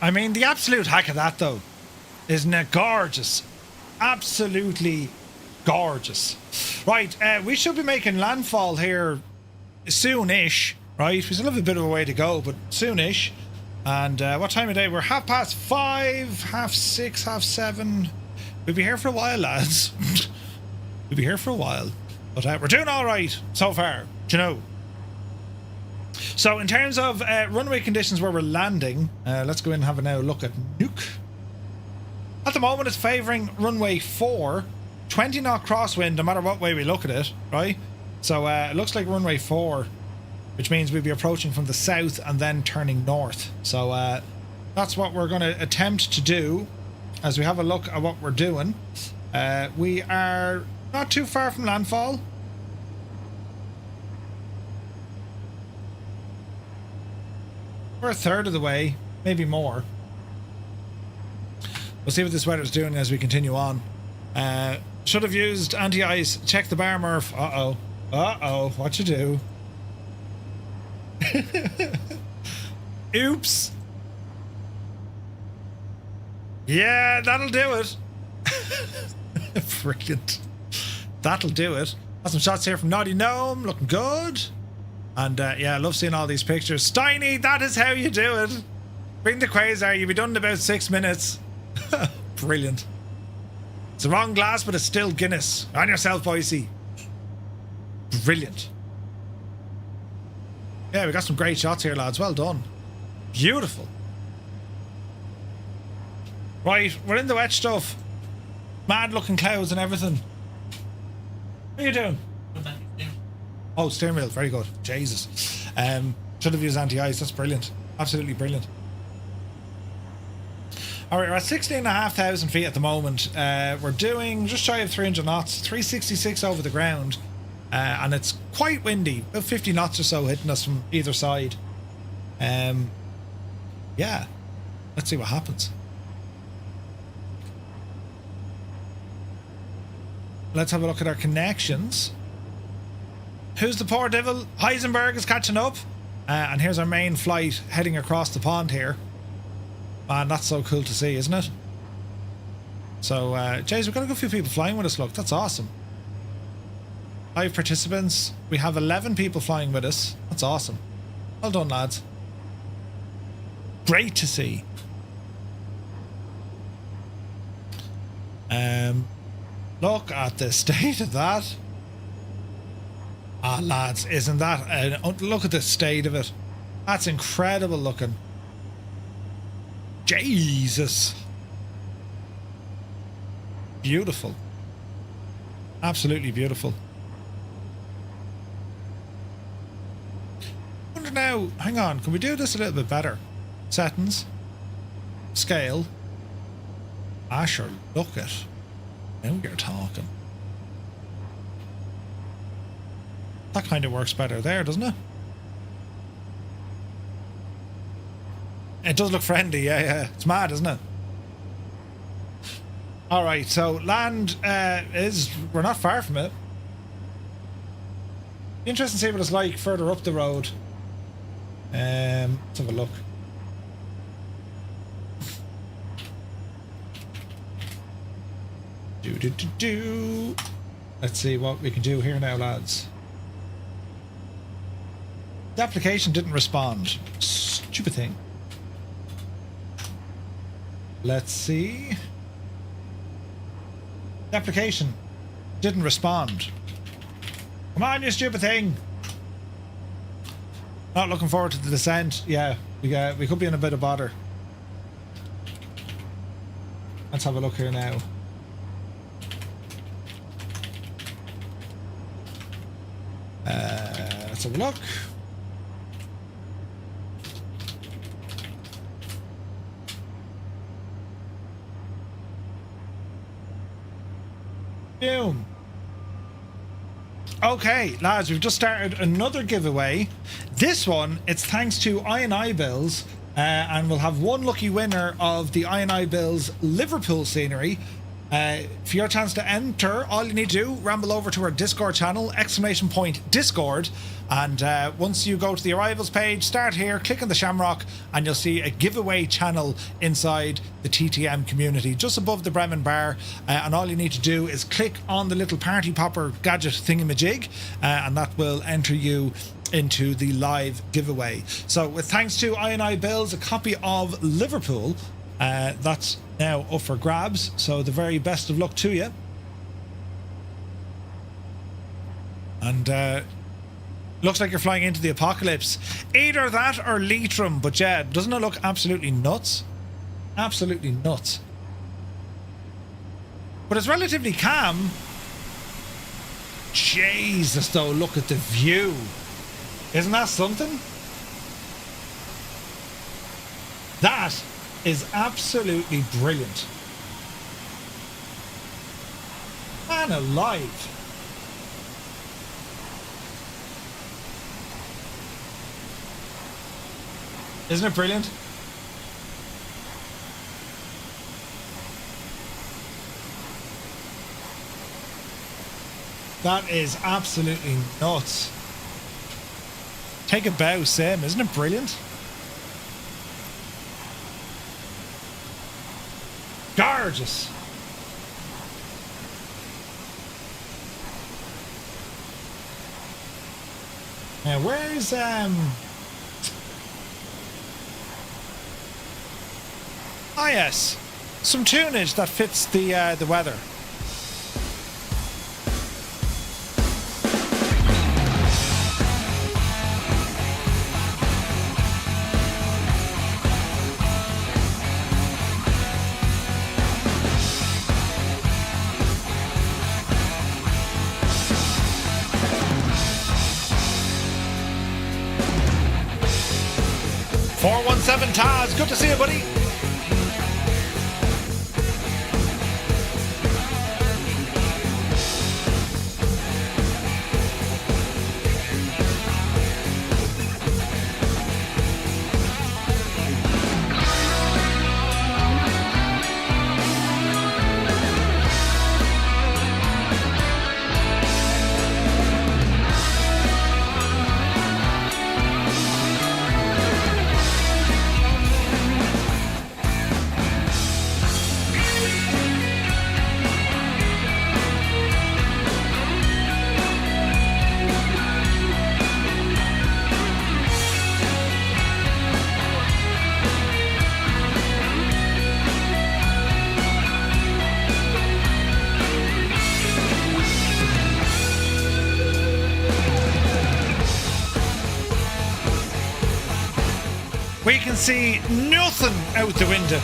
I mean, the absolute hack of that, though, isn't it gorgeous? Absolutely gorgeous. Right, we should be making landfall here soon-ish, right? We still have a bit of a way to go, but soon-ish. And what time of day? We're 5:30, 6:30, 7:30. We'll be here for a while, lads. We'll be here for a while. But we're doing all right so far, do you know? So in terms of runway conditions where we're landing, let's go in and have a now look at Nuke. At the moment it's favouring runway 4, 20 knot crosswind no matter what way we look at it, right? So it looks like runway 4, which means we'll be approaching from the south and then turning north. So that's what we're going to attempt to do as we have a look at what we're doing. We are not too far from landfall. We're a third of the way, maybe more. We'll see what this weather's doing as we continue on. Should have used anti-ice. Check the bar, Murph. Uh-oh. Uh-oh. What you do? Oops. Yeah, that'll do it. Brilliant. That'll do it. Got some shots here from Naughty Gnome. Looking good. And yeah, I love seeing all these pictures. Steiny, that is how you do it. Bring the Quasar. You'll be done in about 6 minutes. Brilliant. It's the wrong glass, but it's still Guinness. On yourself, Boise. Brilliant. Yeah, we got some great shots here, lads. Well done. Beautiful. Right, we're in the wet stuff. Mad looking clouds and everything. What are you doing? Oh, steering wheel. Very good. Jesus. Should have used anti-ice. That's brilliant. Absolutely brilliant. Alright, we're at 16,500 feet at the moment. We're doing just shy of 300 knots, 366 over the ground. And it's quite windy, about 50 knots or so hitting us from either side. Yeah, let's see what happens. Let's have a look at our connections. Who's the poor devil? Heisenberg is catching up. And here's our main flight heading across the pond here. Man, that's so cool to see, isn't it? So, Jays, we've got a good few people flying with us, look. That's awesome. 5 participants. We have 11 people flying with us. That's awesome. Well done, lads. Great to see. Look at the state of that. Ah, lads, isn't that... look at the state of it. That's incredible looking. Jesus. Beautiful. Absolutely beautiful. I wonder now, hang on, can we do this a little bit better? Settings. Scale. Asher, look at. Now you're talking. That kind of works better there, doesn't it? It does look friendly, yeah. It's mad, isn't it? Alright, so land we're not far from it. Interesting to see what it's like further up the road. Let's have a look. Let's see what we can do here now, lads. The application didn't respond. Stupid thing. Let's see. The application didn't respond. Come on, you stupid thing. Not looking forward to the descent. Yeah, we could be in a bit of bother. Let's have a look here now. Let's have a look. Boom. Okay, lads, we've just started another giveaway. This one, it's thanks to I&I Bills, and we'll have one lucky winner of the I&I Bills Liverpool scenery. For your chance to enter, all you need to do, ramble over to our Discord channel, !Discord, and once you go to the arrivals page, start here, click on the Shamrock, and you'll see a giveaway channel inside the TTM community, just above the Bremen bar, and all you need to do is click on the little party popper gadget thingamajig, and that will enter you into the live giveaway. So with thanks to I Bills, a copy of Liverpool, that's now up for grabs, so the very best of luck to you. And looks like you're flying into the apocalypse. Either that or Leitrim, but yeah, doesn't it look absolutely nuts? Absolutely nuts. But it's relatively calm. Jesus though, look at the view. Isn't that something? That is absolutely brilliant. Man alive. Isn't it brilliant? That is absolutely nuts. Take a bow, Sim. Isn't it brilliant? Gorgeous. Now where's ah yes, some tunage that fits the weather. Taz, good to see you, buddy. We can see nothing out the window.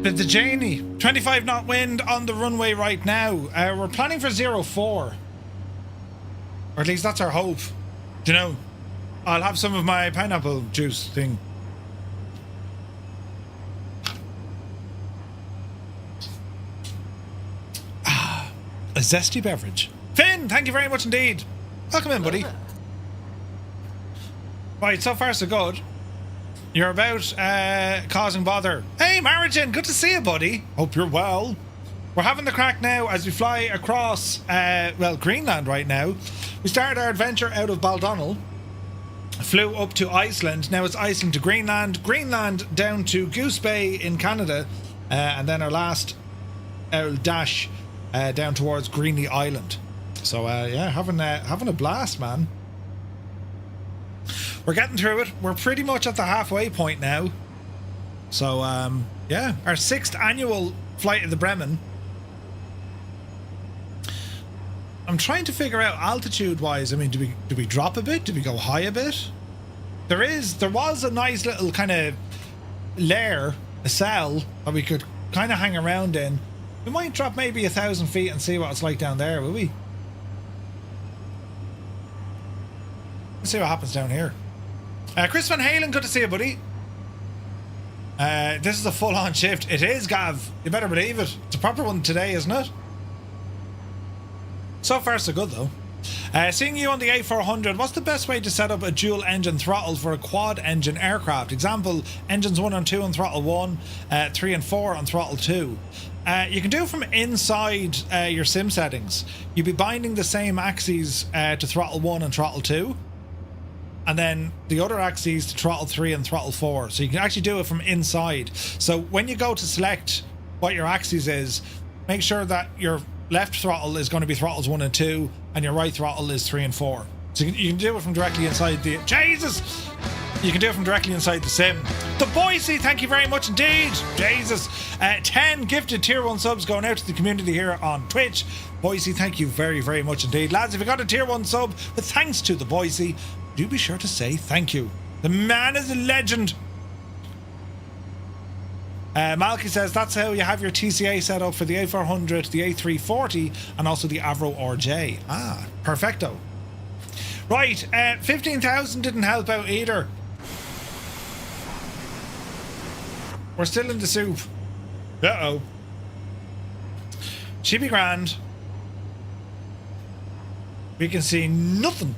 The Janie, 25 knot wind on the runway right now. We're planning for 04. Or at least that's our hope. Do you know? I'll have some of my pineapple juice thing. Ah, a zesty beverage. Finn, thank you very much indeed. Welcome in, buddy. Right, so far so good. You're about causing bother. Hey, Marigin, good to see you, buddy. Hope you're well. We're having the crack now as we fly across, Greenland right now. We started our adventure out of Baldonnel, flew up to Iceland. Now it's Iceland to Greenland, Greenland down to Goose Bay in Canada, and then our last dash down towards Greeny Island. So, yeah, having a blast, man. We're getting through it. We're pretty much at the halfway point now. So, yeah, our 6th annual flight of the Bremen. I'm trying to figure out altitude-wise. I mean, do we drop a bit? Do we go high a bit? There was a nice little kind of lair, a cell that we could kind of hang around in. We might drop maybe 1,000 feet and see what it's like down there, will we? Let's see what happens down here. Chris Van Halen, good to see you, buddy. This is a full-on shift. It is, Gav. You better believe it. It's a proper one today, isn't it? So far, so good, though. Seeing you on the A400, what's the best way to set up a dual-engine throttle for a quad-engine aircraft? Example, engines 1 and 2 on throttle 1, 3 and 4 on throttle 2. You can do it from inside your sim settings. You'd be binding the same axes to throttle 1 and throttle 2. And then the other axes to throttle 3 and throttle 4. So you can actually do it from inside. So when you go to select what your axis is, make sure that your left throttle is going to be throttles 1 and 2, and your right throttle is 3 and 4. So you can do it from directly inside the... Jesus! You can do it from directly inside the sim. The Boise, thank you very much indeed. Jesus. 10 gifted tier 1 subs going out to the community here on Twitch. Boise, thank you very, very much indeed. Lads, if you got a tier 1 sub with thanks to the Boise, do be sure to say thank you. The man is a legend. Malky says that's how you have your TCA set up for the A400, the A340, and also the Avro RJ. Ah, perfecto. Right, 15,000 didn't help out either. We're still in the soup. Uh-oh. She'd be grand. We can see nothing.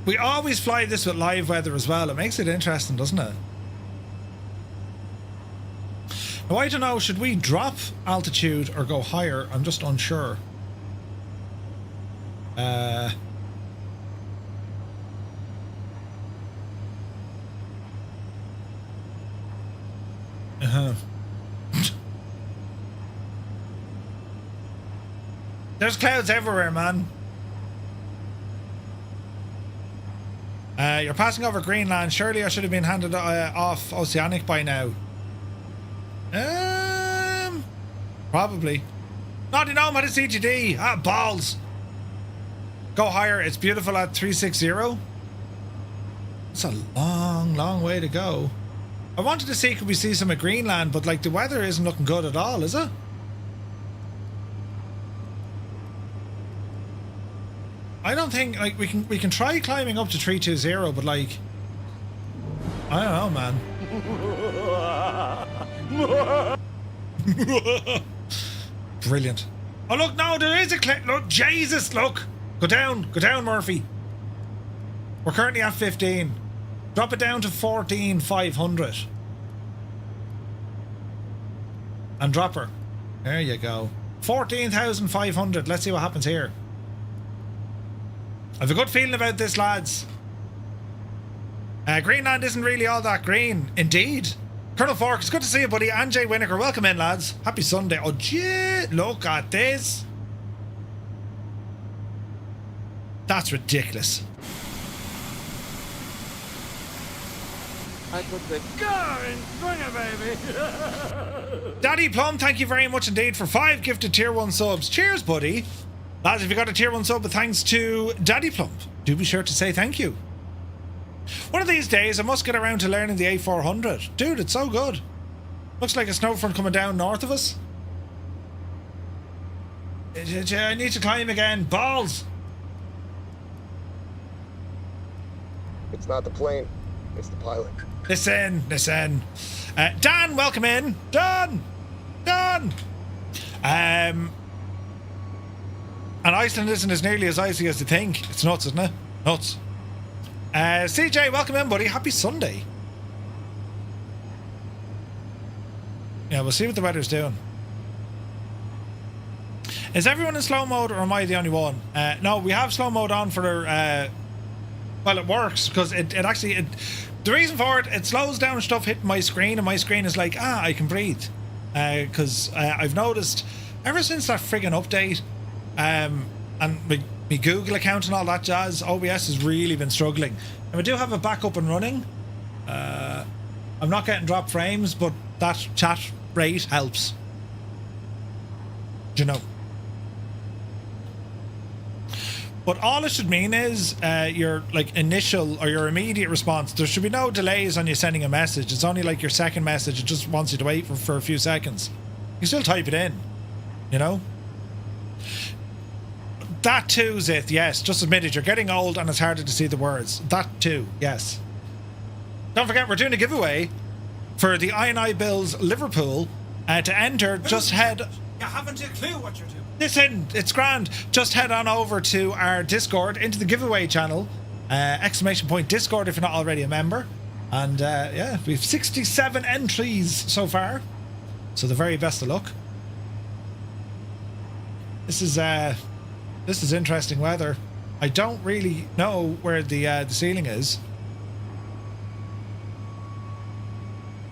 We always fly this with live weather as well. It makes it interesting, doesn't it? Now, I don't know, should we drop altitude or go higher? I'm just unsure. There's clouds everywhere, man. You're passing over Greenland. Surely I should have been handed off Oceanic by now. Probably. Naughty Gnome had a CGD. Ah, balls. Go higher. It's beautiful at 360. It's a long, long way to go. I wanted to see, could we see some of Greenland, but like the weather isn't looking good at all, is it? I don't think, like, we can try climbing up to 320, but like, I don't know, man. Brilliant. Oh look, no, there is a clip. Look, Jesus, look. Go down, Murphy. We're currently at 15. Drop it down to 14,500. And drop her. There you go. 14,500. Let's see what happens here. I have a good feeling about this, lads. Greenland isn't really all that green. Indeed. Colonel Fork, it's good to see you, buddy. And Jay Winokur, welcome in, lads. Happy Sunday. Oh, gee, look at this. That's ridiculous. I put the car in front of baby. Daddy Plum, thank you very much indeed for 5 gifted tier 1 subs. Cheers, buddy. Lads, if you got a tier 1 sub with thanks to Daddy Plump, do be sure to say thank you. One of these days, I must get around to learning the A400. Dude, it's so good. Looks like a snow front coming down north of us. I need to climb again. Balls! It's not the plane, it's the pilot. Listen. Dan, welcome in. Dan! And Iceland isn't as nearly as icy as you think. It's nuts, isn't it? Nuts. CJ, welcome in, buddy. Happy Sunday. Yeah, we'll see what the weather's doing. Is everyone in slow mode, or am I the only one? No, we have slow mode on for... well, it works, because it actually... the reason for it slows down stuff hitting my screen, and my screen is like, I can breathe. Because I've noticed, ever since that friggin' update, and my Google account and all that jazz, OBS has really been struggling. And we do have it back up and running. I'm not getting drop frames, but that chat rate helps. Do you know? But all it should mean is your like initial or your immediate response. There should be no delays on you sending a message. It's only like your second message. It just wants you to wait for a few seconds. You still type it in, you know? That too, Zith, yes. Just admit it. You're getting old and it's harder to see the words. That too, yes. Don't forget, we're doing a giveaway for the I&I Bills Liverpool. To enter, just head... You haven't a clue what you're doing. Listen, it's grand. Just head on over to our Discord, into the giveaway channel. !Discord if you're not already a member. And yeah, we have 67 entries so far. So the very best of luck. This is interesting weather. I don't really know where the ceiling is.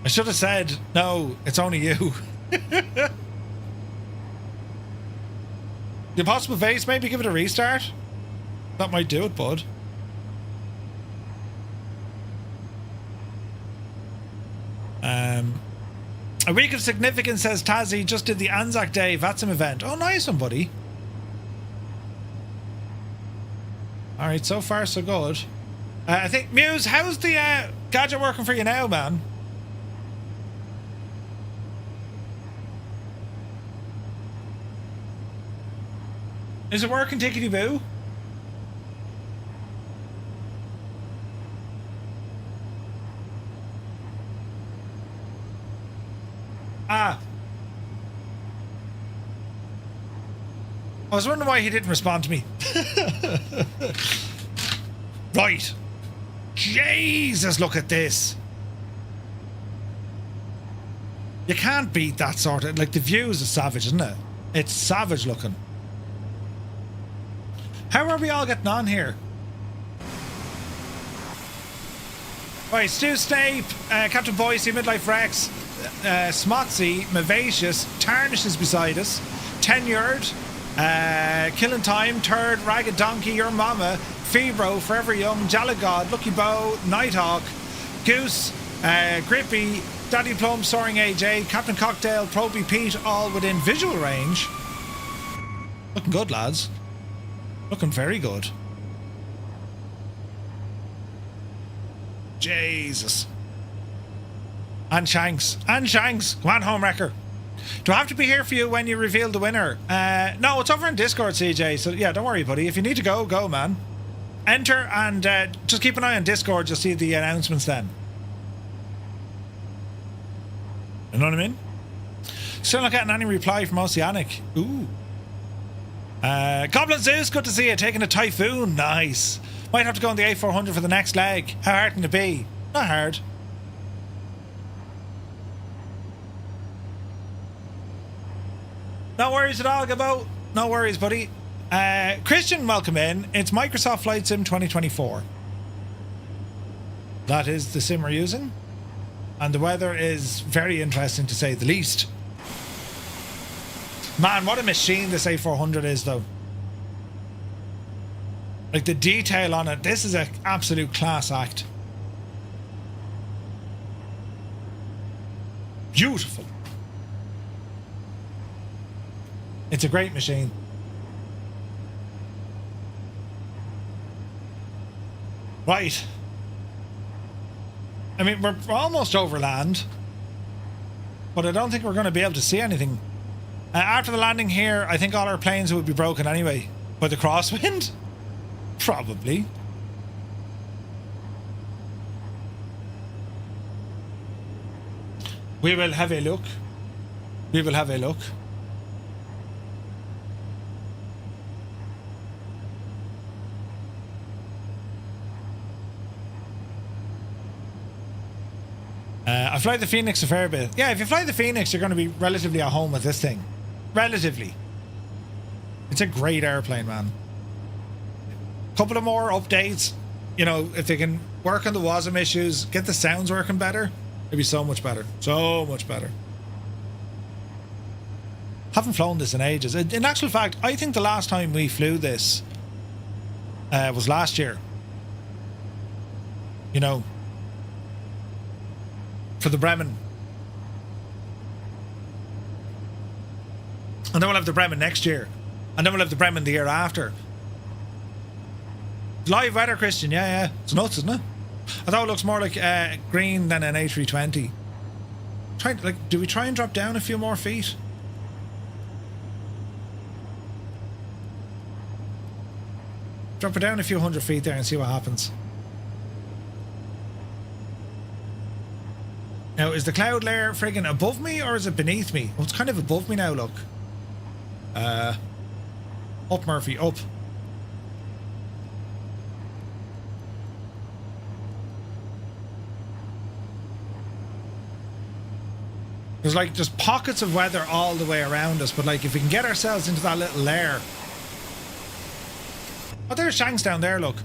I should have said, no, it's only you. The Impossible Vase, maybe give it a restart. That might do it, bud. A week of significance, says Tazzy. Just did the Anzac Day VATSIM event. Oh, nice one, buddy. Alright, so far so good. I think, Muse, how's the gadget working for you now, man? Is it working, Tickety Boo? Ah. I was wondering why he didn't respond to me. Right. Jesus, look at this. You can't beat that sort of... Like, the views are savage, isn't it? It's savage looking. How are we all getting on here? Right, Stu Snape, Captain Boise, Midlife Rex, Smotsy, Mavacious, Tarnish is beside us, Tenured, Killing Time, Turd, Ragged Donkey, Your Mama, Febro, Forever Young, Jalagod, Lucky Bow, Nighthawk, Goose, Grippy, Daddy Plum, Soaring AJ, Captain Cocktail, Proby Pete, all within visual range. Looking good, lads. Looking very good. Jesus. And Shanks. And Shanks. Come on, Homewrecker. Do I have to be here for you when you reveal the winner? No, it's over in Discord, CJ. So, yeah, don't worry, buddy. If you need to go, go, man. Enter and just keep an eye on Discord. You'll see the announcements then. You know what I mean? Still not getting any reply from Oceanic. Ooh. Goblin Zeus, good to see you. Taking a Typhoon. Nice. Might have to go on the A400 for the next leg. How hard can it be? Not hard. No worries at all, Gabo. No worries, buddy. Christian, welcome in. It's Microsoft Flight Sim 2024. That is the sim we're using. And the weather is very interesting, to say the least. Man, what a machine this A400 is, though. Like, the detail on it, this is an absolute class act. Beautiful. It's a great machine. Right. I mean, we're almost over land, but I don't think we're going to be able to see anything. After the landing here, I think all our planes would be broken anyway. By the crosswind? Probably. We will have a look. We will have a look. I fly the Phoenix a fair bit. Yeah, if you fly the Phoenix, you're going to be relatively at home with this thing. Relatively. It's a great airplane, man. Couple of more updates. You know, if they can work on the WASM issues, get the sounds working better, it'd be so much better. So much better. Haven't flown this in ages. In actual fact, I think the last time we flew this was last year. You know, for the Bremen. And then we'll have the Bremen next year. And then we'll have the Bremen the year after. Live weather, Christian. Yeah. It's nuts, isn't it? I thought it looks more like green than an A320. Do we try and drop down a few more feet? Drop it down a few 100 feet there and see what happens. Now, is the cloud layer friggin' above me or is it beneath me? Well, it's kind of above me now, look. Up, Murphy, up. There's like just pockets of weather all the way around us, but like if we can get ourselves into that little layer. Oh, there's Shanks down there, look.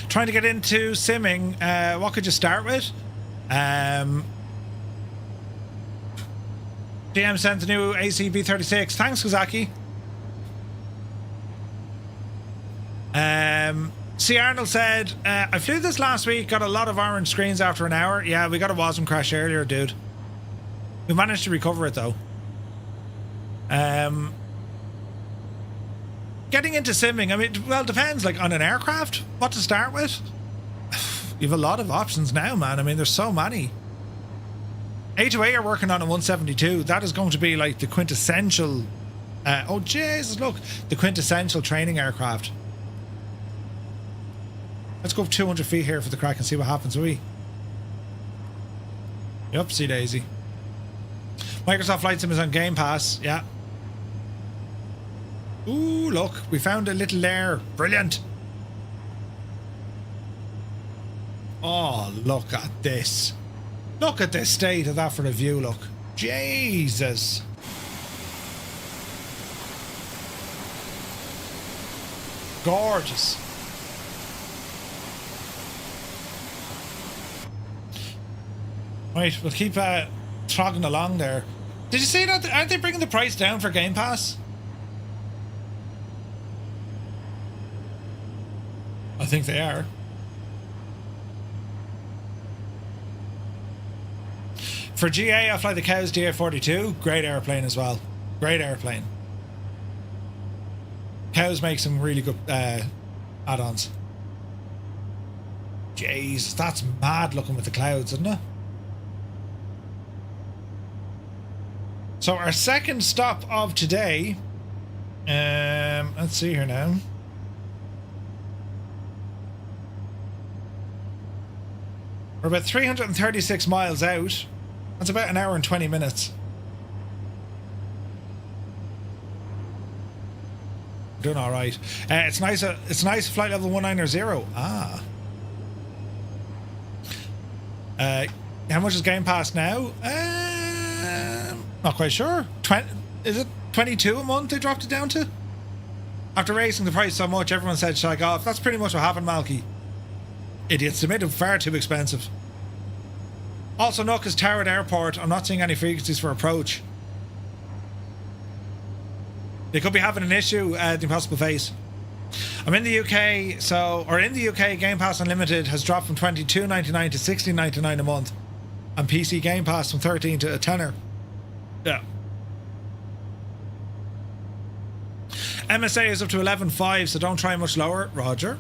Trying to get into simming. What could you start with? GM sent a new ACB36. Thanks, Kazaki. C. Arnold said, I flew this last week, got a lot of orange screens after an hour. Yeah, we got a WASM crash earlier, dude. We managed to recover it, though. Getting into simming, I mean, well, depends, like, on an aircraft, what to start with. You have a lot of options now, man. I mean, there's so many. A2A are working on a 172. That is going to be, like, the quintessential... oh, Jesus, look. The quintessential training aircraft. Let's go up 200 feet here for the crack and see what happens, will we? Yep, see Daisy. Microsoft Flight Sim is on Game Pass, yeah. Ooh, look, we found a little lair. Brilliant. Oh, look at this. Look at the state of that for the view, look. Jesus. Gorgeous. Right, we'll keep trogging along there. Did you see that? Aren't they bringing the price down for Game Pass? I think they are. For GA, I fly the Cows DA42. Great airplane as well. Great airplane. Cows make some really good add-ons. Jeez, that's mad looking with the clouds, isn't it? So our second stop of today, let's see here now. We're about 336 miles out. That's about an hour and 20 minutes. Doing all right. It's nice. It's nice. Flight level 190. Ah. How much is Game Pass now? Not quite sure. Is it 22 a month they dropped it down to? After raising the price so much, everyone said shag off. That's pretty much what happened, Malky. Idiots, they made it far too expensive. Also, Nook is towered airport. I'm not seeing any frequencies for approach. They could be having an issue, the Impossible Face. I'm in the UK, in the UK, Game Pass Unlimited has dropped from $22.99 to $16.99 a month. And PC Game Pass from 13 to a tenner. Yeah. MSA is up to 11.5, so don't try much lower. Roger.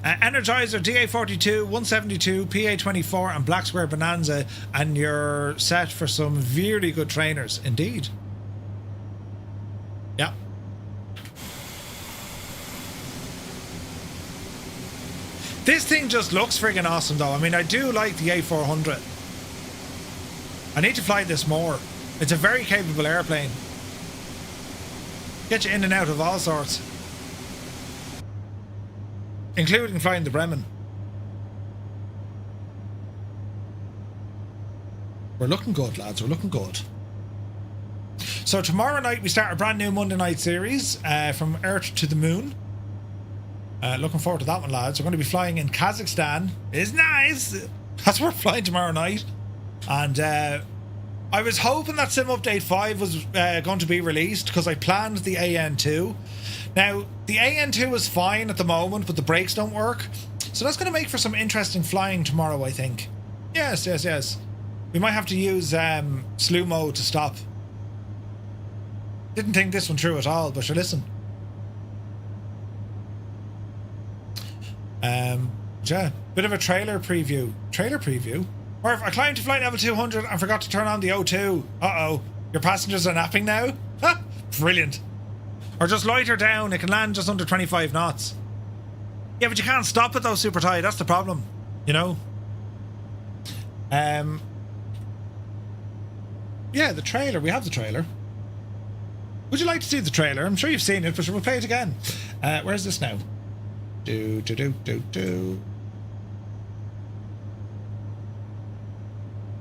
Energizer DA42, 172, PA24 and Black Square Bonanza, and you're set for some really good trainers indeed. Yeah. This thing just looks friggin' awesome though. I mean, I do like the A400. I need to fly this more. It's a very capable airplane. Get you in and out of all sorts. Including flying the Bremen. We're looking good, lads. We're looking good. So tomorrow night we start a brand new Monday night series from Earth to the Moon. Looking forward to that one, lads. We're going to be flying in Kazakhstan. It's nice. That's where we're flying tomorrow night. And I was hoping that Sim Update 5 was going to be released because I planned the AN2. Now, the AN2 is fine at the moment, but the brakes don't work. So that's going to make for some interesting flying tomorrow, I think. Yes, yes, yes. We might have to use slew mode to stop. Didn't think this one through at all, but sure, listen. Yeah, bit of a trailer preview. Trailer preview? Or if I climbed to flight level 200 and forgot to turn on the O2. Uh-oh. Your passengers are napping now? Ha! Brilliant. Or just loiter down. It can land just under 25 knots. Yeah, but you can't stop it though, super tight. That's the problem. You know? Yeah, the trailer. We have the trailer. Would you like to see the trailer? I'm sure you've seen it, but we'll play it again. Where's this now?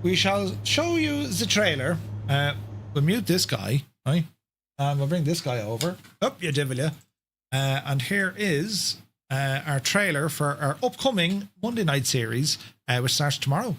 We shall show you the trailer. We'll mute this guy, right? And we'll bring this guy over. Up you devil ya. And here is our trailer for our upcoming Monday night series, which starts tomorrow.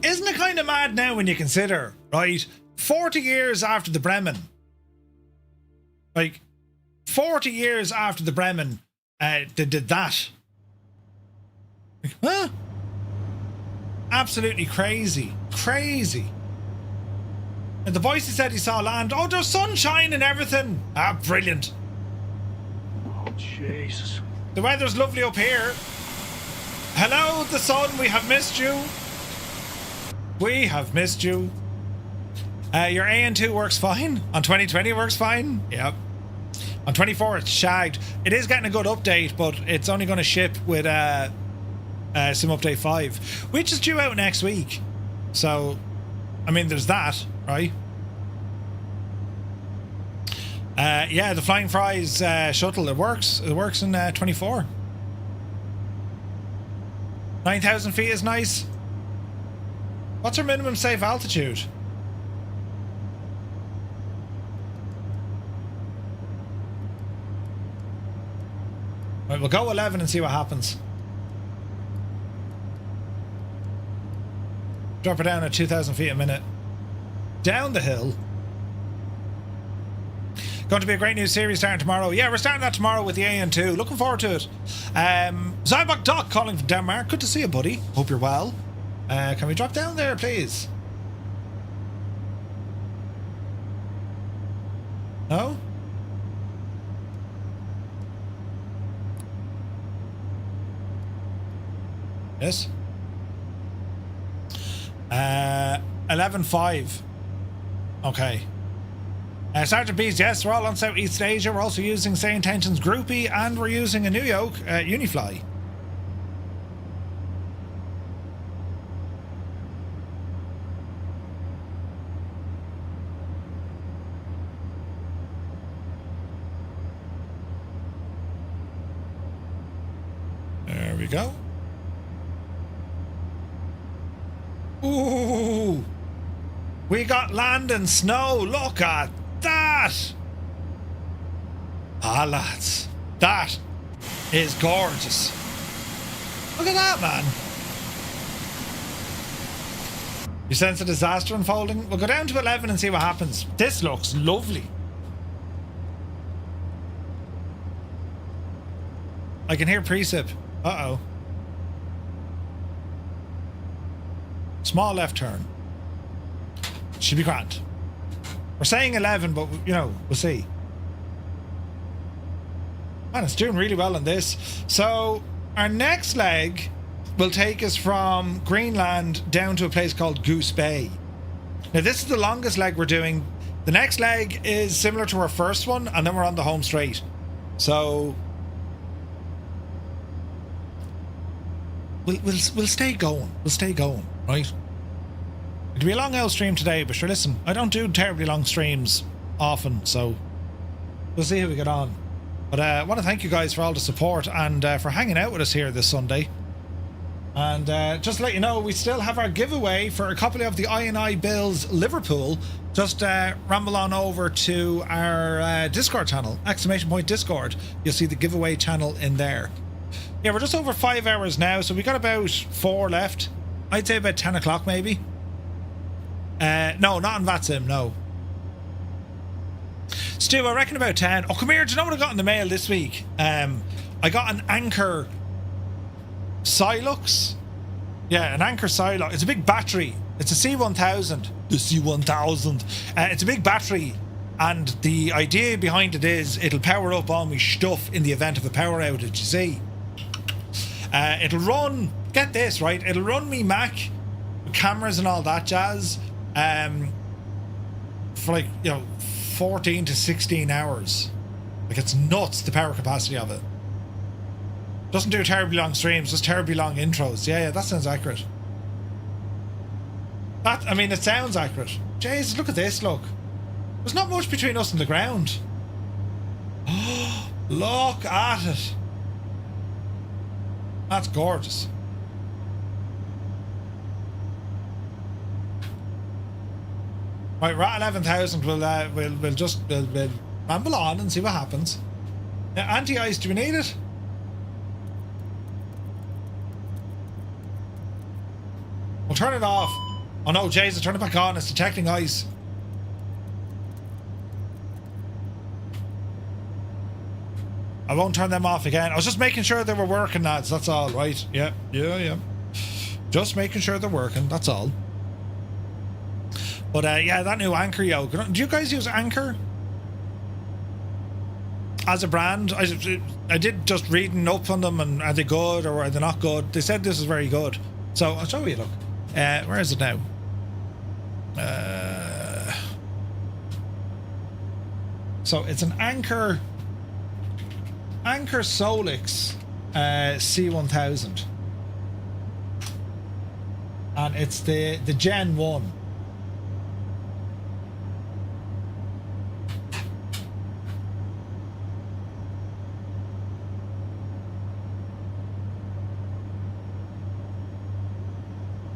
Isn't it kind of mad now when you consider, right? 40 years after the Bremen. Like, 40 years after the Bremen, they did that. Like, huh? Absolutely crazy. Crazy. And the voice said he saw land. Oh, there's sunshine and everything. Ah, brilliant. Oh, Jesus. The weather's lovely up here. Hello, the sun. We have missed you. We have missed you. Your AN2 works fine. On 2020 works fine. Yep. On 24 it's shagged. It is getting a good update, but it's only going to ship with Sim Update 5, which is due out next week. So, I mean, there's that, right? Yeah, the Flying Fries shuttle, it works. It works in 24. 9,000 feet is nice. What's our minimum safe altitude? Right, we'll go 11 and see what happens. Drop it down at 2,000 feet a minute. Down the hill. Going to be a great new series starting tomorrow. Yeah, we're starting that tomorrow with the AN2. Looking forward to it. Zybok Doc calling from Denmark. Good to see you, buddy. Hope you're well. Can we drop down there, please? No? Yes? 11.5. Okay. Sergeant Bees, yes, we're all on Southeast Asia. We're also using Same Tensions Groupie, and we're using a New York Unifly. There we go. Ooh. We got land and snow. Look at that. Ah, lads. That is gorgeous. Look at that, man. You sense a disaster unfolding? We'll go down to 11 and see what happens. This looks lovely. I can hear precip. Uh-oh. Small left turn. Should be grand. We're saying 11, but, you know, we'll see. Man, it's doing really well on this. So, our next leg will take us from Greenland down to a place called Goose Bay. Now, this is the longest leg we're doing. The next leg is similar to our first one, and then we're on the home straight. So, we'll stay going. We'll stay going, right? It'll be a long old stream today, but sure, listen, I don't do terribly long streams often, so we'll see how we get on. But I want to thank you guys for all the support and for hanging out with us here this Sunday. And just to let you know, we still have our giveaway for a copy of the I&I Bills Liverpool. Just ramble on over to our Discord channel, !Discord. You'll see the giveaway channel in there. Yeah, we're just over 5 hours now, so we got about 4 left. I'd say about 10 o'clock maybe. No, not on VATSIM, no. Stu, I reckon about 10. Oh, come here, do you know what I got in the mail this week? I got an Anchor Silux. Yeah, an Anchor Silux. It's a big battery. It's a C1000. The C1000. It's a big battery, and the idea behind it is it'll power up all my stuff in the event of a power outage, you see. It'll run, get this, right? It'll run me Mac, cameras and all that jazz, for like, you know, 14 to 16 hours. Like, it's nuts, the power capacity of it. Doesn't do terribly long streams, just terribly long intros. Yeah, that sounds accurate. I mean, it sounds accurate. Jeez, look at this, look. There's not much between us and the ground. Oh, look at it. That's gorgeous. Right, we're at 11,000. We'll just ramble on and see what happens. Now, anti-ice, do we need it? We'll turn it off. Oh no, Jason, turn it back on. It's detecting ice. I won't turn them off again. I was just making sure they were working, lads. That's all, right? Yeah. Just making sure they're working. That's all. But yeah, that new Anchor, yo. Do you guys use Anchor as a brand? I did just reading up on them, and are they good or are they not good? They said this is very good. So I'll show you, look. Where is it now? So it's an Anchor Solix C1000. And it's the Gen 1.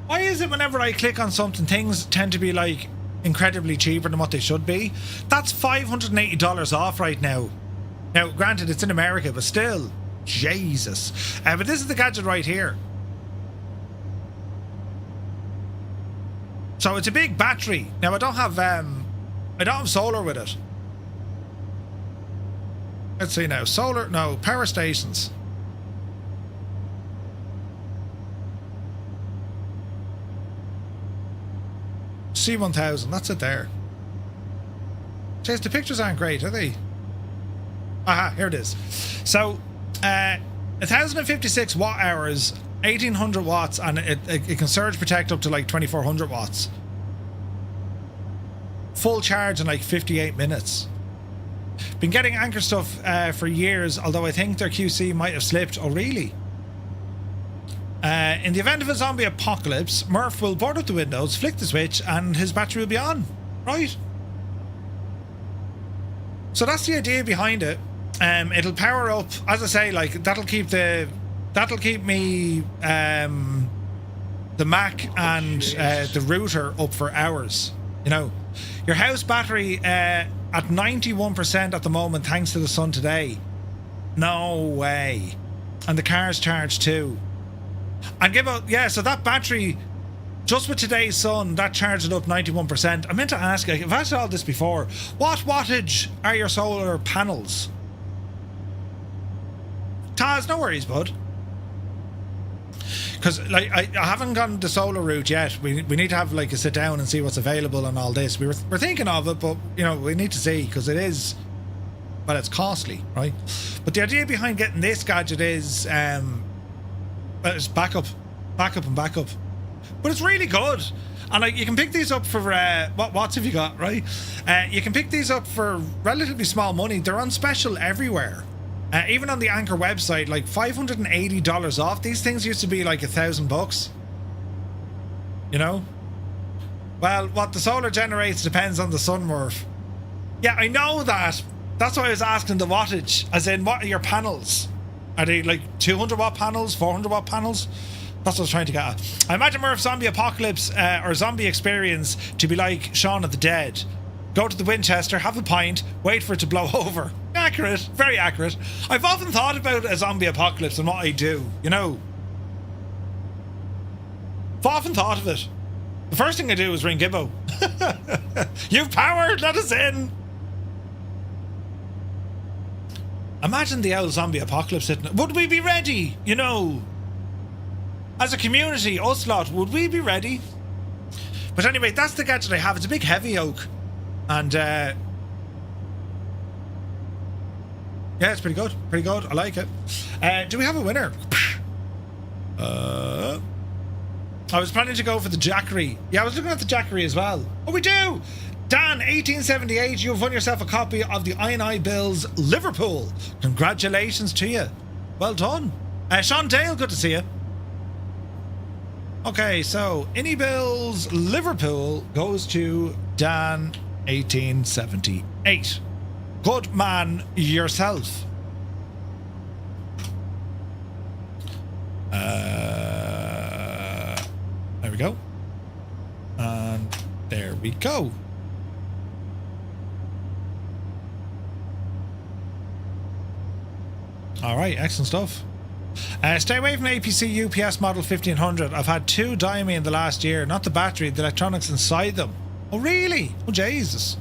Why is it whenever I click on something, things tend to be like incredibly cheaper than what they should be? That's $580 off right now. Now, granted, it's in America, but still, Jesus. But this is the gadget right here. So it's a big battery. Now I don't have solar with it. Let's see now. Solar, no, power stations. C1000, that's it there. Chase, the pictures aren't great, are they? Aha, here it is. So, 1056 watt hours, 1800 watts, and it can surge protect up to like 2400 watts. Full charge in like 58 minutes. Been getting Anchor stuff for years, although I think their QC might have slipped. Oh, really? In the event of a zombie apocalypse, Murph will board up the windows, flick the switch, and his battery will be on. Right? So that's the idea behind it. It'll power up, as I say, like that'll keep me the Mac and the router up for hours. You know, your house battery at 91% at the moment, thanks to the sun today. No way. And the car's charged too. And so that battery, just with today's sun, that charged it up 91%. I meant to ask, I've asked all this before, what wattage are your solar panels? Taz, no worries, bud. Because I haven't gone the solar route yet. We need to have a sit down and see what's available and all this. We're thinking of it, but we need to see, because it is, well, it's costly, right? But the idea behind getting this gadget is it's backup. But it's really good. And you can pick these up for what watts have you got, right? You can pick these up for relatively small money. They're on special everywhere. Even on the Anchor website, like $580 off. These things used to be like $1,000. You know? Well, what the solar generates depends on the sun, Murph. Yeah, I know that. That's why I was asking the wattage. As in, what are your panels? Are they like 200 watt panels, 400 watt panels? That's what I was trying to get at. I imagine Murph zombie apocalypse or zombie experience to be like Shaun of the Dead. Go to the Winchester, have a pint, wait for it to blow over. Accurate, very accurate. I've often thought about a zombie apocalypse and what I do, you know. I've often thought of it. The first thing I do is ring Gibbo. You've power, let us in. Imagine the old zombie apocalypse sitting. Would we be ready? You know, as a community, us lot, would we be ready? But anyway, that's the gadget I have. It's a big heavy oak. And yeah, it's pretty good. Pretty good. I like it. Do we have a winner? I was planning to go for the Jackery. Yeah, I was looking at the Jackery as well. Oh, we do! Dan, 1878, you've won yourself a copy of the I&I Bills Liverpool. Congratulations to you. Well done. Sean Dale, good to see you. Okay, so INI Bills Liverpool goes to Dan, 1878. Good man yourself. There we go. And there we go. All right, excellent stuff. Stay away from APC UPS model 1500. I've had 2 die me in the last year. Not the battery, the electronics inside them. Oh, really? Oh, Jesus.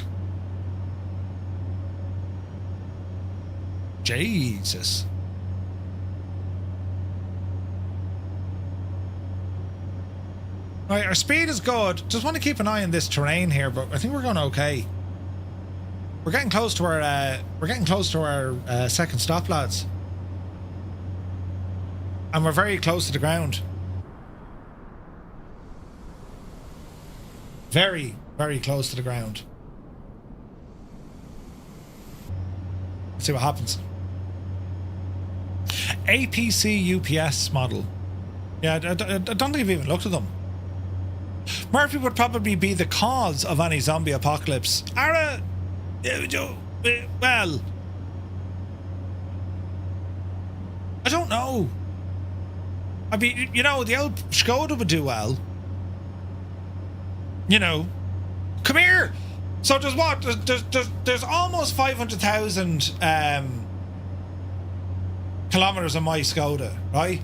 Jesus. Right, our speed is good. Just want to keep an eye on this terrain here, but I think we're going okay. We're getting close to our second stop, lads. And we're very close to the ground. Very, very close to the ground. Let's see what happens. APC UPS model. Yeah, I don't think I've even looked at them. Murphy would probably be the cause of any zombie apocalypse. Well, I don't know. I mean, you know, the old Skoda would do well. You know, come here. So there's what? There's almost 500,000 kilometers on my Skoda, right?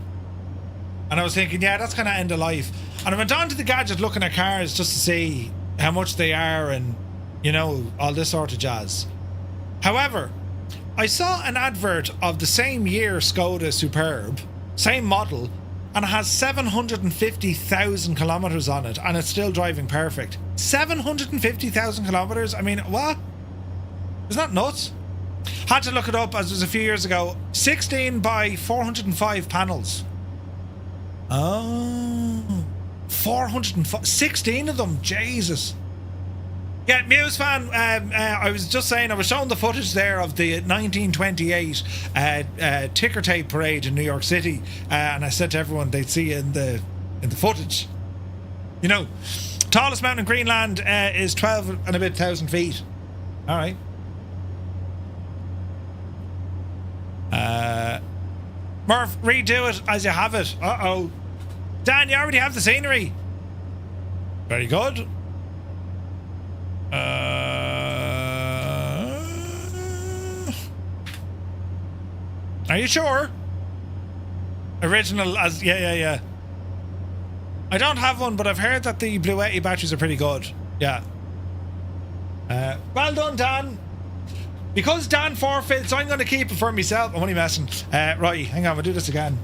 And I was thinking, yeah, that's kind of end of life. And I went on to the gadget looking at cars just to see how much they are and, you know, all this sort of jazz. However, I saw an advert of the same year Skoda Superb, same model, and it has 750,000 kilometers on it, and it's still driving perfect. 750,000 kilometers? I mean, what? Isn't that nuts? Had to look it up as it was a few years ago. 16 by 405 panels. Oh, 16 of them. Jesus. Yeah, Muse fan, I was just saying, I was showing the footage there of the 1928 ticker tape parade in New York City, and I said to everyone they'd see in the footage. You know, tallest mountain in Greenland is 12 and a bit thousand feet. All right. Murph, redo it as you have it. Uh-oh. Dan, you already have the scenery. Very good. Are you sure? Original as... Yeah. I don't have one, but I've heard that the Bluetti batteries are pretty good. Yeah. Well done, Dan. Because Dan forfeits, I'm going to keep it for myself. I'm only messing. Right, hang on, we'll do this again.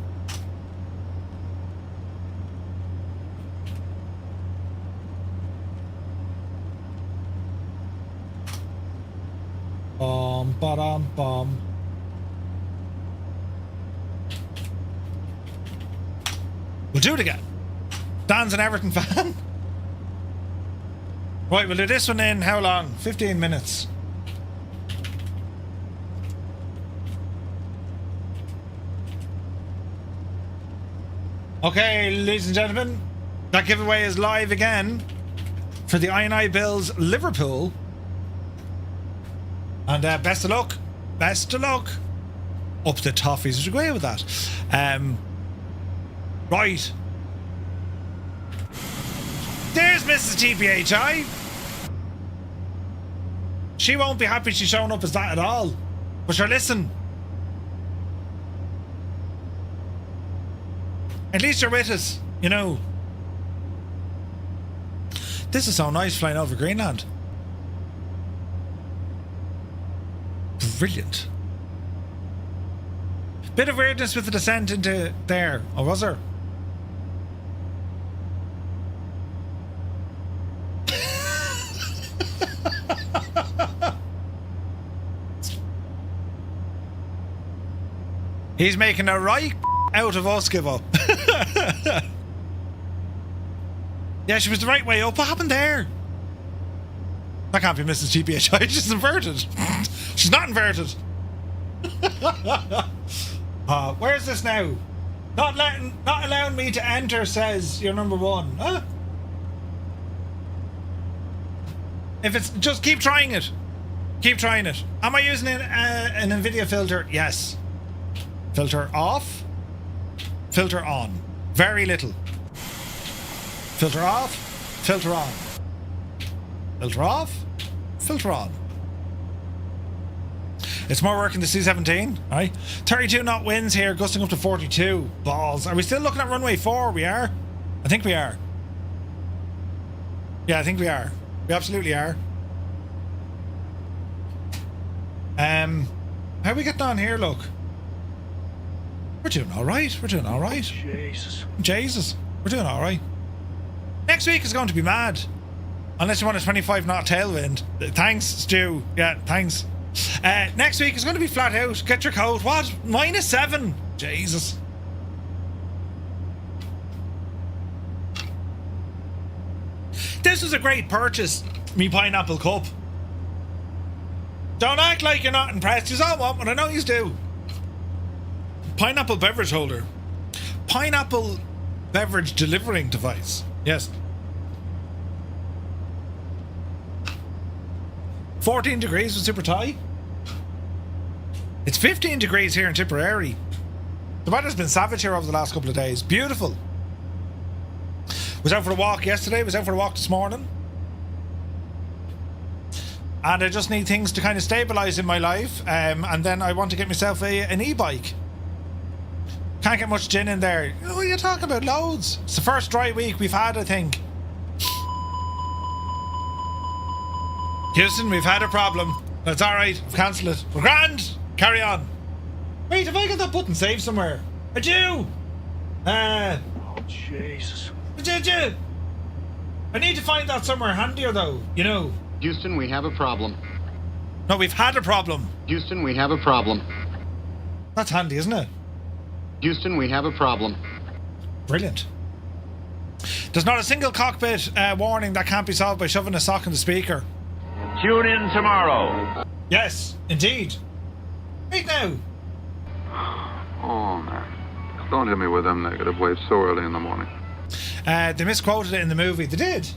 Bum. We'll do it again. Dan's an Everton fan. Right, we'll do this one in how long? 15 minutes. Okay, ladies and gentlemen, that giveaway is live again for the INI Bills Liverpool. And best of luck. Best of luck. Up the toffees. Would you agree with that? Right. There's Mrs. GPHI. She won't be happy she's showing up as that at all. But sure, listen. At least you're with us, you know. This is so nice flying over Greenland. Brilliant. Bit of weirdness with the descent into there. Oh, was there? He's making a right out of us, give up. Yeah, she was the right way up. What happened there? That can't be Mrs. GPHI. She's inverted. She's not inverted. Where's this now? Not allowing me to enter, says you're number one. Huh? If it's just keep trying it. Keep trying it. Am I using an NVIDIA filter? Yes. Filter off. Filter on. Very little. Filter off. Filter on. Filter off. Filter on. It's more work in the C-17, right? 32 knot winds here, gusting up to 42. Balls. Are we still looking at runway 4? We are? I think we are. Yeah, I think we are. We absolutely are. How are we getting on here, look? We're doing alright. We're doing alright. Jesus. We're doing alright. Next week is going to be mad. Unless you want a 25 knot tailwind. Thanks, Stu. Yeah, thanks. Next week is going to be flat out. Get your coat. What? -7. Jesus. This was a great purchase. Me pineapple cup. Don't act like you're not impressed. You all want one. I know you do. Pineapple beverage holder. Pineapple beverage delivering device. Yes. 14 degrees with Super Tie. It's 15 degrees here in Tipperary. The weather's been savage here over the last couple of days. Beautiful. Was out for a walk yesterday. Was out for a walk this morning. And I just need things to kind of stabilise in my life. And then I want to get myself an e-bike. Can't get much gin in there. What are you talking about? Loads. It's the first dry week we've had, I think. Houston, we've had a problem. That's alright. I've cancelled it. We're grand. Carry on. Wait, have I got that button saved somewhere? I do. Oh, Jesus. I need to find that somewhere handier, though. You know. Houston, we have a problem. No, we've had a problem. Houston, we have a problem. That's handy, isn't it? Houston, we have a problem. Brilliant. There's not a single cockpit warning that can't be solved by shoving a sock in the speaker. Tune in tomorrow. Yes, indeed. Right now. Oh, man. Don't hit me with them negative waves so early in the morning. They misquoted it in the movie. They did.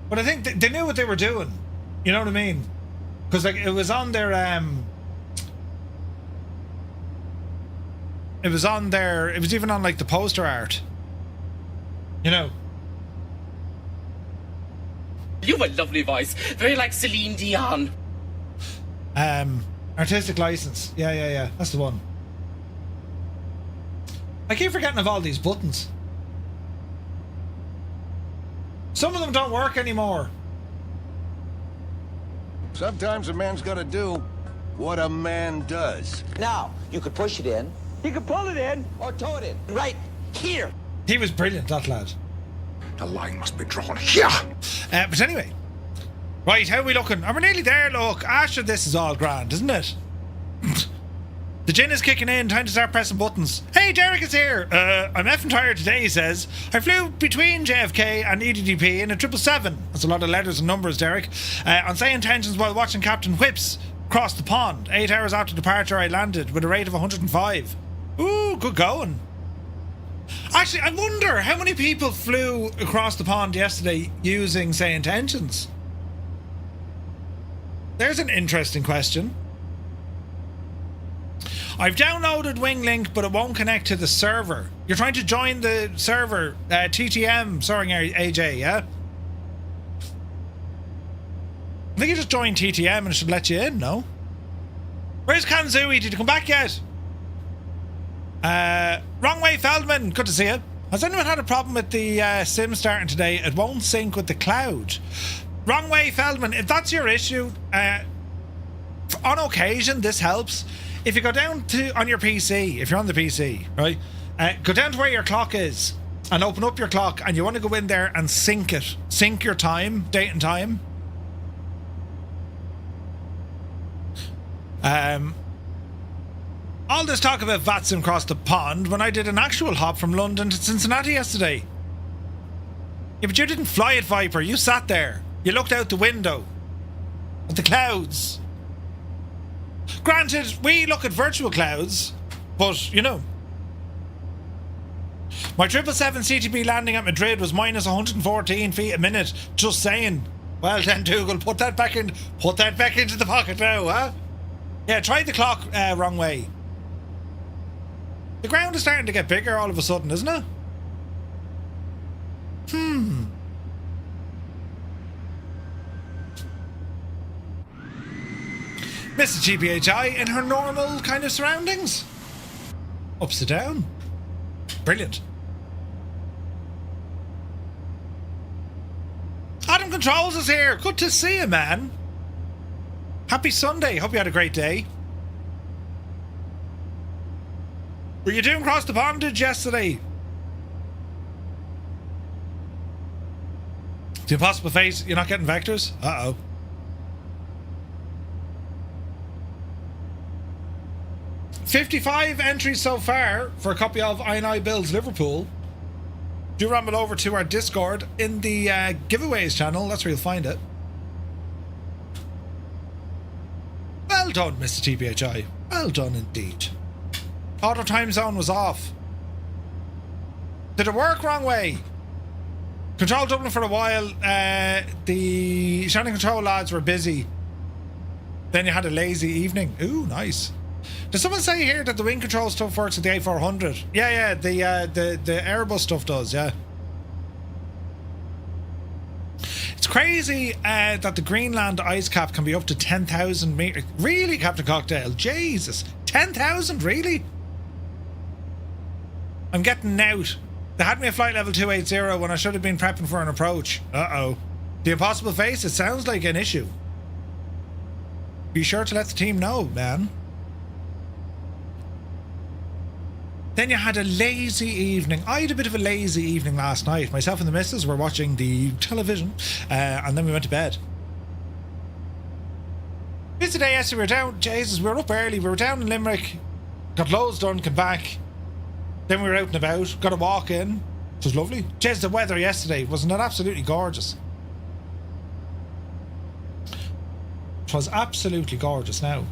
But I think they knew what they were doing. You know what I mean? Because like it was on their it was even on like the poster art. You know. You have a lovely voice. Very like Celine Dion. Artistic license. Yeah. That's the one. I keep forgetting of all these buttons. Some of them don't work anymore. Sometimes a man's gotta do what a man does. Now, you could push it in. You could pull it in. Or tow it in. Right here. He was brilliant, that lad. The line must be drawn here. But anyway. Right, how are we looking? We're nearly there, look. After this is all grand, isn't it? The gin is kicking in, time to start pressing buttons. Hey, Derek is here. I'm effing tired today, he says. I flew between JFK and EDDP in a 777. That's a lot of letters and numbers, Derek. On say intentions while watching Captain Whips cross the pond. 8 hours after departure, I landed with a rate of 105. Ooh, good going. Actually, I wonder how many people flew across the pond yesterday using say intentions. There's an interesting question. I've downloaded WingLink, but it won't connect to the server. You're trying to join the server, TTM, sorry, AJ, yeah? I think you just joined TTM and it should let you in, no? Where's Kanzui? Did you come back yet? Wrong way, Feldman. Good to see you. Has anyone had a problem with the sim starting today? It won't sync with the cloud. Wrong way, Feldman. If that's your issue, on occasion, this helps. If you go down to on your PC, if you're on the PC, right, go down to where your clock is and open up your clock, and you want to go in there and sync it. Sync your time, date and time. All this talk about VATSIM across the pond when I did an actual hop from London to Cincinnati yesterday. Yeah, but you didn't fly it, Viper. You sat there. You looked out the window at the clouds. Granted, we look at virtual clouds, but, you know. My 777 CTB landing at Madrid was minus 114 feet a minute. Just saying. Well then, Dougal, put that back into the pocket now, huh? Yeah, try the clock wrong way. The ground is starting to get bigger all of a sudden, isn't it? Mrs. GPHI in her normal kind of surroundings. Upside down. Brilliant. Adam Controls is here. Good to see you, man. Happy Sunday. Hope you had a great day. Were you doing cross the bondage yesterday? The impossible face, you're not getting vectors? Uh-oh. $55 entries so far for a copy of I Builds Liverpool. Do ramble over to our Discord in the giveaways channel. That's where you'll find it. Well done, Mr. TPHI. Well done indeed. Auto time zone was off. Did it work wrong way? Control Dublin for a while. The Shannon Control lads were busy. Then you had a lazy evening. Ooh, nice. Does someone say here that the wing control stuff works with the A400? Yeah, the Airbus stuff does, yeah. It's crazy that the Greenland ice cap can be up to 10,000 meters. Really, Captain Cocktail? Jesus. 10,000, really? I'm getting out. They had me at flight level 280 when I should have been prepping for an approach. Uh-oh. The impossible face, it sounds like an issue. Be sure to let the team know, man. Then you had a lazy evening. I had a bit of a lazy evening last night. Myself and the missus were watching the television, and then we went to bed. Yesterday, yes, we were down. Jesus, we were up early. We were down in Limerick, got loads done, came back. Then we were out and about, got a walk in. It was lovely. Jesus, the weather yesterday, wasn't it absolutely gorgeous? It was absolutely gorgeous now.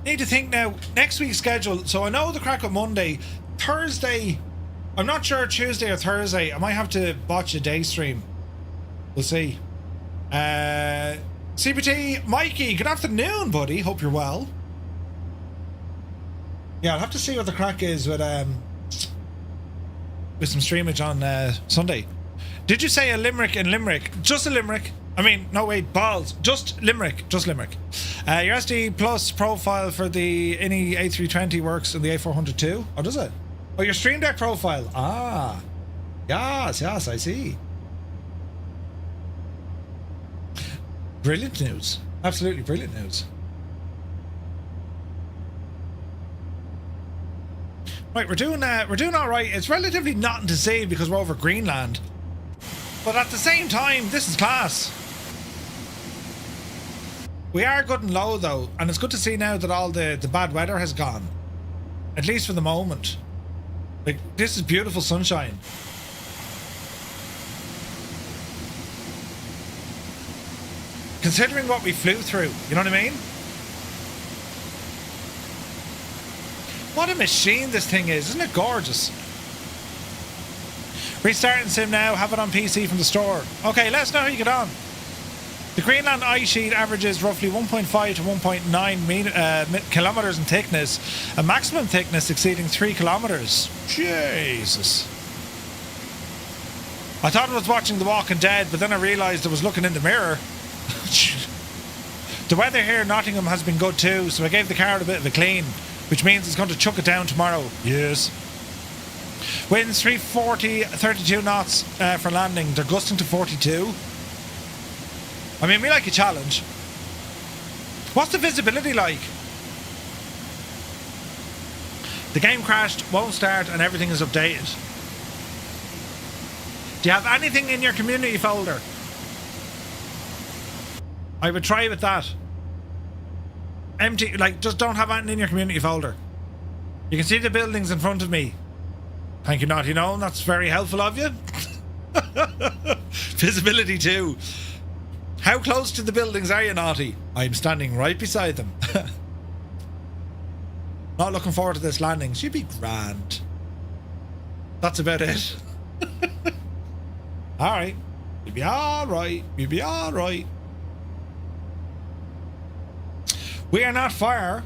Need to think now, next week's schedule. So I know the crack on Monday. Thursday, I'm not sure, Tuesday or Thursday. I might have to watch a day stream. We'll see. CBT, Mikey, good afternoon, buddy. Hope you're well. Yeah, I'll have to see what the crack is with some streamage on Sunday. Did you say a Limerick in Limerick? Just a Limerick. I mean, no, wait, balls. Just Limerick. Your SD Plus profile for the INI A320 works in the A400 too? Oh, does it? Oh, your Stream Deck profile. Ah. Yes, I see. Brilliant news. Absolutely brilliant news. Right, we're doing all right. It's relatively nothing to say because we're over Greenland. But at the same time, this is class. We are good and low though, and it's good to see now that all the bad weather has gone. At least for the moment. Like, this is beautiful sunshine. Considering what we flew through, you know what I mean? What a machine this thing is, isn't it gorgeous? Restarting sim now, have it on PC from the store. Okay, let us know how you get on. The Greenland ice sheet averages roughly 1.5 to 1.9 kilometers in thickness, a maximum thickness exceeding 3 kilometers. Jesus. I thought I was watching The Walking Dead, but then I realised I was looking in the mirror. The weather here in Nottingham has been good too, so I gave the car a bit of a clean, which means it's going to chuck it down tomorrow. Yes. Winds 340, 32 knots for landing. They're gusting to 42. I mean, we like a challenge. What's the visibility like? The game crashed, won't start, and everything is updated. Do you have anything in your community folder? I would try with that. Empty, like, just don't have anything in your community folder. You can see the buildings in front of me. Thank you, Naughty Gnome. That's very helpful of you. Visibility too. How close to the buildings are you, Naughty? I'm standing right beside them. Not looking forward to this landing. She'd be grand. That's about it. Alright. You'll be alright. You'll be alright. We are not far.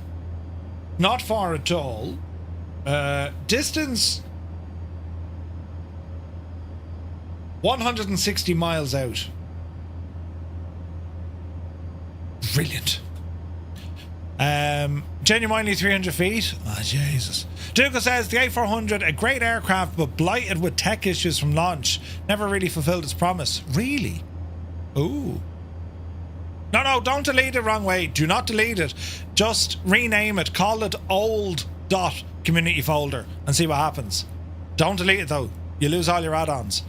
Not far at all. Distance 160 miles out. Brilliant. Genuinely 300 feet. Oh, Jesus. Duca says the A400, a great aircraft, but blighted with tech issues from launch. Never really fulfilled its promise. Really? Ooh. No, don't delete it. Wrong way. Do not delete it. Just rename it. Call it old dot community folder and see what happens. Don't delete it though. You lose all your add-ons.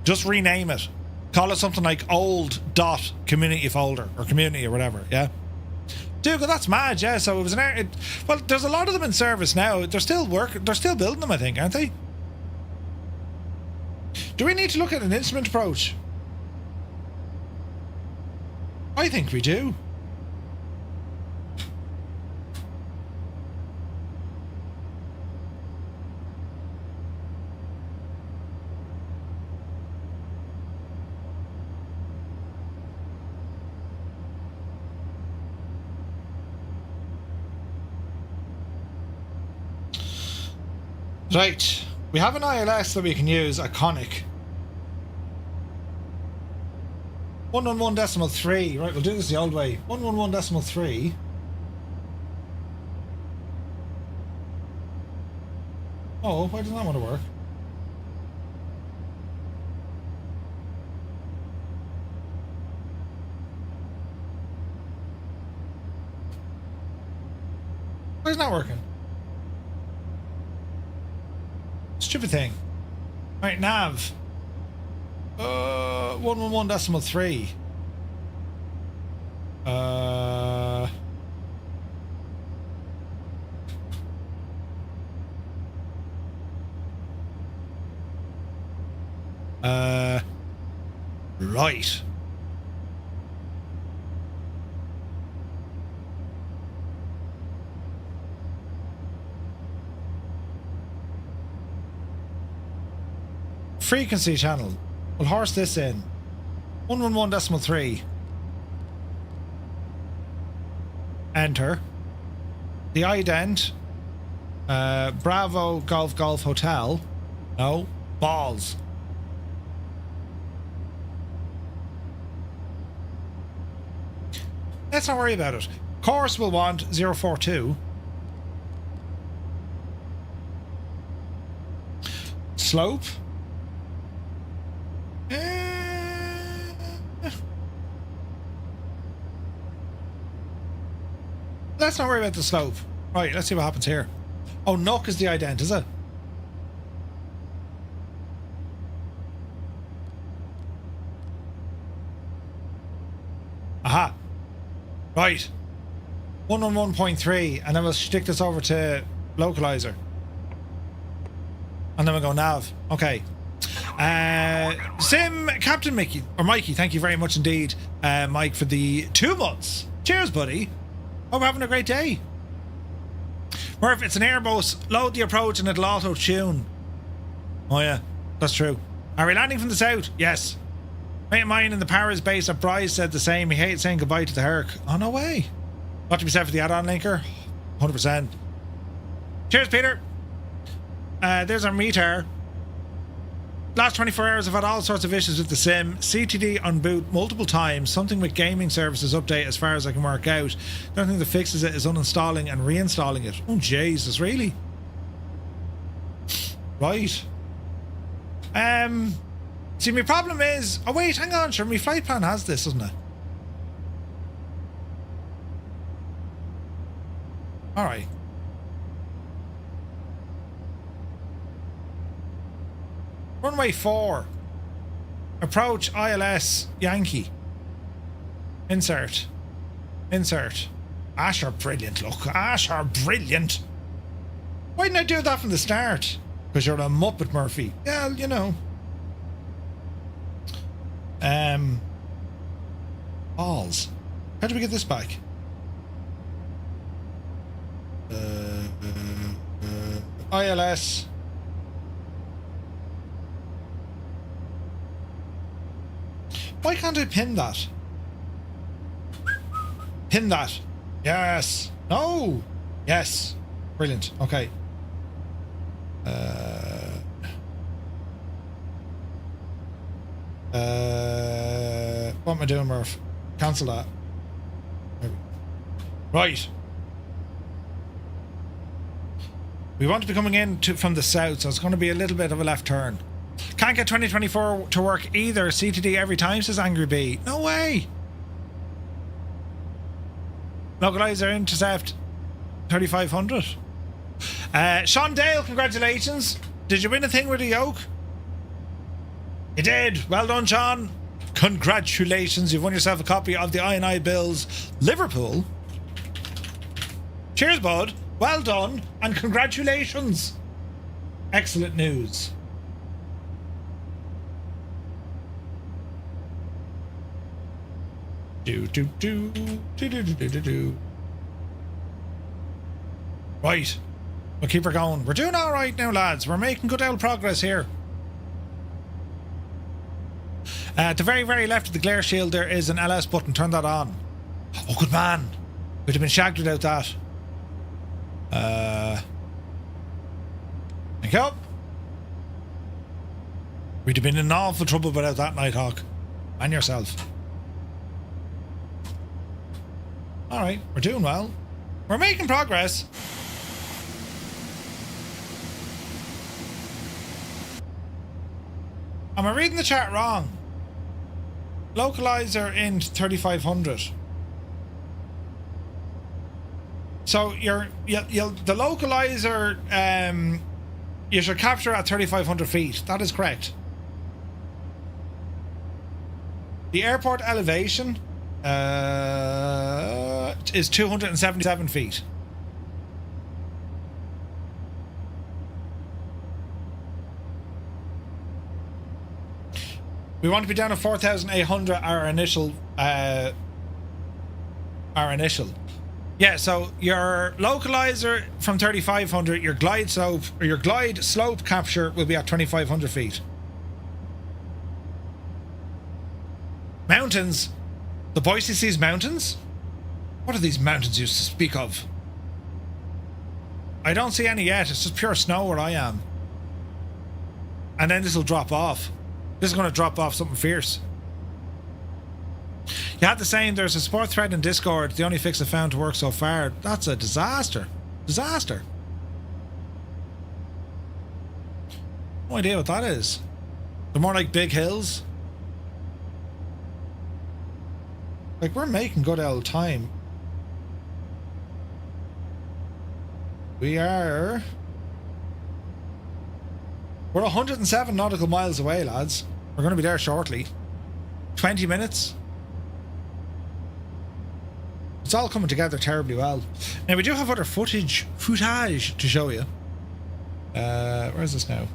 Just rename it. Call it something like old dot community folder or community or whatever. Yeah. Dude, that's mad. Yeah. So it was well, there's a lot of them in service now. They're still building them, I think, aren't they? Do we need to look at an instrument approach? I think we do. Right, we have an ILS that we can use, a conic. 111.3. Right, we'll do this the old way. 111.3. Oh, why doesn't that want to work? Why isn't that working? Stupid thing. Right, nav. 111.3. Right. Frequency channel. We'll horse this in. 111.3. Enter. The ident. Bravo Golf Golf Hotel. No. Balls. Let's not worry about it. Course will want 042. Slope. Let's not worry about the slope. Right, let's see what happens here. Oh, Nook is the ident, is it? Aha. Right. 111.3, and then we'll stick this over to localizer. And then we'll go nav. Okay. Sim, Captain Mickey, or Mikey, thank you very much indeed, Mike, for the 2 months. Cheers, buddy. Hope you're having a great day. Murph, it's an Airbus. Load the approach and it'll auto-tune. Oh, yeah. That's true. Are we landing from the south? Yes. Mate of mine in the Paris base at Bryce said the same. He hates saying goodbye to the Herc. Oh, no way. Not to be said for the add-on linker. 100%. Cheers, Peter. There's our meter. Last 24 hours I've had all sorts of issues with the sim. CTD on boot multiple times. Something with gaming services update as far as I can work out. The only thing that fixes it is uninstalling and reinstalling it. Oh, Jesus, really? Right. See, my problem is... Oh, wait, hang on. Sure, my flight plan has this, doesn't it? Alright. Runway 4. Approach ILS Yankee. Insert. Insert. Asher, brilliant, look. Asher, brilliant. Why didn't I do that from the start? Because you're a Muppet, Murphy. Yeah, you know. Balls. How do we get this back? ILS. Why can't I pin that? Pin that. Yes. No. Yes. Brilliant. Okay. What am I doing, Murph? Cancel that. Right. We want to be coming in from the south, so it's going to be a little bit of a left turn. Can't get 2024 to work either. CTD every time, says Angry Bee. No way. Localizer intercept 3500. Sean Dale, congratulations. Did you win a thing with a yoke? You did. Well done, Sean. Congratulations. You've won yourself a copy of the I&I Bills Liverpool. Cheers, bud. Well done. And congratulations. Excellent news. Right. We'll keep her going. We're doing all right now, lads. We're making good old progress here. At the very, very left of the glare shield, there is an LS button. Turn that on. Oh, good man. We'd have been shagged without that. Thank you. We'd have been in awful trouble without that, Nighthawk. And yourself. Alright, we're doing well. We're making progress. Am I reading the chart wrong? Localizer in 3500. So the localizer you should capture at 3500 feet. That is correct. The airport elevation is 277 feet. We want to be down at 4,800. Our initial. Yeah, so your localizer from 3,500, your glide slope or your glide slope capture will be at 2,500 feet. Mountains. The Boise Seas Mountains? What are these mountains used to speak of? I don't see any yet. It's just pure snow where I am. And then this will drop off. This is going to drop off something fierce. You had the saying, there's a support thread in Discord. The only fix I found to work so far. That's a disaster. Disaster. No idea what that is. They're more like big hills. Like, we're making good old time. We're 107 nautical miles away, lads. We're going to be there shortly. 20 minutes. It's all coming together terribly well. Now, we do have other footage to show you. Where is this now?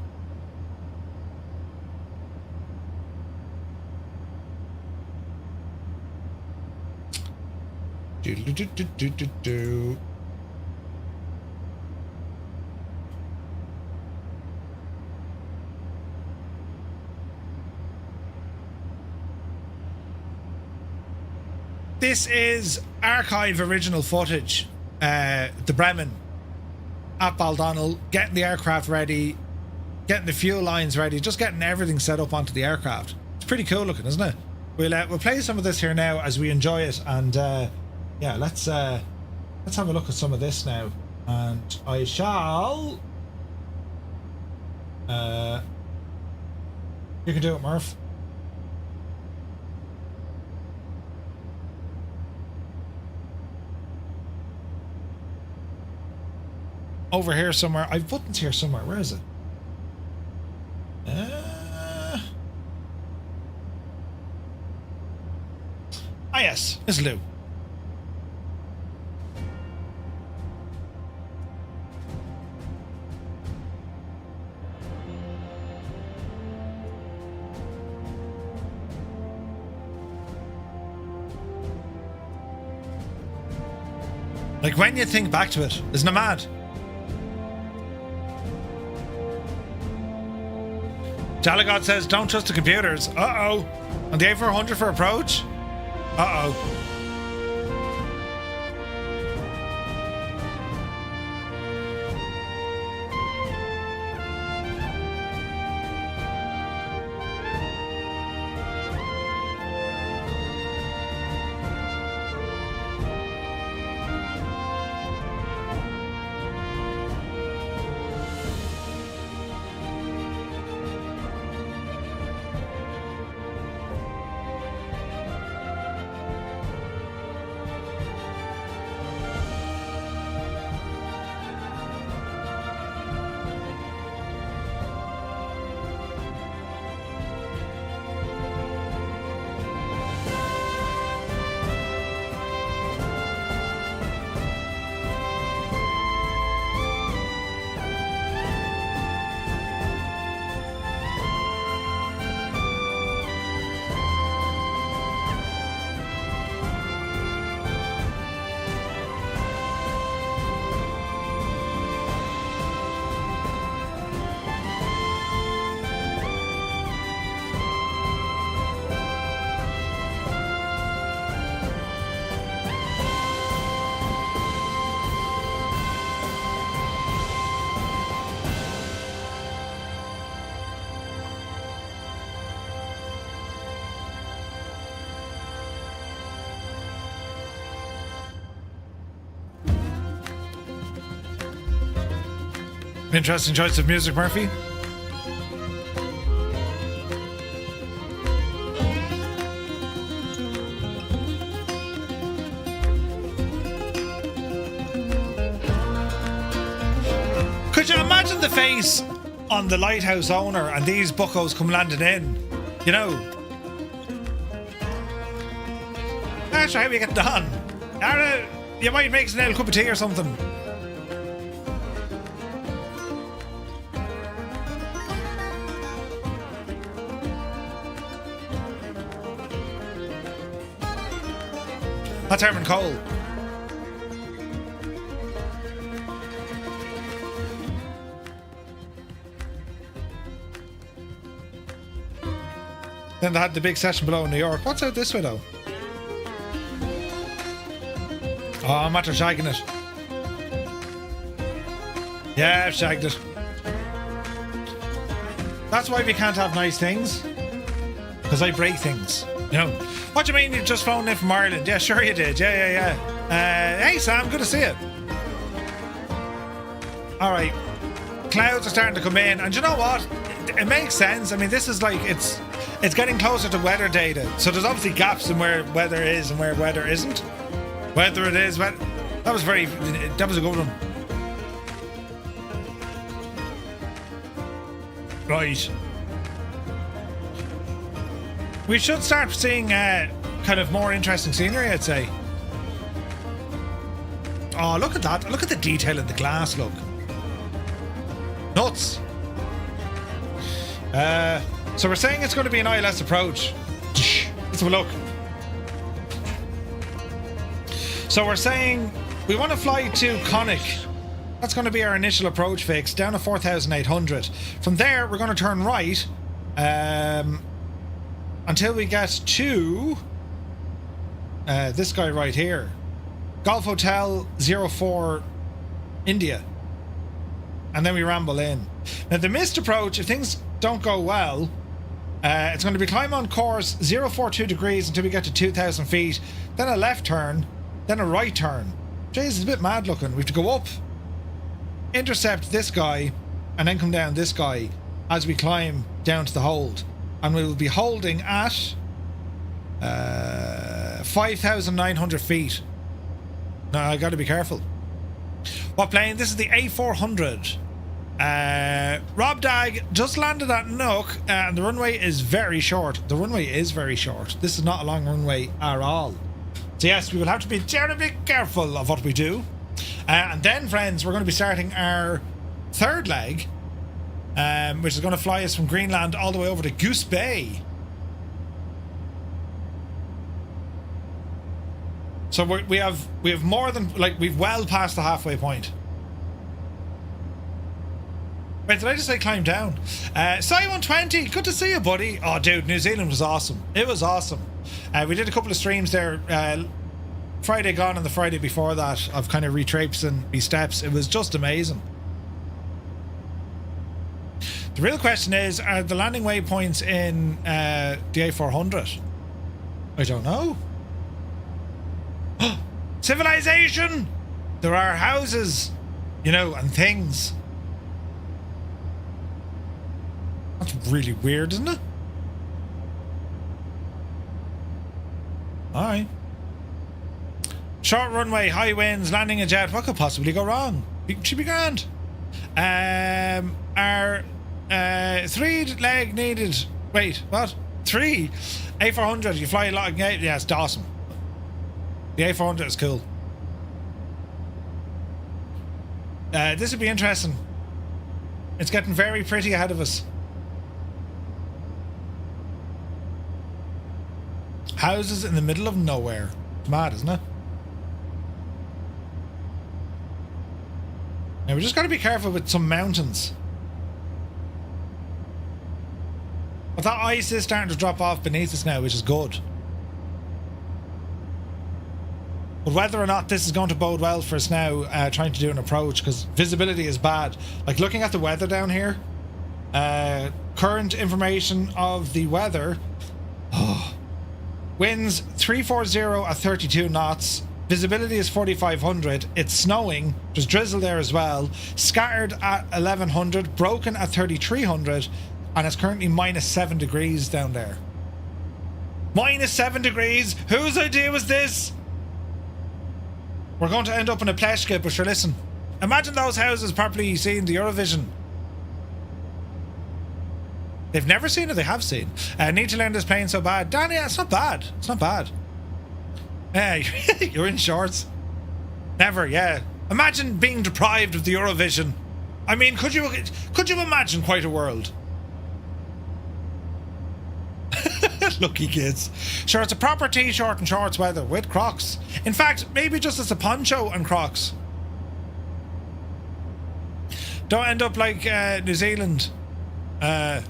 Do. This is archive original footage. The Bremen at Baldonnel, getting the aircraft ready, getting the fuel lines ready, just getting everything set up onto the aircraft. It's pretty cool looking, isn't it? We'll play some of this here now as we enjoy it, and yeah, let's have a look at some of this now, and I shall. You can do it, Murph. Over here somewhere. I've buttons here somewhere. Where is it? Yes, it's Lou. Like, when you think back to it, isn't it mad? Jalagod says, don't trust the computers. Uh-oh. On the A400 for approach? Uh-oh. Interesting choice of music, Murphy. Could you imagine the face on the lighthouse owner and these buckos come landing in? You know. That's how we get done. You might make a cup of tea or something. That's Hermann Köhl. Then they had the big session below in New York. What's out this way though? Oh, I'm after shagging it. Yeah, I've shagged it. That's why we can't have nice things. Because I break things. You know, what do you mean you just phoned in from Ireland? Yeah, sure you did. Yeah. Hey Sam, good to see you. All right, clouds are starting to come in, and you know what? It makes sense. I mean, this is like it's getting closer to weather data, so there's obviously gaps in where weather is and where weather isn't. Whether it is, that was a good one. Right. We should start seeing kind of more interesting scenery, I'd say. Oh, look at that. Look at the detail in the glass, look. Nuts. So we're saying it's going to be an ILS approach. Let's have a look. So we're saying we want to fly to Conic. That's going to be our initial approach fix, down to 4,800. From there, we're going to turn right until we get to this guy right here. Golf Hotel 04 India. And then we ramble in. Now, the missed approach, if things don't go well, it's going to be climb on course 042 degrees until we get to 2,000 feet. Then a left turn, then a right turn. Jeez, it's a bit mad looking. We have to go up, intercept this guy, and then come down this guy as we climb down to the hold. And we will be holding at 5,900 feet. Now, I got to be careful. What plane? This is the A400. Rob Dag just landed at Nook, and the runway is very short. The runway is very short. This is not a long runway at all. So yes, we will have to be terribly careful of what we do. And then, friends, we're going to be starting our third leg, which is going to fly us from Greenland all the way over to Goose Bay. So we have more than, like, we've well past the halfway point. Wait, did I just say climb down? Sai 120, good to see you, buddy. Oh, dude, New Zealand was awesome. It was awesome. We did a couple of streams there, Friday gone and the Friday before that, of kind of retracing these steps. It was just amazing. The real question is, are the landing waypoints in the A400? I don't know. Civilization! There are houses, you know, and things. That's really weird, isn't it? Alright. Short runway, high winds, landing a jet. What could possibly go wrong? It should be grand. Our 3 leg needed. Wait, what? 3? A400, you fly a lot. Yeah, it's awesome. The A400 is cool. This would be interesting. It's getting very pretty ahead of us. Houses in the middle of nowhere. It's mad, isn't it? Now, we just got to be careful with some mountains. But that ice is starting to drop off beneath us now, which is good. But whether or not this is going to bode well for us now, trying to do an approach, because visibility is bad. Like, looking at the weather down here, current information of the weather, winds 340 at 32 knots, visibility is 4,500, it's snowing, there's drizzle there as well, scattered at 1,100, broken at 3,300, and it's currently -7 degrees down there. -7 degrees? Whose idea was this? We're going to end up in a pleshke, but sure, listen. Imagine those houses properly seeing the Eurovision. They've never seen it, they have seen. Need to learn this plane so bad. Danny, it's not bad. It's not bad. You're in shorts. Never, yeah. Imagine being deprived of the Eurovision. I mean, could you imagine quite a world? Lucky kids. Sure, it's a proper t-shirt and shorts weather with Crocs. In fact, maybe just as a poncho and Crocs. Don't end up like New Zealand. Huh?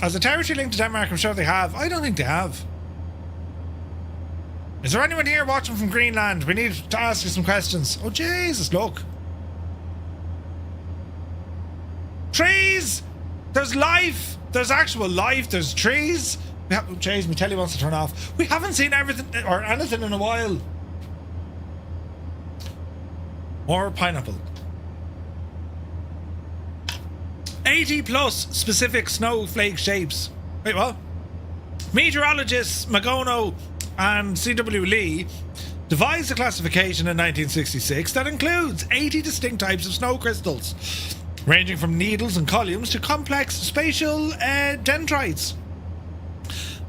As a territory linked to Denmark, I'm sure they have. I don't think they have. Is there anyone here watching from Greenland? We need to ask you some questions. Oh, Jesus, look. Trees! There's life! There's actual life. There's trees. Jeez, my telly wants to turn off. We haven't seen everything or anything in a while. More pineapple. 80 plus specific snowflake shapes. Wait, what? Meteorologists Magono and C.W. Lee devised a classification in 1966 that includes 80 distinct types of snow crystals, ranging from needles and columns to complex spatial dendrites.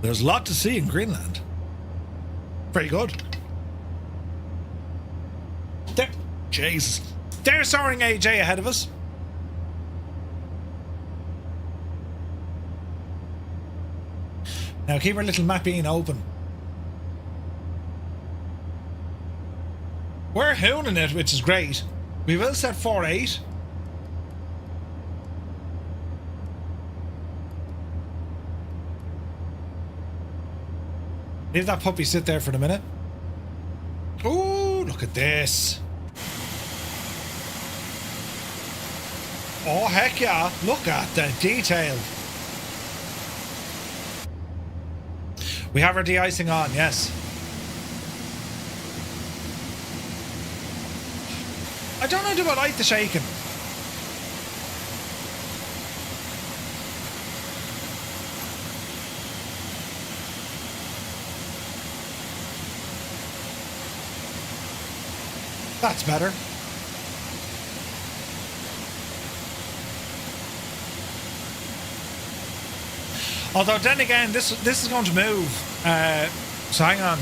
There's a lot to see in Greenland. Very good. Jesus. There's soaring AJ ahead of us. Now keep our little mapping open. We're hooning it, which is great. We will set 4-8. Leave that puppy sit there for a minute. Ooh, look at this. Oh, heck yeah. Look at the detail. We have our de-icing on, yes. I don't know, do I like the shaking? That's better. Although then again, this is going to move. So hang on.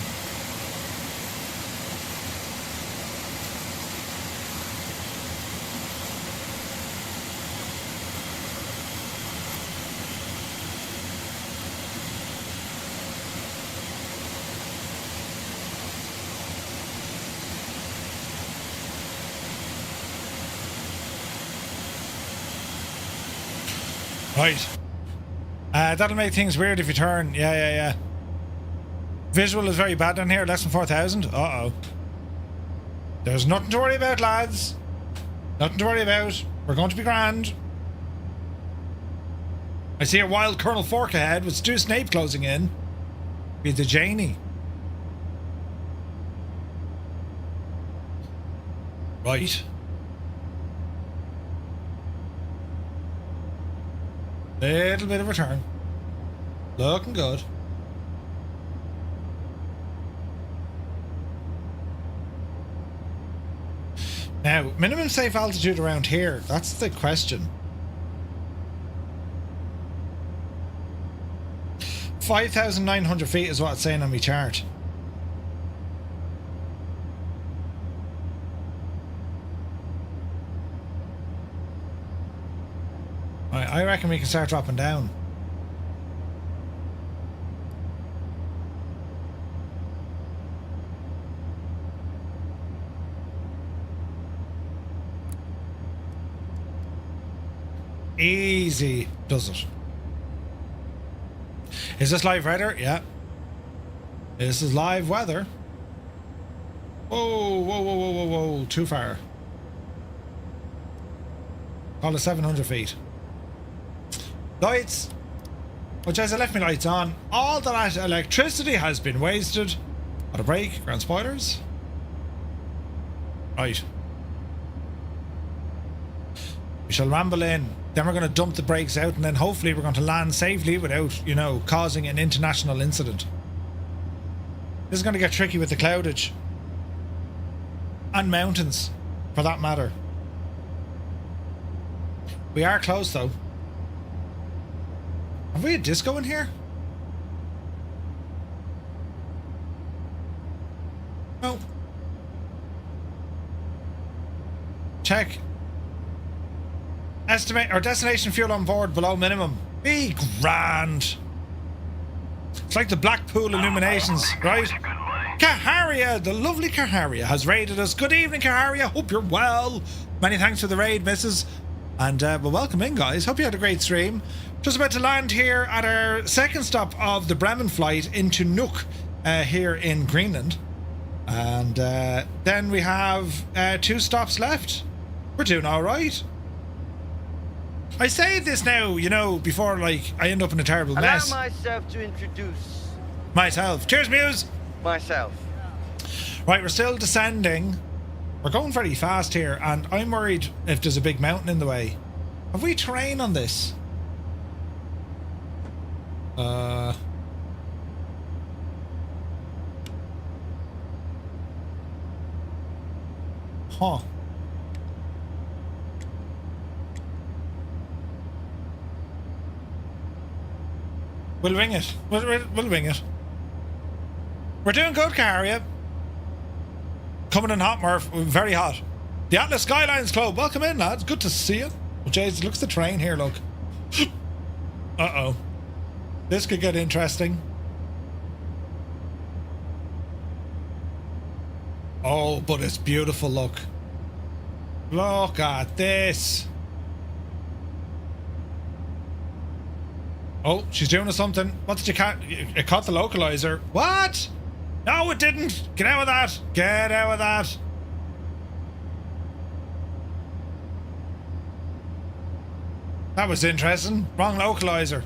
Right. That'll make things weird if you turn. Yeah. Visual is very bad down here. Less than 4,000. Uh-oh. There's nothing to worry about, lads. Nothing to worry about. We're going to be grand. I see a wild Colonel Fork ahead with Stu Snape closing in. Be the Janie. Right. Little bit of a turn. Looking good. Now, minimum safe altitude around here. That's the question. 5,900 feet is what it's saying on my chart. I reckon we can start dropping down. Easy does it. Is this live weather? Yeah. This is live weather. Whoa. Too far. Call it 700 feet. Lights. Which as I left my lights on, all that electricity has been wasted. Got a break, ground spoilers. Right. We shall ramble in. Then we're going to dump the brakes out, and then hopefully we're going to land safely without, you know, causing an international incident. This is going to get tricky with the cloudage. And mountains, for that matter. We are close, though. Have we a disco in here? No. Check. Estimate our destination fuel on board below minimum. Be grand. It's like the Blackpool illuminations, right? Caharia, the lovely Caharia, has raided us. Good evening, Caharia. Hope you're well. Many thanks for the raid, missus. And well, welcome in, guys. Hope you had a great stream. Just about to land here at our second stop of the Bremen flight into Nuuk here in Greenland. And then we have 2 stops left. We're doing all right. I say this now, you know, before like I end up in a terrible mess. Allow myself to introduce Myself. Cheers, Muse. myself. Right, we're still descending. We're going very fast here, and I'm worried if there's a big mountain in the way. Have we terrain on this? Huh. We'll wing it. We'll wing it. We're doing good, Caria. Coming in hot, Murph. Very hot. The Atlas Skylines Club. Welcome in, lads. Good to see you. Oh, jeez, look at the train here, look. Uh-oh. This could get interesting. Oh, but it's beautiful, look. Look at this. Oh, she's doing something. What did you catch? It caught the localizer. What? No, it didn't. Get out of that. Get out of that. That was interesting. Wrong localizer.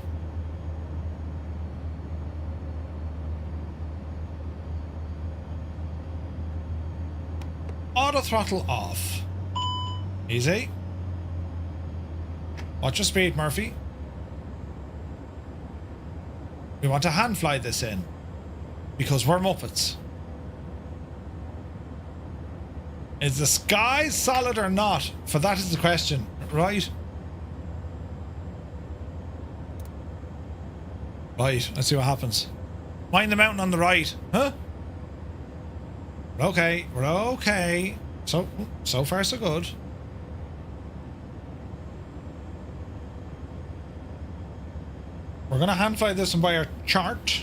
Auto throttle off. Easy. Watch your speed, Murphy. We want to hand fly this in because we're Muppets. Is the sky solid or not? For that is the question, right? Right, let's see what happens. Mind the mountain on the right, huh? We're okay, we're okay. So far so good. We're gonna hand fly this one by our chart.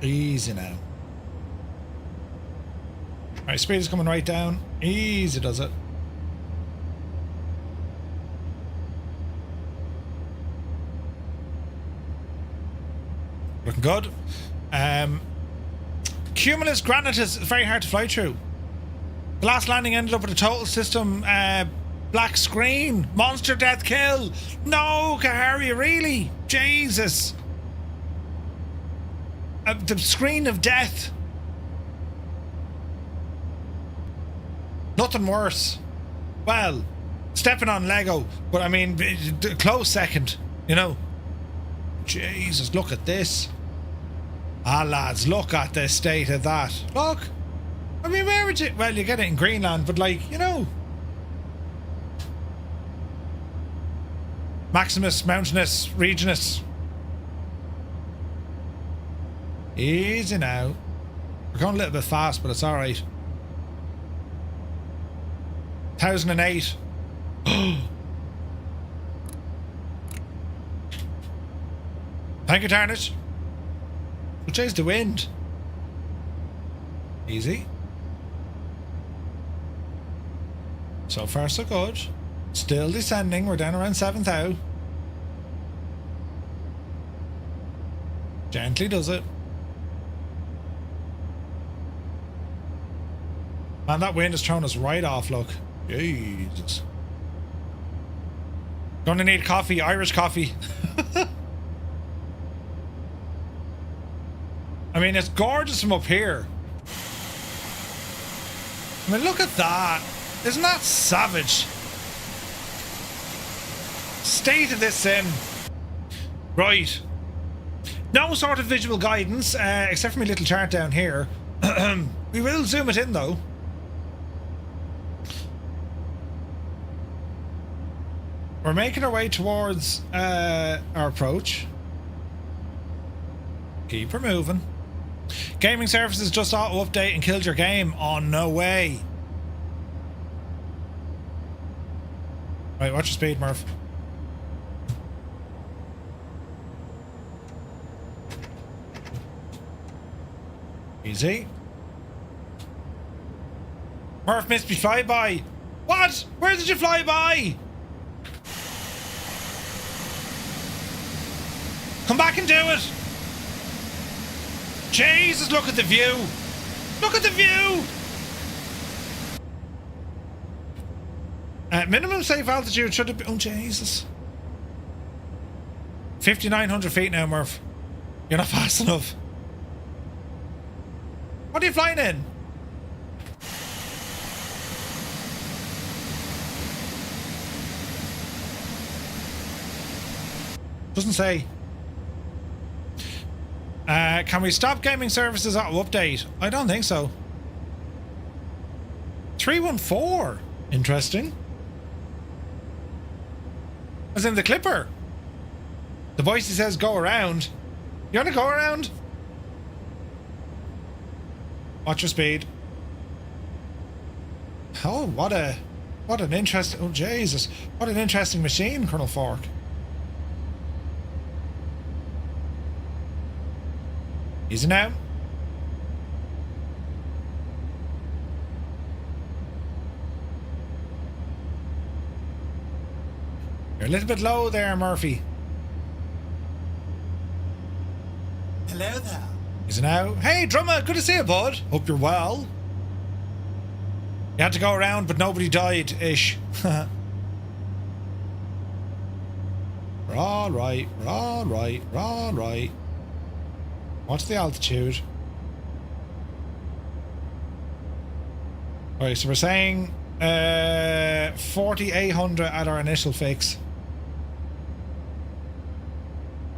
Easy now. Alright, speed is coming right down. Easy does it. Looking good. Cumulus granitus is very hard to fly through. The last landing ended up with a total system black screen. Monster death kill. No, Kahari, really? Jesus. The screen of death. Nothing worse. Well, stepping on Lego, but I mean, close second, you know. Jesus, look at this. Ah, lads, look at the state of that. Look. I mean, where would you... Well, you get it in Greenland, but like, you know. Maximus, Mountainous, Regionus. Easy now. We're going a little bit fast, but it's alright. 1008. Thank you, Tarnish. We'll chase the wind. Easy. So far, so good. Still descending. We're down around 7,000. Gently does it. Man, that wind is throwing us right off, look. Jesus. Gonna need coffee, Irish coffee. I mean, it's gorgeous from up here. I mean, look at that. Isn't that savage? State of this sim. Right. No sort of visual guidance, except for my little chart down here. We will zoom it in, though. We're making our way towards our approach. Keep her moving. Gaming services just auto-update and killed your game. Oh, no way. Right, watch your speed, Murph. Easy. Murph missed me flyby. What? Where did you fly by? Come back and do it. Jesus, look at the view. Look at the view. Minimum safe altitude should have been... Oh, Jesus. 5,900 feet now, Murph. You're not fast enough. What are you flying in? Doesn't say. Can we stop gaming services auto update? I don't think so. 314. Interesting. As in the Clipper. The voice says go around. You want to go around? Watch your speed. Oh, what an interesting... Oh, Jesus. What an interesting machine, Colonel Fork. Easy now. You're a little bit low there, Murphy. Hello there. Easy now. Hey, Drummer, good to see you, bud. Hope you're well. You had to go around, but nobody died-ish. We're all right. We're all right. We're all right. What's the altitude? Alright, so we're saying 4,800 at our initial fix.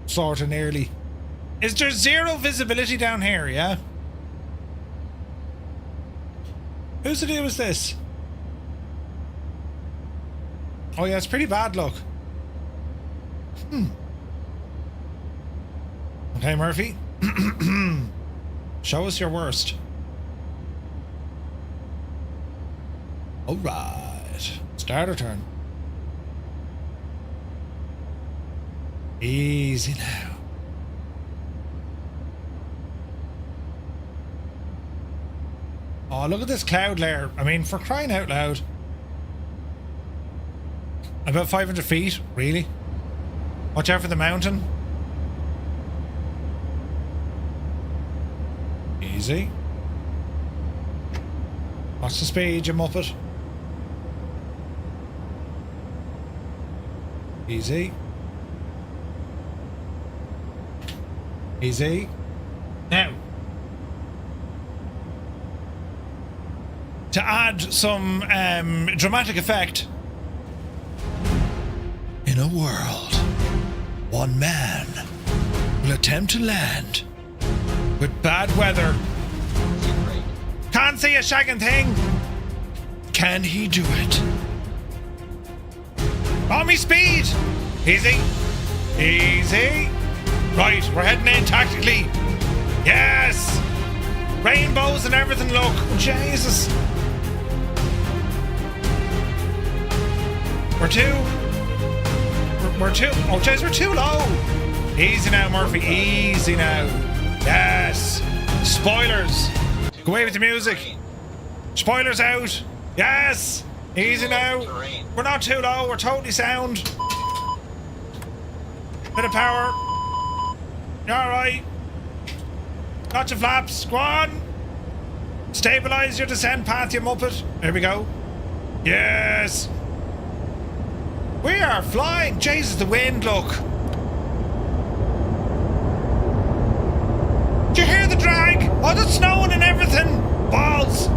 Sort of nearly. Is there zero visibility down here, yeah? Whose idea was this? Oh yeah, it's pretty bad, look. Okay, Murphy. Show us your worst. Alright. Start our turn. Easy now. Oh, look at this cloud layer. I mean, for crying out loud. About 500 feet, really? Watch out for the mountain. Easy. Watch the speed, you muppet. Easy. Easy. Now, to add some dramatic effect. In a world, one man will attempt to land with bad weather. Can't see a shagging thing. Can he do it? On me speed. Easy. Easy. Right, we're heading in tactically. Yes. Rainbows and everything, look. Jesus. We're too... Oh, jeez, we're too low. Easy now, Murphy. Easy now. Yes. Spoilers. Go away with the music. Spoilers out. Yes. Easy now. We're not too low. We're totally sound. Bit of power. You're alright. Got your flaps. Go on. Stabilize your descent path, you muppet. There we go. Yes. We are flying. Jesus, the wind, look. Do you hear the drag? Oh, it's snowing and everything. Balls.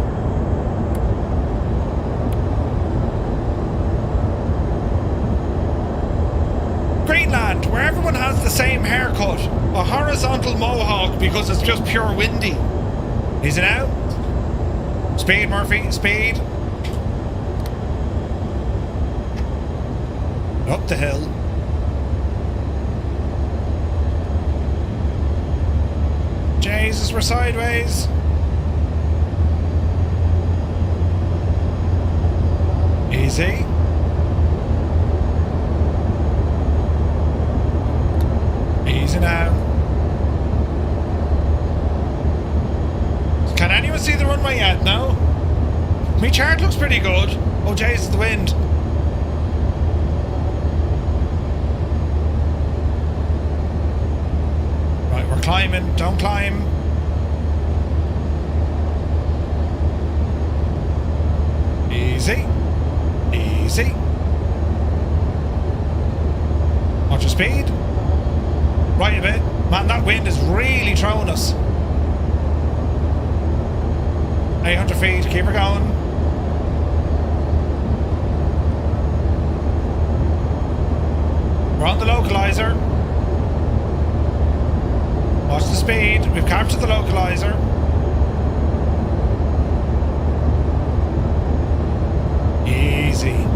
Greenland, where everyone has the same haircut. A horizontal mohawk because it's just pure windy. Is it out? Speed, Murphy, speed. Up the hill. Jesus, we're sideways. Easy. Easy now. Can anyone see the runway yet? No? My chart looks pretty good. Oh, Jesus, the wind. Right, we're climbing. Don't climb. Easy. Easy. Watch your speed. Right a bit. Man, that wind is really throwing us. 800 feet, keep her going. We're on the localizer. Watch the speed. We've captured the localizer. Easy.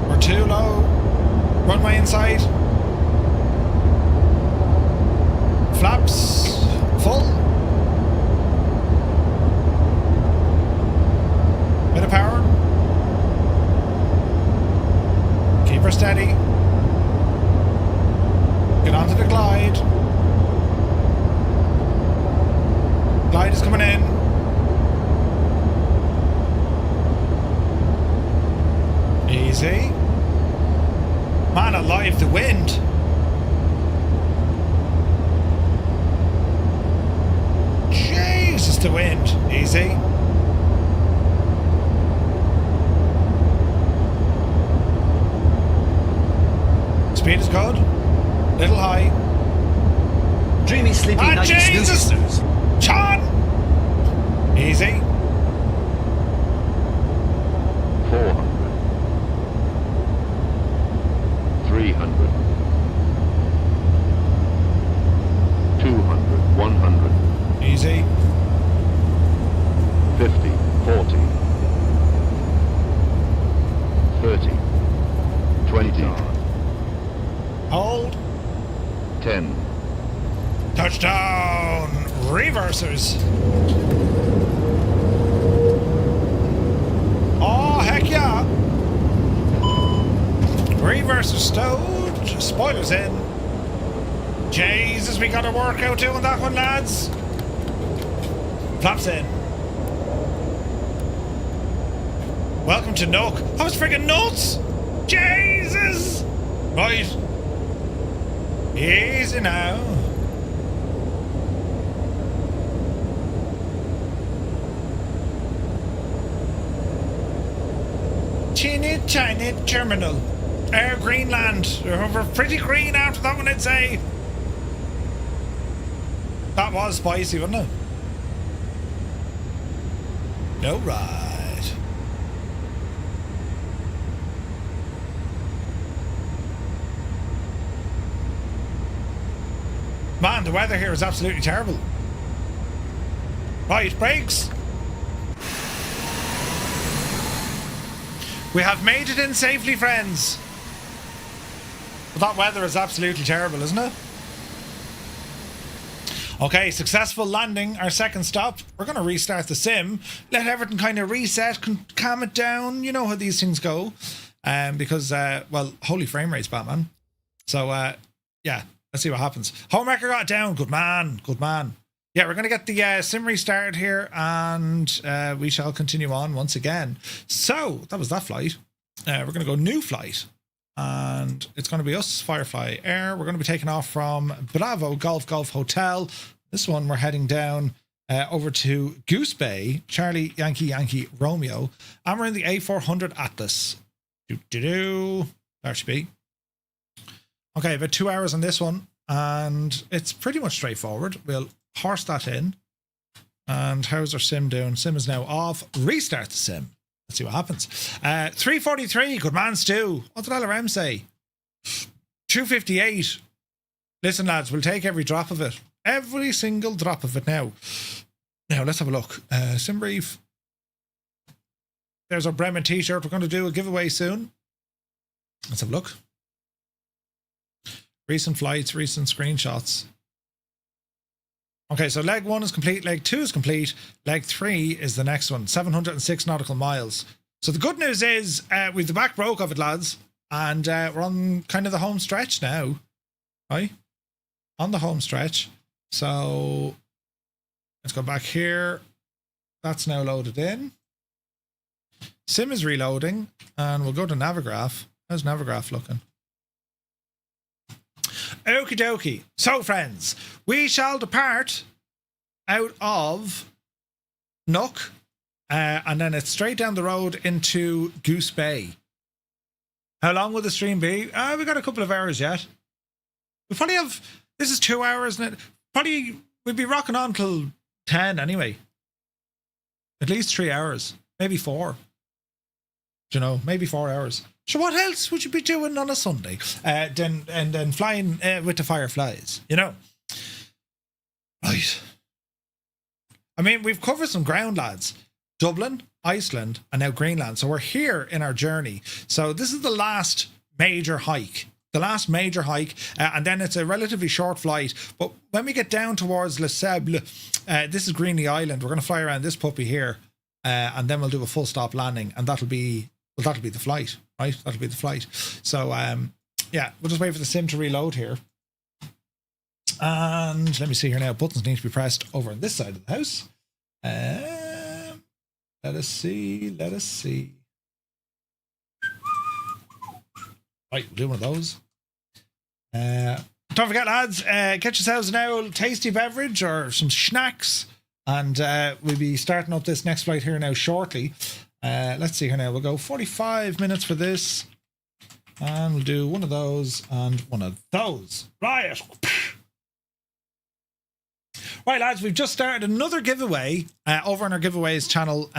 We're too low. Runway inside. Flaps full. Bit of power. Keep her steady. Get onto the glide. Glide is coming in. Easy. Man alive, the wind. Jesus, the wind. Easy. Speed is good. Little high. Dreamy, sleepy night. Jesus! Sean! Easy. 400. 300. 200. 100. Easy. 50. 40. 30. 20. Hold. 10. Touchdown! Reversers. Oh, heck yeah. Reversers stowed. Spoilers in. Jesus, we got a workout doing that one, lads. Flaps in. Welcome to Nook. I was friggin' nuts. Jesus. Right. Easy now. Teeny tiny terminal. Air Greenland. We're pretty green after that one, I'd say. That was spicy, wasn't it? No ride. Man, the weather here is absolutely terrible. Right, brakes. We have made it in safely, friends. But that weather is absolutely terrible, isn't it? Okay, successful landing, our second stop. We're going to restart the sim. Let everything kind of reset, calm it down. You know how these things go. Because, well, holy frame rates, Batman. So, yeah, let's see what happens. Homewrecker got down. Good man. Good man. Yeah, we're going to get the sim restarted here, and we shall continue on once again. So, that was that flight. We're going to go new flight, and it's going to be us, Firefly Air. We're going to be taking off from Bravo Golf Golf Hotel. This one, we're heading down over to Goose Bay, Charlie Yankee Yankee Romeo, and we're in the A400 Atlas. There should be. Okay, about 2 hours on this one, and it's pretty much straightforward. We'll horse that in. And how's our sim doing? Sim is now off. Restart the sim. Let's see what happens. 343. Good man, Stu. What did LRM say? 258. Listen, lads, we'll take every drop of it. Every single drop of it now. Now, let's have a look. Sim brief. There's our Bremen t-shirt. We're going to do a giveaway soon. Let's have a look. Recent flights, recent screenshots. Okay, so leg 1 is complete, leg 2 is complete, leg 3 is the next one, 706 nautical miles. So the good news is we've the back broke of it, lads, and we're on kind of the home stretch now, right? On the home stretch. So let's go back here. That's now loaded in. Sim is reloading, and we'll go to Navigraph. How's Navigraph looking? Okie dokie. So, friends, we shall depart out of Nook, and then it's straight down the road into Goose Bay. How long will the stream be? We got a couple of hours yet. We probably have. This is 2 hours, and probably we'd be rocking on till 10 anyway. At least 3 hours, maybe 4. You know, maybe 4 hours. So what else would you be doing on a Sunday? Then flying with the Fireflies, you know. Right. I mean, we've covered some ground, lads. Dublin, Iceland, and now Greenland. So we're here in our journey. So this is the last major hike. And then it's a relatively short flight. But when we get down towards Les Sables, this is Greenly Island. We're going to fly around this puppy here, and then we'll do a full stop landing, and that'll be the flight, right? That'll be the flight. So yeah, we'll just wait for the sim to reload here. And let me see here now. Buttons need to be pressed over on this side of the house. Let us see. Right, we'll do one of those. Don't forget, lads, get yourselves an old tasty beverage or some snacks, and we'll be starting up this next flight here now shortly. Let's see here now. We'll go 45 minutes for this, and we'll do one of those and one of those. Right. Right, lads, we've just started another giveaway over on our giveaways channel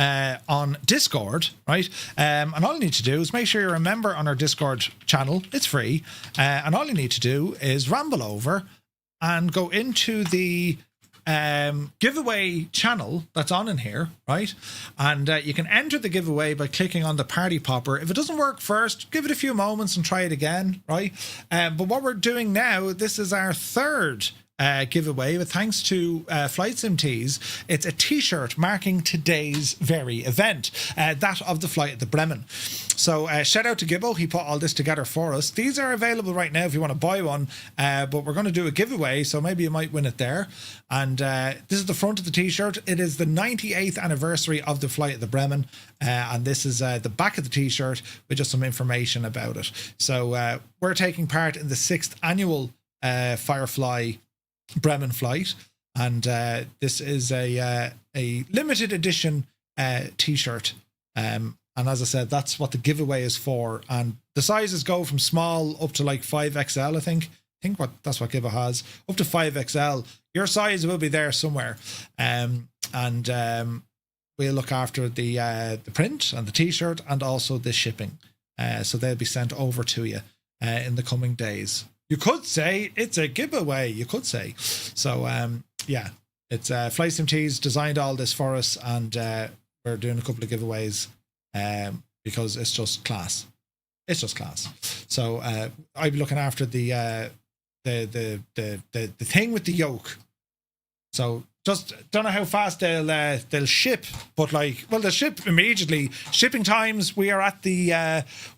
on Discord, right? And all you need to do is make sure you're a member on our Discord channel. It's free. And all you need to do is ramble over and go into the giveaway channel that's on in here, right? And you can enter the giveaway by clicking on the party popper. If it doesn't work first, give it a few moments and try it again, right? But what we're doing now, this is our third giveaway, but thanks to Flight Sim Tees, it's a t-shirt marking today's very event, that of the flight at the Bremen. So shout out to Gibbo, he put all this together for us. These are available right now if you want to buy one, but we're going to do a giveaway, so maybe you might win it there. And this is the front of the t-shirt. It is the 98th anniversary of the flight at the Bremen, and this is the back of the t-shirt with just some information about it. So we're taking part in the 6th annual Firefly Bremen flight, and this is a limited edition t-shirt, and as I said, that's what the giveaway is for. And the sizes go from small up to like 5XL. I think that's what Gibbo has, up to 5XL. Your size will be there somewhere, and we'll look after the print and the t-shirt and also the shipping, so they'll be sent over to you in the coming days. You could say it's a giveaway, you could say. So, yeah, it's Flight Sim Tees designed all this for us, and we're doing a couple of giveaways because it's just class. It's just class. So I'll be looking after the thing with the yoke. So just don't know how fast they'll ship, but they'll ship immediately. Shipping times, we are at the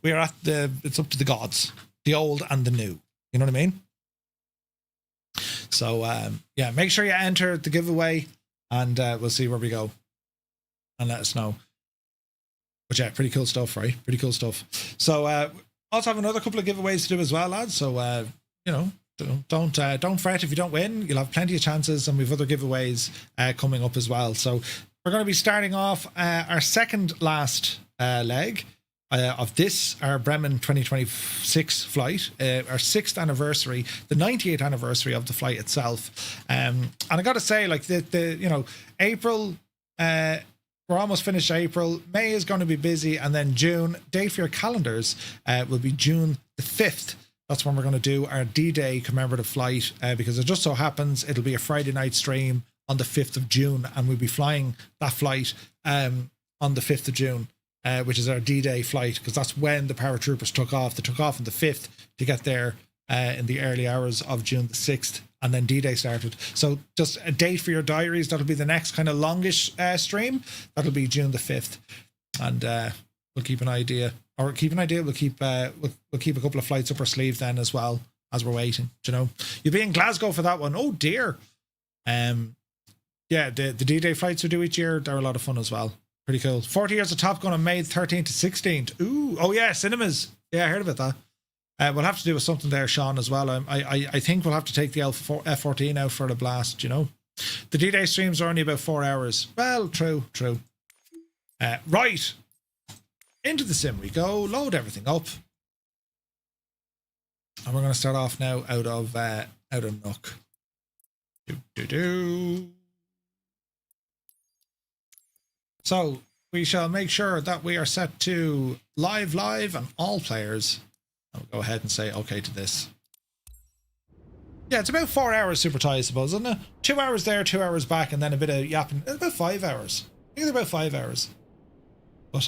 it's up to the gods, the old and the new. You know what I mean? So, yeah, make sure you enter the giveaway, and we'll see where we go, and let us know. But yeah, pretty cool stuff, right? Pretty cool stuff. So, also have another couple of giveaways to do as well, lads. So, you know, don't fret if you don't win. You'll have plenty of chances, and we've other giveaways coming up as well. So, we're going to be starting off our second last leg of this, our Bremen 2026 flight, our 6th anniversary, the 98th anniversary of the flight itself. And I got to say, like, the you know, April, we're almost finished April. May is going to be busy, and then June, date for your calendars, will be June the 5th. That's when we're going to do our D-Day commemorative flight, because it just so happens it'll be a Friday night stream on the 5th of June, and we'll be flying that flight on the 5th of June. Which is our D-Day flight, because that's when the paratroopers took off. They took off on the 5th to get there in the early hours of June the 6th, and then D-Day started. So just a date for your diaries. That'll be the next kind of longish stream. That'll be June the 5th, and we'll keep an idea. We'll keep we'll keep a couple of flights up our sleeve then as well as we're waiting. You know, you'll be in Glasgow for that one. Oh dear. Yeah, the D-Day flights we do each year, they're a lot of fun as well. Pretty cool. 40 years of Top Gun on May 13th to 16th. Ooh, oh yeah, cinemas. Yeah, I heard about that. We'll have to do something there, Sean, as well. I think we'll have to take the F-14 out for the blast, you know. The D-Day streams are only about 4 hours. Well, true. Right. Into the sim we go. Load everything up. And we're going to start off now out of Nook. So we shall make sure that we are set to live and all players. I'll go ahead and say okay to this. Yeah, it's about 4 hours super tie, I suppose, isn't it? 2 hours there, 2 hours back, and then a bit of yapping. It's about 5 hours. I think it's about 5 hours. But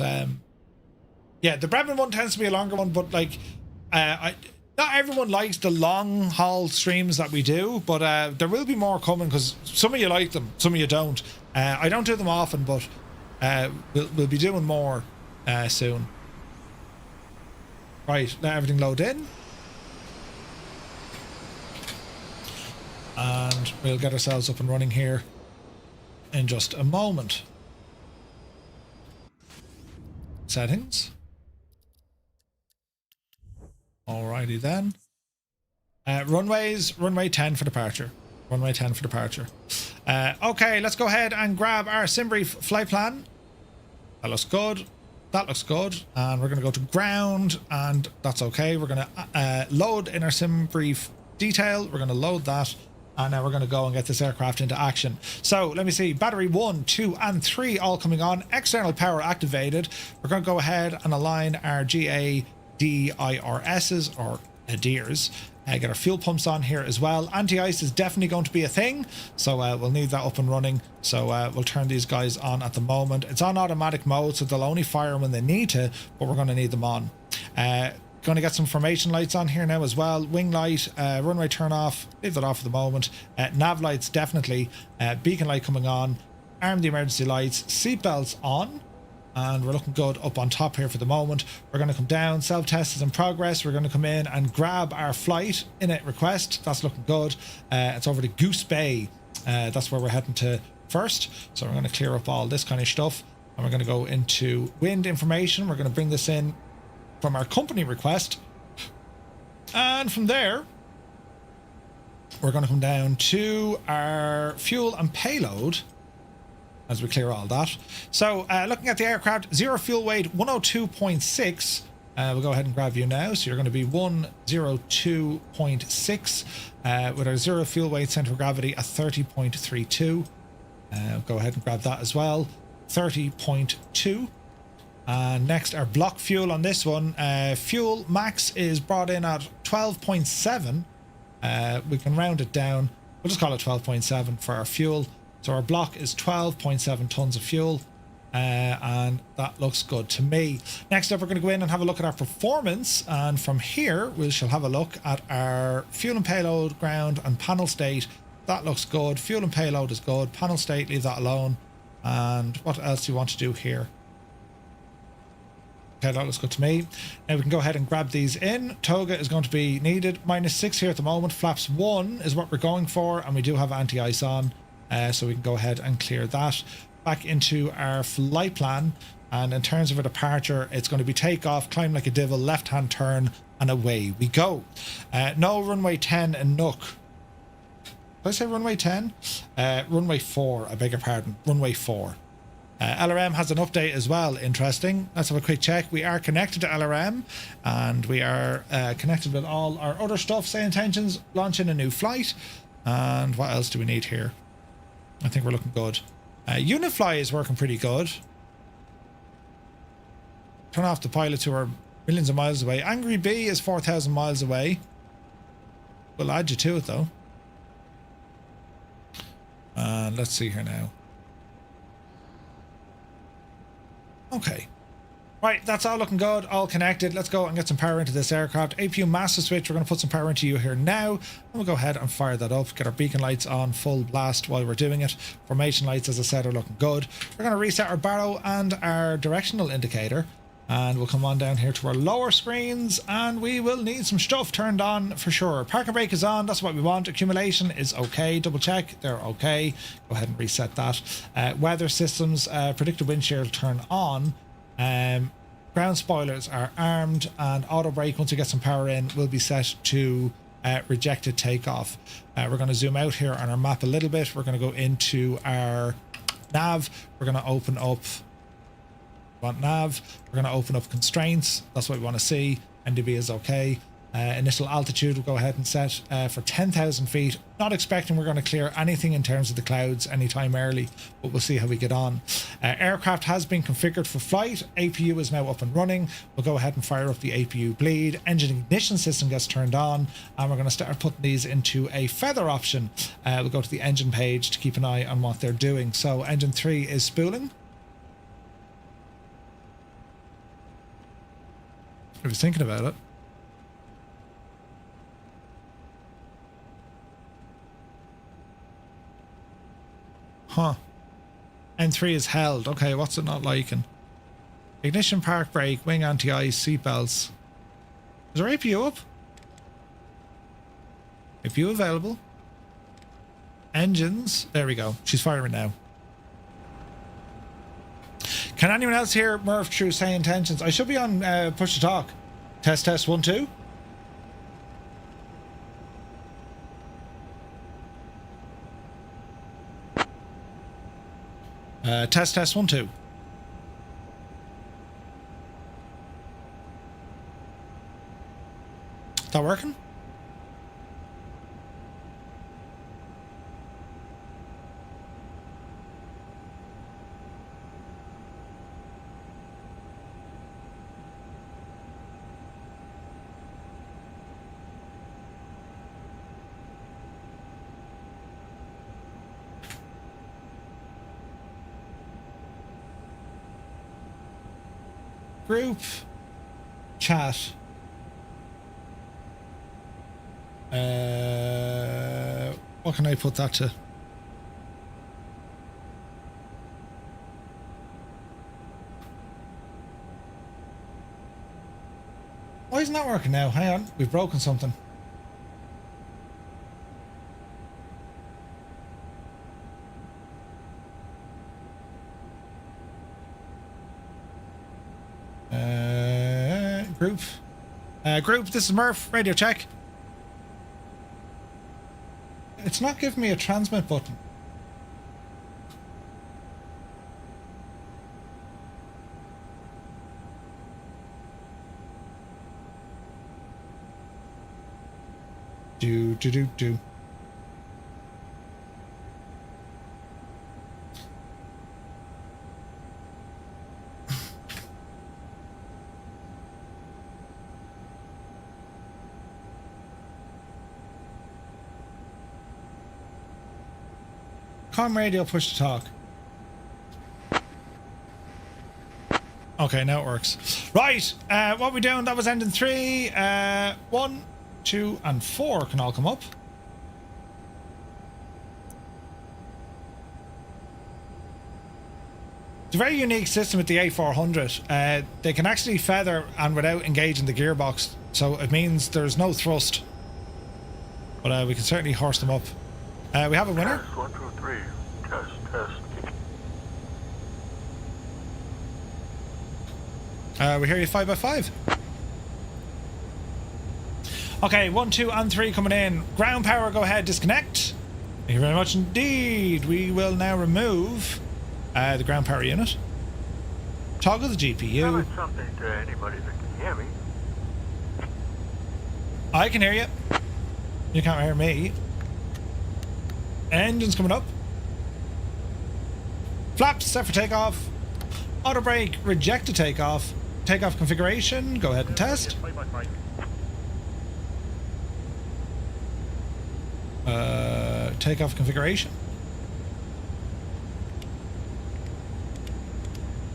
yeah, the Bremen one tends to be a longer one, but like not everyone likes the long haul streams that we do, but there will be more coming because some of you like them, some of you don't. I don't do them often, but we'll be doing more soon. Right, let everything load in. And we'll get ourselves up and running here in just a moment. Settings. Alrighty then. Runways, runway 10 for departure. Runway 10 for departure. Okay, let's go ahead and grab our SimBrief flight plan. That looks good. That looks good. And we're going to go to ground, and that's okay. We're going to load in our SimBrief detail. We're going to load that. And now we're going to go and get this aircraft into action. So let me see. Battery 1, 2, and 3 all coming on. External power activated. We're going to go ahead and align our GADIRSs or ADIRs. Get our fuel pumps on here as well. Anti-ice is definitely going to be a thing. So we'll need that up and running. So we'll turn these guys on at the moment. It's on automatic mode, so they'll only fire when they need to, but we're going to need them on. Going to get some formation lights on here now as well. Wing light, runway turn off, leave that off for the moment. Nav lights definitely. Beacon light coming on. Arm the emergency lights. Seatbelts on. And we're looking good up on top here for the moment. We're going to come down. Self-test is in progress. We're going to come in and grab our flight init request. That's looking good. It's over to Goose Bay. That's where we're heading to first. So we're going to clear up all this kind of stuff. And we're going to go into wind information. We're going to bring this in from our company request, and from there we're going to come down to our fuel and payload as we clear all that. So looking at the aircraft, zero fuel weight 102.6. We'll go ahead and grab you now. So you're going to be 102.6 with our zero fuel weight center of gravity at 30.32. Go ahead and grab that as well. 30.2. And next, our block fuel on this one. Fuel max is brought in at 12.7. We can round it down. We'll just call it 12.7 for our fuel. So our block is 12.7 tons of fuel. And that looks good to me. Next up, we're going to go in and have a look at our performance. And from here, we shall have a look at our fuel and payload, ground and panel state. That looks good. Fuel and payload is good. Panel state, leave that alone. And what else do you want to do here? Okay, that looks good to me. Now we can go ahead and grab these in. Toga is going to be needed. -6 here at the moment. Flaps 1 is what we're going for, and we do have anti-ice on, so we can go ahead and clear that. Back into our flight plan, and in terms of a departure, it's going to be takeoff, climb like a devil, left-hand turn, and away we go. No runway 10 in Nook. Did I say runway 10? Runway 4, I beg your pardon. Runway 4. LRM has an update as well. Interesting. Let's have a quick check. We are connected to LRM, and we are connected with all our other stuff. Say intentions, launching a new flight. And what else do we need here? I think we're looking good. Unifly is working pretty good. Turn off the pilots who are millions of miles away. Angry Bee is 4,000 miles away. We'll add you to it though. And let's see here now. Okay. Right, that's all looking good, all connected. Let's go and get some power into this aircraft. APU master switch, we're going to put some power into you here now. And we'll go ahead and fire that up. Get our beacon lights on full blast while we're doing it. Formation lights, as I said, are looking good. We're going to reset our barrow and our directional indicator. And we'll come on down here to our lower screens, and we will need some stuff turned on for sure. Parking brake is on, that's what we want. Accumulation is okay, double check, they're okay. Go ahead and reset that. Weather systems, predicted wind shear turn on. Ground spoilers are armed, and auto brake, once we get some power in, will be set to rejected takeoff. We're going to zoom out here on our map a little bit. We're going to go into our nav. We're going to open up nav. We're going to open up constraints. That's what we want to see. NDB is okay. Initial altitude we'll go ahead and set for 10,000 feet. Not expecting we're going to clear anything in terms of the clouds anytime early, but we'll see how we get on. Aircraft has been configured for flight. APU is now up and running. We'll go ahead and fire up the APU bleed. Engine ignition system gets turned on, and we're going to start putting these into a feather option. We'll go to the engine page to keep an eye on what they're doing. So engine 3 is spooling. I was thinking about it. Huh. N3 is held. Okay, what's it not liking? Ignition, park brake, wing anti-ice, seatbelts. Is our APU up? APU available. Engines. There we go. She's firing now. Can anyone else hear Murph through say intentions? I should be on push to talk. Test, test, 1, 2. Test, test, 1, 2. Is that working? Group chat. What can I put that to? Why isn't that working now? Hang on, we've broken something. Group, this is Murph, radio check. It's not giving me a transmit button. Do. Com radio push to talk. Okay, now it works. Right, what we doing? That was ending 3. 1, 2, and 4 can all come up. It's a very unique system with the A400. They can actually feather and without engaging the gearbox, so it means there's no thrust. But we can certainly horse them up. We have a winner. Test, 1, 2, 3. Test, test. We hear you 5x5. Okay, 1, 2, and 3 coming in. Ground power, go ahead, disconnect. Thank you very much indeed. We will now remove the ground power unit. Toggle the GPU. Tell it something to anybody that can hear me. I can hear you. You can't hear me. Engines coming up. Flaps set for takeoff. Auto brake reject to takeoff. Takeoff configuration. Go ahead and test. Takeoff configuration.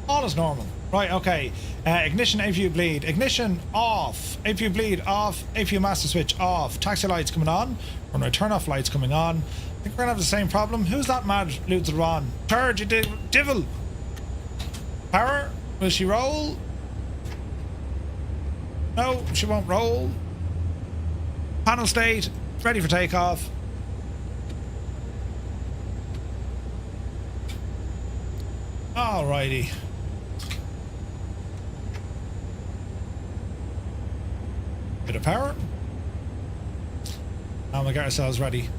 All is normal. Right, okay. Ignition, APU bleed. Ignition off. APU bleed off. APU master switch off. Taxi lights coming on. We're going to turn off lights coming on. I think we're going to have the same problem. Who's that mad Luther on? Turd, you devil. Power. Will she roll? No, she won't roll. Panel state. Ready for takeoff. Alrighty. Bit of power. And we'll get ourselves ready.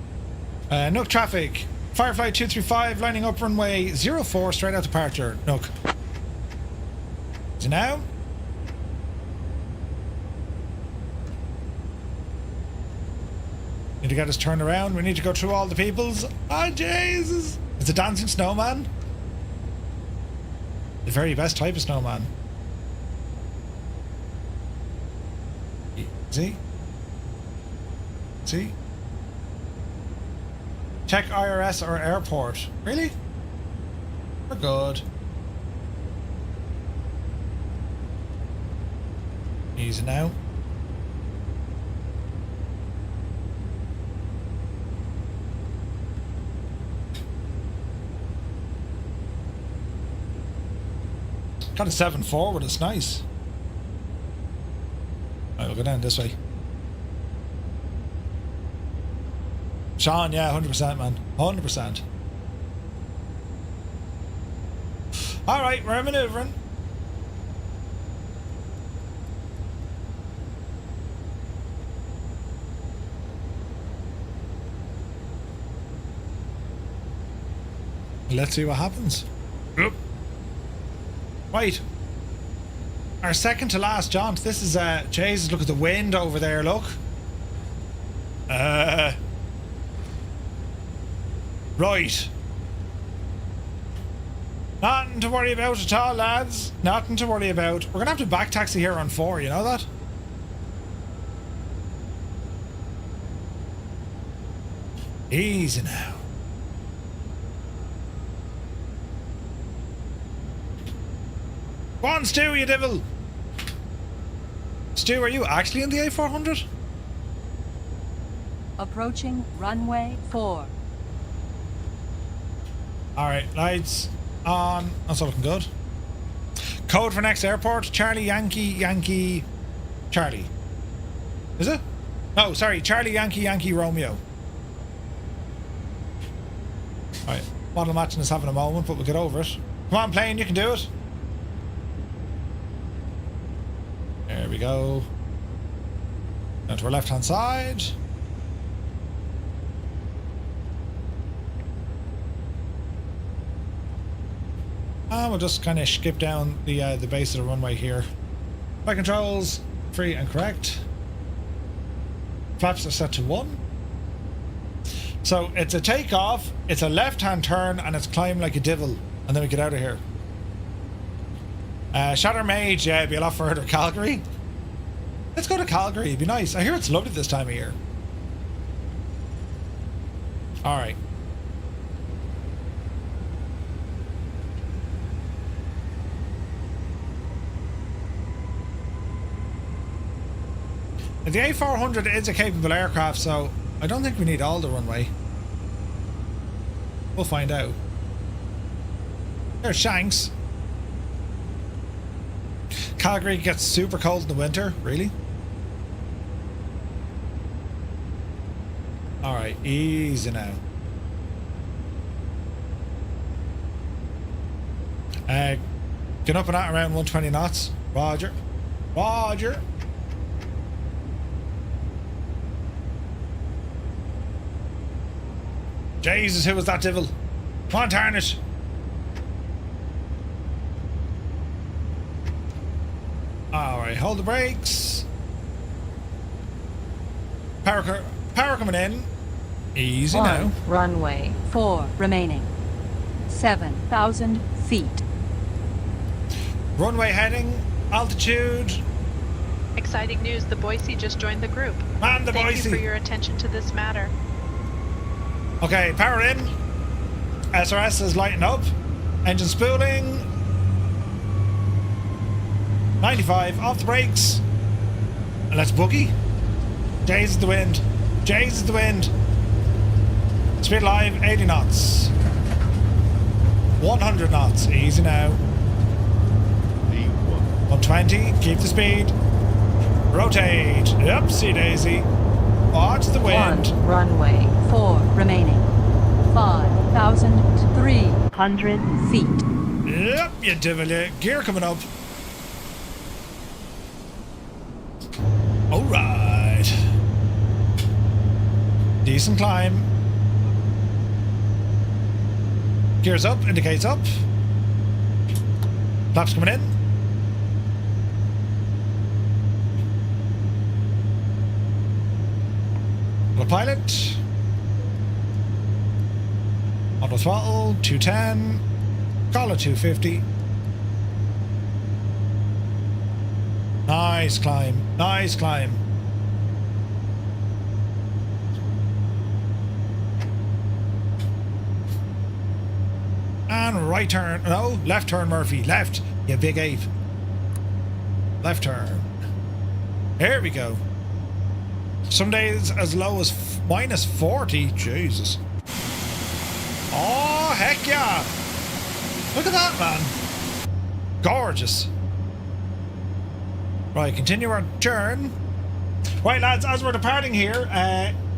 Nook traffic. Firefly 235 lining up runway 04 straight out departure. Nook. Is it now? Need to get us turned around. We need to go through all the peoples. Oh, Jesus. It's a dancing snowman. The very best type of snowman. See? See? Check IRS or airport. Really? We're good. Easy now. Got a 7 forward, it's nice. Alright, we'll go down this way. Sean, yeah, 100%, man. 100%. Alright, we're maneuvering. Let's see what happens. Yep. Wait. Our second to last jaunt. This is, Jesus, look at the wind over there, look. Right. Nothing to worry about at all, lads. Nothing to worry about. We're gonna have to back taxi here on 4, you know that? Easy now. Go on, Stu, you devil! Stu, are you actually in the A400? Approaching runway 4. Alright, lights on. That's all looking good. Code for next airport, Charlie Yankee Yankee Charlie. Is it? No, sorry, Charlie Yankee Yankee Romeo. Alright, model matching is having a moment, but we'll get over it. Come on, plane, you can do it. There we go. Down to our left hand side. And we'll just kind of skip down the base of the runway here. Flight controls, free and correct. Flaps are set to 1. So it's a takeoff, it's a left-hand turn, and it's climb like a devil. And then we get out of here. Shatter Mage, yeah, it'd be a lot further. Calgary? Let's go to Calgary, it'd be nice. I hear it's lovely this time of year. Alright. The A400 is a capable aircraft, so I don't think we need all the runway. We'll find out. There's Shanks. Calgary gets super cold in the winter, really? Alright, easy now. Get up and at around 120 knots. Roger. Roger. Jesus, who was that devil? Come on, Tarnish. Alright, hold the brakes. Power coming in. Easy now. Runway 4 remaining. 7,000 feet. Runway heading, altitude. Exciting news, the Boise just joined the group. Man, the Thank Boise. you for your attention to this matter. Okay, power in. SRS is lighting up. Engine spooling. 95, off the brakes. And let's boogie. Jays is the wind. Jays is the wind. Speed live, 80 knots. 100 knots, easy now. 120, keep the speed. Rotate. Oopsie daisy. Watch the wind. Runway 4 remaining. 5,300 feet. Yep, you devil, you. Gear coming up. Alright. Decent climb. Gears up, indicates up. Flaps coming in. Pilot. Auto throttle, 210. Call it 250. Nice climb. Nice climb. And right turn. No, left turn, Murphy. Left. You big ape. Left turn. Here we go. Some days as low as minus 40. Jesus. Oh, heck yeah. Look at that, man. Gorgeous. Right, continue our turn. Right, lads, as we're departing here,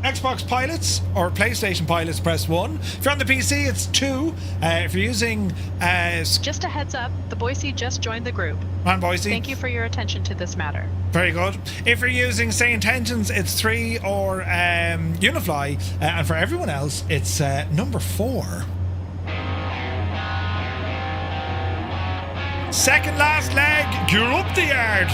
Xbox pilots or PlayStation pilots, press 1. If you're on the PC, it's 2. If you're using... just a heads up, the Boise just joined the group. And Boise. Thank you for your attention to this matter. Very good. If you're using St. Engines, it's 3 or Unifly. And for everyone else, it's number 4. Second last leg, gear up the yard.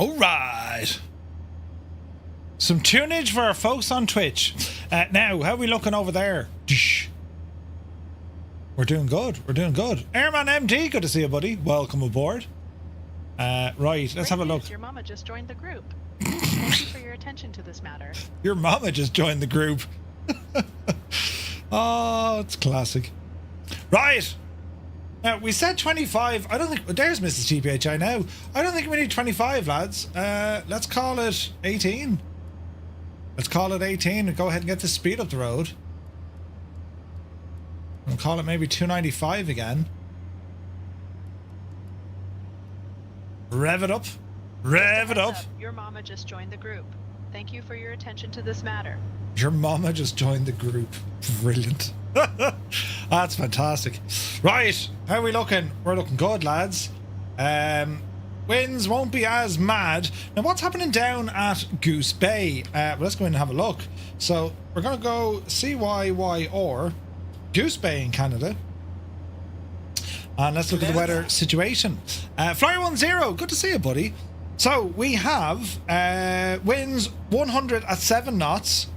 All right. Some tunage for our folks on Twitch. Now, how are we looking over there? We're doing good. We're doing good. Hermann MD, good to see you, buddy. Welcome aboard. Right, let's have a look. Your mama just joined the group. Thank you for your attention to this matter. Your mama just joined the group. Oh, it's classic. Right. We said 25. I don't think... There's Mrs. TPHI now. I don't think we need 25, lads. Let's call it 18. Let's call it 18 and go ahead and get this speed up the road. And call it maybe 295 again. Rev it up. Rev it up. Your mama just joined the group. Thank you for your attention to this matter. Your mama just joined the group. Brilliant. That's fantastic. Right, how are we looking? We're looking good, lads. Winds won't be as mad. Now, what's happening down at Goose Bay? Well, let's go in and have a look. So, we're going to go CYYR, Goose Bay in Canada. And let's look at the weather situation. Flyer 10, good to see you, buddy. So, we have winds 100 at 7 knots.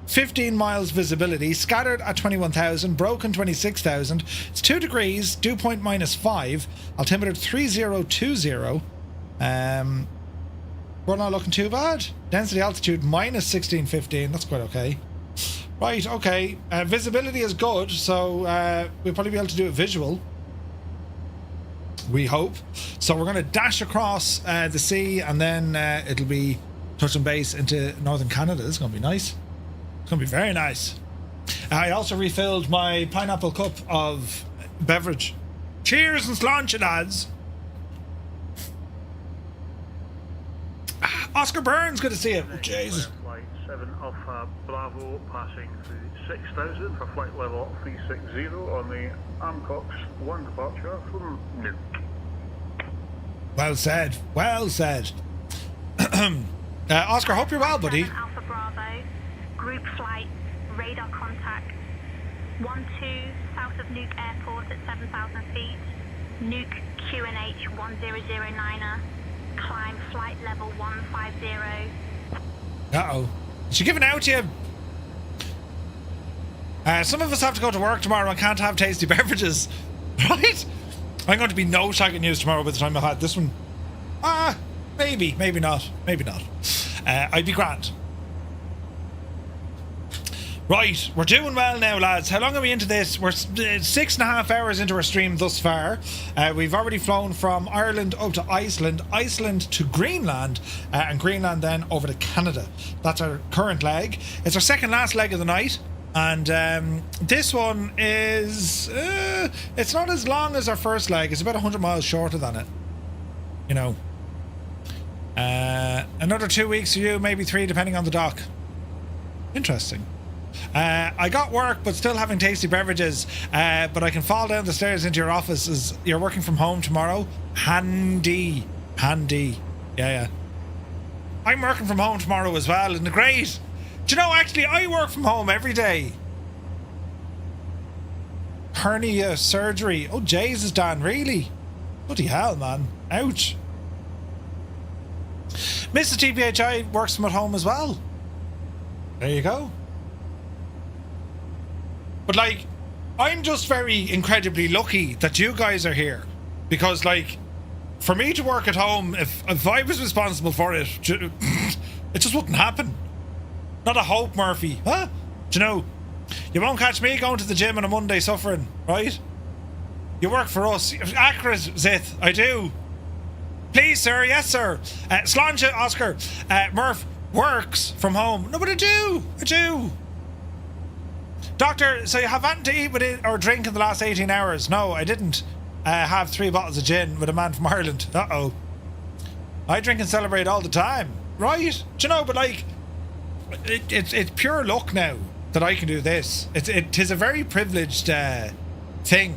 15 miles visibility, scattered at 21,000, broken 26,000. It's 2 degrees, dew point -5, altimeter 3020. We're not looking too bad. Density altitude -1615. That's quite okay. Right, okay. Visibility is good, so we'll probably be able to do a visual. We hope. So we're going to dash across the sea, and then it'll be touching base into northern Canada. It's going to be nice. It's going to be very nice. I also refilled my pineapple cup of beverage. Cheers and sláinte, lads. Oscar Burns, good to see you. Jeez. Flight 7 Alpha Bravo passing through 6,000 for flight level 360 on the Amcox 1 departure from Nuke. Well said. Well said. Oscar, hope you're well, buddy. Alpha Bravo, group flight, radar contact, 12 south of Nuke Airport at 7,000 feet, Nuke QNH 1009er, climb flight level 150. Uh-oh. Is she giving out to you? Some of us have to go to work tomorrow and can't have tasty beverages. Right? I'm going to be no shagging news tomorrow by the time I've had this one. Maybe. Maybe not. Maybe not. I'd be grand. Right, we're doing well now, lads. How long are we into this? We're 6.5 hours into our stream thus far. We've already flown from Ireland up to Iceland, Iceland to Greenland, and Greenland then over to Canada. That's our current leg. It's our second last leg of the night, and this one is... it's not as long as our first leg. It's about 100 miles shorter than it. You know. Another 2 weeks for you, maybe 3, depending on the dock. Interesting. I got work, but still having tasty beverages. But I can fall down the stairs into your office as you're working from home tomorrow. Handy. Handy. Yeah. I'm working from home tomorrow as well. Isn't it great? Do you know, actually, I work from home every day. Hernia surgery. Oh, Jesus, Dan, really? Bloody hell, man. Ouch. Mrs. TPHI works from at home as well. There you go. But, like, I'm just very incredibly lucky that you guys are here. Because, like, for me to work at home, if I was responsible for it, it just wouldn't happen. Not a hope, Murphy. Huh? Do you know, you won't catch me going to the gym on a Monday suffering, right? You work for us. Accurate, Zith. I do. Please, sir. Yes, sir. Sláinte, Oscar. Murph works from home. No, but I do. Doctor, so you haven't to eat with it or drink in the last 18 hours? No, I didn't have 3 bottles of gin with a man from Ireland. Uh-oh. I drink and celebrate all the time. Right? Do you know, but like, it's pure luck now that I can do this. It is a very privileged thing.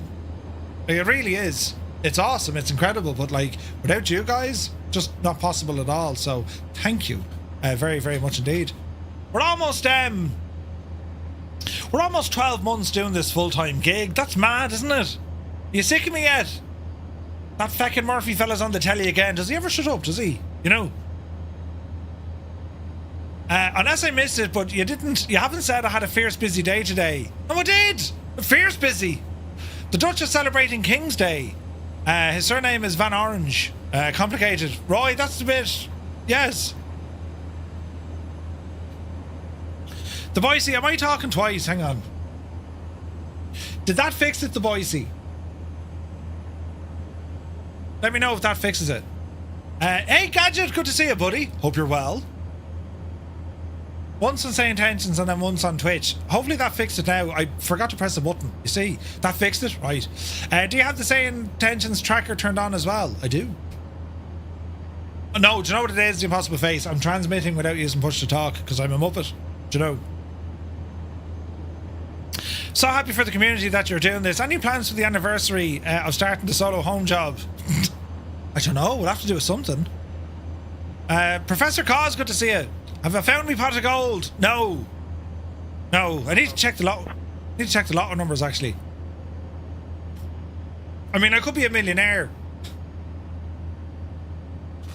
Like, it really is. It's awesome. It's incredible. But like, without you guys, just not possible at all. So thank you very, very much indeed. We're almost 12 months doing this full-time gig. That's mad, isn't it? You sick of me yet? That feckin' Murphy fella's on the telly again. Does he ever shut up? Does he? You know? Unless I missed it, but you haven't said I had a fierce busy day today. No, I did! A fierce busy! The Dutch are celebrating King's Day. His surname is Van Orange. Complicated. Roy, that's a bit... Yes. The Boise, am I talking twice? Hang on. Did that fix it, the Boise? Let me know if that fixes it. Hey, Gadget, good to see you, buddy. Hope you're well. Once on Say Intentions and then once on Twitch. Hopefully that fixed it now. I forgot to press the button. You see, that fixed it? Right. Do you have the Say Intentions tracker turned on as well? I do. No, do you know what it is, the impossible face? I'm transmitting without using push to talk because I'm a muppet. Do you know? So happy for the community that you're doing this. Any plans for the anniversary of starting the solo home job? I don't know. We'll have to do something. Professor Cause, good to see you. Have I found me pot of gold? No. No. I need to check the lot. Need to check the lotto numbers actually. I mean, I could be a millionaire.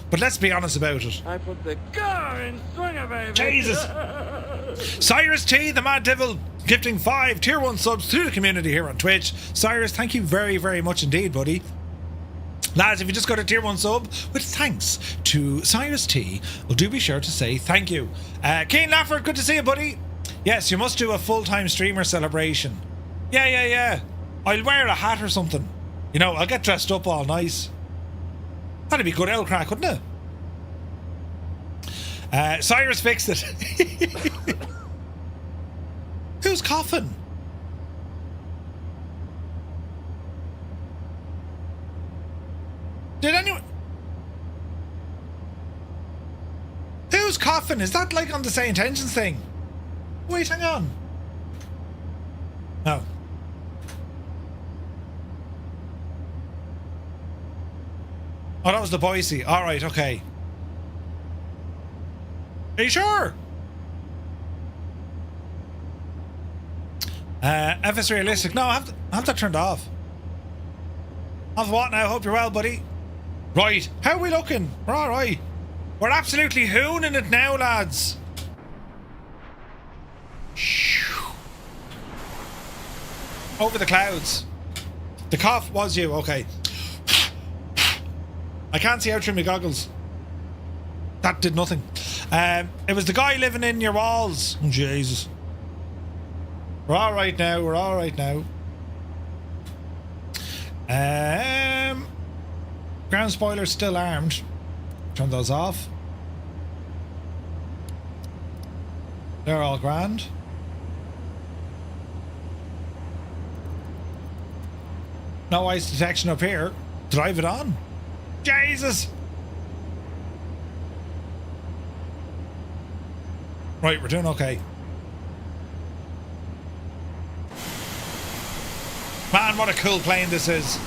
But let's be honest about it. I put the car in swinger, baby. Jesus. Cyrus T, the Mad Devil, gifting 5 tier 1 subs to the community here on Twitch. Cyrus, thank you very, very much indeed, buddy. Lads, if you just got a tier 1 sub, with thanks to Cyrus T, well, do be sure to say thank you. Keen Lafford, good to see you, buddy. Yes, you must do a full-time streamer celebration. Yeah. I'll wear a hat or something. You know, I'll get dressed up all nice. That'd be good L crack, wouldn't it? Cyrus fixed it. Who's coughing? Did anyone... Who's coughing? Is that like on the Say Intentions thing? Wait, hang on. No. Oh, that was the Boise. Alright, okay. Are you sure? FS Realistic. No, I have that turned off. Off what now? Hope you're well, buddy. Right. How are we looking? We're alright. We're absolutely hooning it now, lads. Over the clouds. The cough was you. Okay. I can't see out through my goggles. That did nothing. It was the guy living in your walls. Oh, Jesus. We're all right now. We're all right now. Ground spoilers still armed. Turn those off. They're all grand. No ice detection up here. Drive it on. Jesus! Right, we're doing okay. Man, what a cool plane this is.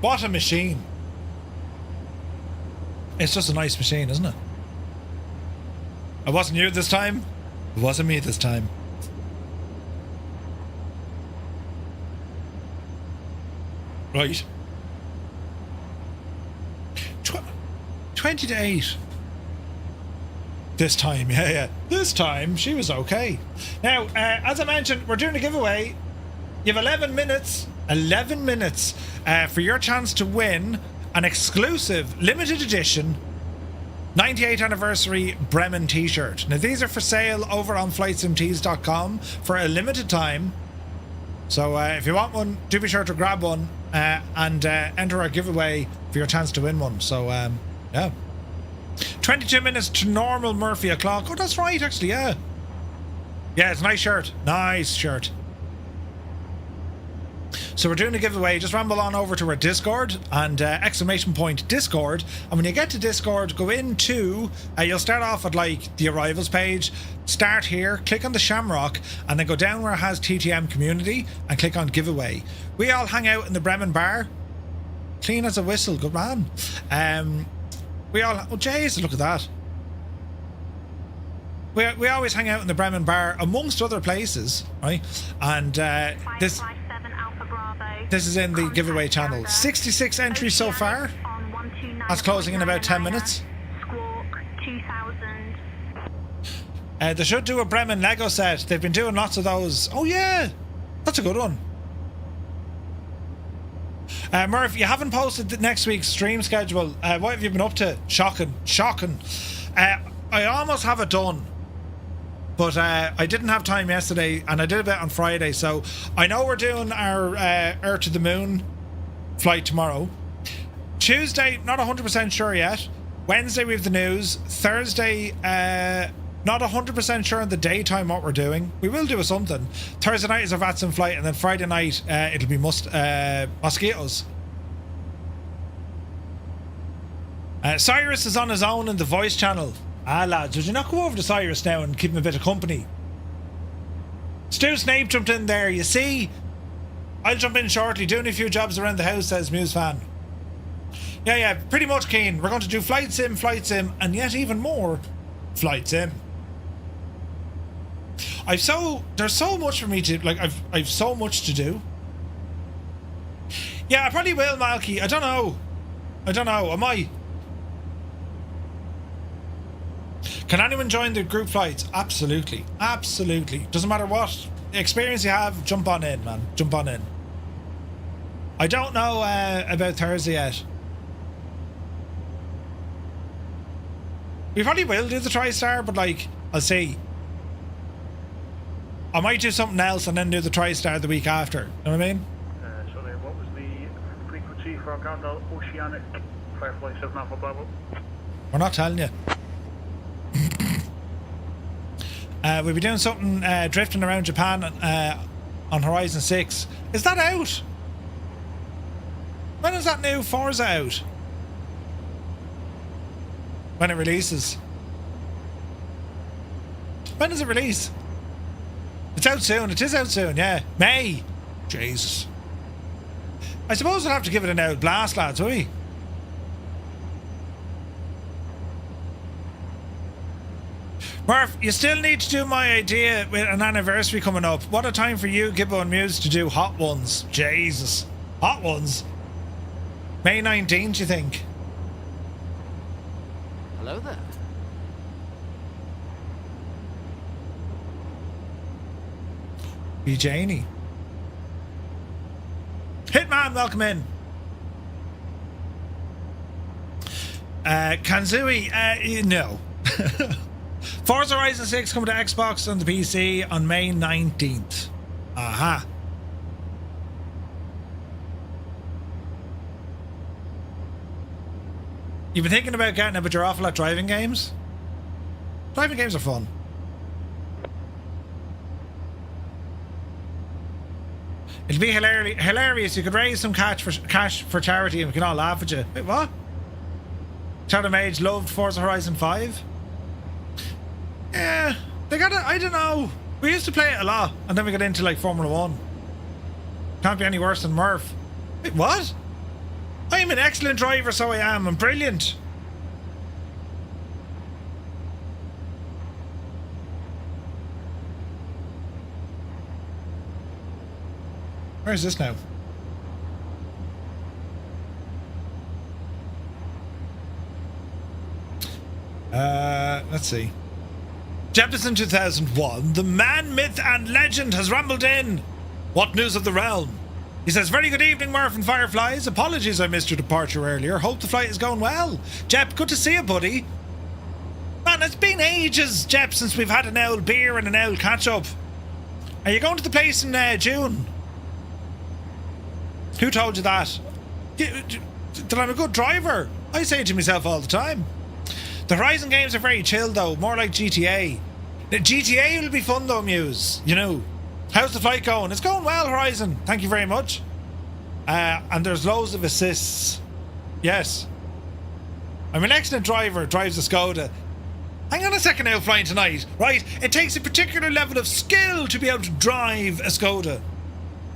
What a machine. It's just a nice machine, isn't it? It wasn't you this time. It wasn't me this time. Right. 20 to 8. This time, yeah. This time, she was okay. Now, as I mentioned, we're doing a giveaway. You have 11 minutes. 11 minutes for your chance to win an exclusive, limited edition 98th anniversary Bremen t-shirt. Now, these are for sale over on flightsimtees.com for a limited time. So if you want one, do be sure to grab one and enter our giveaway for your chance to win one. So, yeah. 22 minutes to normal Murphy o'clock. Oh, that's right, actually, yeah. Yeah, it's a nice shirt. Nice shirt. So we're doing a giveaway. Just ramble on over to our Discord and ! Discord. And when you get to Discord, go into, you'll start off at like the arrivals page. Start here, click on the Shamrock, and then go down where it has TTM community and click on giveaway. We all hang out in the Bremen bar. Clean as a whistle, good man. We all, oh jeez, look at that. We always hang out in the Bremen bar amongst other places, right? And this. This is in the giveaway channel. 66 entries so far. That's closing in about 10 minutes. Squawk 2000. They should do a Bremen Lego set. They've been doing lots of those. Oh yeah, that's a good one. Murph, you haven't posted the next week's stream schedule. What have you been up to? Shocking. I almost have it done, but I didn't have time yesterday, and I did a bit on Friday. So I know we're doing our Earth to the Moon flight tomorrow. Tuesday, not 100% sure yet. Wednesday we have the news. Thursday, not 100% sure in the daytime what we're doing. We will do something. Thursday night is our VATS in flight, and then Friday night it'll be mosquitoes. Cyrus is on his own in the voice channel. Lads, would you not go over to Cyrus now and keep him a bit of company? Stu Snape jumped in there. You see, I'll jump in shortly, doing a few jobs around the house, says Muse Fan. Yeah, pretty much keen. We're going to do flight sim, and yet even more flight sim. There's so much for me to, like, I've so much to do. Yeah, I probably will, Malky. I don't know. Am I? Can anyone join the group flights? Absolutely. Doesn't matter what experience you have, jump on in, man. Jump on in. I don't know about Thursday yet. We probably will do the TriStar, but like, I'll see. I might do something else and then do the TriStar the week after. You know what I mean? Sorry, what was the frequency for Gandalf Oceanic Firefly 7 Alpha Bravo? We're not telling you. We'll be doing something drifting around Japan on Horizon 6. Is that out? When is that new Forza out? When it releases. When does it release? It's out soon. It is out soon, yeah. May. Jesus. I suppose we'll have to give it an out blast, lads, will we? Murph, you still need to do my idea with an anniversary coming up. What a time for you, Gibbo and Muse, to do hot ones. Jesus. Hot ones? May 19th, you think? Hello there. Be Janie. Hitman, welcome in. Kanzui, no. Forza Horizon 6 coming to Xbox and the PC on May 19th. Aha. You've been thinking about getting it, but you're awful at driving games? Driving games are fun. It'd be hilarious. You could raise some cash for charity and we can all laugh at you. Wait, what? Shadow Mage loved Forza Horizon 5? Yeah, they got it. I don't know. We used to play it a lot, and then we got into like Formula 1. Can't be any worse than Murph. Wait, what? I'm an excellent driver, so I am. I'm brilliant. Where's this now? Let's see. Jefferson 2001, the man, myth and legend has rumbled in. What news of the realm? He says, very good evening, Murph and Fireflies. Apologies I missed your departure earlier. Hope the flight is going well. Jep, good to see you, buddy. Man, it's been ages, Jep, since we've had an old beer and an old catch-up. Are you going to the place in June? Who told you that? That I'm a good driver? I say it to myself all the time. The Horizon games are very chill, though. More like GTA. The GTA will be fun, though, Muse. You know. How's the flight going? It's going well, Horizon. Thank you very much. And there's loads of assists. Yes. I'm an excellent driver. Drives a Skoda. Hang on a second now, flying tonight. Right? It takes a particular level of skill to be able to drive a Skoda.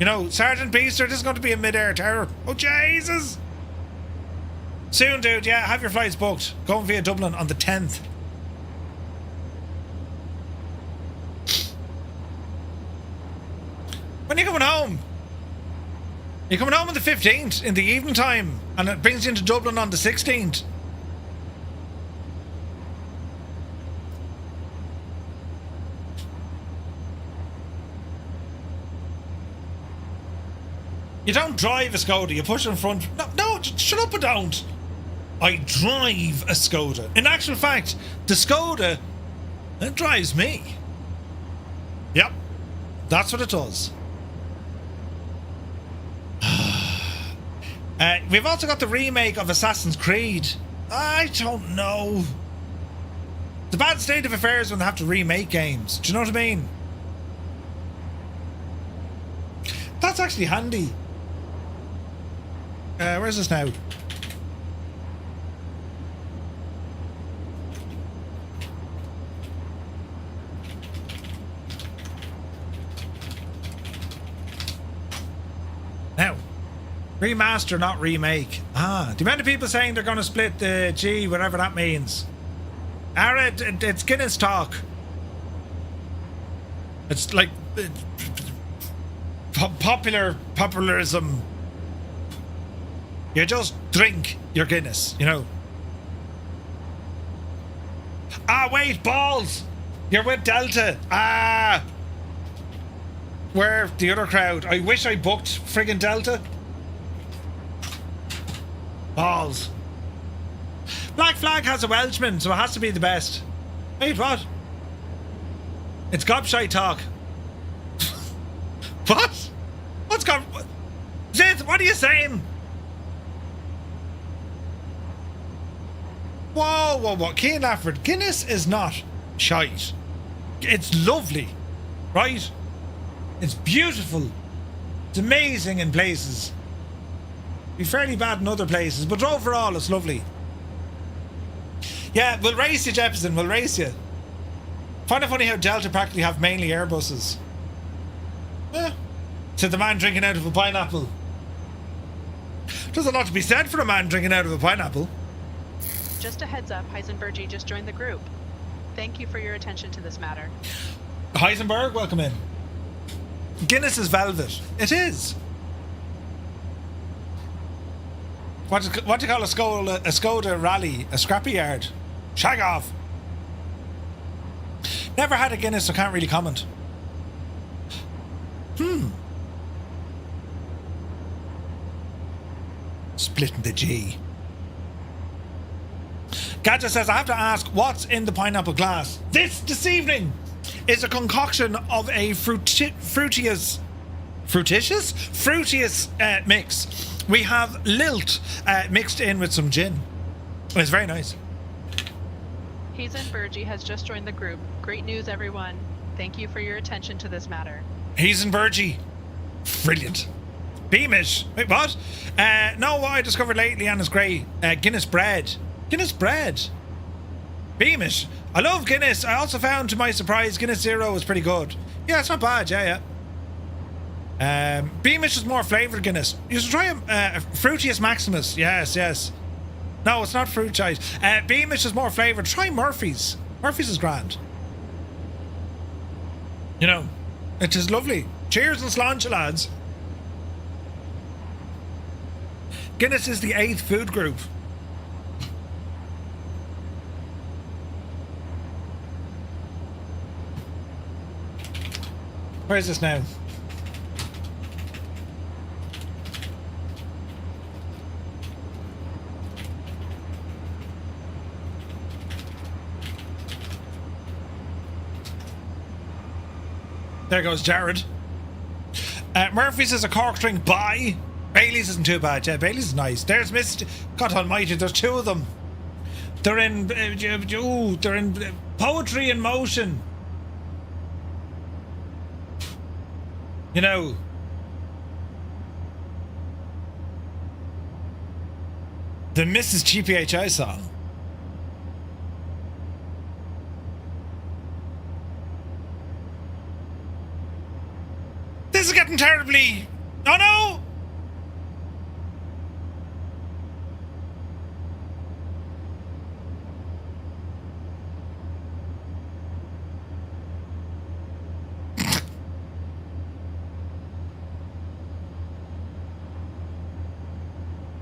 You know, Sergeant Beaster, this is going to be a mid-air terror. Oh, Jesus. Soon, dude. Yeah, have your flights booked. Going via Dublin on the 10th. When are you coming home? You're coming home on the 15th in the evening time, and it brings you into Dublin on the 16th. You don't drive a Skoda, you push it in front. No, shut up and don't. I drive a Skoda. In actual fact, the Skoda, it drives me. Yep, that's what it does. We've also got the remake of Assassin's Creed. I don't know. It's a bad state of affairs when they have to remake games. Do you know what I mean? That's actually handy. Where's this now? Now, remaster, not remake. The amount of people saying they're going to split the G, whatever that means. It's Guinness talk. It's like popularism. You just drink your Guinness, you know. Wait, balls! You're with Delta. Where the other crowd? I wish I booked friggin' Delta. Balls. Black Flag has a Welshman, so it has to be the best. Wait, what? It's gobshite talk. What? What's gob... Zith, what are you saying? Whoa. Cian Lafford, Guinness is not shite. It's lovely, right? It's beautiful. It's amazing in places. Be fairly bad in other places, but overall it's lovely. Yeah, we'll race you, Jefferson, we'll race you. Find it funny how Delta practically have mainly Airbuses. Said the man drinking out of a pineapple. There's a lot to be said for a man drinking out of a pineapple. Just a heads up, Heisenberg just joined the group. Thank you for your attention to this matter. Heisenberg, welcome in. Guinness is velvet. It is. What do you call a Skoda rally? A scrappy yard? Shag off. Never had a Guinness, so can't really comment. Splitting the G. Gadget says, I have to ask, what's in the pineapple glass? This evening is a concoction of a fruitious mix. We have lilt mixed in with some gin. It's very nice. Heisenberg has just joined the group. Great news, everyone. Thank you for your attention to this matter. Heisenberg. Brilliant. Beamish. Wait, what? No, what I discovered lately, and it's great. Guinness bread. Guinness bread. Beamish. I love Guinness. I also found, to my surprise, Guinness Zero was pretty good. Yeah, it's not bad. Yeah. Beamish is more flavoured Guinness. You should try Fruitius Maximus. Yes. No, it's not fruit shite. Beamish is more flavoured. Try Murphy's. Murphy's is grand. You know, it is lovely. Cheers and sláinte, lads. Guinness is the 8th food group. Where is this now? There goes Jared. Murphy's is a cork drink by. Bailey's isn't too bad. Yeah, Bailey's is nice. There's God Almighty, there's two of them. They're in Poetry in Motion. You know. The Mrs. GPHI song. This is getting terribly... Oh no!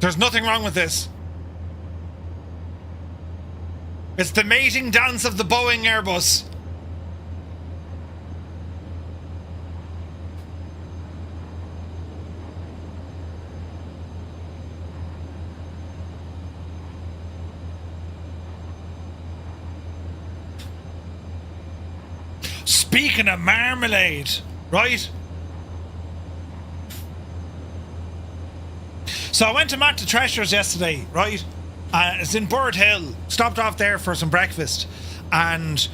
There's nothing wrong with this. It's the mating dance of the Boeing Airbus. Speaking of marmalade, right? So I went to Matt the Treasures yesterday, right? It's in Bird Hill. Stopped off there for some breakfast. And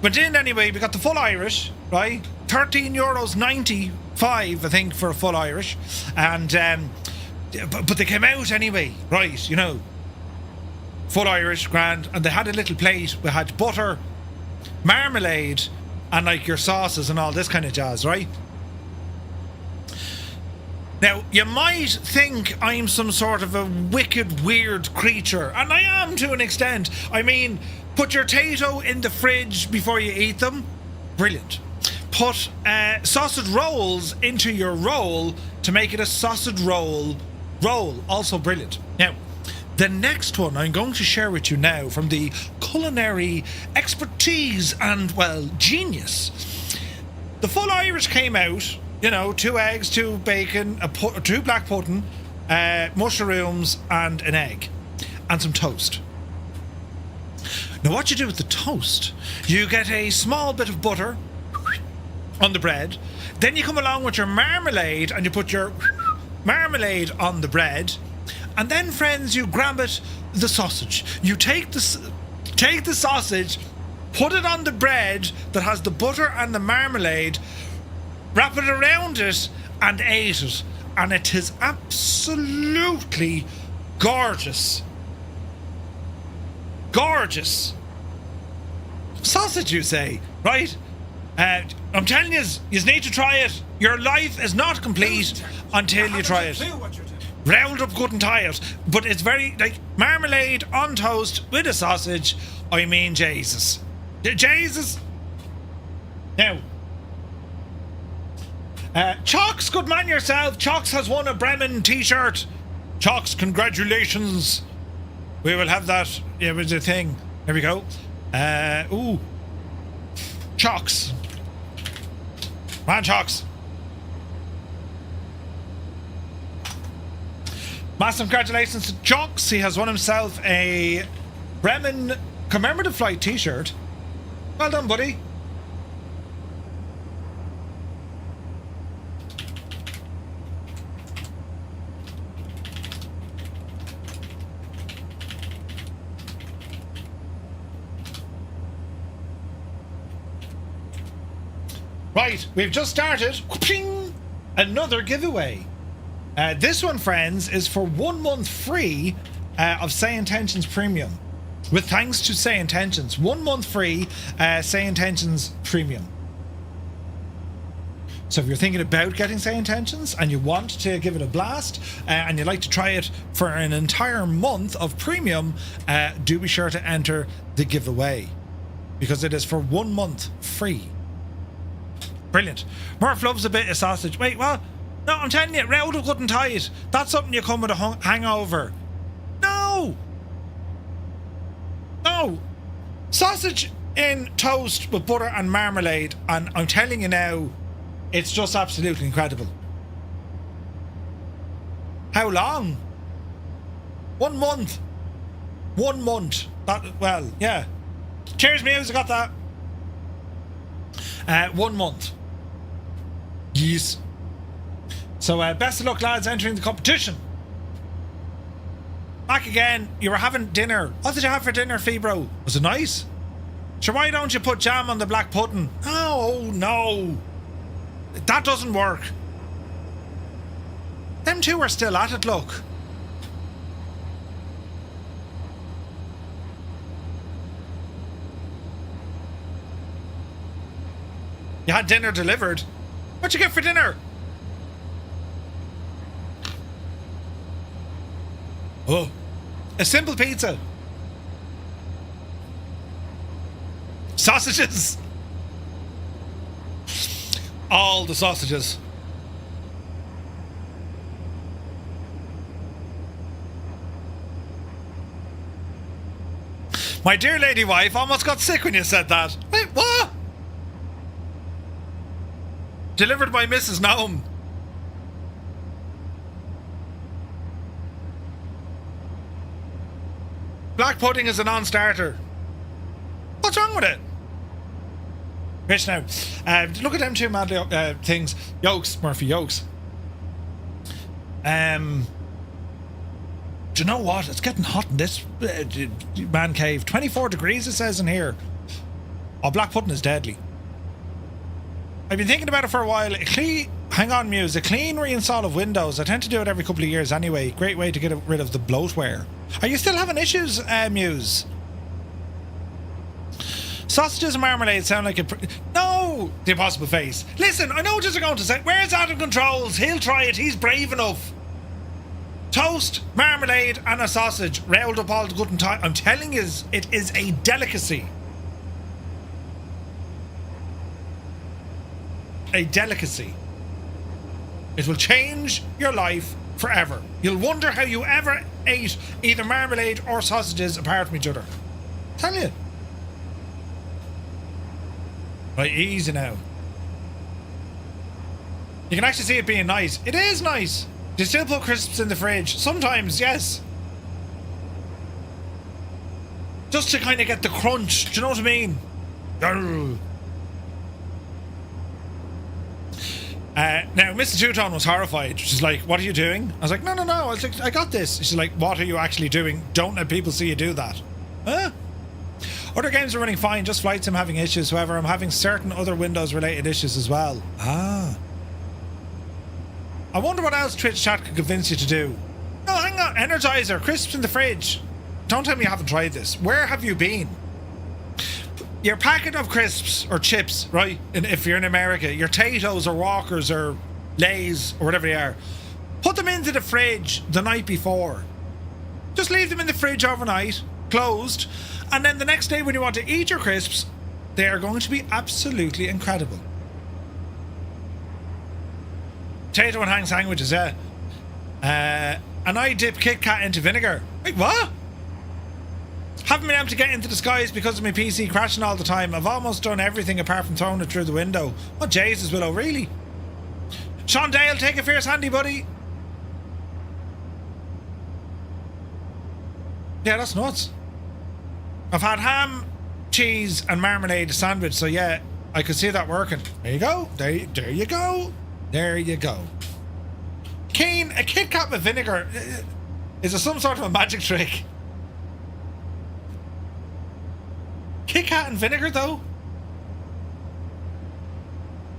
went in anyway. We got the full Irish, right? €13.95, I think, for a full Irish. And, but they came out anyway, right? You know, full Irish, grand. And they had a little plate. We had butter, marmalade, and like your sauces and all this kind of jazz, right? Now, you might think I'm some sort of a wicked, weird creature, and I am to an extent. I mean, put your potato in the fridge before you eat them. Brilliant. Put sausage rolls into your roll to make it a sausage roll. Also brilliant. Now, the next one I'm going to share with you now from the culinary expertise and, well, genius. The full Irish came out, you know, 2 eggs, 2 bacon, 2 black pudding, mushrooms and an egg and some toast. Now what you do with the toast, you get a small bit of butter on the bread, then you come along with your marmalade and you put your marmalade on the bread. And then, friends, you grab the sausage. You take the sausage, put it on the bread that has the butter and the marmalade, wrap it around it, and ate it. And it is absolutely gorgeous. Gorgeous. Sausage, you say, right? I'm telling you, you need to try it. Your life is not complete until you try it. Round up good and tired, but it's very like marmalade on toast with a sausage. I mean, Jesus. Jesus. Now, Chalks, good man yourself. Chalks has won a Bremen t-shirt. Chalks, congratulations. We will have that. Yeah, it was a thing. There we go. Ooh. Chalks. Man, Chalks. Massive congratulations to Chalks. He has won himself a Bremen Commemorative Flight t-shirt. Well done, buddy. Right, we've just started. Another giveaway. This one, friends, is for 1 month free of Say Intentions Premium. With thanks to Say Intentions. 1 month free Say Intentions Premium. So if you're thinking about getting Say Intentions and you want to give it a blast and you'd like to try it for an entire month of premium, do be sure to enter the giveaway. Because it is for 1 month free. Brilliant. Murph loves a bit of sausage. Wait, what? No, I'm telling you, round up good and tight. That's something you come with a hangover. No! No! Sausage in toast with butter and marmalade, and I'm telling you now, it's just absolutely incredible. How long? 1 month. 1 month. That, well, yeah. Cheers, Muse, I got that. 1 month. Yes. So best of luck, lads, entering the competition. Back again. You were having dinner. What did you have for dinner, Fibro? Was it nice? Sure, why don't you put jam on the black pudding? Oh, no. That doesn't work. Them two are still at it, look. You had dinner delivered. What'd you get for dinner? Oh, a simple pizza. Sausages. All the sausages. My dear lady wife almost got sick when you said that. Wait, what? Delivered by Mrs. Gnome. Black pudding is a non-starter. What's wrong with it? Rich now. Look at them two mad things. Yolks, Murphy, yolks. Do you know what? It's getting hot in this man cave. 24 degrees it says in here. Oh, black pudding is deadly. I've been thinking about it for a while. Hang on, Muse. A clean reinstall of Windows. I tend to do it every couple of years anyway. Great way to get rid of the bloatware. Are you still having issues, Muse? Sausages and marmalade sound like a... No! The impossible face. Listen, I know what you're going to say. Where's Adam Controls? He'll try it. He's brave enough. Toast, marmalade and a sausage. Rolled up all the good and time. I'm telling you, it is a delicacy. A delicacy. It will change your life forever. You'll wonder how you ever ate either marmalade or sausages apart from each other. Tell you. Right, easy now. You can actually see it being nice. It is nice. Do you still put crisps in the fridge? Sometimes, yes. Just to kind of get the crunch. Do you know what I mean? Now, Mr. Two-Tone was horrified. She's like, what are you doing? I was like, no. I was like, I got this. She's like, what are you actually doing? Don't let people see you do that. Huh? Other games are running fine, just Flight Sim having issues. However, I'm having certain other Windows-related issues as well. Ah. I wonder what else Twitch chat could convince you to do. No, hang on. Energizer, crisps in the fridge. Don't tell me you haven't tried this. Where have you been? Your packet of crisps or chips, right? And if you're in America, your Tato's or Walkers or Lay's or whatever they are, put them into the fridge the night before. Just leave them in the fridge overnight, closed, and then the next day when you want to eat your crisps, they are going to be absolutely incredible. Potato and hang sandwiches, yeah. And I dip Kit Kat into vinegar. Wait, what? Haven't been able to get into the skies because of my PC crashing all the time. I've almost done everything apart from throwing it through the window. Oh, Jesus, Willow, really? Sean Dale, take a fierce handy, buddy. Yeah, that's nuts. I've had ham, cheese, and marmalade sandwich, so yeah, I could see that working. There you go. There you go. There you go. Keen, a Kit Kat with vinegar. Is it some sort of a magic trick? Kit Kat and vinegar, though?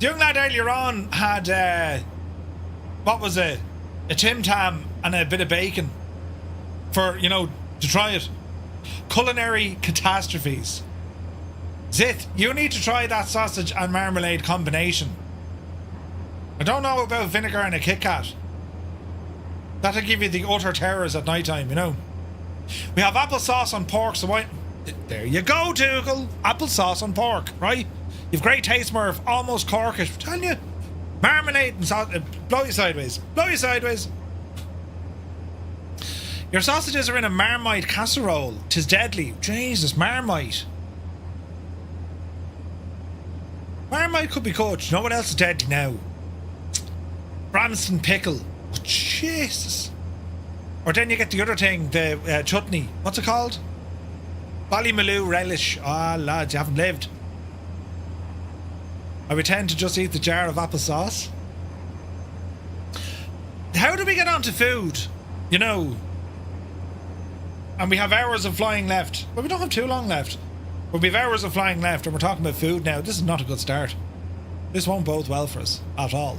The young lad earlier on had, what was it? A Tim Tam and a bit of bacon for, you know, to try it. Culinary catastrophes. Zith, you need to try that sausage and marmalade combination. I don't know about vinegar and a Kit Kat. That'll give you the utter terrors at night time, you know. We have applesauce on pork, so why... There you go, Dougal. Applesauce on pork, right? You've great taste, Murph. Almost corkish. I'm telling you. Marmalade and sauce... blow you sideways. Blow you sideways. Your sausages are in a Marmite casserole. 'Tis deadly. Jesus, Marmite. Marmite could be good. You know what else is deadly now? Branston pickle. Oh, Jesus. Or then you get the other thing, the chutney. What's it called? Ballymaloo relish. Ah, lads, you haven't lived. I would tend to just eat the jar of applesauce. How do we get onto food? You know. And we have hours of flying left. Well, we don't have too long left. But we have hours of flying left and we're talking about food now. This is not a good start. This won't bode well for us at all.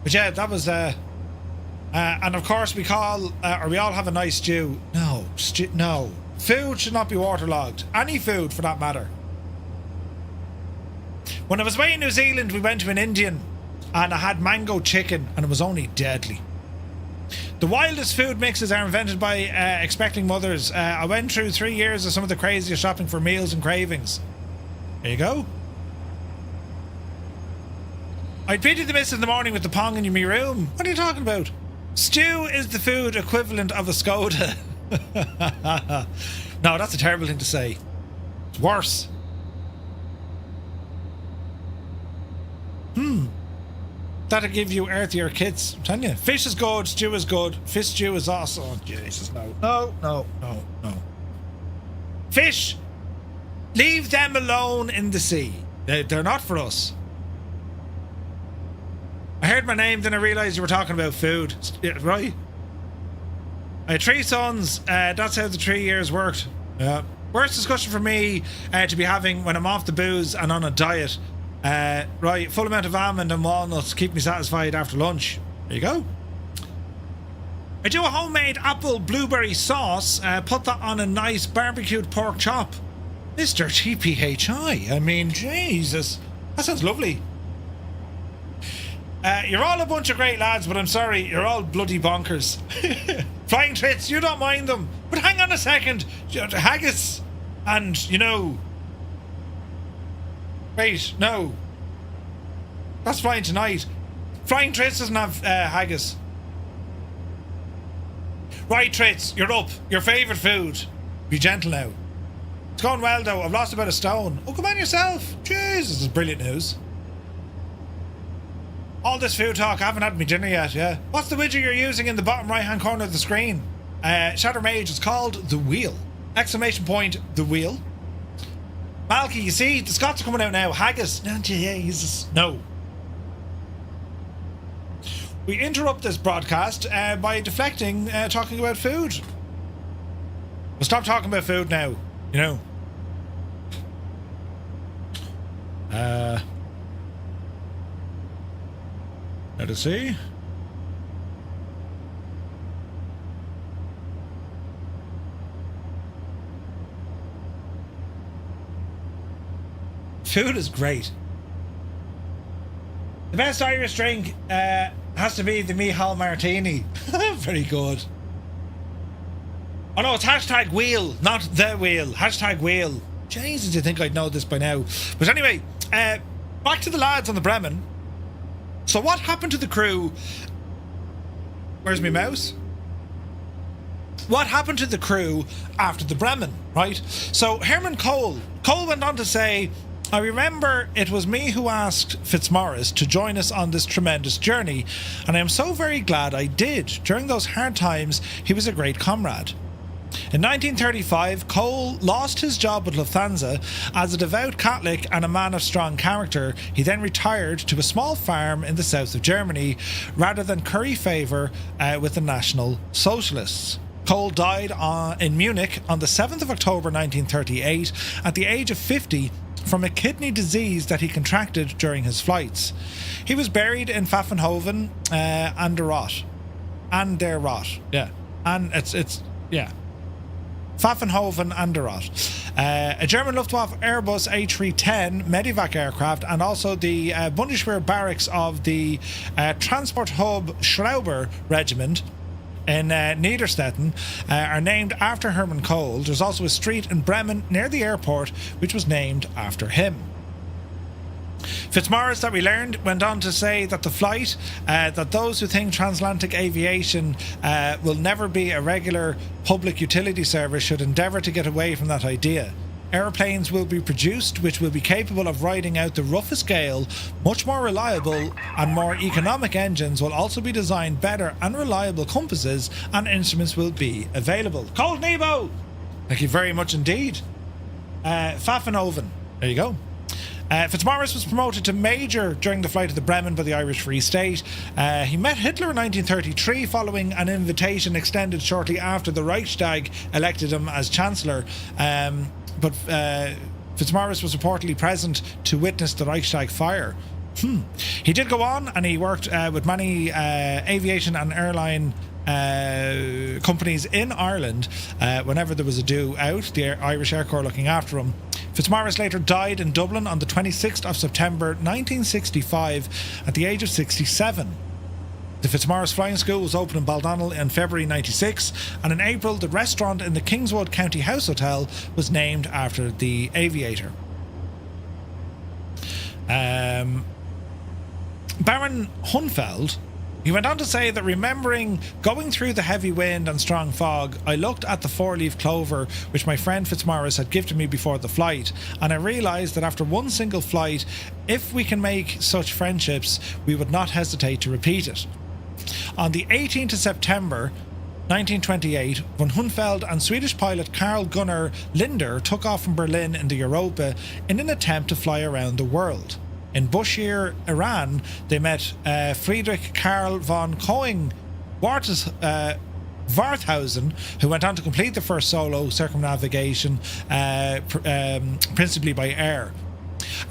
But yeah, that was... and of course we call... or we all have a nice stew. No. No. Food should not be waterlogged. Any food, for that matter. When I was away in New Zealand, we went to an Indian and I had mango chicken and it was only deadly. The wildest food mixes are invented by expecting mothers. I went through 3 years of some of the craziest shopping for meals and cravings. There you go. I'd pity the miss in the morning with the pong in my room. What are you talking about? Stew is the food equivalent of a Skoda. No, that's a terrible thing to say. It's worse. That'll give you earthier kits. I'm telling you. Fish is good, stew is good. Fish stew is awesome. Oh, Jesus, no. No. Fish! Leave them alone in the sea. They're not for us. I heard my name, then I realised you were talking about food. Right? I had 3 sons. That's how the 3 years worked. Yeah. Worst discussion for me to be having when I'm off the booze and on a diet. Right, full amount of almond and walnuts keep me satisfied after lunch. There you go. I do a homemade apple blueberry sauce. Put that on a nice barbecued pork chop. Mr. TPHI. I mean, Jesus. That sounds lovely. You're all a bunch of great lads, but I'm sorry, you're all bloody bonkers. Flying trits, you don't mind them. But hang on a second. Haggis and, wait, no. That's flying tonight. Flying Trits doesn't have haggis. Right, Trits, you're up. Your favourite food. Be gentle now. It's going well, though. I've lost about a stone. Oh, come on yourself. Jesus, this is brilliant news. All this food talk, I haven't had my dinner yet, yeah. What's the widget you're using in the bottom right-hand corner of the screen? Shatter Mage, it's called The Wheel. Exclamation point, The Wheel. Malky, you see, the Scots are coming out now. Haggis. Jesus. No. We interrupt this broadcast by deflecting, talking about food. We'll stop talking about food now, Let us see. Food is great. The best Irish drink has to be the Micheál Martini. Very good. Oh no, it's hashtag wheel, not the wheel. Hashtag wheel. Jesus, you think I'd know this by now. But anyway, back to the lads on the Bremen. So what happened to the crew? Where's my mouse? What happened to the crew after the Bremen, right? So Hermann Köhl went on to say, I remember it was me who asked Fitzmaurice to join us on this tremendous journey, and I am so very glad I did. During those hard times, he was a great comrade. In 1935, Köhl lost his job with Lufthansa. As a devout Catholic and a man of strong character, he then retired to a small farm in the south of Germany, rather than curry favour with the National Socialists. Köhl died in Munich on the 7th of October 1938 at the age of 50 from a kidney disease that he contracted during his flights. He was buried in Pfaffenhofen an der Rott. Yeah. And it's Pfaffenhofen an der Rott. A German Luftwaffe Airbus A310 Medivac aircraft and also the Bundeswehr barracks of the Transport Hub Schrauber Regiment in Niederstetten are named after Hermann Köhl. There's also a street in Bremen near the airport which was named after him. Fitzmaurice, that we learned, went on to say that the flight, that those who think transatlantic aviation will never be a regular public utility service should endeavour to get away from that idea. Aeroplanes will be produced which will be capable of riding out the roughest gale. Much more reliable and more economic engines will also be designed. Better and reliable compasses and instruments will be available. Cold Nebo! Thank you very much indeed. Pfaffenhofen. There you go. Fitzmaurice was promoted to Major during the flight of the Bremen by the Irish Free State. He met Hitler in 1933 following an invitation extended shortly after the Reichstag elected him as Chancellor. But Fitzmaurice was reportedly present to witness the Reichstag fire. He did go on and he worked with many aviation and airline companies in Ireland whenever there was a do out, the Irish Air Corps looking after him. Fitzmaurice later died in Dublin on the 26th of September 1965 at the age of 67. The Fitzmaurice Flying School was opened in Baldonnel in February 96, and in April the restaurant in the Kingswood County House Hotel was named after the aviator. Baron Hünefeld He went on to say that remembering going through the heavy wind and strong fog, I looked at the 4-leaf clover which my friend Fitzmaurice had gifted me before the flight, and I realised that after one single flight, if we can make such friendships, we would not hesitate to repeat it. On the 18th of September 1928, von Hünefeld and Swedish pilot Carl Gunnar Linder took off from Berlin in the Europa in an attempt to fly around the world. In Bushehr, Iran, they met Friedrich Karl von Warthausen, who went on to complete the first solo circumnavigation, principally by air.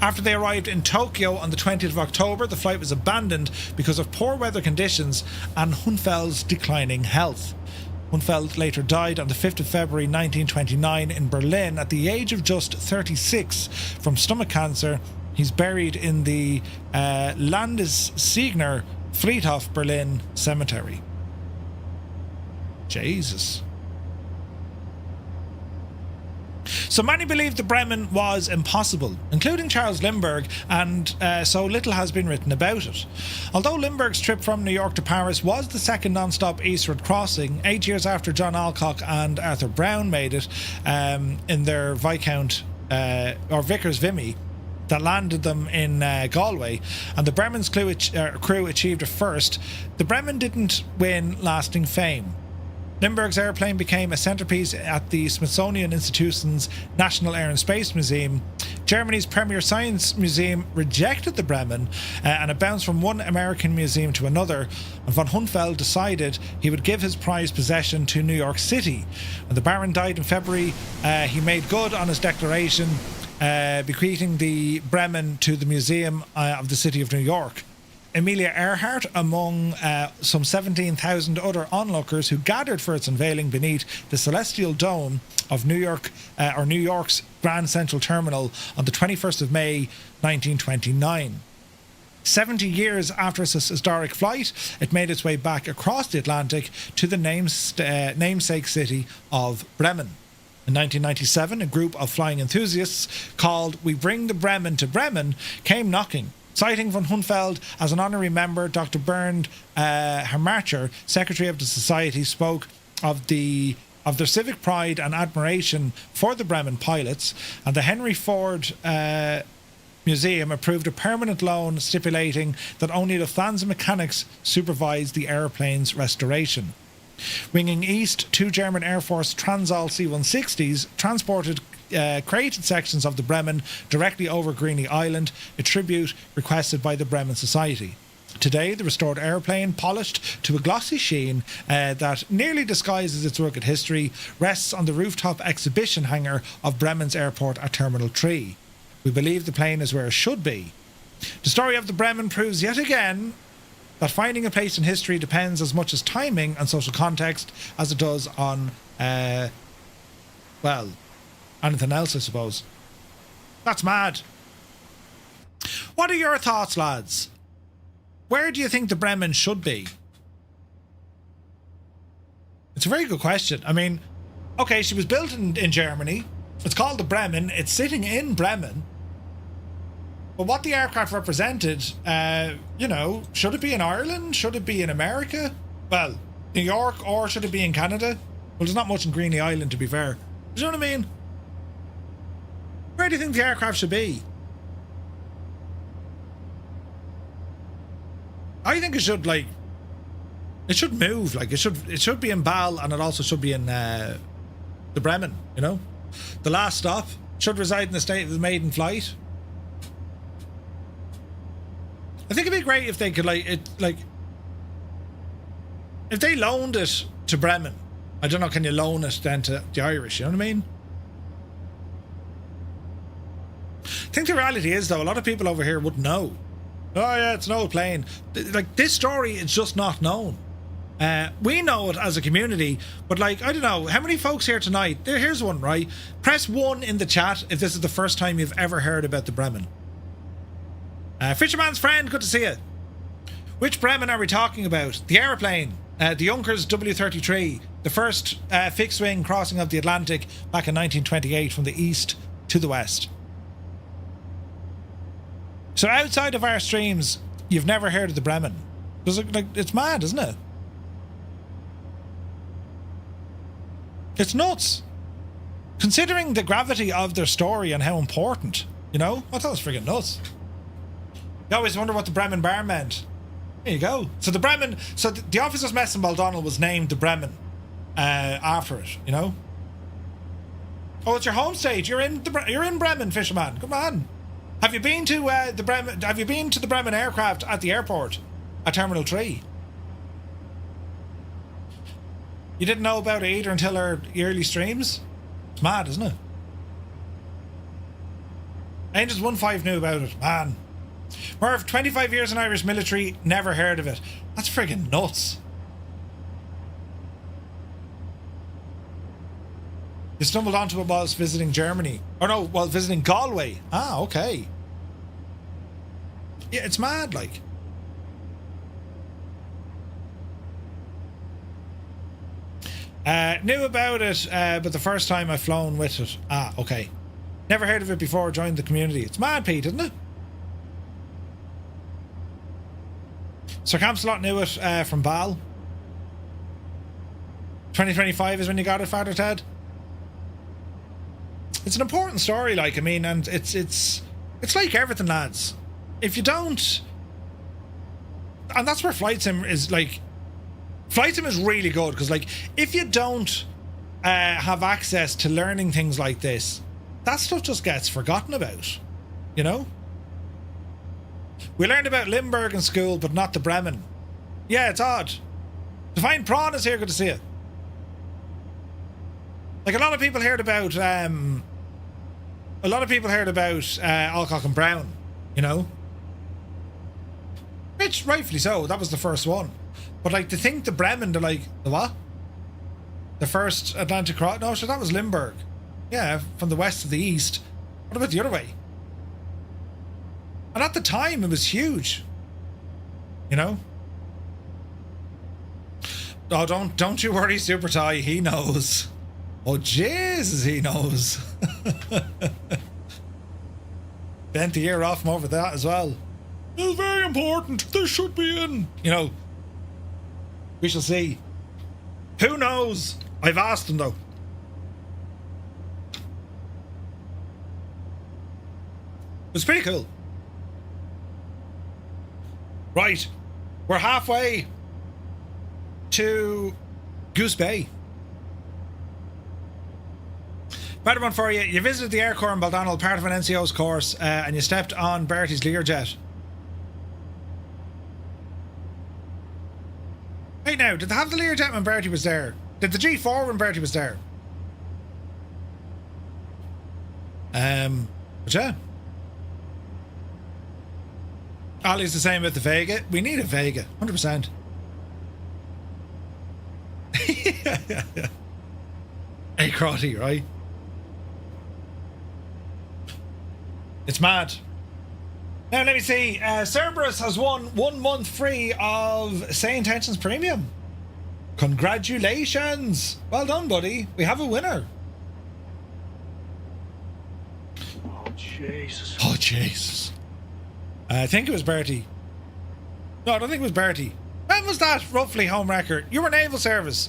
After they arrived in Tokyo on the 20th of October, the flight was abandoned because of poor weather conditions and Hünfeld's declining health. Hünefeld later died on the 5th of February 1929 in Berlin at the age of just 36 from stomach cancer. He's buried in the Landessigner Friedhof Berlin cemetery. Jesus. So many believe the Bremen was impossible, including Charles Lindbergh, and so little has been written about it. Although Lindbergh's trip from New York to Paris was the second non-stop eastward crossing, 8 years after John Alcock and Arthur Brown made it in their Viscount or Vickers Vimy, that landed them in Galway, and the Bremen's crew achieved it first, the Bremen didn't win lasting fame. Lindbergh's airplane became a centerpiece at the Smithsonian Institution's National Air and Space Museum. Germany's premier science museum rejected the Bremen, and it bounced from one American museum to another, and von Hünefeld decided he would give his prized possession to New York City. When the Baron died in February, he made good on his declaration, bequeathing the Bremen to the Museum of the City of New York. Amelia Earhart, among some 17,000 other onlookers who gathered for its unveiling beneath the celestial dome of New York's Grand Central Terminal on the 21st of May 1929. 70 years after its historic flight, it made its way back across the Atlantic to the namesake city of Bremen. In 1997, a group of flying enthusiasts called We Bring the Bremen to Bremen came knocking. Citing von Hünefeld as an honorary member, Dr. Bernd Hermacher, secretary of the society, spoke of their civic pride and admiration for the Bremen pilots, and the Henry Ford Museum approved a permanent loan stipulating that only Lufthansa mechanics supervise the airplane's restoration. Winging east, two German Air Force Transall C-160s transported created sections of the Bremen directly over Greeny Island, a tribute requested by the Bremen Society. Today, the restored airplane, polished to a glossy sheen that nearly disguises its rugged history, rests on the rooftop exhibition hangar of Bremen's airport at Terminal 3. We believe the plane is where it should be. The story of the Bremen proves yet again that finding a place in history depends as much as timing and social context as it does on, anything else, I suppose. That's mad. What are your thoughts, lads? Where do you think the Bremen should be? It's a very good question. I mean, okay, she was built in Germany. It's called the Bremen. It's sitting in Bremen. But what the aircraft represented, should it be in Ireland? Should it be in America? Well, New York, or should it be in Canada? Well, there's not much in Greeny Island, to be fair. Do you know what I mean? Where do you think the aircraft should be? I think it should move. It should be in Bâle, and it also should be in the Bremen, The last stop should reside in the state of the maiden flight. I think it'd be great if they could if they loaned it to Bremen. I don't know, can you loan it then to the Irish, you know what I mean? I think the reality is, though, a lot of people over here wouldn't know. Oh yeah, it's an old plane. This story is just not known. We know it as a community, but I don't know, how many folks here tonight, here's one, right? Press 1 in the chat if this is the first time you've ever heard about the Bremen. Fisherman's friend, good to see you. Which Bremen are we talking about? The aeroplane, the Junkers W-33, the first fixed-wing crossing of the Atlantic back in 1928 from the east to the west. So outside of our streams, you've never heard of the Bremen. Because it's mad, isn't it? It's nuts. Considering the gravity of their story and how important, you know? I thought it was friggin' nuts. You always wonder what the Bremen bar meant. There you go. So the officers' mess in Baldonnel was named the Bremen after it, you know? Oh, it's your home state. You're in Bremen, fisherman. Come on. Have you been to the Bremen aircraft at the airport at Terminal 3? You didn't know about it either until our yearly streams? It's mad, isn't it? Angels 1-5 knew about it, man. Merv, 25 years in Irish military, never heard of it. That's friggin' nuts. You stumbled onto it whilst visiting Germany. Or no, while visiting Galway. Ah, okay. Yeah, it's mad, like. Knew about it, but the first time I flown with it. Ah, okay. Never heard of it before, joined the community. It's mad, Pete, isn't it? Sir Campslot knew it from Bal. 2025 is when you got it, Father Ted. It's an important story, like, I mean, and it's like everything, lads. If you don't, and that's where Flight Sim is, like, Flight Sim is really good, because, like, if you don't have access to learning things like this, that stuff just gets forgotten about, you know? We learned about Limburg in school, but not the Bremen. Yeah, it's odd. Divine Prawn is here, good to see you. Like, a lot of people heard about Alcock and Brown, you know? Which, rightfully so, that was the first one. But, like, to think the Bremen, they're like, the what? The first Atlantic cross? No, so that was Limburg. Yeah, from the west to the east. What about the other way? And at the time, it was huge. You know? Oh, don't you worry, Super Ty, he knows. Oh, Jesus, he knows. Bent the ear off him over that as well. It's very important. This should be in. You know, we shall see. Who knows? I've asked him, though. It's pretty cool. Right. We're halfway to Goose Bay. Better one for you. You visited the Air Corps in Baldonnel, part of an NCO's course, and you stepped on Bertie's Learjet. Hey now, did they have the Learjet when Bertie was there? Did the G4 when Bertie was there? But yeah. Ollie's the same with the Vega. We need a Vega, 100%. yeah. Hey, Crotty, right? It's mad. Now, let me see. Cerberus has won 1 month free of Say Intentions Premium. Congratulations. Well done, buddy. We have a winner. Oh, Jesus. Oh, Jesus. I think it was Bertie. No, I don't think it was Bertie. When was that, roughly, home record? You were naval service.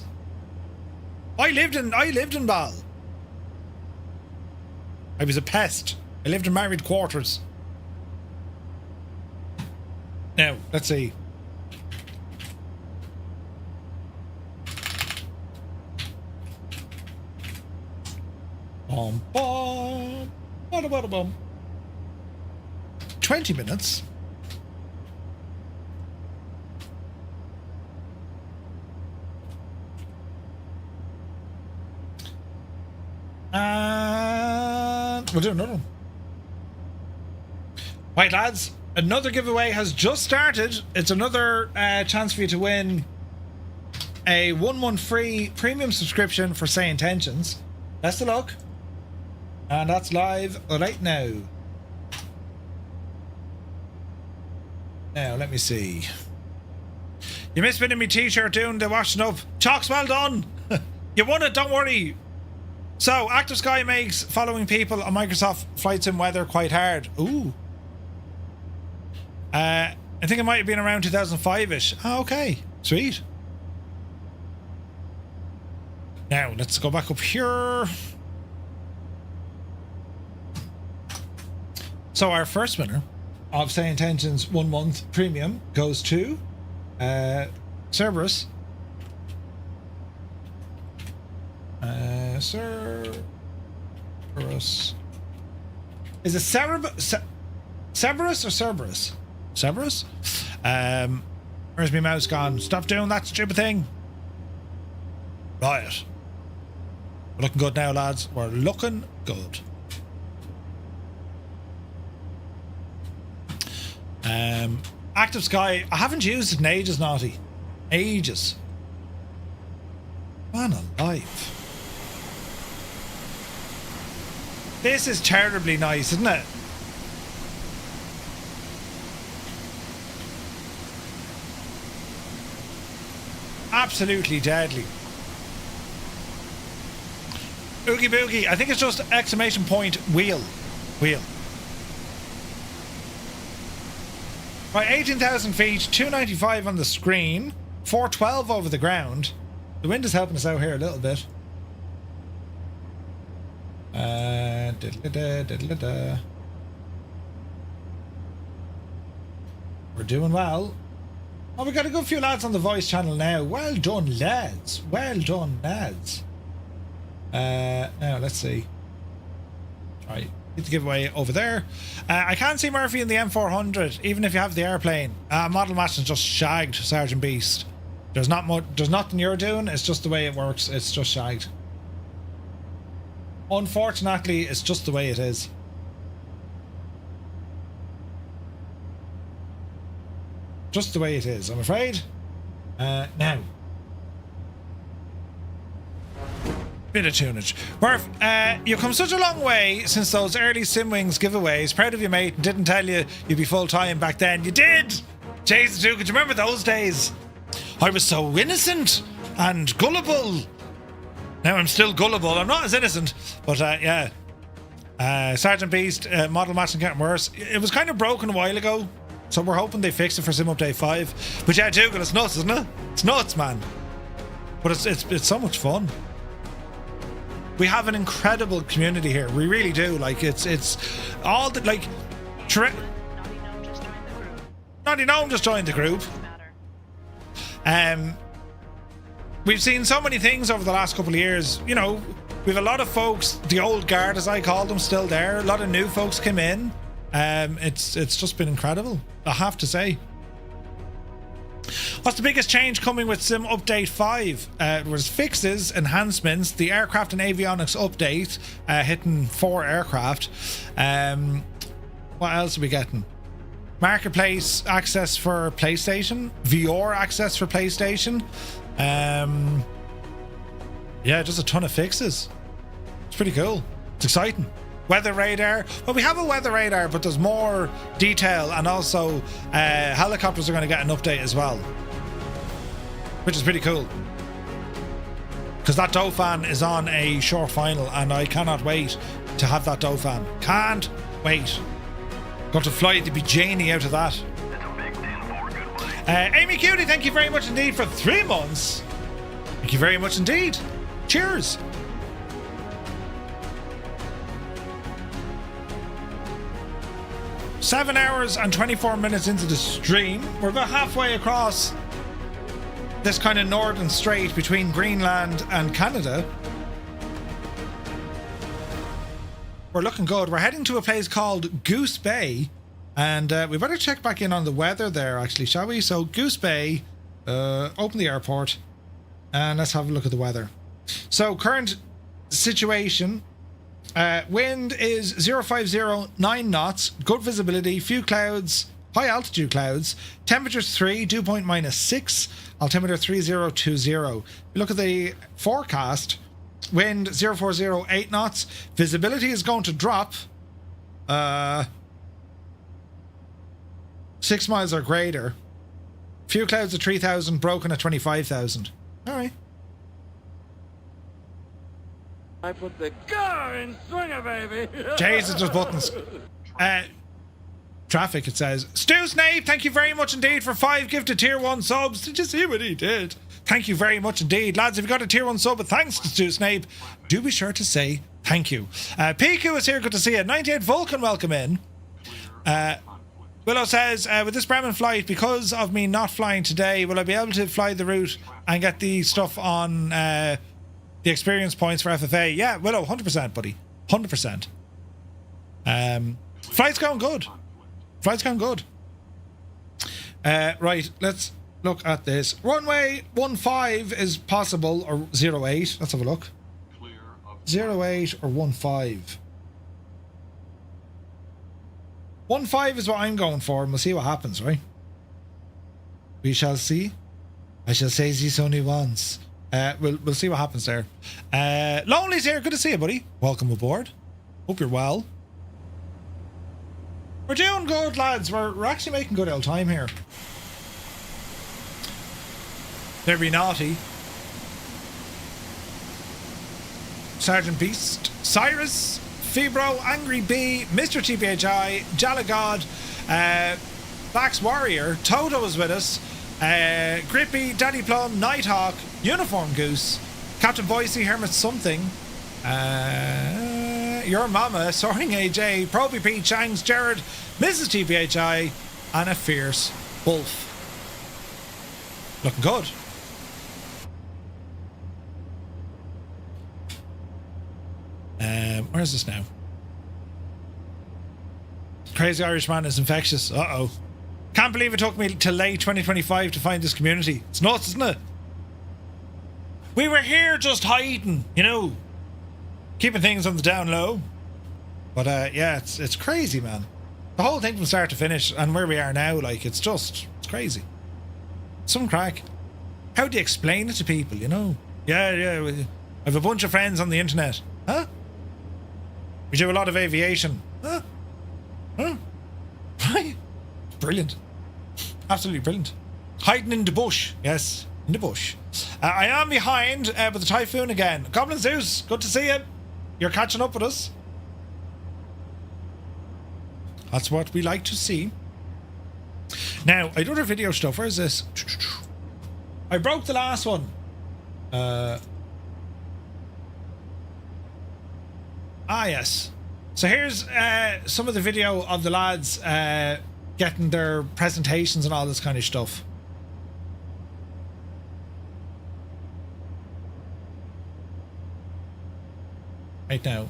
I lived in Bal. I was a pest. I lived in married quarters. Now, let's see. Bum, bum. Bada, bum. 20 minutes. And we'll do another one. Right, lads, another giveaway has just started. It's another chance for you to win a 1 month free premium subscription for Say Intentions. Best of luck. And that's live right now. Now, let me see. You missed winning me t-shirt doing the washing up. Chalks, well done. You won it, don't worry. So, Active Sky makes following people on Microsoft Flight Sim weather quite hard. Ooh. I think it might have been around 2005-ish. Oh, okay. Sweet. Now, let's go back up here. So our first winner of Say Intentions 1 month premium goes to Cerberus. Cerberus. Is it Cerberus or Cerberus? Cerberus? Where's my mouse gone? Stop doing that stupid thing. Right. We're looking good now, lads. We're looking good. Active Sky. I haven't used it in ages, Naughty. Ages. Man alive. This is terribly nice, isn't it? Absolutely deadly. Oogie boogie. I think it's just exclamation point wheel. Wheel. Right, 18,000 feet, 295 on the screen, 412 over the ground. The wind is helping us out here a little bit. We're doing well. Oh, we got a good few lads on the voice channel now. Well done, lads. Well done, lads. Now, let's see. Right, get the giveaway over there. I can't see Murphy in the M400, even if you have the airplane. Model matching just shagged, Sergeant Beast. There's nothing you're doing. It's just the way it works. It's just shagged. Unfortunately, it's just the way it is. Just the way it is, I'm afraid. Now. Bit of tunage. Murph, you've come such a long way since those early Simwings giveaways. Proud of you, mate. And didn't tell you you'd be full-time back then. You did! Jesus, dude, could you remember those days? I was so innocent and gullible. Now I'm still gullible. I'm not as innocent. But, yeah. Sergeant Beast, model matching getting worse. It was kind of broken a while ago. So we're hoping they fix it for Sim Update 5. But yeah, Dougal, it's nuts, isn't it? It's nuts, man. But it's so much fun. We have an incredible community here. We really do. Like, it's all the, like... Naughty Gnome just joined the group. We've seen so many things over the last couple of years. You know, we have a lot of folks, the old guard as I call them, still there. A lot of new folks came in. It's just been incredible, I have to say. What's the biggest change coming with Sim Update 5? It was fixes, enhancements, the aircraft and avionics update, hitting 4 aircraft. What else are we getting? Marketplace access for PlayStation, VR access for PlayStation. Yeah, just a ton of fixes. It's pretty cool. It's exciting. Weather radar. Well, we have a weather radar, but there's more detail, and also helicopters are going to get an update as well, which is pretty cool. Because that Dauphin is on a short final, and I cannot wait to have that Dauphin. Can't wait. Got to fly the bejeenie out of that. Amy Cutie, thank you very much indeed for 3 months. Thank you very much indeed. Cheers. Seven hours and 24 minutes into the stream. We're about halfway across this kind of northern strait between Greenland and Canada. We're looking good. We're heading to a place called Goose Bay, and we better check back in on the weather there, actually, shall we? So Goose Bay, open the airport, and let's have a look at the weather. So current situation. Wind is 050, 9 knots, good visibility, few clouds, high altitude clouds, temperatures 3, dew point -6, altimeter 3020. We look at the forecast, wind 040, 8 knots, visibility is going to drop 6 miles or greater, few clouds at 3,000, broken at 25,000. Alright. I put the car in swinger, baby. Jesus, just buttons. traffic, it says. Stu Snape, thank you very much indeed for 5 gifted tier 1 subs. Did you see what he did? Thank you very much indeed. Lads, if you got a tier 1 sub with thanks to Stu Snape, do be sure to say thank you. PQ is here, good to see you. 98 Vulcan, welcome in. Willow says, with this Bremen flight, because of me not flying today, will I be able to fly the route and get the stuff on the experience points for FFA? Yeah, Willow, 100%, buddy. 100%. Flight's going good. Flight's going good. Right, let's look at this. Runway 15 is possible, or 08. Let's have a look. 08 or 15. 15 is what I'm going for, and we'll see what happens, right? We shall see. I shall say this only once. We'll see what happens there. Lonely's here. Good to see you, buddy. Welcome aboard. Hope you're well. We're doing good, lads. We're actually making good old time here. Very naughty. Sergeant Beast, Cyrus, Fibro, Angry Bee, Mr. TBHI, Jalagod, Vax Warrior, Toto is with us, Grippy, Daddy Plum, Nighthawk, Uniform Goose, Captain Boise, Hermit Something, Your Mama, Soaring AJ, Proby P, Changs, Jared, Mrs. TBHI, and a Fierce Wolf. Looking good. Where is this now? Crazy Irishman is infectious. Uh-oh. Can't believe it took me till late 2025 to find this community. It's nuts, isn't it? We were here just hiding, you know, keeping things on the down low. But yeah, it's crazy, man. The whole thing from start to finish and where we are now, like, it's crazy. Some crack. How do you explain it to people, you know? Yeah, I have a bunch of friends on the internet. Huh? We do a lot of aviation. Huh? Right? Brilliant. Absolutely brilliant. Hiding in the bush. Yes, in the bush. I am behind with the typhoon again. Goblin Zeus, good to see you. You're catching up with us. That's what we like to see. Now, I do other video stuff. Where's this? I broke the last one. Yes. So here's some of the video of the lads getting their presentations and all this kind of stuff. Right now.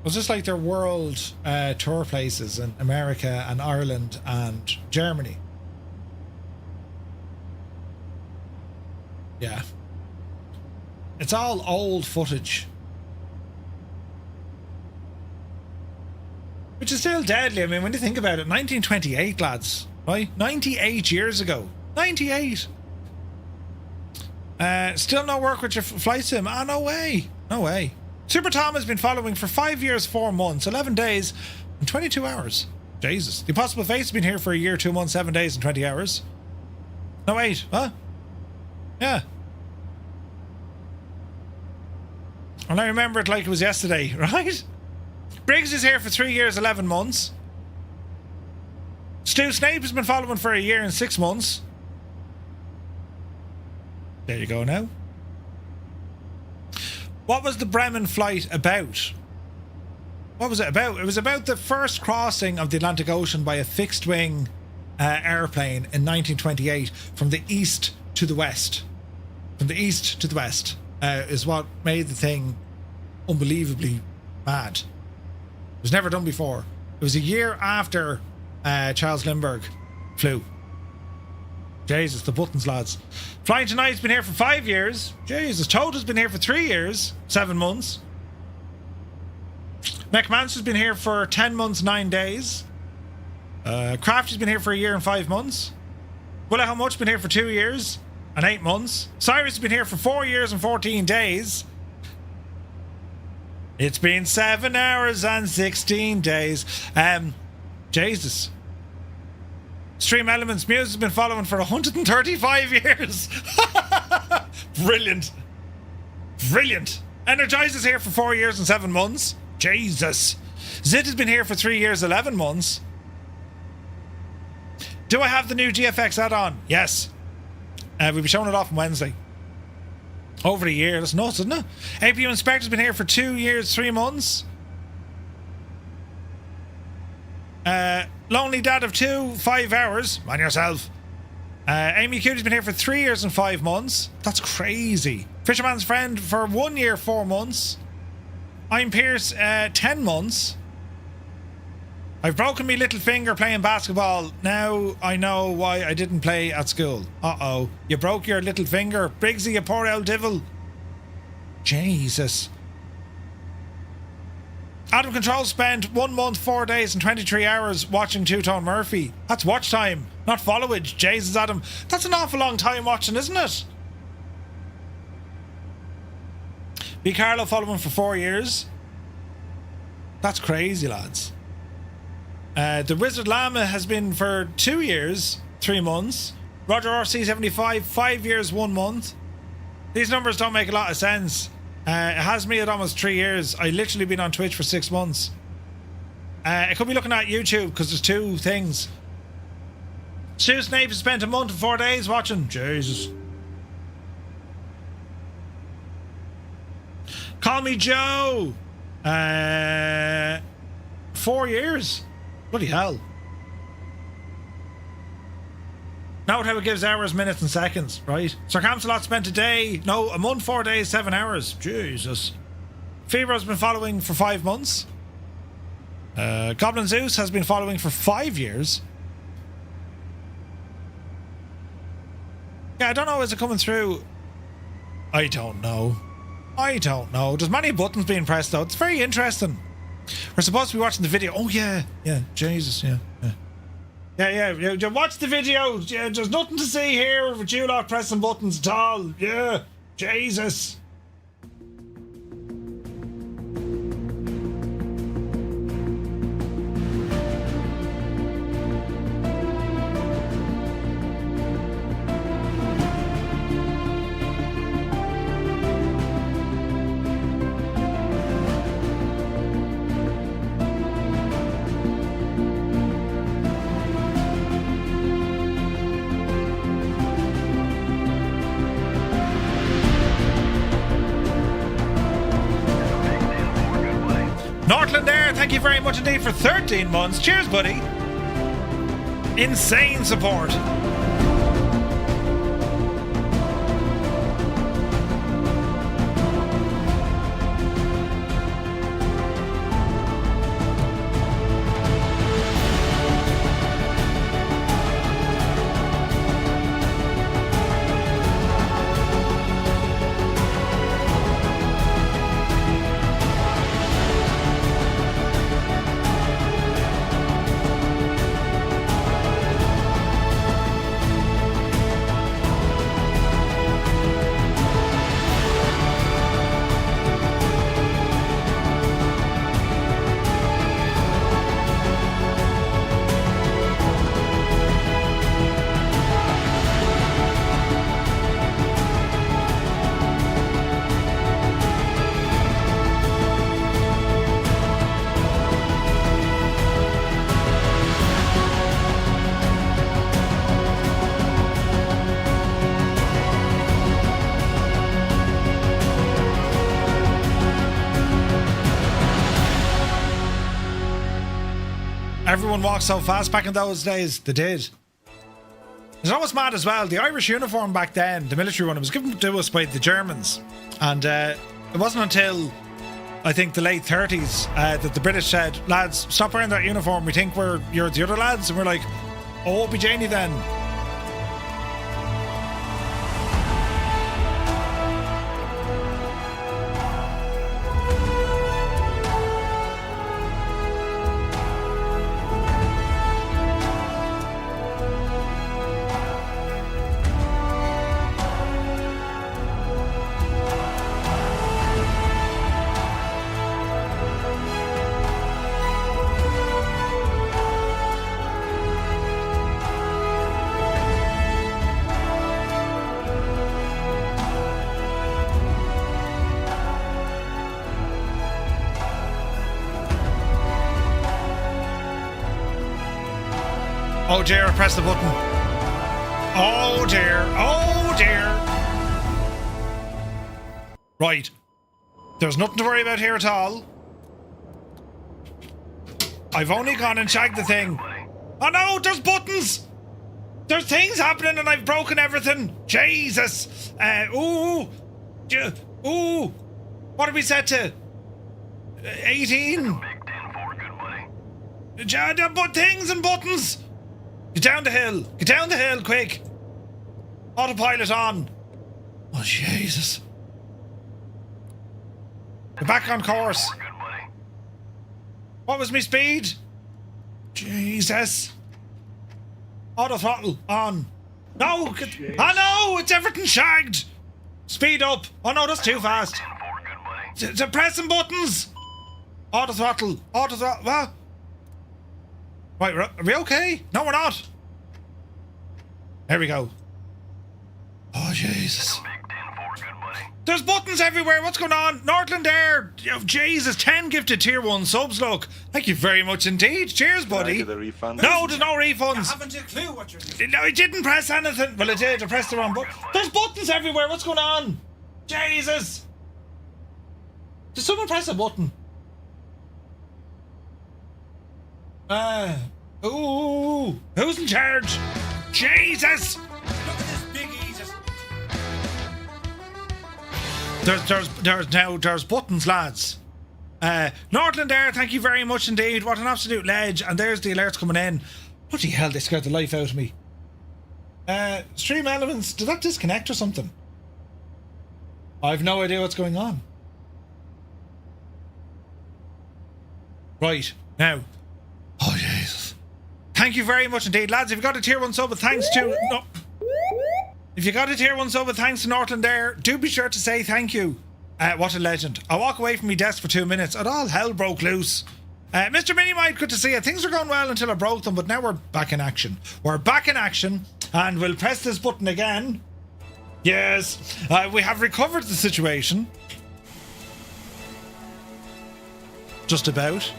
Was this like their world tour places in America and Ireland and Germany? Yeah. It's all old footage. Which is still deadly. I mean, when you think about it, 1928, lads, right? 98 years ago. 98! Still no work with your flight sim? Ah, no way. No way. Super Tom has been following for 5 years, 4 months, 11 days, and 22 hours. Jesus. The Impossible Face has been here for a year, 2 months, 7 days, and 20 hours. No, wait. Huh? Yeah. And I remember it like it was yesterday, right? Briggs is here for 3 years, 11 months. Stu Snape has been following for a year and 6 months. There you go now. What was the Bremen flight about? What was it about? It was about the first crossing of the Atlantic Ocean by a fixed-wing airplane in 1928 from the east to the west. From the east to the west is what made the thing unbelievably mad. It was never done before. It was a year after Charles Lindbergh flew. Jesus, the buttons, lads. Flying Tonight's been here for 5 years. Jesus, Toto's been here for 3 years, 7 months. McManus has been here for 10 months, 9 days. Crafty's been here for a year and 5 months. Willa How Much been here for 2 years and 8 months. Cyrus has been here for 4 years and 14 days. It's been 7 hours and 16 days. Jesus. Stream Elements Muse has been following for 135 years. Brilliant. Brilliant. Energize is here for 4 years and 7 months. Jesus. Zit has been here for 3 years, 11 months. Do I have the new GFX add-on? Yes. We'll be showing it off on Wednesday. Over a year. That's nuts, isn't it? APU Inspector's been here for 2 years, 3 months. Lonely Dad of 2, 5 hours. Mind yourself. Amy Cutie's been here for 3 years and 5 months. That's crazy. Fisherman's Friend for 1 year, 4 months. I'm Pierce, 10 months. I've broken me little finger playing basketball. Now I know why I didn't play at school. Uh-oh. You broke your little finger. Briggsy, you poor old devil. Jesus. Adam Control spent 1 month, 4 days and 23 hours watching TwoToneMurphy. That's watch time, not followage. Jesus, Adam. That's an awful long time watching, isn't it? B. Carlo followed him for 4 years. That's crazy, lads. The Wizard Llama has been for 2 years, 3 months. Roger RC75, 5 years, 1 month. These numbers don't make a lot of sense. It has me at almost 3 years. I literally been on Twitch for 6 months. I could be looking at YouTube because there's 2 things. Stu Snape has spent 1 month and 4 days watching. Jesus. Call me Joe. 4 years. Bloody hell. Note how it gives hours, minutes and seconds, right? Sir Camsalot spent a day, no, 1 month, 4 days, 7 hours. Jesus. Fever's been following for 5 months. Goblin Zeus has been following for 5 years. Yeah, I don't know, is it coming through? I don't know. There's many buttons being pressed though. It's very interesting. We're supposed to be watching the video. Oh yeah, Jesus, yeah. Watch the video. Yeah, there's nothing to see here with you lot pressing buttons at all. Yeah, Jesus. Northland there, thank you very much indeed for 13 months. Cheers, buddy. Insane support. Everyone walked so fast back in those days. They did. It's almost mad as well. The Irish uniform back then, the military one, it was given to us by the Germans. And it wasn't until, I think, the late 30s that the British said, lads, stop wearing that uniform. We think you're the other lads. And we're like, oh, be Janie then. Oh dear, I pressed the button. Oh dear, oh dear. Right. There's nothing to worry about here at all. I've only gone and shagged the thing. Oh no, there's buttons! There's things happening and I've broken everything. Jesus. Ooh. What are we set to? 18? Things and buttons. Get down the hill. Get down the hill, quick. Autopilot on. Oh, Jesus. Get back on course. What was my speed? Jesus. Auto throttle on. No! Oh no! It's everything shagged! Speed up! Oh no, that's too fast. They're pressing buttons! Auto throttle. Auto throttle. What? Right, are we okay? No, we're not. There we go. Oh, Jesus. There's buttons everywhere. What's going on? Northland Air. Oh, Jesus. 10 gifted tier 1 subs. Look. Thank you very much indeed. Cheers, buddy. The refund? No, there's no refunds. I haven't a clue what you're doing. No, I didn't press anything. Well, I did. I pressed the wrong button. There's buttons everywhere. What's going on? Jesus. Did someone press a button? Ooh. Who's in charge? Jesus. Look at this big eaters. There's buttons, lads. Northland Air, thank you very much indeed. What an absolute ledge. And there's the alerts coming in. Bloody hell, they scared the life out of me. Stream elements, did that disconnect or something? I've no idea what's going on. Right, now. Oh, Jesus. Thank you very much indeed. Lads, if you got a tier 1 sub with thanks to... No. If you got a tier 1 sub with thanks to Northland Air, do be sure to say thank you. What a legend. I walk away from my desk for 2 minutes and all hell broke loose. Mr. Minimite, good to see you. Things were going well until I broke them, but now we're back in action. We're back in action, and we'll press this button again. Yes, we have recovered the situation. Just about.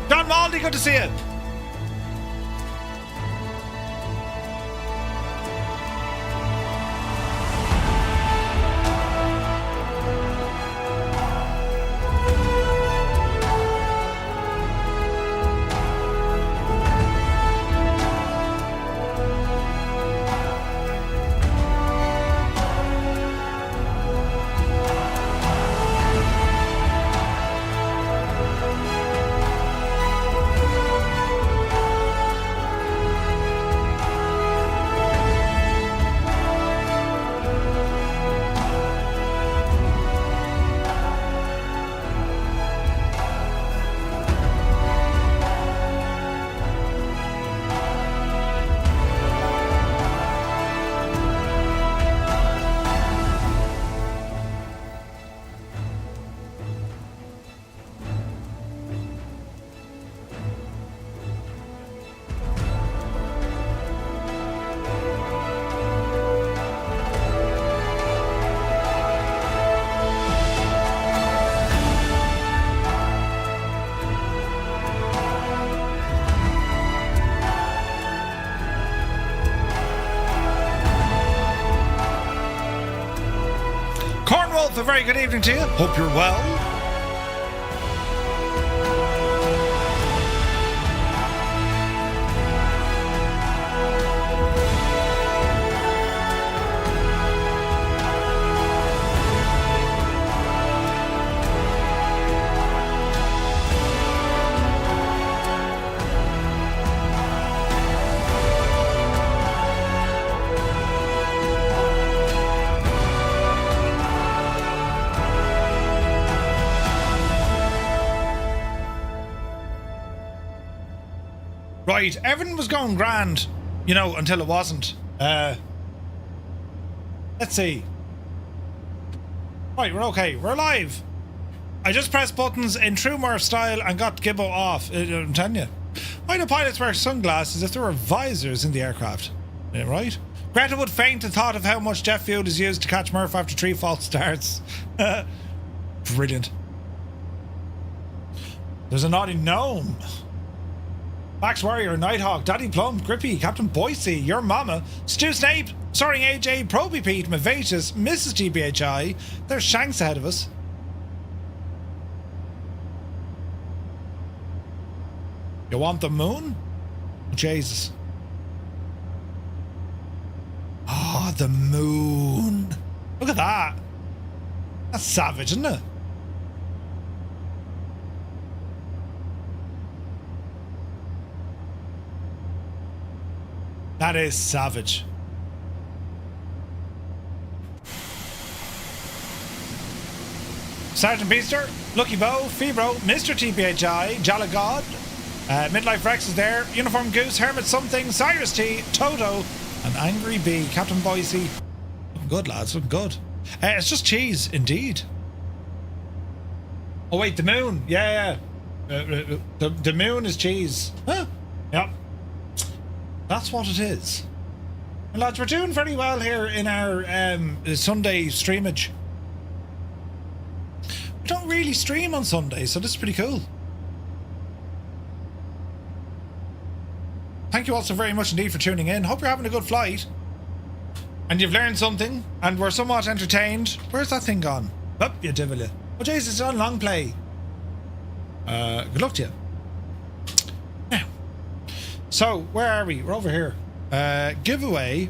John Maldy, good to see you. A very good evening to you. Hope you're well. Right, everything was going grand, you know, until it wasn't. Let's see. Right, we're okay. We're alive. I just pressed buttons in true Murph style and got Gibbo off. I'm telling you. Why do pilots wear sunglasses if there were visors in the aircraft? Yeah, right? Greta would faint at thought of how much jet fuel is used to catch Murph after 3 false starts. Brilliant. There's a naughty gnome. Max Warrior, Nighthawk, Daddy Plum, Grippy, Captain Boise, Your Mama, Stu Snape, Soaring AJ, Proby Pete, Mavatus, Mrs. GBHI. There's Shanks ahead of us. You want the moon? Jesus. Oh, the moon. Look at that. That's savage, isn't it? That is savage. Sergeant Beaster, Lucky Bow, Febro, Mr. TPHI, Jalla God, Midlife Rex is there, Uniform Goose, Hermit Something, Cyrus T, Toto, and Angry Bee. Captain Boise. Looking good, lads, looking good. It's just cheese, indeed. Oh wait, the moon. Yeah. The moon is cheese. Huh? Yep. That's what it is. And lads, we're doing very well here in our Sunday streamage. We don't really stream on Sunday, so this is pretty cool. Thank you all so very much indeed for tuning in. Hope you're having a good flight. And you've learned something, and we're somewhat entertained. Where's that thing gone? Oh, you devil you. Oh, Jesus, it's on long play. Good luck to you. Now, so, where are we? We're over here. Giveaway.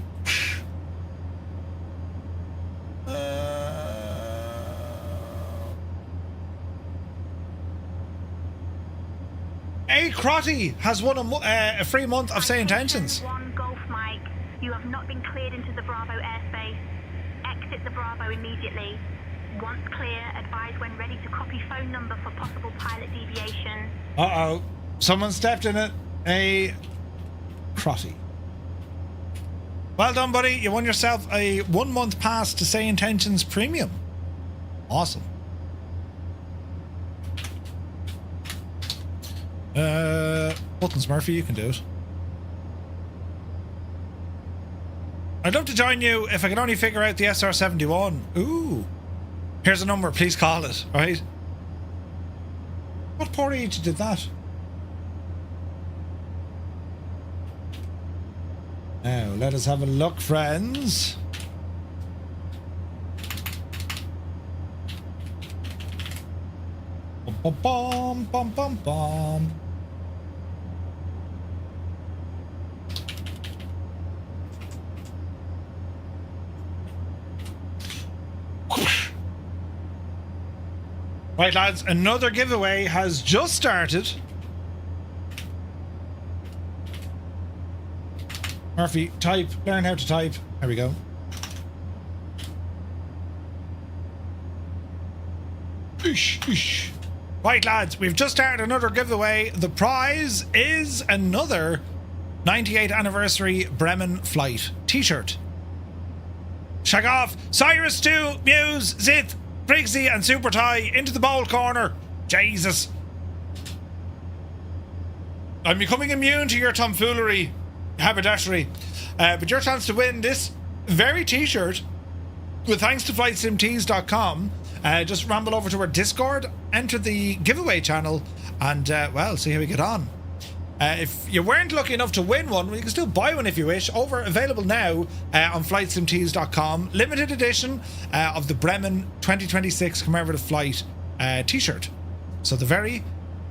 A Crotty has won a free month of Say Intentions. 1 Golf Mike, you have not been cleared into the Bravo airspace. Exit the Bravo immediately. Once clear, advise when ready to copy phone number for possible pilot deviation. Uh-oh. Someone stepped in it. A Crotty. Well done, buddy. You won yourself a 1 month pass to Say Intentions Premium. Awesome. Buttons Murphy, you can do it. I'd love to join you if I could only figure out the SR-71. Ooh. Here's a number, please call it, right? What poor age did that? Now, let us have a look, friends. Bum, bum, bum, bum, bum. Right, lads, another giveaway has just started. Murphy, type. Learn how to type. There we go. Ish, ish. Right, lads, we've just started another giveaway. The prize is another 98th anniversary Bremen Flight t-shirt. Shag off. Cyrus 2, Muse, Zith, Briggsy and Super Tie into the bowl corner. Jesus. I'm becoming immune to your tomfoolery, haberdashery. But your chance to win this very t-shirt, with thanks to flightsimtees.com, just ramble over to our Discord, enter the giveaway channel, and well, see how we get on. If you weren't lucky enough to win one, well, you can still buy one if you wish. Available now on flightsimtees.com. Limited edition of the Bremen 2026 Commemorative Flight t-shirt. So the very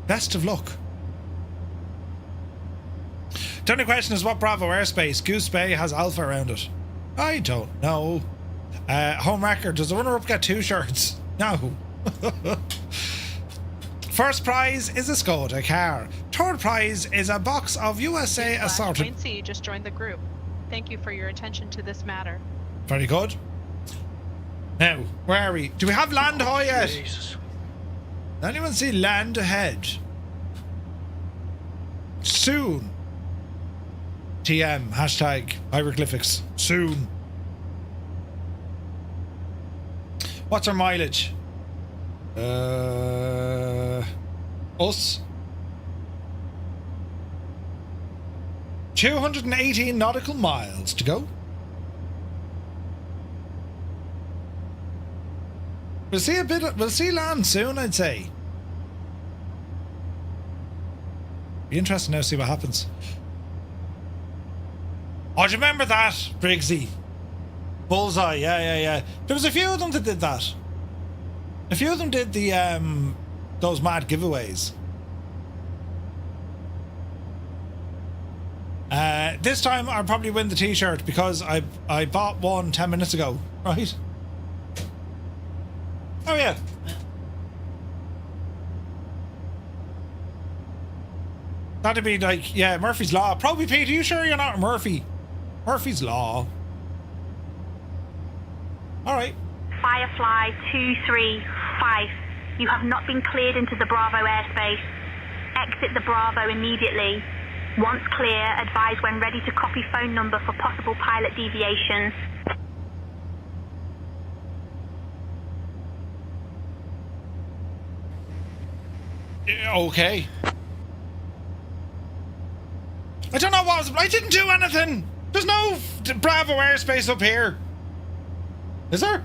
best of luck. The only question is, what Bravo airspace? Goose Bay has Alpha around it. I don't know. Home record, does the runner-up get 2 shirts? No. First prize is a Skoda car. Third prize is a box of USA assorted. Quincy just joined the group. Thank you for your attention to this matter. Very good. Now, where are we? Do we have land high yet? Jesus. Does anyone see land ahead? Soon. TM, hashtag hieroglyphics. Soon. What's our mileage? Us. 218 nautical miles to go. We'll see land soon, I'd say. Be interesting now to see what happens. Oh, do you remember that, Briggsy? Bullseye, yeah. There was a few of them that did that. A few of them did the those mad giveaways. This time I'll probably win the t-shirt because I bought one 10 minutes ago, right? Oh yeah. That'd be like, yeah, Murphy's Law. Probably, Pete, are you sure you're not Murphy? Murphy's Law. Alright. Firefly 235. You have not been cleared into the Bravo airspace. Exit the Bravo immediately. Once clear, advise when ready to copy phone number for possible pilot deviation. Okay. I don't know what was... I didn't do anything! There's no Bravo airspace up here. Is there?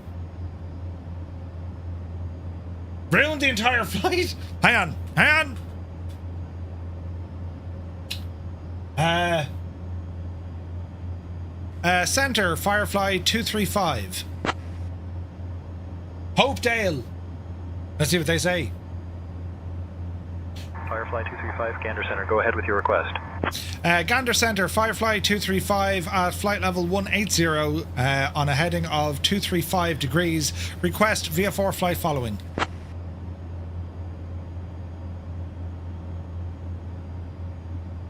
Ruined the entire flight? Hang on. Center, Firefly 235. Hopedale. Let's see what they say. Firefly 235, Gander Center, go ahead with your request. Gander Center, Firefly 235 at flight level 180 on a heading of 235 degrees. Request VFR flight following.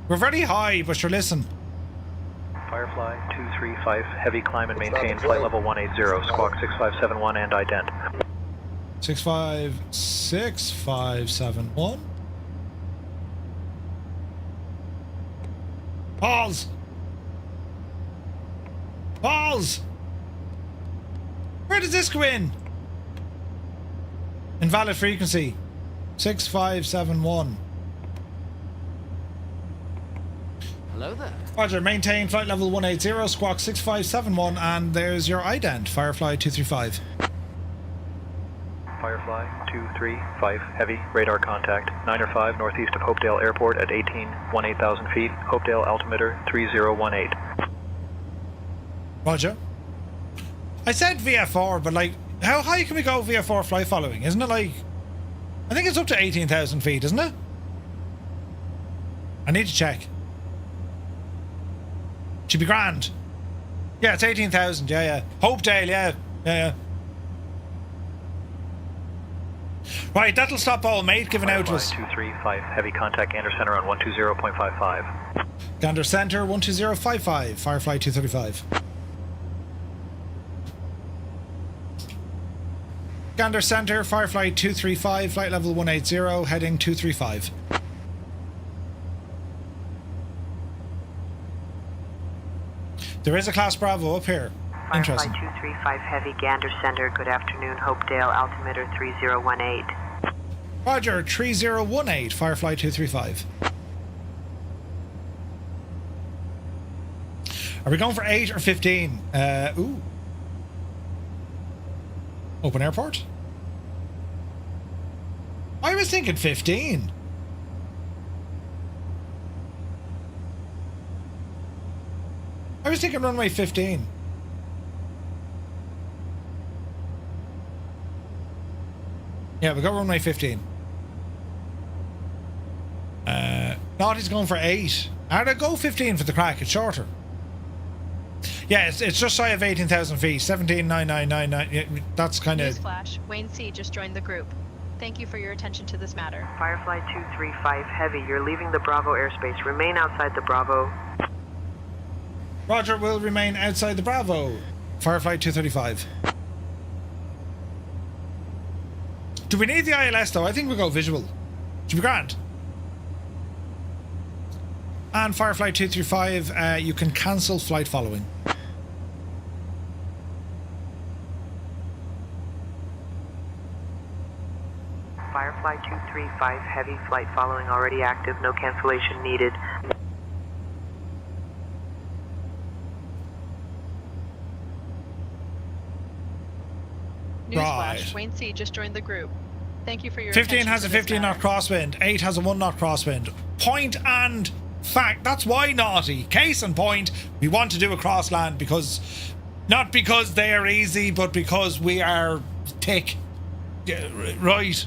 We're very high, but sure, listen. Firefly 235, heavy climb and maintain flight level 180, squawk 6571 and ident. 6571. Pause! Where does this go in? Invalid frequency. 6571. Hello there. Roger, maintain flight level 180, squawk 6571, and there's your ident, Firefly 235. Firefly 235, heavy, radar contact, 905 northeast of Hopedale Airport at 18,000 feet, Hopedale altimeter 3018. Roger. I said VFR, but like, how high can we go VFR flight following? Isn't it like, I think it's up to 18,000 feet, isn't it? I need to check. Should be grand. Yeah, it's 18,000, yeah. Hopedale, yeah. Right, that'll stop all mate giving out to us. 235, heavy contact Gander Center on 120.55. Gander Center 120.55, Firefly 235. Gander Center, Firefly 235, flight level 180, heading 235. There is a Class Bravo up here. Firefly Interesting. 235 Heavy, Gander Center, good afternoon, Hopedale, altimeter 3018. Roger, 3018, Firefly 235. Are we going for 8 or 15? Ooh. Open airport? I was thinking 15. I was thinking runway 15. Yeah, we got runway 15. Naughtie's going for 8. I'd go 15 for the crack, it's shorter. Yeah, it's just shy of 18,000 feet, 17,999. That's kind of... Newsflash, Wayne C. just joined the group. Thank you for your attention to this matter. Firefly 235 Heavy, you're leaving the Bravo airspace. Remain outside the Bravo. Roger, will remain outside the Bravo. Firefly 235. Do we need the ILS though? I think we'll go visual. Should be grand. And Firefly 235, you can cancel flight following. Firefly 235 Heavy, flight following already active, no cancellation needed. Newsflash, Wayne C. just joined the group. Thank you for your 15 attention has to a this 15 knot matter. crosswind. 8 has a 1 knot crosswind. Point and fact. That's why naughty. Case in point, we want to do a crossland because, not because they are easy, but because we are thick. Yeah, right.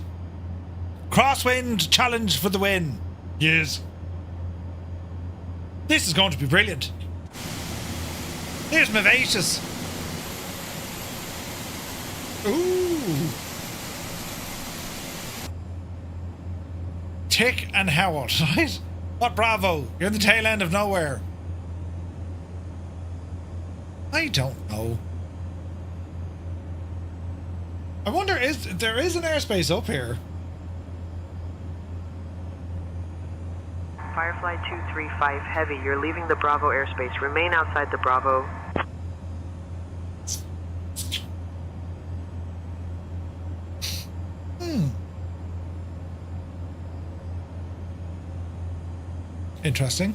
Crosswind challenge for the win. Yes. This is going to be brilliant. Here's Vivacious. Ooh. Tick and Howard, right? What Bravo? You're the tail end of nowhere. I don't know. I wonder, there is an airspace up here? Firefly 235 Heavy, you're leaving the Bravo airspace. Remain outside the Bravo. Interesting.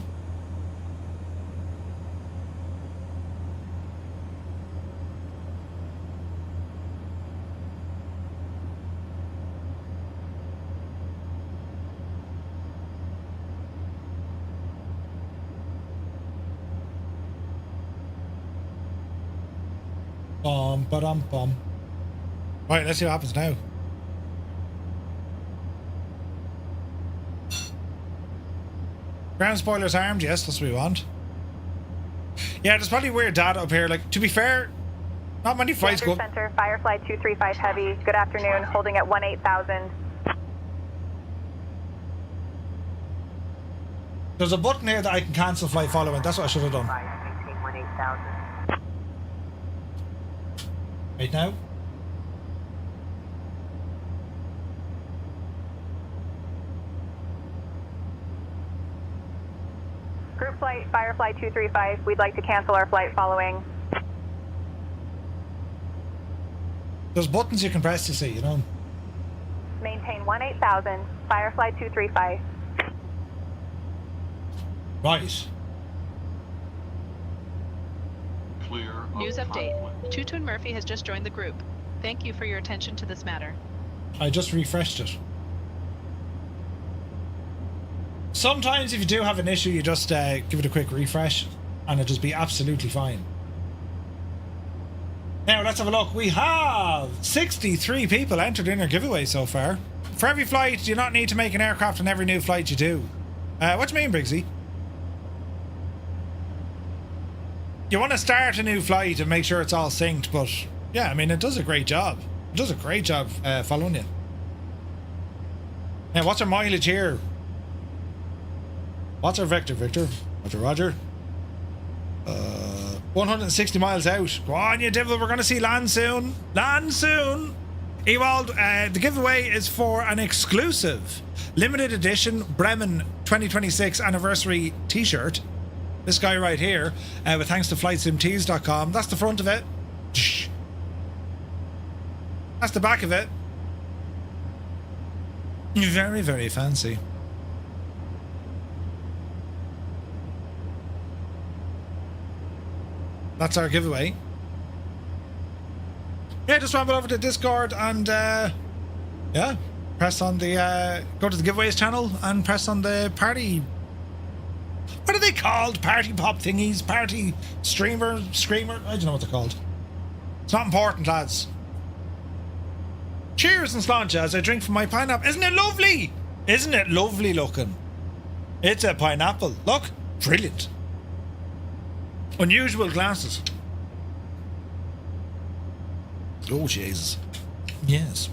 Bum. Right, let's see what happens now. Ground spoilers armed, yes, that's what we want. Yeah, there's probably weird data up here. Like, to be fair, not many flights go. Center, Firefly 235 Heavy. Good afternoon, holding at 18,000. There's a button here that I can cancel flight following. That's what I should have done. Maintain 18,000. Right now. Group flight, Firefly 235. We'd like to cancel our flight following. There's buttons you can press to see, you know. Maintain 18,000, Firefly 235. Right. News update. TwoToneMurphy has just joined the group. Thank you for your attention to this matter. I just refreshed it. Sometimes if you do have an issue, you just give it a quick refresh and it'll just be absolutely fine. Now let's have a look. We have 63 people entered in our giveaway so far. For every flight, you not need to make an aircraft on every new flight you do. What do you mean, Briggsy? You want to start a new flight and make sure it's all synced, but yeah, I mean, it does a great job. It does a great job following you. Now, what's our mileage here? What's our vector, Victor? Roger. 160 miles out. Go on, you devil, we're going to see land soon. Land soon. Ewald, the giveaway is for an exclusive limited edition Bremen 2026 anniversary t-shirt. This guy right here, with thanks to flightsimtees.com. That's the front of it. That's the back of it. Very, very fancy. That's our giveaway. Yeah, just ramble over to Discord and yeah, press on the go to the giveaways channel and press on the party. What are they called? Party pop thingies? Party screamer? I don't know what they're called. It's not important, lads. Cheers and sláinte as I drink from my pineapple. Isn't it lovely? Isn't it lovely looking? It's a pineapple. Look, brilliant. Unusual glasses. Oh, Jesus. Yes.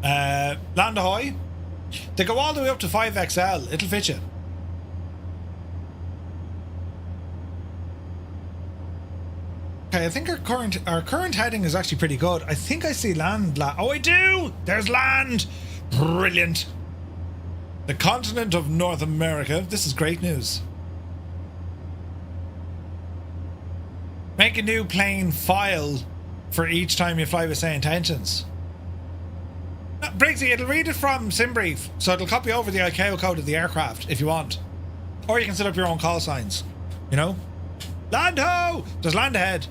Land ahoy. They go all the way up to 5XL. It'll fit you. Okay, I think our current heading is actually pretty good. I think I see land. Oh, I do! There's land! Brilliant. The continent of North America. This is great news. Make a new plane file for each time you fly with say intentions. No, Briggsy, it'll read it from SimBrief, so it'll copy over the ICAO code of the aircraft if you want. Or you can set up your own call signs. You know? Land ho! There's land ahead.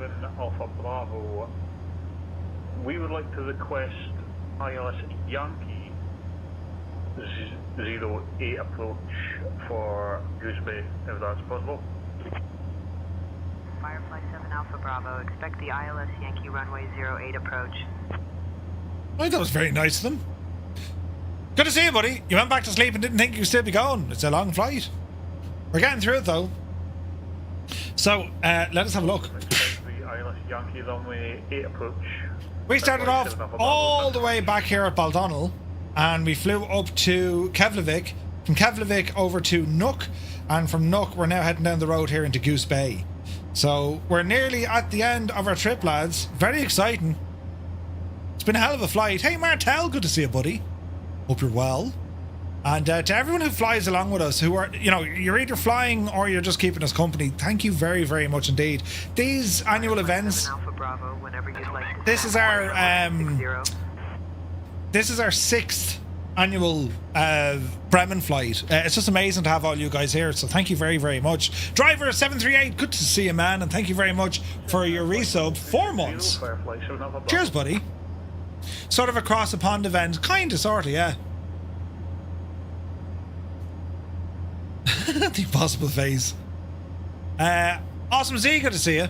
7 Alpha Bravo. We would like to request ILS Yankee 08 approach for Goose Bay, if that's possible. Firefly 7 Alpha Bravo, expect the ILS Yankee runway 08 approach. I thought it was very nice of them. Good to see you, buddy. You went back to sleep and didn't think you could still be going. It's a long flight. We're getting through it, though. So, let us have a look. The ILS Yankee runway 8 approach. We started off all the way back here at Baldonnel, and we flew up to Keflavik, from Keflavik over to Nook, and from Nook we're now heading down the road here into Goose Bay. So we're nearly at the end of our trip, lads. Very exciting. It's been a hell of a flight. Hey Martel, good to see you, buddy. Hope you're well. And to everyone who flies along with us, who are, you know, you're either flying or you're just keeping us company, thank you very, very much indeed. These annual events, this is our 6th annual Bremen flight. It's just amazing to have all you guys here, so thank you very, very much. Driver 738, good to see you, man, and thank you very much for your resub. 4 months. Cheers, buddy. Sort of a cross the pond event, kinda, sorta, yeah. The impossible phase. Awesome Z, good to see you.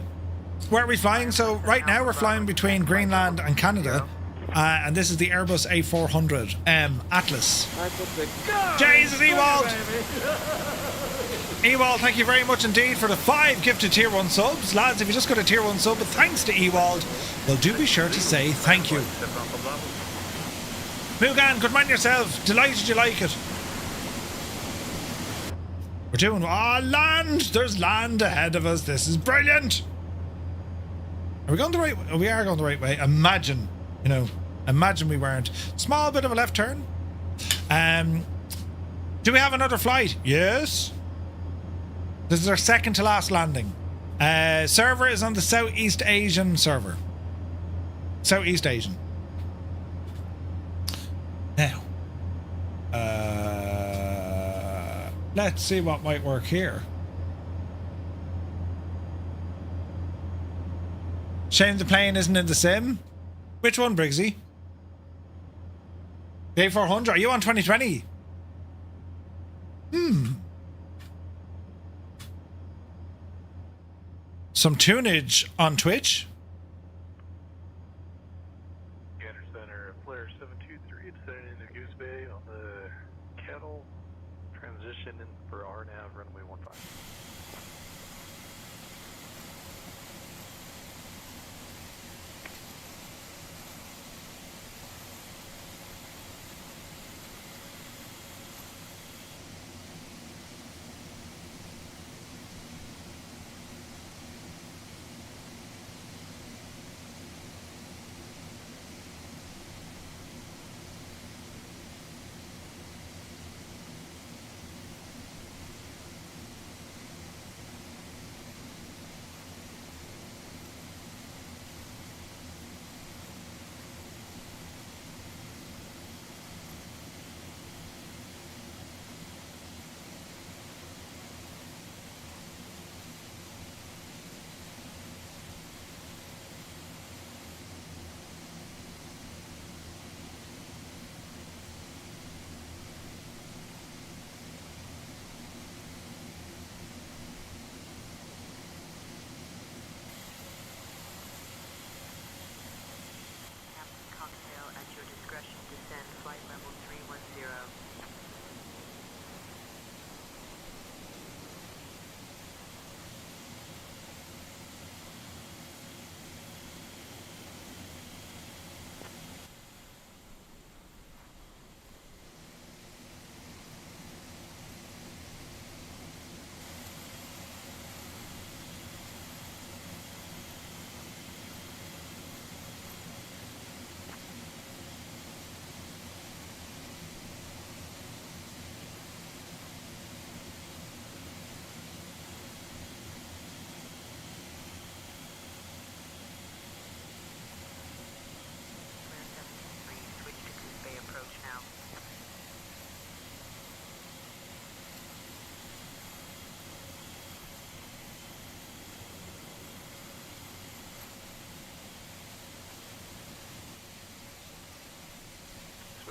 Where are we flying? So right now we're flying between Greenland and Canada, and this is the Airbus A400M Atlas. Jesus, Ewald! Ewald, thank you very much indeed for the 5 gifted tier 1 subs. Lads, if you just got a tier 1 sub, but thanks to Ewald, well, do be sure to say thank you. Mugan, good man yourself. Delighted you like it. We're doing... land! There's land ahead of us. This is brilliant. Are we going the right way? We are going the right way. Imagine, you know, imagine we weren't. Small bit of a left turn. Do we have another flight? Yes. This is our second to last landing. Server is on the Southeast Asian server. Southeast Asian. Now. Let's see what might work here. Shame the plane isn't in the sim. Which one, Briggsy? The A400. Are you on 2020? Some tunage on Twitch. Gander Center, Flare 723, it's heading into Goose Bay on the Kettle. Transition in for RNAV, runway 15.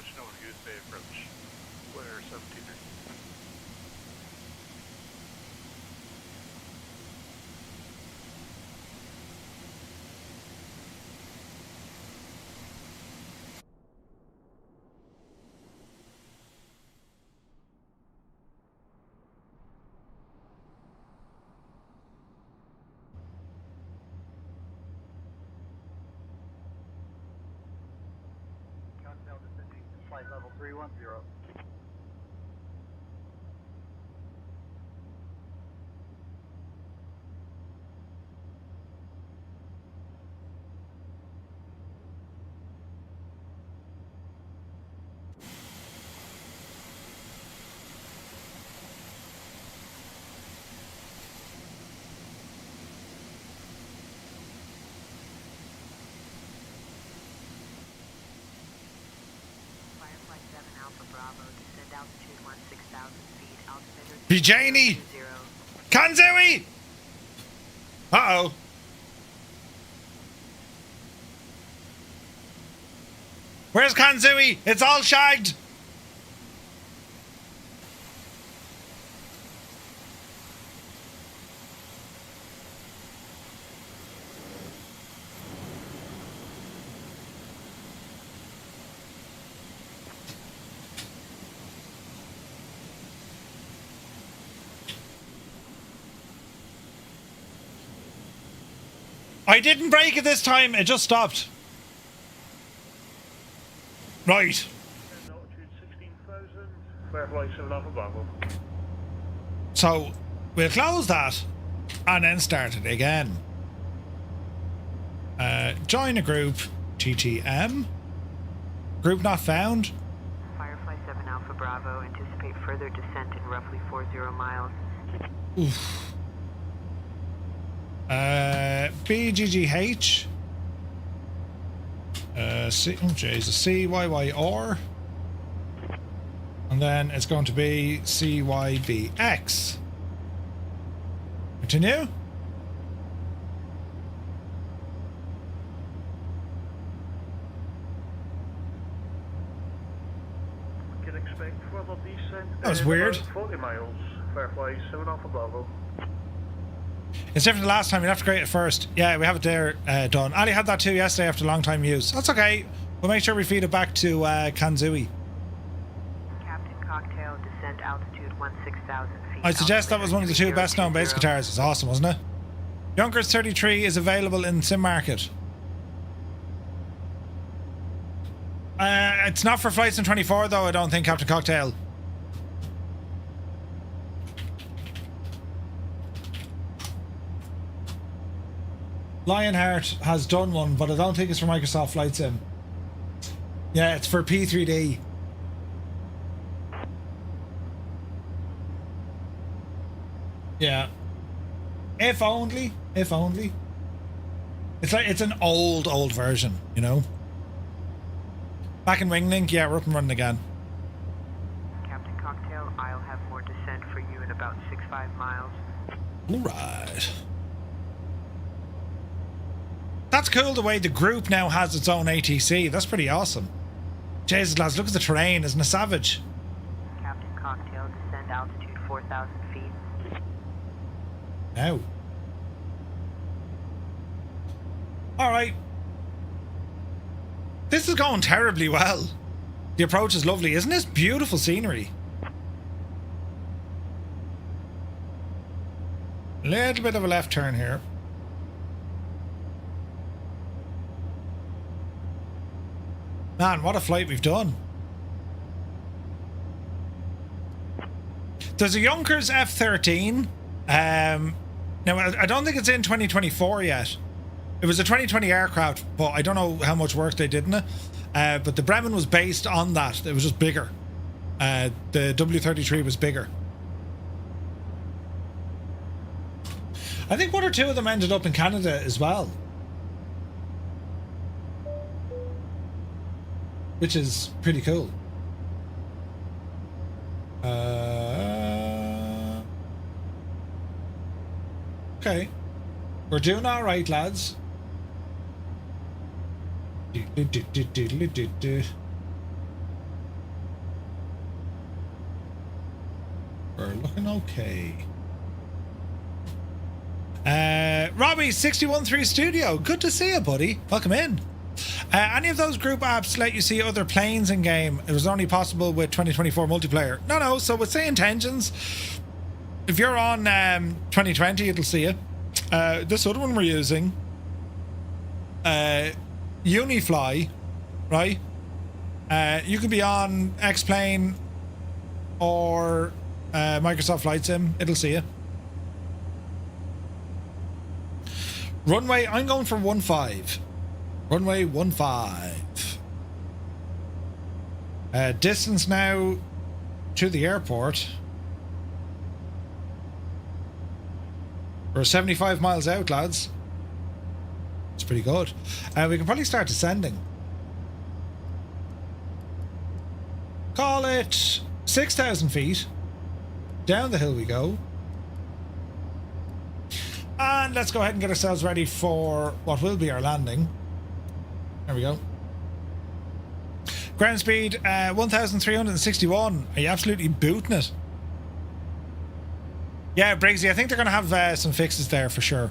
Switching over to Goose Bay approach. Square 17er. Flight level 310. Vijayni! Kanzui! Uh-oh. Where's Kanzui? It's all shagged! I didn't break it this time, it just stopped. Right. Altitude 16,000. Firefly 7 Alpha Bravo. So, we'll close that and then start it again. Join a group, TTM. Group not found. Firefly 7 Alpha Bravo, anticipate further descent in roughly 40 miles. Oof. BGGH. CYYR. And then it's going to be CYBX. Continue. Can expect further descent. That was weird. 40 miles. Firefly 7 Alpha Bravo. It's different the last time. You'd have to create it first. Yeah, we have it there done. Ali had that too yesterday after a long time use. That's okay. We'll make sure we feed it back to Kanzui. Captain Cocktail, descent altitude 16,000 feet. I suggest that was one of the two best known bass guitars. It's awesome, wasn't it? Junkers 33 is available in Sim Market. It's not for flights in 24 though, I don't think, Captain Cocktail. Lionheart has done one, but I don't think it's for Microsoft Flight Sim. Yeah, it's for P3D. Yeah. If only. If only. It's like, it's an old version, you know? Back in Winglink, yeah, we're up and running again. Captain Cocktail, I'll have more descent for you in about 65 miles. Alright. That's cool the way the group now has its own ATC. That's pretty awesome. Jesus, lads, look at the terrain. Isn't it savage? Captain Cocktail, descend altitude 4,000 feet. Now. Alright. This is going terribly well. The approach is lovely. Isn't this beautiful scenery? Little bit of a left turn here. Man, what a flight we've done. There's a Junkers F-13. Now, I don't think it's in 2024 yet. It was a 2020 aircraft, but I don't know how much work they did in it. But the Bremen was based on that. It was just bigger. The W-33 was bigger. I think one or two of them ended up in Canada as well. Which is pretty cool. Okay. We're doing alright, lads. We're looking okay. Robbie 613 Studio, good to see you, buddy. Welcome in. Any of those group apps let you see other planes in game? It was only possible with 2024 multiplayer. No. So with Say Intentions, if you're on 2020, it'll see you. This other one we're using, Unifly, right? You could be on X-Plane or Microsoft Flight Sim. It'll see you. Runway, I'm going for 15. Runway 15. Distance now to the airport. We're 75 miles out, lads. It's pretty good. We can probably start descending. Call it 6,000 feet. Down the hill we go. And let's go ahead and get ourselves ready for what will be our landing. There we go. Ground speed 1,361. Are you absolutely booting it? Yeah, Briggsy, I think they're going to have some fixes there for sure.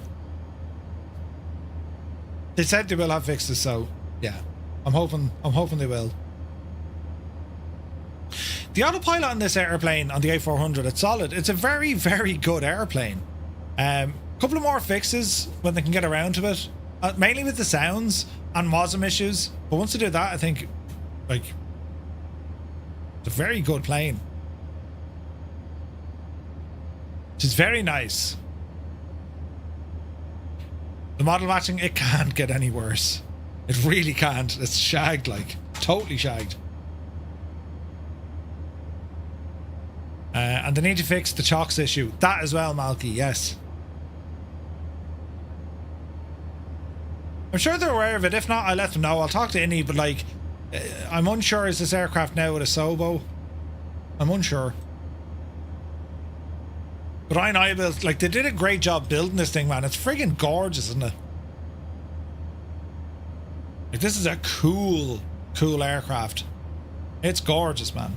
They said they will have fixes, so yeah, I'm hoping they will. The autopilot on this airplane, on the A400, it's solid. It's a very, very good airplane. Couple of more fixes when they can get around to it, mainly with the sounds and WASM issues. But once they do that, I think, like, it's a very good plane. It's very nice. The model matching, it can't get any worse. It really can't. It's shagged, like, totally shagged. And they need to fix the chocks issue. That as well, Malky, yes. I'm sure they're aware of it. If not, I'll let them know. I'll talk to Innie, but like, I'm unsure, is this aircraft now with a Sobo? I'm unsure. But Unreliable, like, they did a great job building this thing, man. It's friggin' gorgeous, isn't it? Like, this is a cool aircraft. It's gorgeous, man.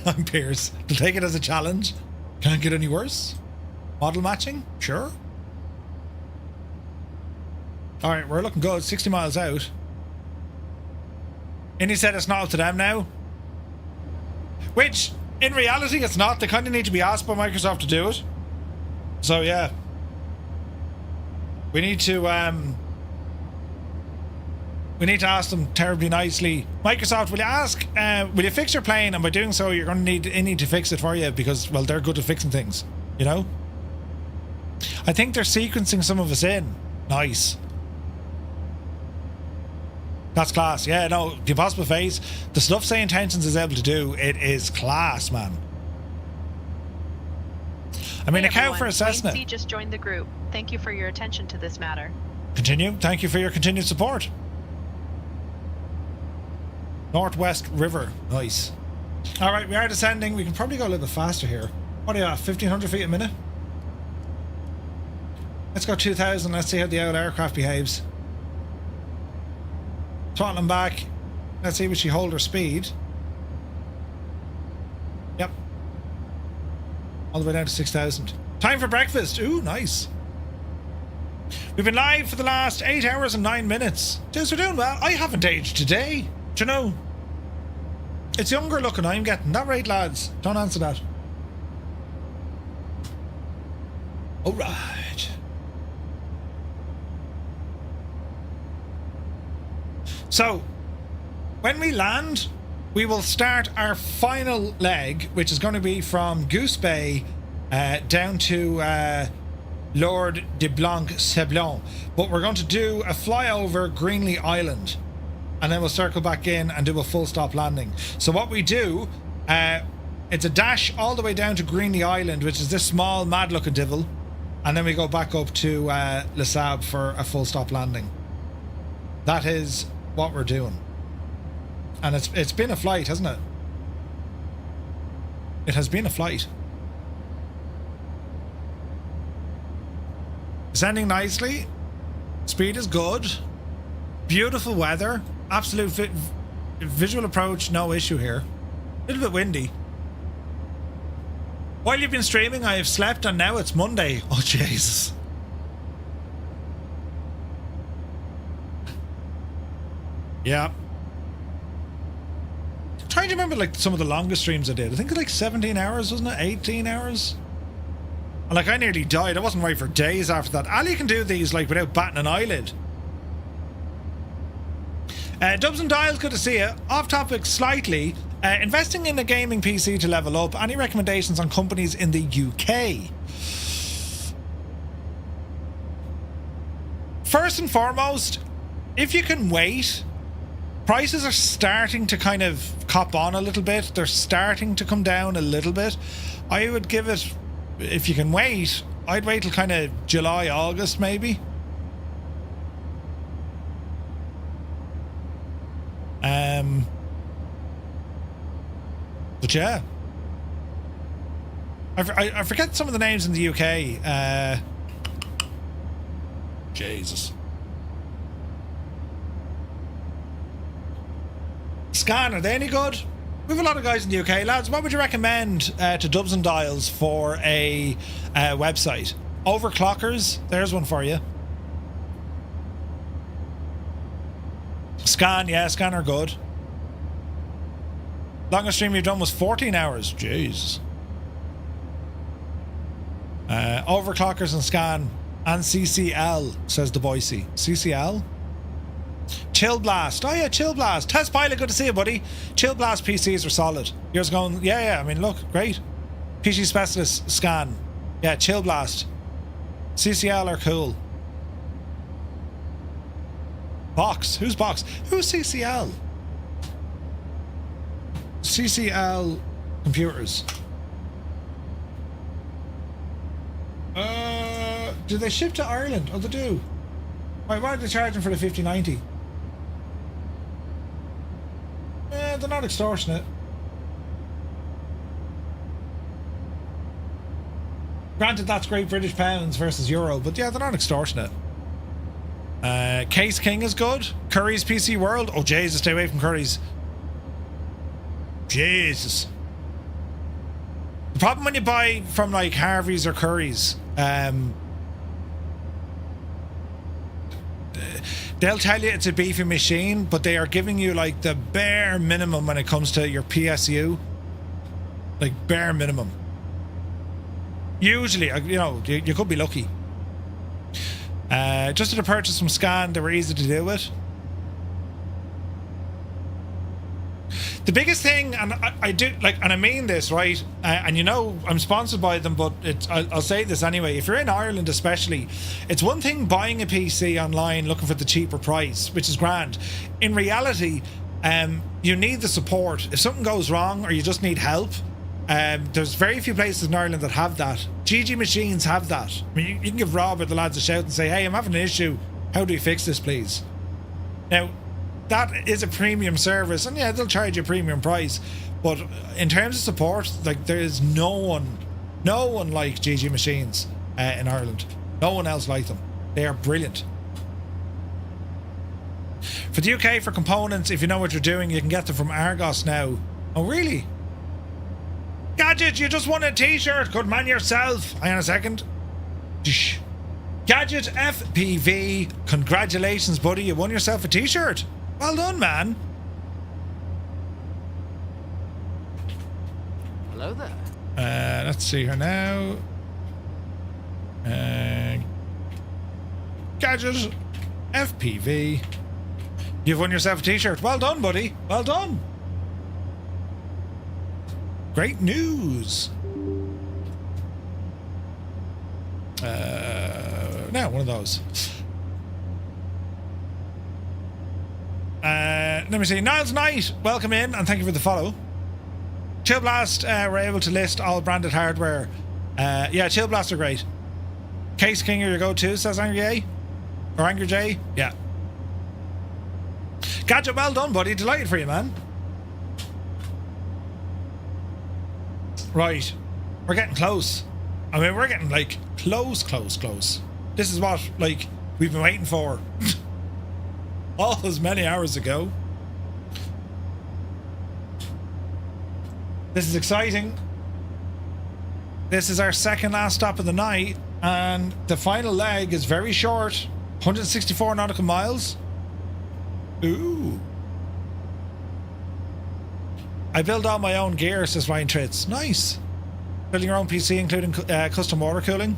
I'm Pierce. They'll take it as a challenge. Can't get any worse. Model matching? Sure. Alright, we're looking good. 60 miles out. And he said it's not up to them now. Which, in reality, it's not. They kind of need to be asked by Microsoft to do it. So, yeah. We need to ask them terribly nicely. Microsoft, will you fix your plane? And by doing so, you're going to need to fix it for you because, well, they're good at fixing things, you know? I think they're sequencing some of us in. Nice. That's class. Yeah, no, the Impossible Phase, the stuff Say Intentions is able to do, it is class, man. I mean, hey, a cow for a Cessna. Wayne C just joined the group. Thank you for your attention to this matter. Continue. Thank you for your continued support. Northwest River. Nice. All right, we are descending. We can probably go a little bit faster here. What are you at? 1,500 feet a minute? Let's go 2,000. Let's see how the old aircraft behaves. Throttling back. Let's see if she hold her speed. Yep. All the way down to 6,000. Time for breakfast. Ooh, nice. We've been live for the last 8 hours and 9 minutes. Just, we're doing well. I haven't aged today. Do you know? It's younger looking I'm getting. That right, lads? Don't answer that. All right. So, when we land, we will start our final leg, which is going to be from Goose Bay down to Lord de Blanc-Sablon. But we're going to do a flyover Greenlee Island. And then we'll circle back in and do a full stop landing. So what we do, it's a dash all the way down to Greenlee Island, which is this small, mad-looking divil. And then we go back up to Le Sable for a full stop landing. That is what we're doing. And it's been a flight, hasn't it? It has been a flight. Descending nicely. Speed is good. Beautiful weather. Absolute visual approach, no issue here. little bit windy. While you've been streaming, I have slept and now it's Monday. Oh, Jesus. Yeah. I'm trying to remember like some of the longest streams I did. I think it's like 17 hours, wasn't it? 18 hours? And like I nearly died. I wasn't right for days after that. Ali can do these like without batting an eyelid. Dubs and Dials, good to see you. Off topic slightly. Investing in a gaming PC to level up. Any recommendations on companies in the UK? First and foremost, if you can wait, prices are starting to kind of cop on a little bit. They're starting to come down a little bit. I would give it, if you can wait, I'd wait till kind of July, August maybe. But yeah, I forget some of the names in the UK. Jesus. Scan, are they any good? We have a lot of guys in the UK. Lads, what would you recommend to Dubs and Dials for a website? Overclockers, there's one for you. Scan, yeah, Scan are good. Longest stream you've done was 14 hours. Jeez. Overclockers and Scan and CCL, says the Boise. CCL? Chill Blast. Oh yeah, Chill Blast. Test Pilot, good to see you, buddy. Chill Blast PCs are solid. Yours going, yeah, I mean, look, great. PC Specialist, Scan. Yeah, Chill Blast. CCL are cool. Box. Who's Box? Who's CCL? CCL Computers. Do they ship to Ireland? Oh, they do. Why are they charging for the 5090? They're not extortionate. Granted, that's Great British Pounds versus Euro, but yeah, they're not extortionate. Case King is good. Curry's PC World. Oh, Jesus, stay away from Curry's. Jesus. The problem when you buy from like Harvey's or Curry's, they'll tell you it's a beefy machine, but they are giving you like the bare minimum when it comes to your PSU. Like bare minimum. Usually, you know, you could be lucky. Just to purchase from Scan, they were easy to deal with. The biggest thing, and I do like, and I mean this, right? And you know, I'm sponsored by them, but I'll say this anyway. If you're in Ireland, especially, it's one thing buying a PC online looking for the cheaper price, which is grand. In reality, you need the support. If something goes wrong or you just need help, there's very few places in Ireland that have that. GG Machines have that. I mean, you can give Rob or the lads a shout and say, hey, I'm having an issue. How do we fix this, please? Now, that is a premium service, and yeah, they'll charge you a premium price. But in terms of support, like, there is no one like GG Machines in Ireland. No one else like them. They are brilliant. For the UK, for components, if you know what you're doing, you can get them from Argos now. Oh, really? Gadget, you just won a t-shirt. Good man yourself. Hang on a second. Gadget FPV. Congratulations, buddy. You won yourself a t-shirt. Well done, man. Hello there. Let's see here now. Gadget FPV. You've won yourself a t-shirt. Well done, buddy. Well done. Great news. Now, one of those. Let me see. Niles Knight, welcome in and thank you for the follow. Chill Blast, we're able to list all branded hardware. Yeah, Chill Blast are great. Case King are your go-to, says Angry A. Or Angry J. Yeah. Gadget, well done, buddy. Delighted for you, man. Right. We're getting close. I mean, we're getting, like, close. This is what, like, we've been waiting for. All those many hours ago. This is exciting. This is our second last stop of the night, and the final leg is very short. 164 nautical miles. Ooh. I build all my own gear, says Ryan Tritz. Nice. Building your own PC, including custom water cooling.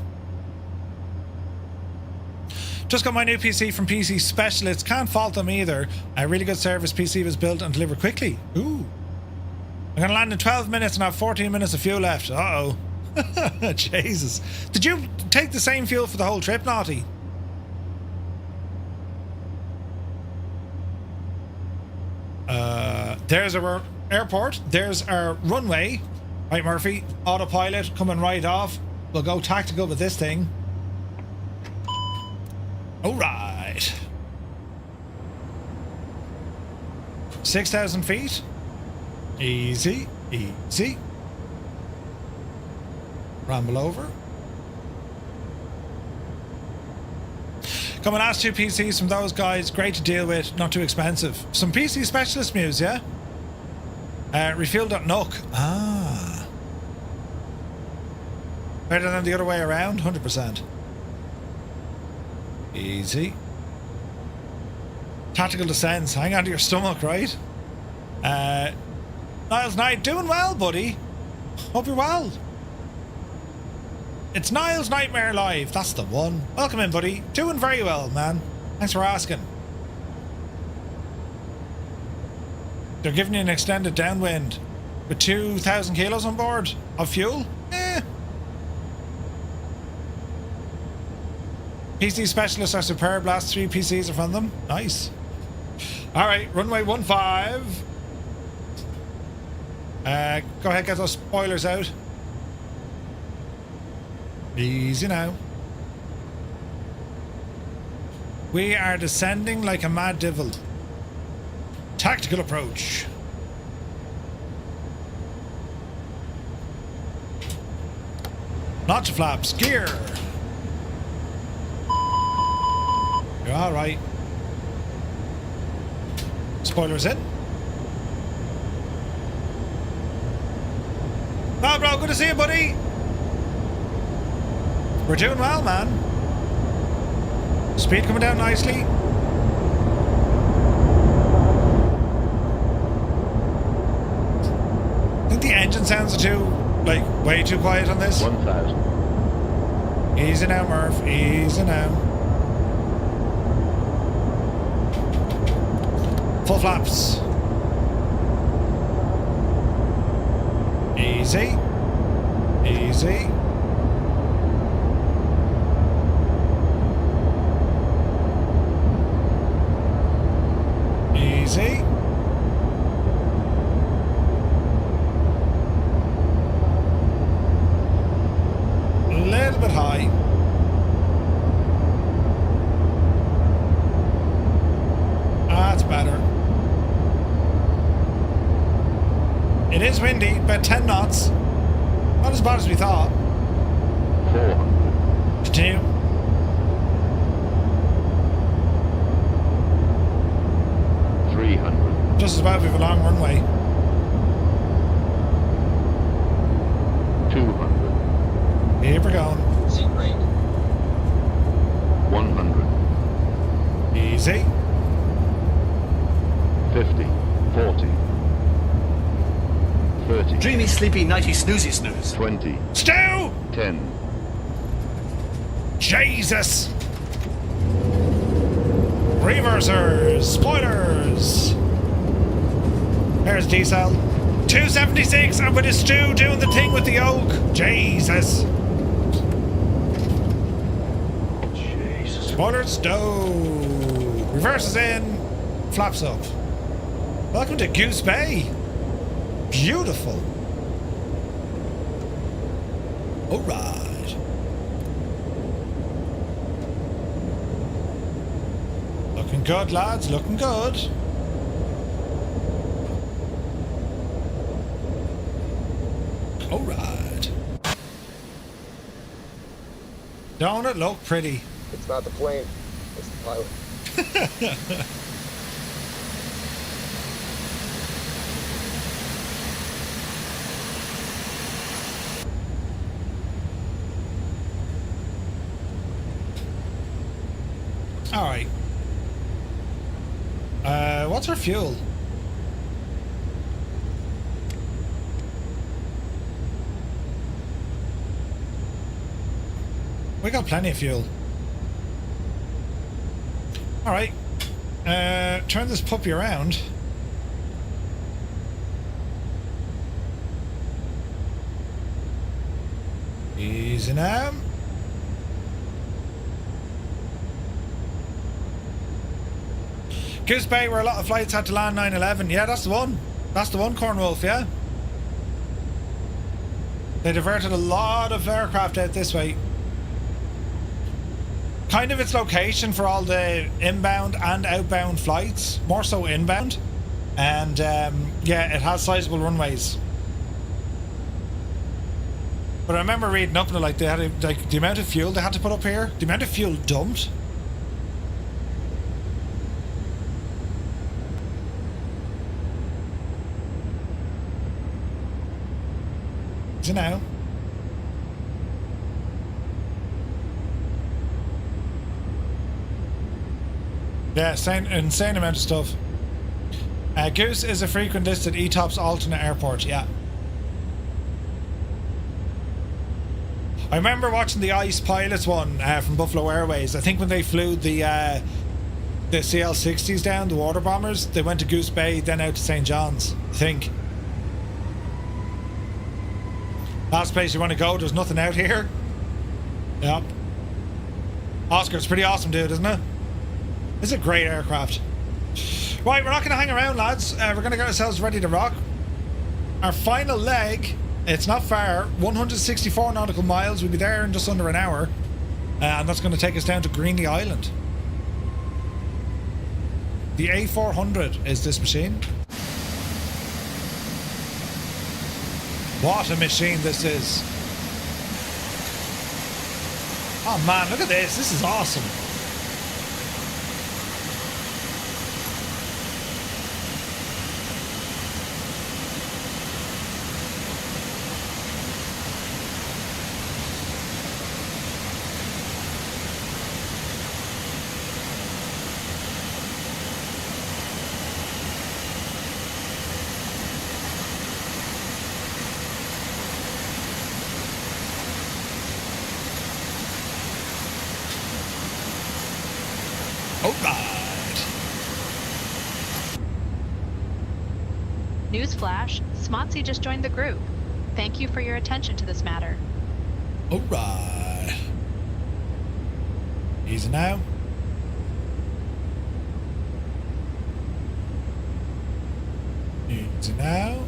Just got my new PC from PC Specialists. Can't fault them either. A really good service. PC was built and delivered quickly. Ooh. I'm gonna land in 12 minutes and have 14 minutes of fuel left. Uh-oh. Jesus. Did you take the same fuel for the whole trip, Naughty? There's our airport. There's our runway. Right, Murphy. Autopilot coming right off. We'll go tactical with this thing. All right. 6,000 feet. Easy, easy. Ramble over. Come and ask 2 PCs from those guys. Great to deal with, not too expensive. Some PC specialist news, yeah? Refuel.nook. Ah. Better than the other way around? 100%. Easy. Tactical descents. Hang on to your stomach, right? Niles Knight, doing well, buddy. Hope you're well. It's Niles Nightmare Live. That's the one. Welcome in, buddy. Doing very well, man. Thanks for asking. They're giving you an extended downwind with 2,000 kilos on board of fuel. PC specialists are superb. Last 3 PCs are from them. Nice. All right, runway 15. Go ahead, get those spoilers out. Easy now. We are descending like a mad devil. Tactical approach. Not to flaps. Gear. You're all right. Spoilers in. Oh, bro, good to see you, buddy. We're doing well, man. Speed coming down nicely. I think the engine sounds are way too quiet on this. 1,000. Easy now, Murph. Easy now. Full flaps. Easy. Easy. Easy. A little bit high. That's better. It is windy, about 10 knots. Not as bad as we thought. 400. Continue. Just as bad, we have a long runway. 200. Here we're going. Seat rate. 100. Easy. 50. 40. 30. Dreamy, sleepy, nighty, snoozy, snooze. 20. Stew! 10. Jesus! Reversers! Spoilers! There's diesel. 276, and with his stew doing the thing with the oak. Jesus. Jesus. Spoilers stowed. Reverses in. Flaps up. Welcome to Goose Bay. Beautiful. Alright. Looking good, lads. Looking good. Alright. Don't it look pretty? It's not the plane. It's the pilot. All right. What's our fuel? We got plenty of fuel. All right. Turn this puppy around. Easy now. Goose Bay, where a lot of flights had to land 9/11. Yeah, that's the one. That's the one, Cornwolf, yeah. They diverted a lot of aircraft out this way. Kind of its location for all the inbound and outbound flights. More so inbound. And yeah, it has sizable runways. But I remember reading up and like they had like the amount of fuel they had to put up here, the amount of fuel dumped. Is it now? Yeah, insane amount of stuff. Goose is a frequent listed ETOPS alternate airport, yeah. I remember watching the Ice Pilots one from Buffalo Airways. I think when they flew the CL-60s down, the water bombers, they went to Goose Bay, then out to St. John's, I think. Last place you want to go, there's nothing out here. Yep. Oscar, it's pretty awesome, dude, isn't it? It's a great aircraft. Right, we're not going to hang around, lads. We're going to get ourselves ready to rock. Our final leg, it's not far, 164 nautical miles. We'll be there in just under an hour. And that's going to take us down to Greenly Island. The A400 is this machine. What a machine this is. Oh man, look at this. This is awesome. Newsflash, Smotsy just joined the group. Thank you for your attention to this matter. Alright. Easy now. Easy now.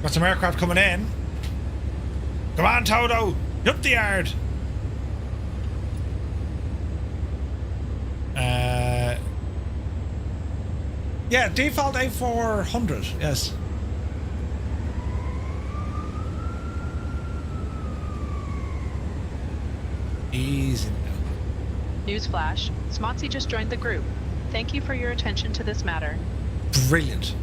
Got some aircraft coming in. Come on, Toto! Up the yard! Yeah, default A400, yes. Easy now. Newsflash, Smotsy just joined the group. Thank you for your attention to this matter. Brilliant.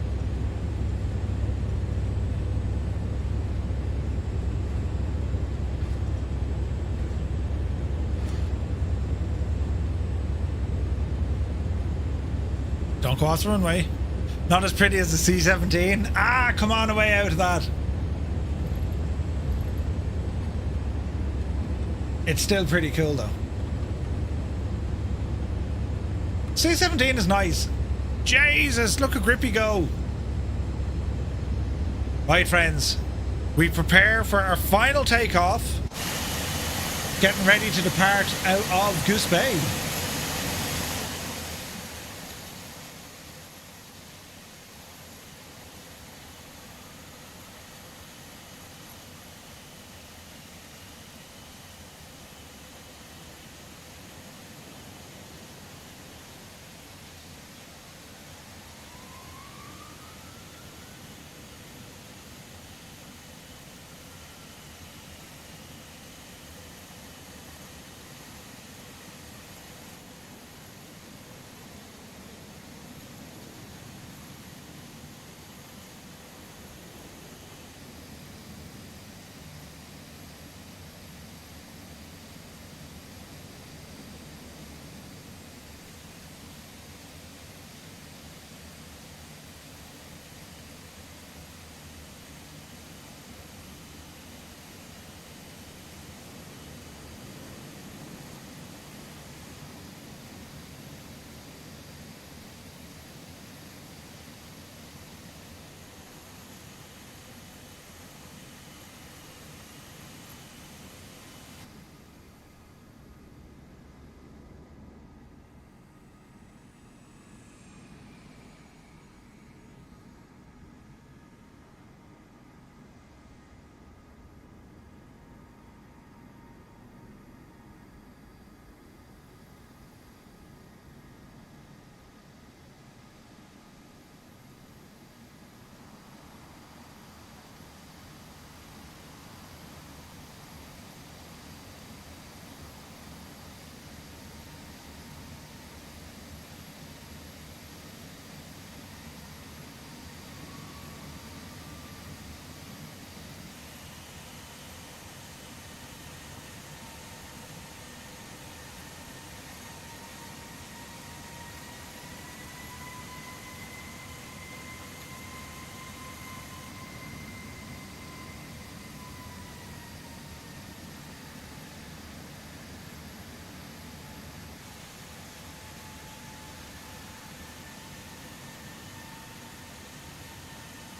Don't go off the runway. Not as pretty as the C-17. Ah, come on away out of that. It's still pretty cool though. C-17 is nice. Jesus, look how grippy go. Right, friends. We prepare for our final takeoff. Getting ready to depart out of Goose Bay.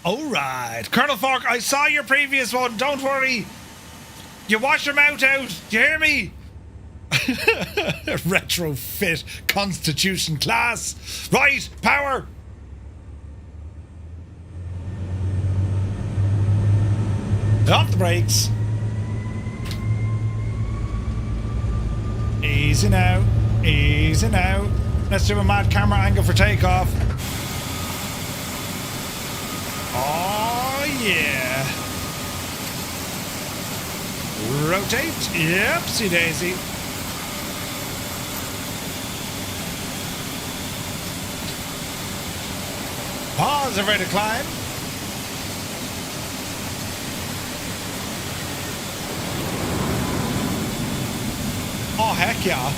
All right. Colonel Falk, I saw your previous one. Don't worry. You wash your mouth out. Do you hear me? Retrofit Constitution class. Right, power. Off the brakes. Easy now. Easy now. Let's do a mad camera angle for takeoff. Oh, yeah. Rotate. Yep, see daisy. Pause, ready to climb. Oh, heck yeah.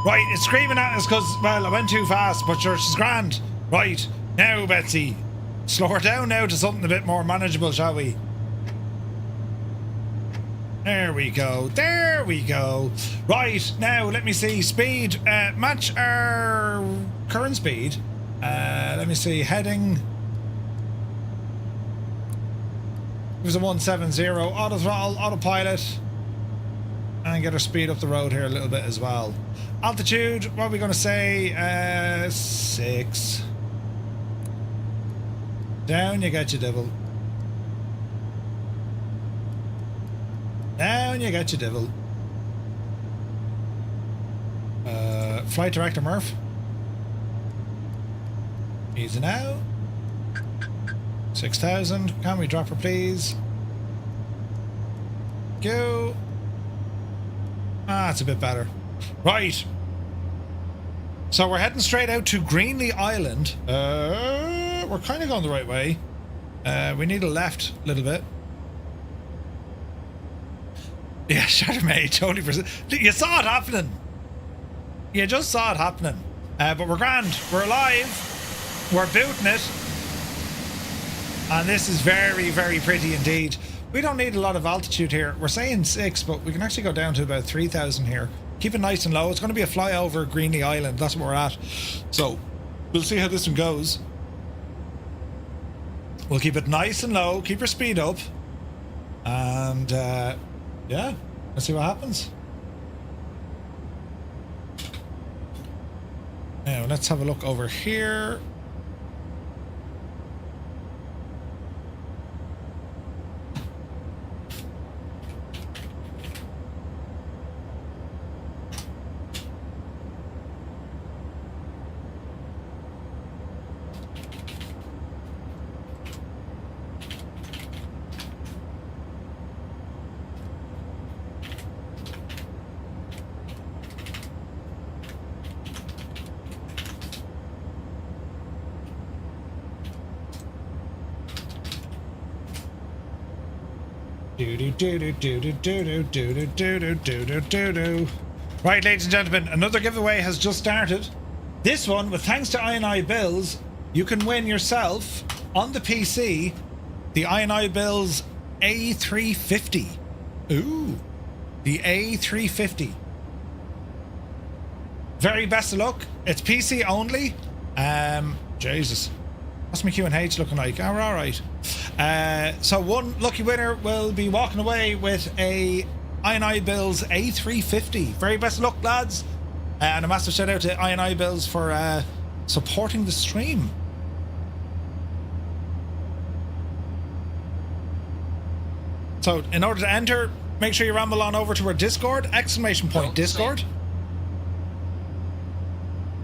Right, it's screaming at us because, well, I went too fast, but sure, she's grand. Right, now, Betsy, slow her down now to something a bit more manageable, shall we? There we go, there we go. Right, now, let me see, speed, match our current speed. Let me see, heading. It was a 170, auto throttle, autopilot. And get our speed up the road here a little bit as well. Altitude, what are we going to say? 6. Down you get your devil. Down you get your devil. Flight Director Murph. Easy now. 6,000. Can we drop her, please? Go. Ah, it's a bit better. Right. So we're heading straight out to Greenlee Island. We're kind of going the right way. We need a left a little bit. Yeah, Chardonnay, totally. You saw it happening. You just saw it happening. But we're grand. We're alive. We're booting it. And this is very, very pretty indeed. We don't need a lot of altitude here. We're saying 6, but we can actually go down to about 3,000 here. Keep it nice and low. It's going to be a flyover Greenlee Island. That's where we're at. So we'll see how this one goes. We'll keep it nice and low, keep your speed up, and yeah, let's see what happens. Now, let's have a look over here. Right, ladies and gentlemen, another giveaway has just started. This one, with thanks to I&I Bills, you can win yourself on the PC the I&I Bills A350. Ooh, the A350. Very best of luck. It's PC only. Jesus. What's my Q&H looking like? Oh, we're all right. So one lucky winner will be walking away with a I&I Bills A350. Very best of luck, lads. And a massive shout out to I&I Bills for supporting the stream. So in order to enter, make sure you ramble on over to our Discord, ! Discord.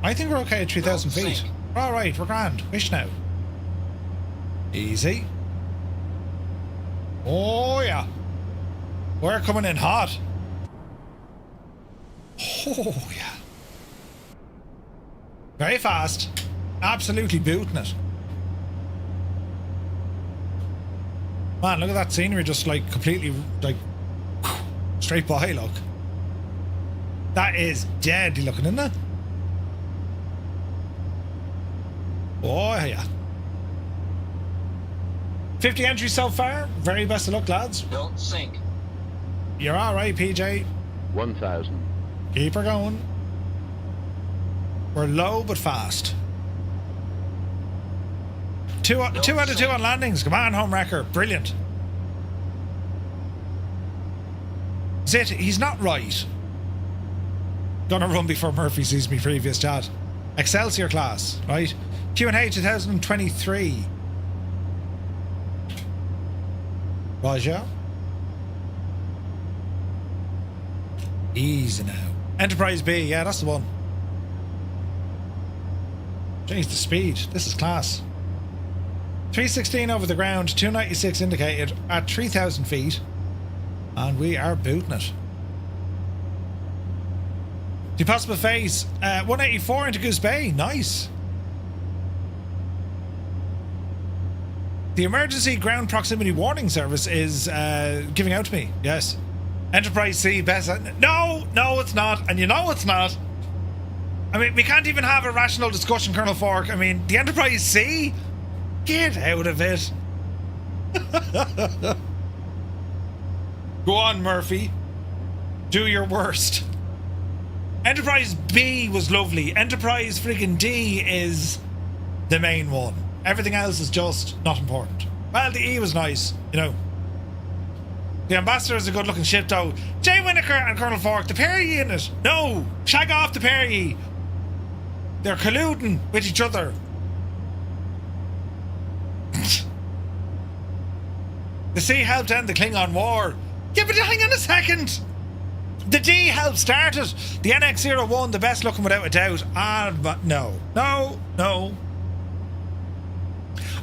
I think we're okay at 3,000 feet. We're all right, we're grand. Wish now. Easy. Oh yeah. We're coming in hot. Oh yeah. Very fast. Absolutely booting it. Man, look at that scenery just like completely like straight by, look. That is deadly looking, isn't it? Oh yeah. 50 entries so far. Very best of luck, lads. Don't sink. You're alright, PJ. 1,000. Keep her going. We're low but fast. Two out of 2 on landings. Come on, home wrecker. Brilliant. Zit, he's not right. Gonna run before Murphy sees me previous chat. Excelsior class, right? Q&A 2023. Raja. Easy now. Enterprise B, yeah, that's the one. Jeez, the speed. This is class. 316 over the ground, 296 indicated at 3,000 feet. And we are booting it. The possible phase, 184 into Goose Bay. Nice. The emergency ground proximity warning service is giving out to me. Yes. Enterprise C, best. No, it's not. And you know it's not. I mean, we can't even have a rational discussion, Colonel Fork. I mean, the Enterprise C? Get out of it. Go on, Murphy. Do your worst. Enterprise B was lovely. Enterprise freaking D is the main one. Everything else is just not important. Well, the E was nice, you know. The Ambassador is a good looking ship though. Jay Winokur and Colonel Fork, the pair of ye in it. No! Shag off the pair of ye. They're colluding with each other. The C helped end the Klingon War. Yeah, but hang on a second. The D helped start it. The NX-01, the best looking without a doubt. But no.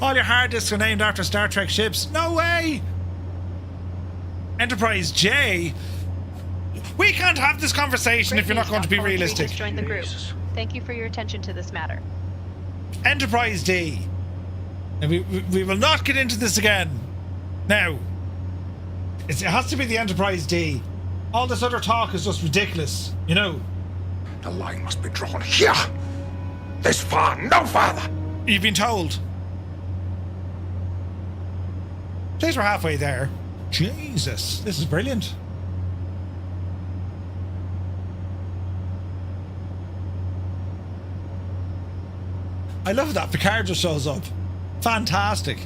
All your hard disks are named after Star Trek ships. No way. Enterprise J. We can't have this conversation if you're not going to be realistic. Just joined the group. Thank you for your attention to this matter. Enterprise D. And we will not get into this again. Now, it has to be the Enterprise D. All this other talk is just ridiculous, you know. The line must be drawn here. This far, no farther. You've been told. Please, we're halfway there. Jesus, this is brilliant. I love that Picard just shows up. Fantastic.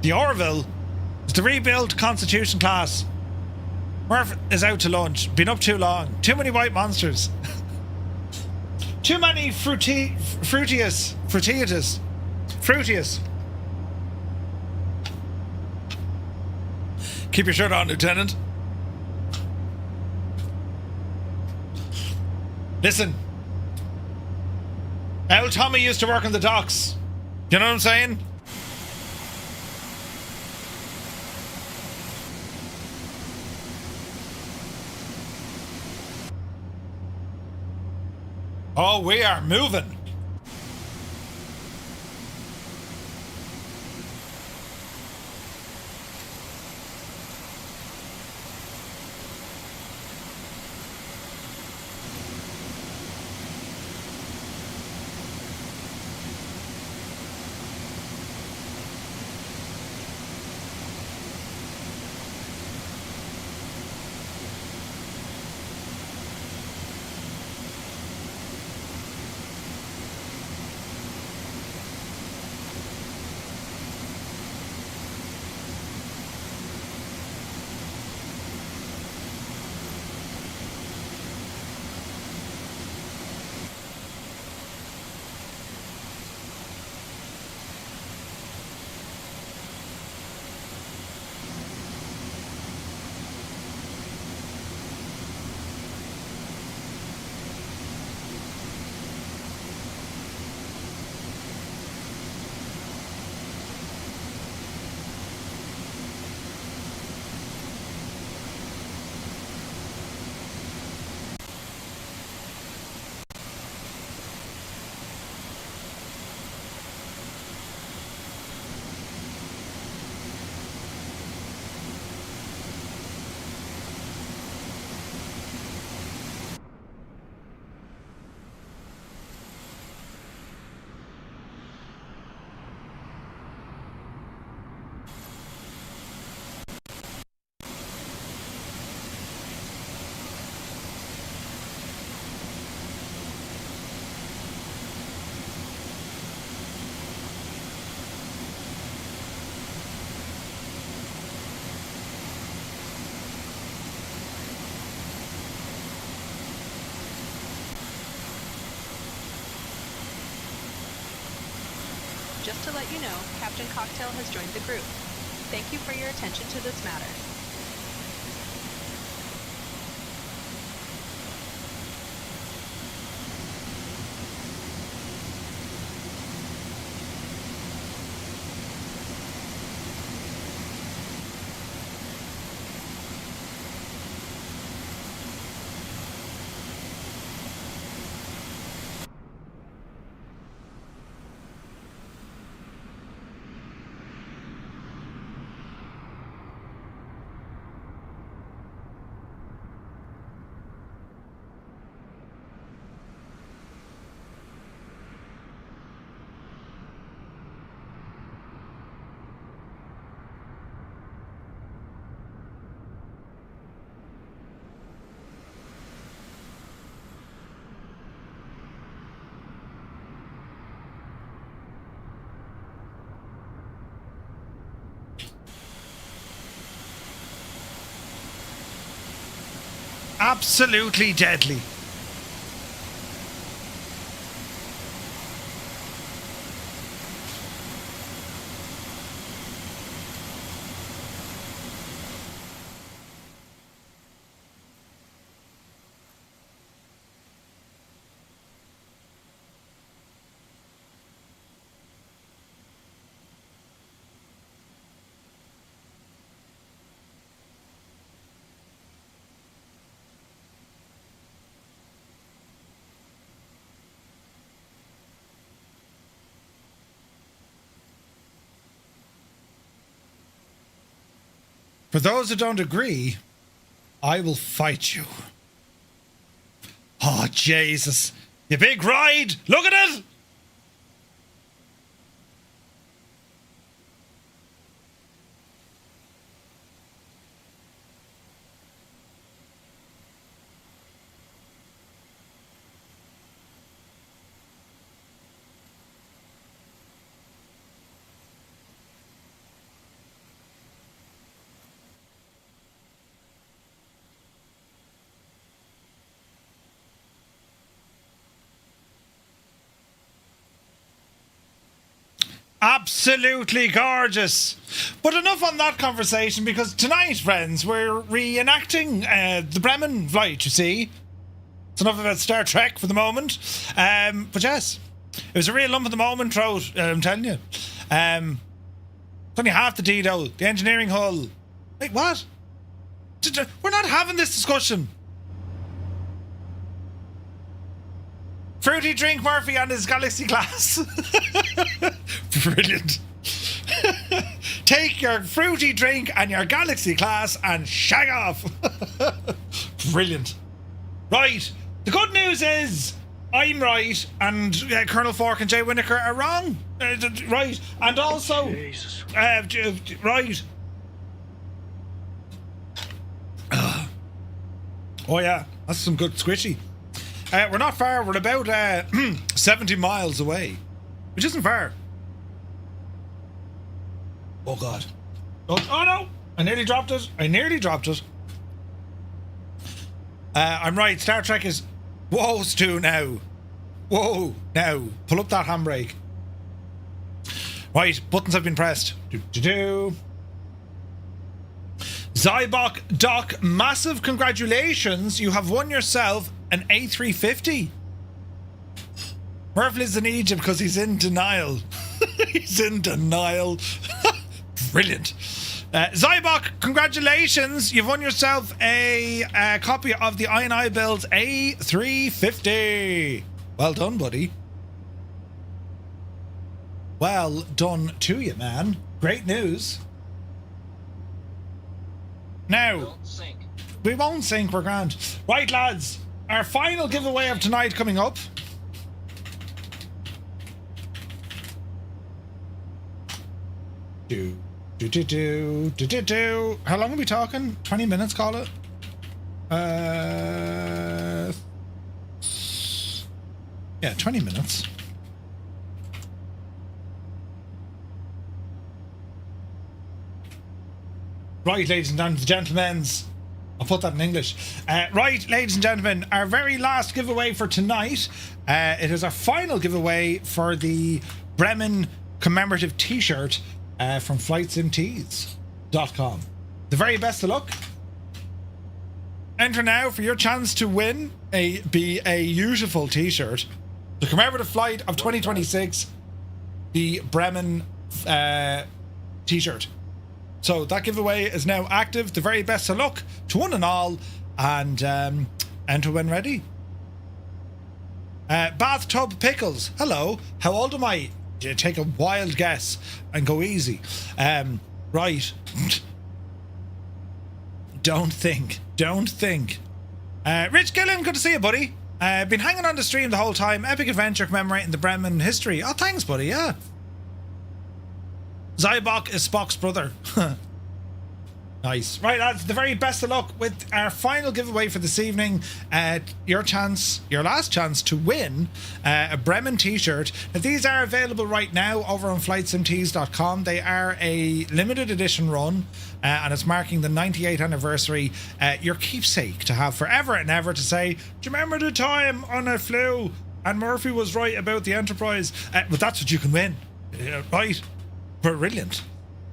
The Orville is the rebuilt Constitution class. Murph is out to lunch. Been up too long. Too many white monsters. Too many fruitius. Keep your shirt on, Lieutenant. Listen. Old Tommy used to work on the docks. You know what I'm saying? Oh, we are moving. Just to let you know, Captain Cocktail has joined the group. Thank you for your attention to this matter. Absolutely deadly. For those who don't agree, I will fight you. Oh, Jesus. You big ride! Look at it! Absolutely gorgeous. But enough on that conversation, because tonight, friends, we're reenacting the Bremen flight, you see. It's enough about Star Trek for the moment. But yes, it was a real lump of the moment throat, I'm telling you. It's only half the D, though. The engineering hull. Wait, what? We're not having this discussion. Fruity drink Murphy and his Galaxy class. Brilliant. Take your fruity drink and your Galaxy class and shag off. Brilliant. Right. The good news is I'm right and Colonel Fork and Jay Winokur are wrong. Right. And also... Jesus. Right. Oh yeah, that's some good squishy. We're not far. We're about 70 miles away, which isn't far. Oh God! Oh no! I nearly dropped it. I'm right. Star Trek is. Whoa, Stu! Now, whoa! Now, pull up that handbrake. Right, buttons have been pressed. Do. Zybok Doc, massive congratulations! You have won yourself an A350. Murph lives in Egypt because he's in denial. He's in denial. Brilliant. Zybok, congratulations! You've won yourself a copy of the I&I Builds A350. Well done, buddy. Well done to you, man. Great news. Now, we won't sink, we're grand. Right, lads, our final giveaway of tonight coming up. How long are we talking? 20 minutes, call it? Yeah, 20 minutes. Right, ladies and gentlemen, I'll put that in English. Right, ladies and gentlemen, our very last giveaway for tonight. It is our final giveaway for the Bremen Commemorative T-shirt from FlightSimTees.com. The very best of luck. Enter now for your chance to win a beautiful T-shirt. The Commemorative Flight of 2026, the Bremen T-shirt. So that giveaway is now active. The very best of luck to one and all, and enter when ready. Bathtub Pickles. Hello. How old am I? Take a wild guess and go easy. Right. Don't think. Rich Gillen, good to see you, buddy. Been hanging on the stream the whole time. Epic adventure commemorating the Bremen history. Oh, thanks, buddy. Yeah. Zybok is Spock's brother. Nice. Right, lads, the very best of luck with our final giveaway for this evening. Your last chance to win a Bremen t-shirt. Now, these are available right now over on FlightSimTees.com. They are a limited edition run, and it's marking the 98th anniversary. Your keepsake to have forever and ever to say, do you remember the time on a flew and Murphy was right about the Enterprise? But that's what you can win. Right? Brilliant.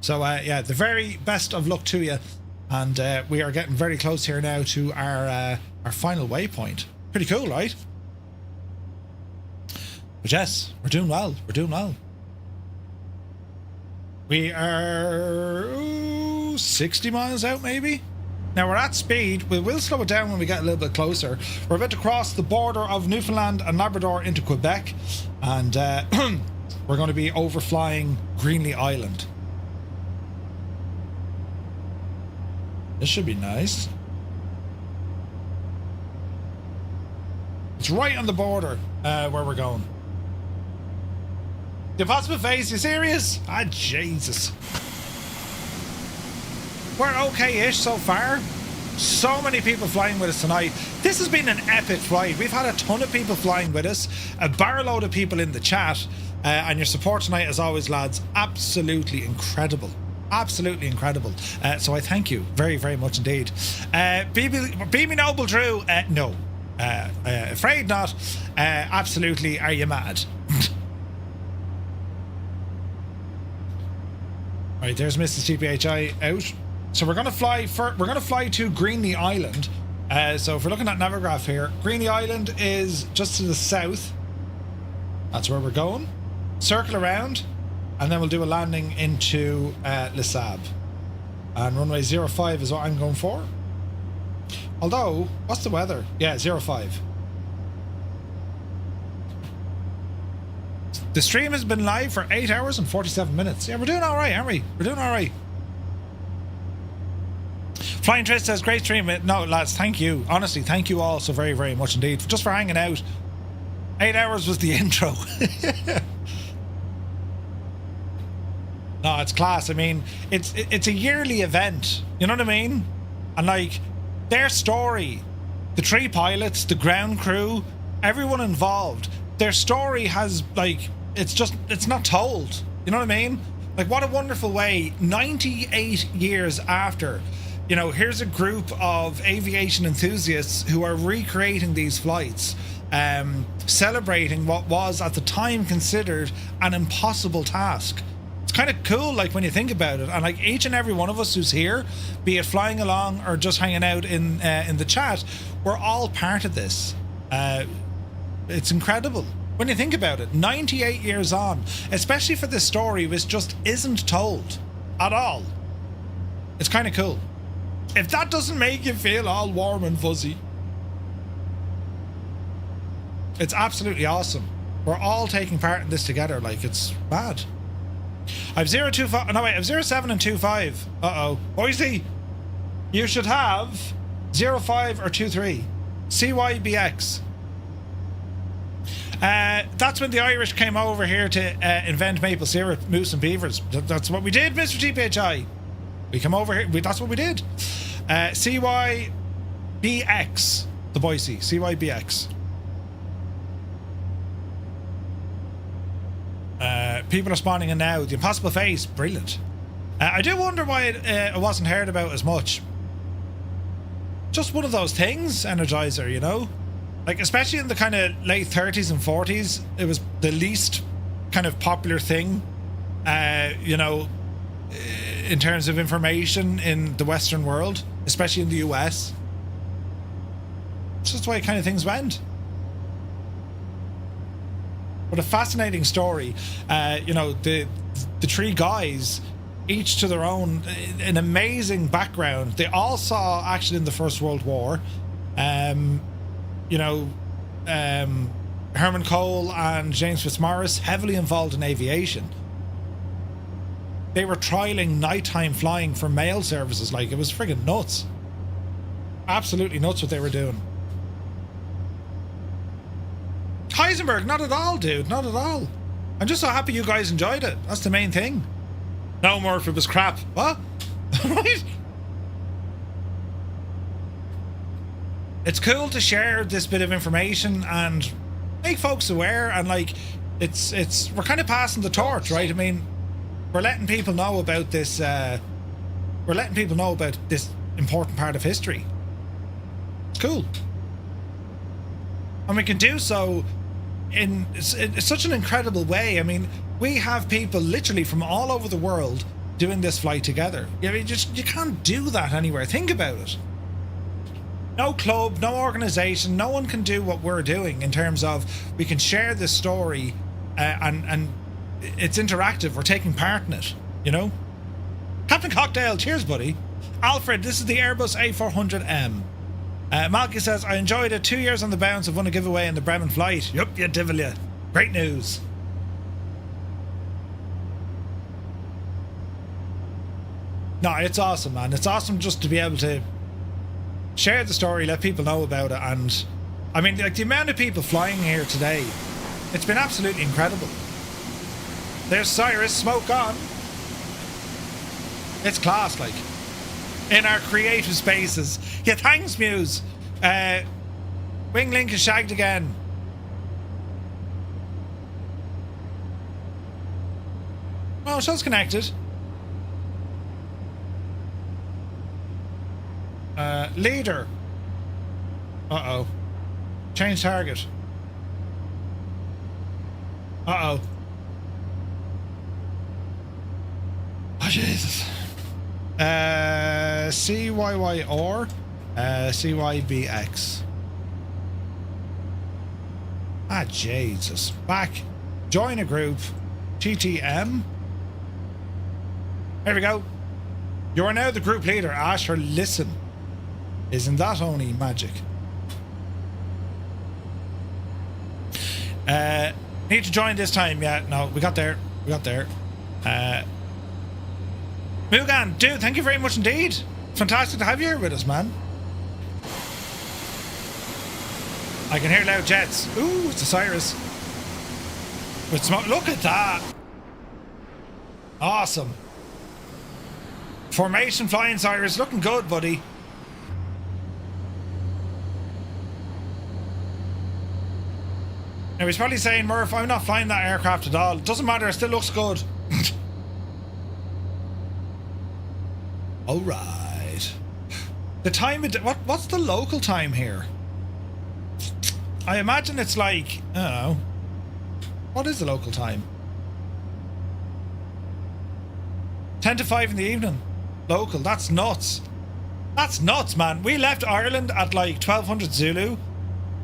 So yeah, the very best of luck to you, and we are getting very close here now to our final waypoint. Pretty cool, right? But yes, we're doing well. We are 60 miles out, maybe. Now we're at speed. We will slow it down when we get a little bit closer. We're about to cross the border of Newfoundland and Labrador into Quebec, and we're going to be overflying Greenlee Island. This should be nice. It's right on the border where we're going. The Impossible Face, you serious? Ah, Jesus. We're okay-ish so far. So many people flying with us tonight. This has been an epic flight. We've had a ton of people flying with us. A barrel-load of people in the chat. And your support tonight, as always, lads, absolutely incredible. Absolutely incredible. So I thank you very, very much indeed. BB Noble Drew, no. Afraid not. Absolutely, are you mad? Right, there's Mrs. TPHI out. So we're gonna fly to Greenly Island. So if we're looking at Navigraph here, Greenly Island is just to the south. That's where we're going. Circle around, and then we'll do a landing into Les Sables. And runway 05 is what I'm going for. Although, what's the weather? Yeah, 05. The stream has been live for 8 hours and 47 minutes. Yeah, we're doing all right, aren't we? We're doing all right. Flying Trist says, great stream. No, lads, thank you. Honestly, thank you all so very, very much indeed. Just for hanging out. 8 hours was the intro. No, it's class. I mean, it's a yearly event. You know what I mean? And like, their story, the 3 pilots, the ground crew, everyone involved, their story has, like, it's not told. You know what I mean? Like, what a wonderful way, 98 years after, you know, here's a group of aviation enthusiasts who are recreating these flights, celebrating what was at the time considered an impossible task. It's kind of cool, like, when you think about it. And like, each and every one of us who's here, be it flying along or just hanging out in the chat, we're all part of this. It's incredible when you think about it. 98 years on, especially for this story which just isn't told at all. It's kind of cool. If that doesn't make you feel all warm and fuzzy, it's absolutely awesome. We're all taking part in this together. Like, it's mad. I've 025. No, wait, I've 07 and 25. Uh-oh. Boise, you should have 05 or 23. CYBX. That's when the Irish came over here to invent maple syrup, moose and beavers. That's what we did, Mr. TPHI. We come over here. That's what we did. CYBX. The Boise. CYBX. People are spawning in now. The Impossible Face. Brilliant. I do wonder why it wasn't heard about as much. Just one of those things, Energizer, you know? Like, especially in the kind of late 30s and 40s, it was the least kind of popular thing, you know, in terms of information in the Western world, especially in the US. It's just the way kind of things went. But a fascinating story. You know, the 3 guys, each to their own, an amazing background. They all saw action in the First World War. You know, Hermann Köhl and James Fitzmaurice, heavily involved in aviation. They were trialing nighttime flying for mail services. Like, it was friggin' nuts. Absolutely nuts what they were doing. Heisenberg, not at all, dude. Not at all. I'm just so happy you guys enjoyed it. That's the main thing. No, Murph, it was crap. What? Right? It's cool to share this bit of information and make folks aware, and like, it's we're kind of passing the torch, right? I mean, we're letting people know about this. We're letting people know about this important part of history. It's cool, and we can do so in such an incredible way. I mean, we have people literally from all over the world doing this flight together. I mean, you can't do that anywhere. Think about it. No club, no organization, no one can do what we're doing in terms of we can share this story and it's interactive. We're taking part in it, you know? Captain Cocktail, cheers, buddy. Alfred, this is the Airbus A400M. Malky says, I enjoyed it. 2 years on the bounce. I've won a giveaway in the Bremen flight. Yup, you divil ya. Great news. No, it's awesome, man. It's awesome just to be able to share the story, let people know about it. And I mean, like, the amount of people flying here today, it's been absolutely incredible. There's Cyrus, smoke on. It's class, like, in our creative spaces. Yeah, thanks, Muse. Wing Link is shagged again. Oh, show's connected. Leader. Uh-oh. Change target. Uh-oh. Oh, Jesus. CYY or CYBX. Ah, Jesus. Back. Join a group. TTM. There we go. You are now the group leader. Asher, listen. Isn't that only magic? Need to join this time. Yeah, no, we got there. We got there. Mugan, dude, thank you very much indeed. Fantastic to have you here with us, man. I can hear loud jets. Ooh, it's a Cyrus. With smoke. Look at that. Awesome. Formation flying Cyrus. Looking good, buddy. Now he's probably saying, Murph, I'm not flying that aircraft at all. It doesn't matter, it still looks good. Alright. The time of what's the local time here? I imagine it's like, I don't know. What is the local time? 10 to 5 in the evening. Local, that's nuts. That's nuts, man. We left Ireland at like 1200 Zulu.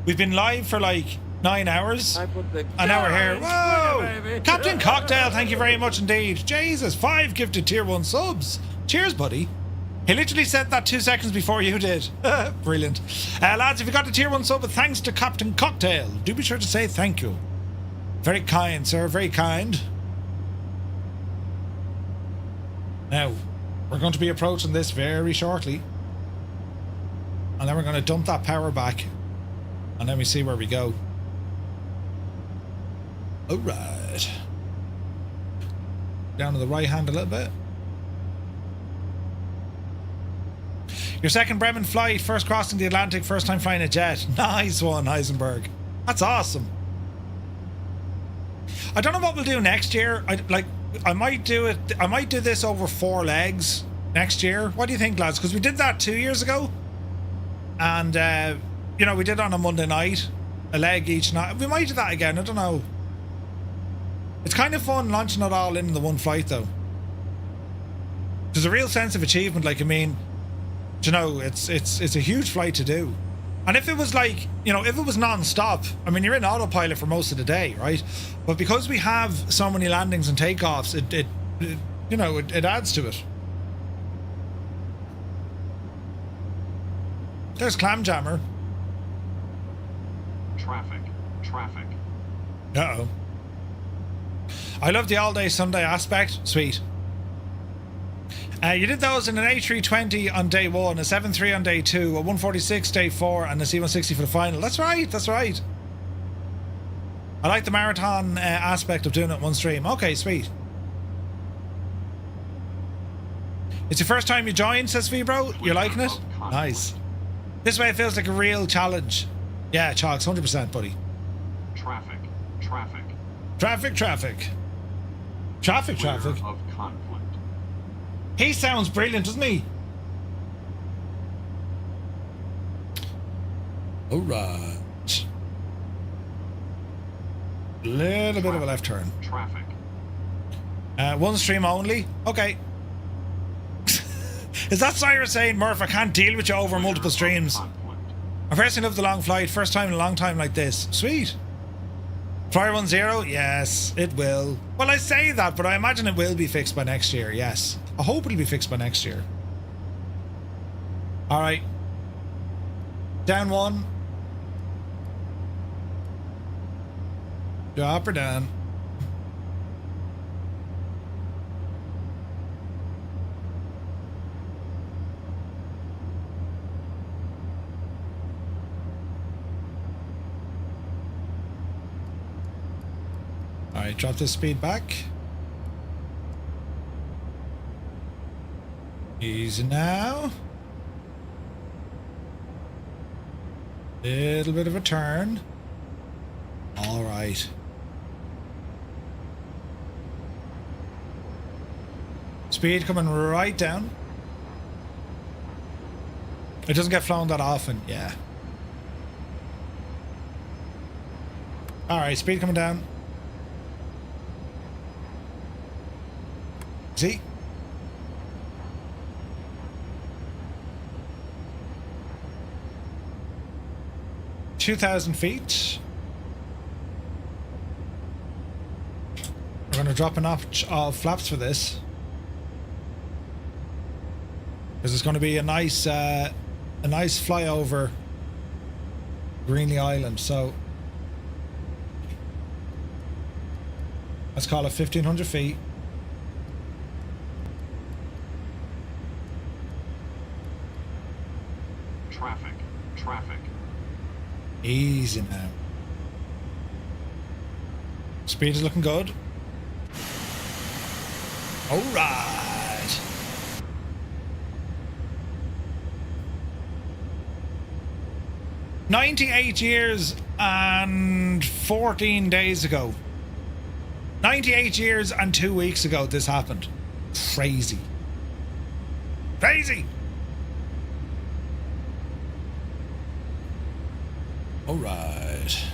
We've been live for like 9 hours. An hour here. Whoa! Captain Cocktail, thank you very much indeed. Jesus, 5 gifted tier 1 subs. Cheers, buddy. He literally said that 2 seconds before you did. Brilliant. Lads, if you got the tier 1 sub, thanks to Captain Cocktail. Do be sure to say thank you. Very kind, sir. Very kind. Now, we're going to be approaching this very shortly. And then we're going to dump that power back. And then we see where we go. Alright. Down to the right hand a little bit. Your second Bremen flight, first crossing the Atlantic, first time flying a jet. Nice one, Heisenberg. That's awesome. I don't know what we'll do next year. I might do this over 4 legs next year. What do you think, lads? Because we did that 2 years ago. And, you know, we did it on a Monday night. A leg each night. We might do that again. I don't know. It's kind of fun launching it all in the one flight, though. There's a real sense of achievement. Like, I mean, you know, it's a huge flight to do. And if it was like, you know, if it was non-stop, I mean, you're in autopilot for most of the day, right? But because we have so many landings and takeoffs, it you know, it adds to it. There's Clamjammer. Traffic. Uh-oh. I love the all-day Sunday aspect. Sweet. You did those in an A320 on day 1, a 7.3 on day 2, a 146 day 4, and a C-160 for the final. That's right, that's right. I like the marathon aspect of doing it in one stream. Okay, sweet. It's your first time you joined, says Vibro. You're liking it? Nice. This way it feels like a real challenge. Yeah, Chalks, 100%, buddy. Traffic. Of conflict. He sounds brilliant, doesn't he? Alright. Little bit of a left turn. Traffic. One stream only? Okay. Is that Cyrus saying, Murph, I can't deal with you over multiple streams? I personally love the long flight. First time in a long time like this. Sweet. Flyer 10? Yes, it will. Well, I say that, but I imagine it will be fixed by next year, yes. I hope it'll be fixed by next year. Alright. Down 1. Drop her down. Alright, drop the speed back. Easy now. Little bit of a turn. Alright. Speed coming right down. It doesn't get flown that often, yeah. Alright, speed coming down. See? 2,000 feet. We're going to drop a notch of flaps for this. Because it's going to be a nice flyover Greenly Island. So let's call it 1,500 feet. Traffic. Easy now. Speed is looking good. All right. "98 years and 14 days ago. 98 years and 2 weeks ago this happened. Crazy. Crazy! All right.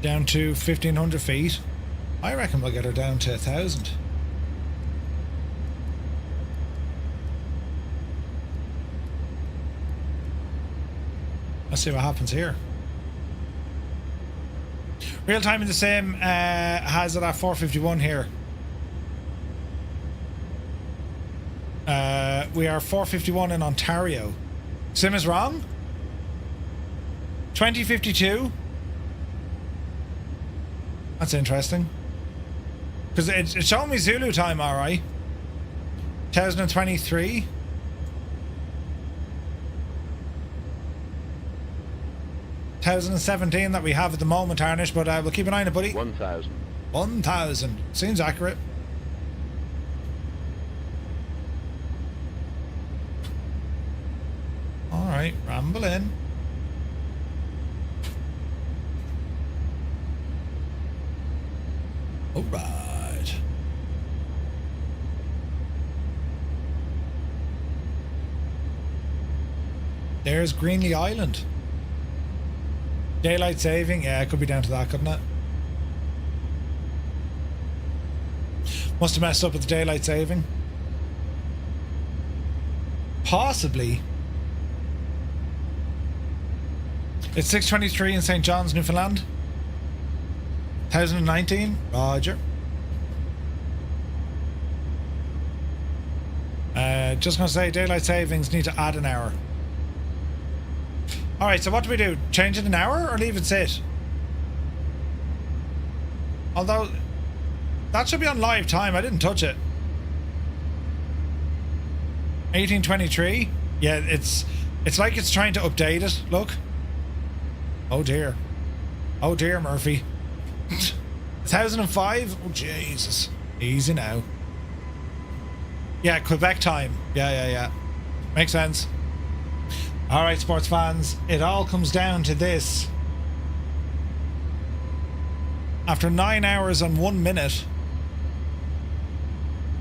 Down to 1,500 feet. I reckon we'll get her down to 1,000. Let's see what happens here. Real time in the sim has it at 451 here. We are 451 in Ontario. Sim is wrong. 2052. That's interesting. Because it's showing me Zulu time, alright. 2023. (2017) that we have at the moment, Tarnish, but we'll keep an eye on it, buddy. 1,000. 1,000. Seems accurate. Alright, ramble in. Alright. There's Greenly Island. Daylight saving, yeah, it could be down to that, couldn't it? Must have messed up with the daylight saving. Possibly. It's 6:23 in St. John's, Newfoundland. 2019, Roger. Just gonna say daylight savings need to add an hour. Alright, so what do we do? Change it an hour or leave it sit? Although, that should be on live time. I didn't touch it. 1823? Yeah, it's like it's trying to update it. Look. Oh dear. Oh dear, Murphy. 1005? Oh, Jesus. Easy now. Yeah, Quebec time. Yeah. Makes sense. Alright, sports fans, it all comes down to this. After 9 hours and 1 minute,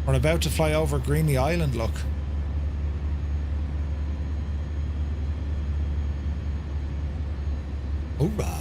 we're about to fly over Greenly Island, look. Alright.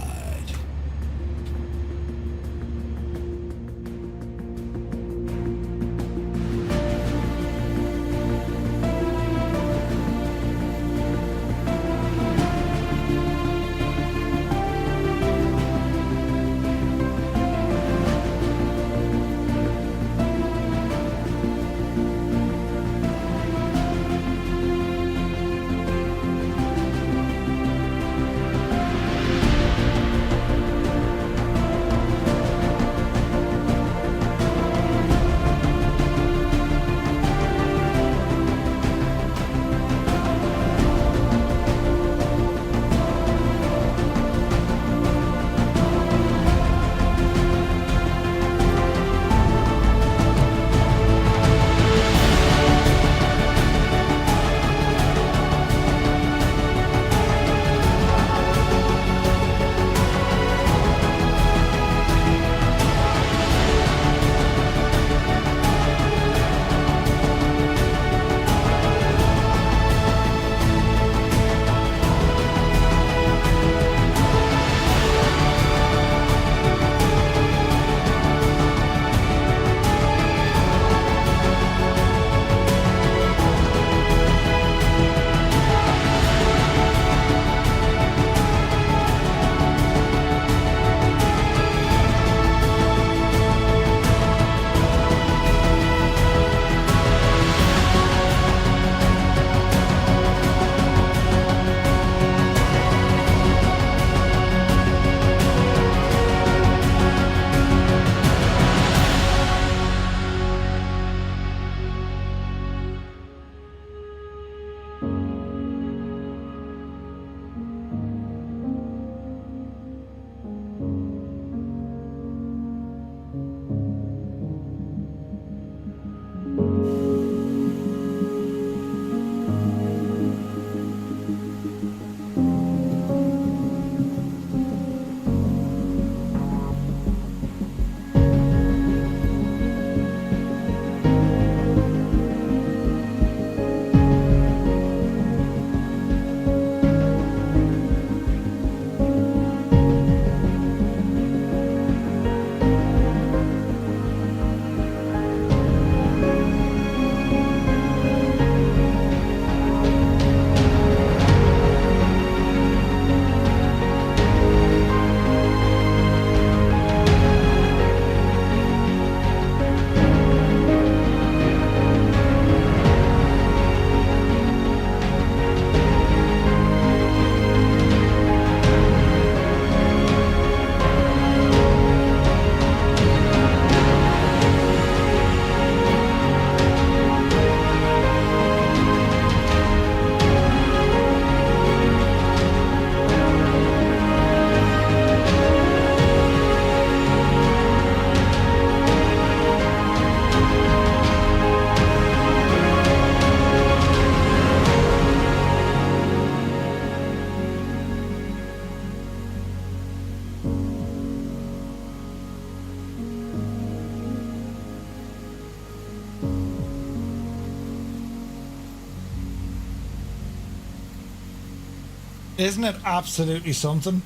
Isn't it absolutely something?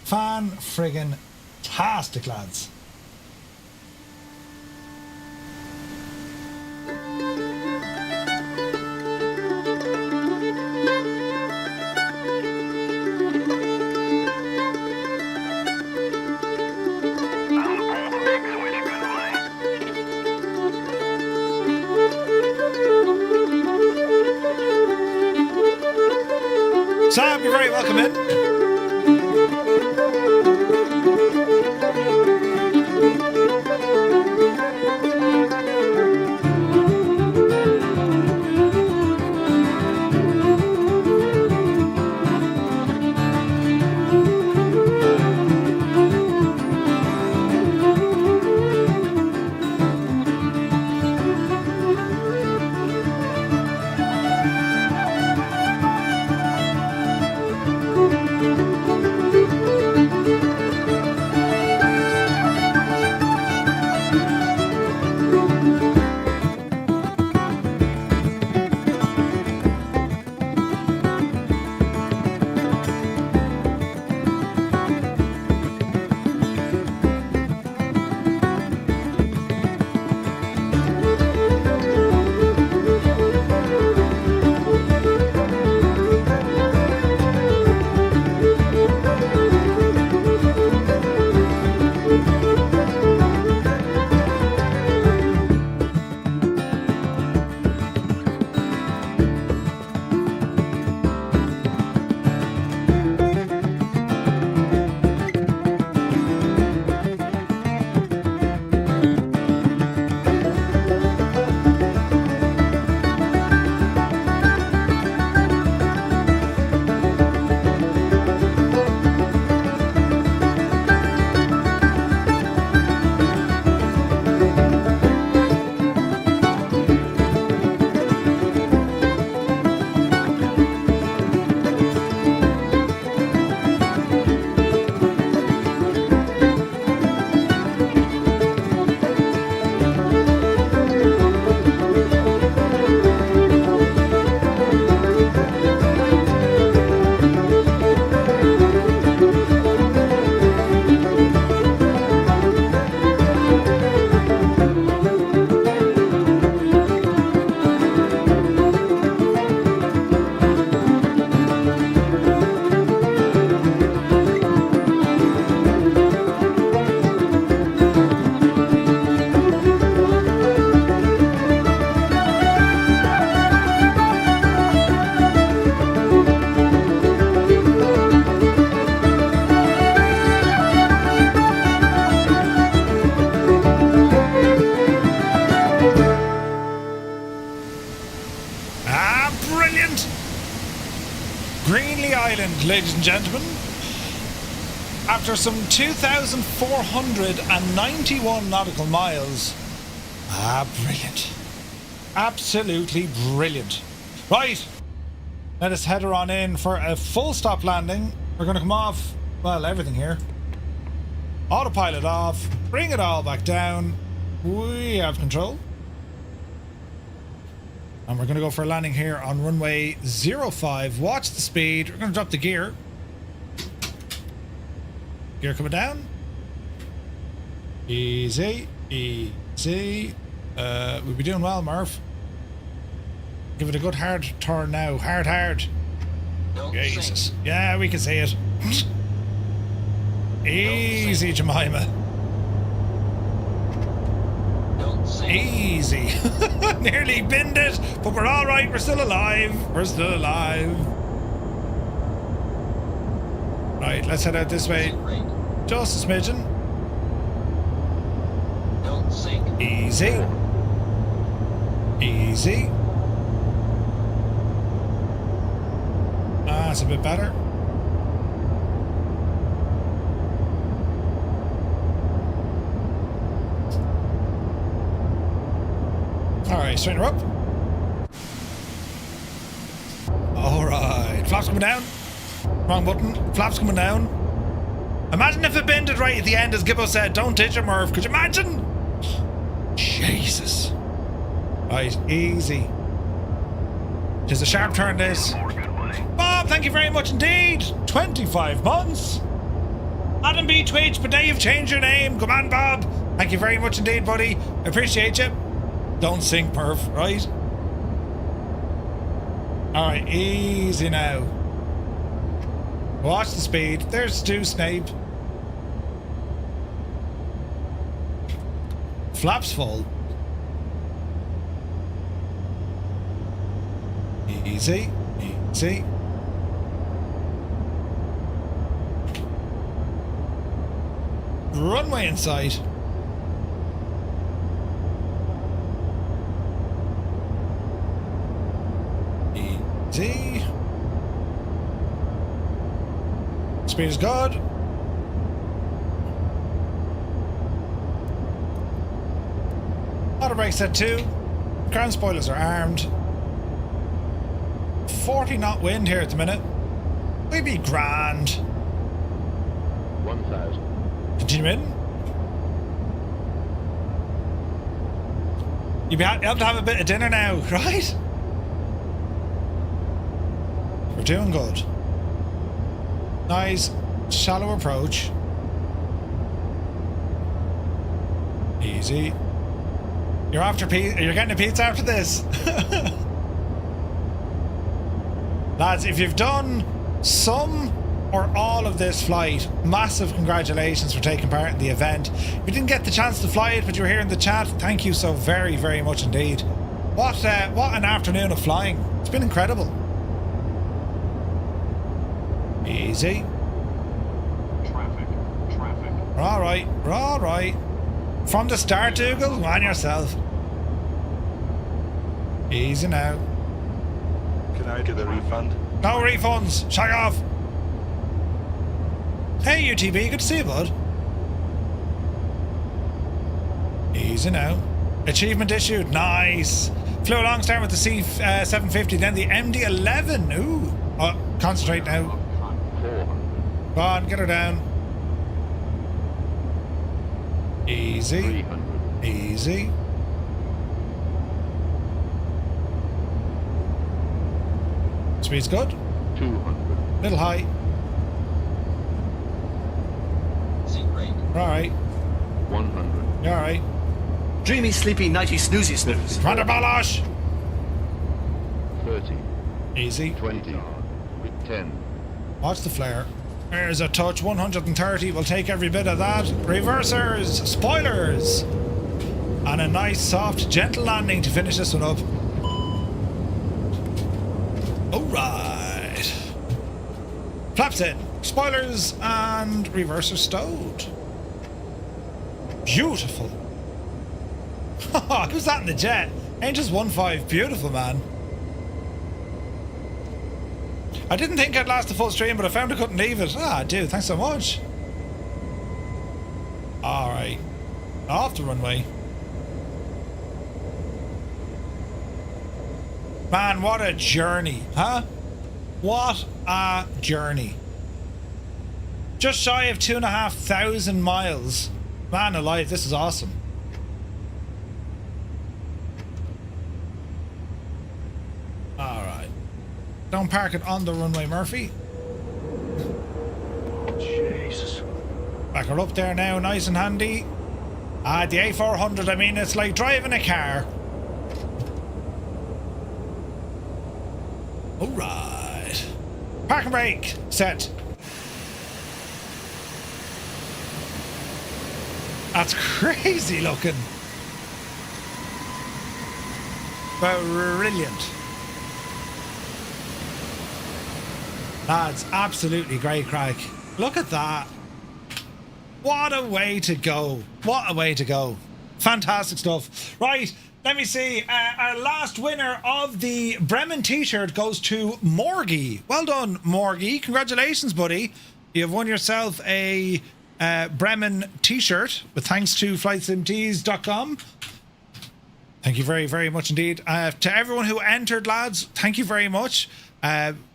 Fan-friggin-tastic, lads. Sam, you're very welcome in. Ladies and gentlemen, after some 2,491 nautical miles, brilliant, absolutely brilliant. Right, let us head her on in for a full stop landing. We're going to come off, well, everything here, autopilot off, bring it all back down, we have control. And we're going to go for a landing here on runway 05. Watch the speed. We're going to drop the gear. Gear coming down. Easy. Easy. We'll be doing well, Murph. Give it a good hard turn now. Hard. Jesus. Yeah, we can see it. Easy, Jemima. Easy. Nearly binned it, but we're all right. We're still alive. Right, let's head out this way. Just a smidgen. Easy. Easy. That's a bit better. Alright, straighten her up. Alright, flaps coming down. Wrong button. Flaps coming down. Imagine if it bended right at the end, as Gibbo said. Don't ditch it, Murph. Could you imagine? Jesus. Right, easy. Just a sharp turn, this. Bob, thank you very much indeed. 25 months. Adam B. Twitch, but now you've changed your name. Come on, Bob. Thank you very much indeed, buddy. Appreciate you. Don't sink, Perf, right? Alright, easy now. Watch the speed. There's Stu Snape. Flaps full. Easy, easy. Runway in sight. Easy. Speed is good. Auto brakes set 2. Ground spoilers are armed. 40 knot wind here at the minute. We'd be grand. 1,000. Continue in. You'll be able to have a bit of dinner now, right? We're doing good. Nice shallow approach. Easy. You're after pizza. You're getting a pizza after this. Lads, if you've done some or all of this flight, massive congratulations for taking part in the event. If you didn't get the chance to fly it, but you were here in the chat, thank you so very, very much indeed. What an afternoon of flying. It's been incredible. Easy. Traffic. We're alright. We're alright. From the start, Dougal, go on yourself. Easy now. Can I get a refund? No refunds. Shag off. Hey, UTB, good to see you, bud. Easy now. Achievement issued. Nice. Flew along starting with the C750, then the MD-11. Ooh. Oh, concentrate now. Go on, get her down. Easy. Easy. Speed's good. 200. Little high. Alright. 100. You're alright. Dreamy, sleepy, nighty, snoozy, snooze. Commander Balash! 30. Easy. 20. 10. Watch the flare. There's a touch. 130. We'll take every bit of that. Reversers. Spoilers. And a nice, soft, gentle landing to finish this one up. Alright. Flaps in. Spoilers and reverser stowed. Beautiful. Who's that in the jet? Angels 1-5. Beautiful, man. I didn't think I'd last the full stream, but I found I couldn't leave it. Ah, dude, thanks so much. Alright. Off the runway. Man, what a journey, huh? What a journey. Just shy of 2,500 miles. Man alive, this is awesome. Alright. Don't park it on the runway, Murphy. Jesus. Back her up there now, nice and handy. Ah, the A400, I mean, it's like driving a car. Alright. Park and brake. Set. That's crazy looking. Brilliant. That's absolutely great crack. Look at that. What a way to go. What a way to go. Fantastic stuff. Right, let me see. Our last winner of the Bremen t-shirt goes to Morgie. Well done, Morgie. Congratulations, buddy. You have won yourself a Bremen t-shirt with thanks to flightsimtees.com. Thank you very, very much indeed. To everyone who entered, lads, thank you very much.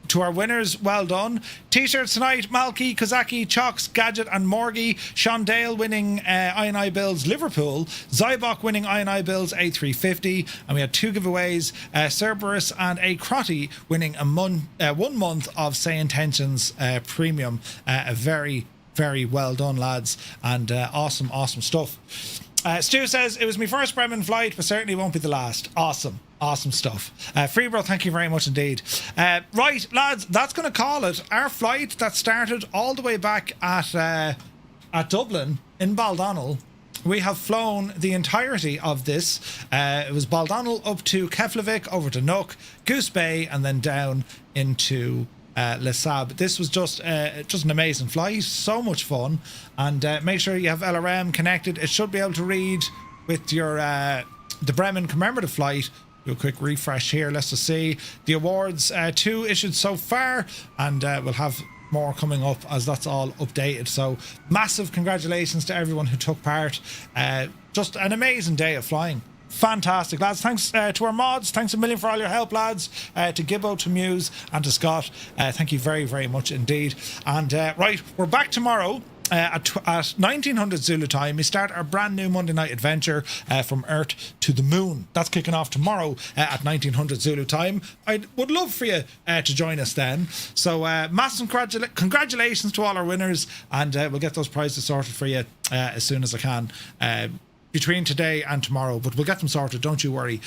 to our winners, well done. T-shirts tonight, Malky, Kozaki, Chocks, Gadget and Morgie. Sean Dale winning I&I Bills Liverpool. Zybok winning I&I Bills A350. And we had 2 giveaways, Cerberus and A Crotty winning 1 month of Say Intentions Premium. A very, very well done, lads. And awesome stuff. Stu says, it was my first Bremen flight, but certainly won't be the last. Awesome stuff. Freebro, thank you very much indeed. Right, lads, that's going to call it. Our flight that started all the way back at Dublin in Baldonnel, we have flown the entirety of this. It was Baldonnel up to Keflavik, over to Nook, Goose Bay, and then down into Les Sables. This was just an amazing flight, so much fun. And make sure you have LRM connected. It should be able to read with your the Bremen Commemorative Flight. Do a quick refresh here. Let's just see the awards. 2 issued so far, and we'll have more coming up as that's all updated. So massive congratulations to everyone who took part. Just an amazing day of flying. Fantastic, lads. Thanks to our mods. Thanks a million for all your help, lads. To Gibbo, to Muse, and to Scott. Thank you very, very much indeed. And right, we're back tomorrow at 1900 Zulu time. We start our brand new Monday night adventure from Earth to the Moon. That's kicking off tomorrow at 1900 Zulu time. I would love for you to join us then. So massive congratulations to all our winners, and we'll get those prizes sorted for you as soon as I can. Between today and tomorrow, but we'll get them sorted, don't you worry.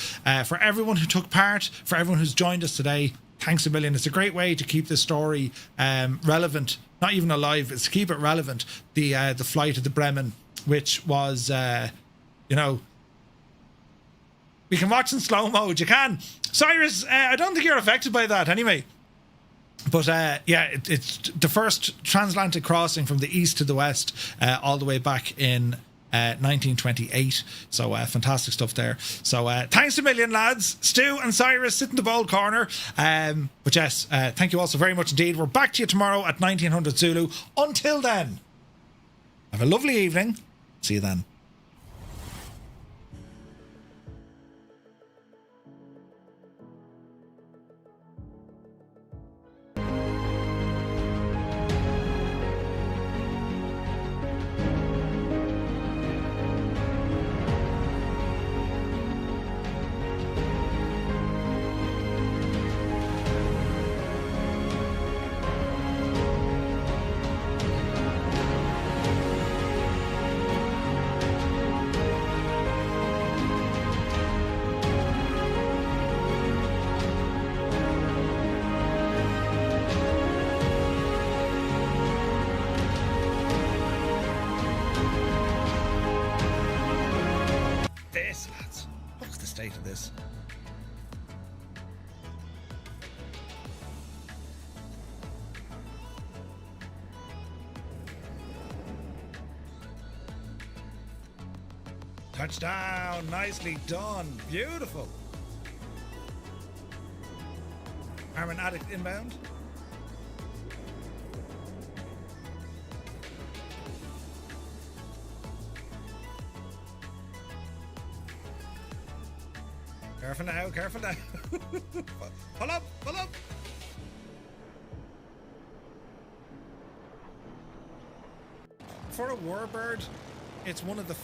For everyone who took part, for everyone who's joined us today, thanks a million. It's a great way to keep this story relevant, not even alive, it's to keep it relevant. The flight of the Bremen, which was, we can watch in slow mode. You can. Cyrus, I don't think you're affected by that anyway. But it's the first transatlantic crossing from the east to the west, all the way back in 1928. So fantastic stuff there. So thanks a million, lads. Stu and Cyrus sit in the bold corner. But yes, thank you all so very much indeed. We're back to you tomorrow at 1900 Zulu. Until then, have a lovely evening. See you then. Of this. Touchdown, nicely done, beautiful. Hermann Addict inbound. Careful now, careful now. Pull up, pull up. For a warbird, it's one of the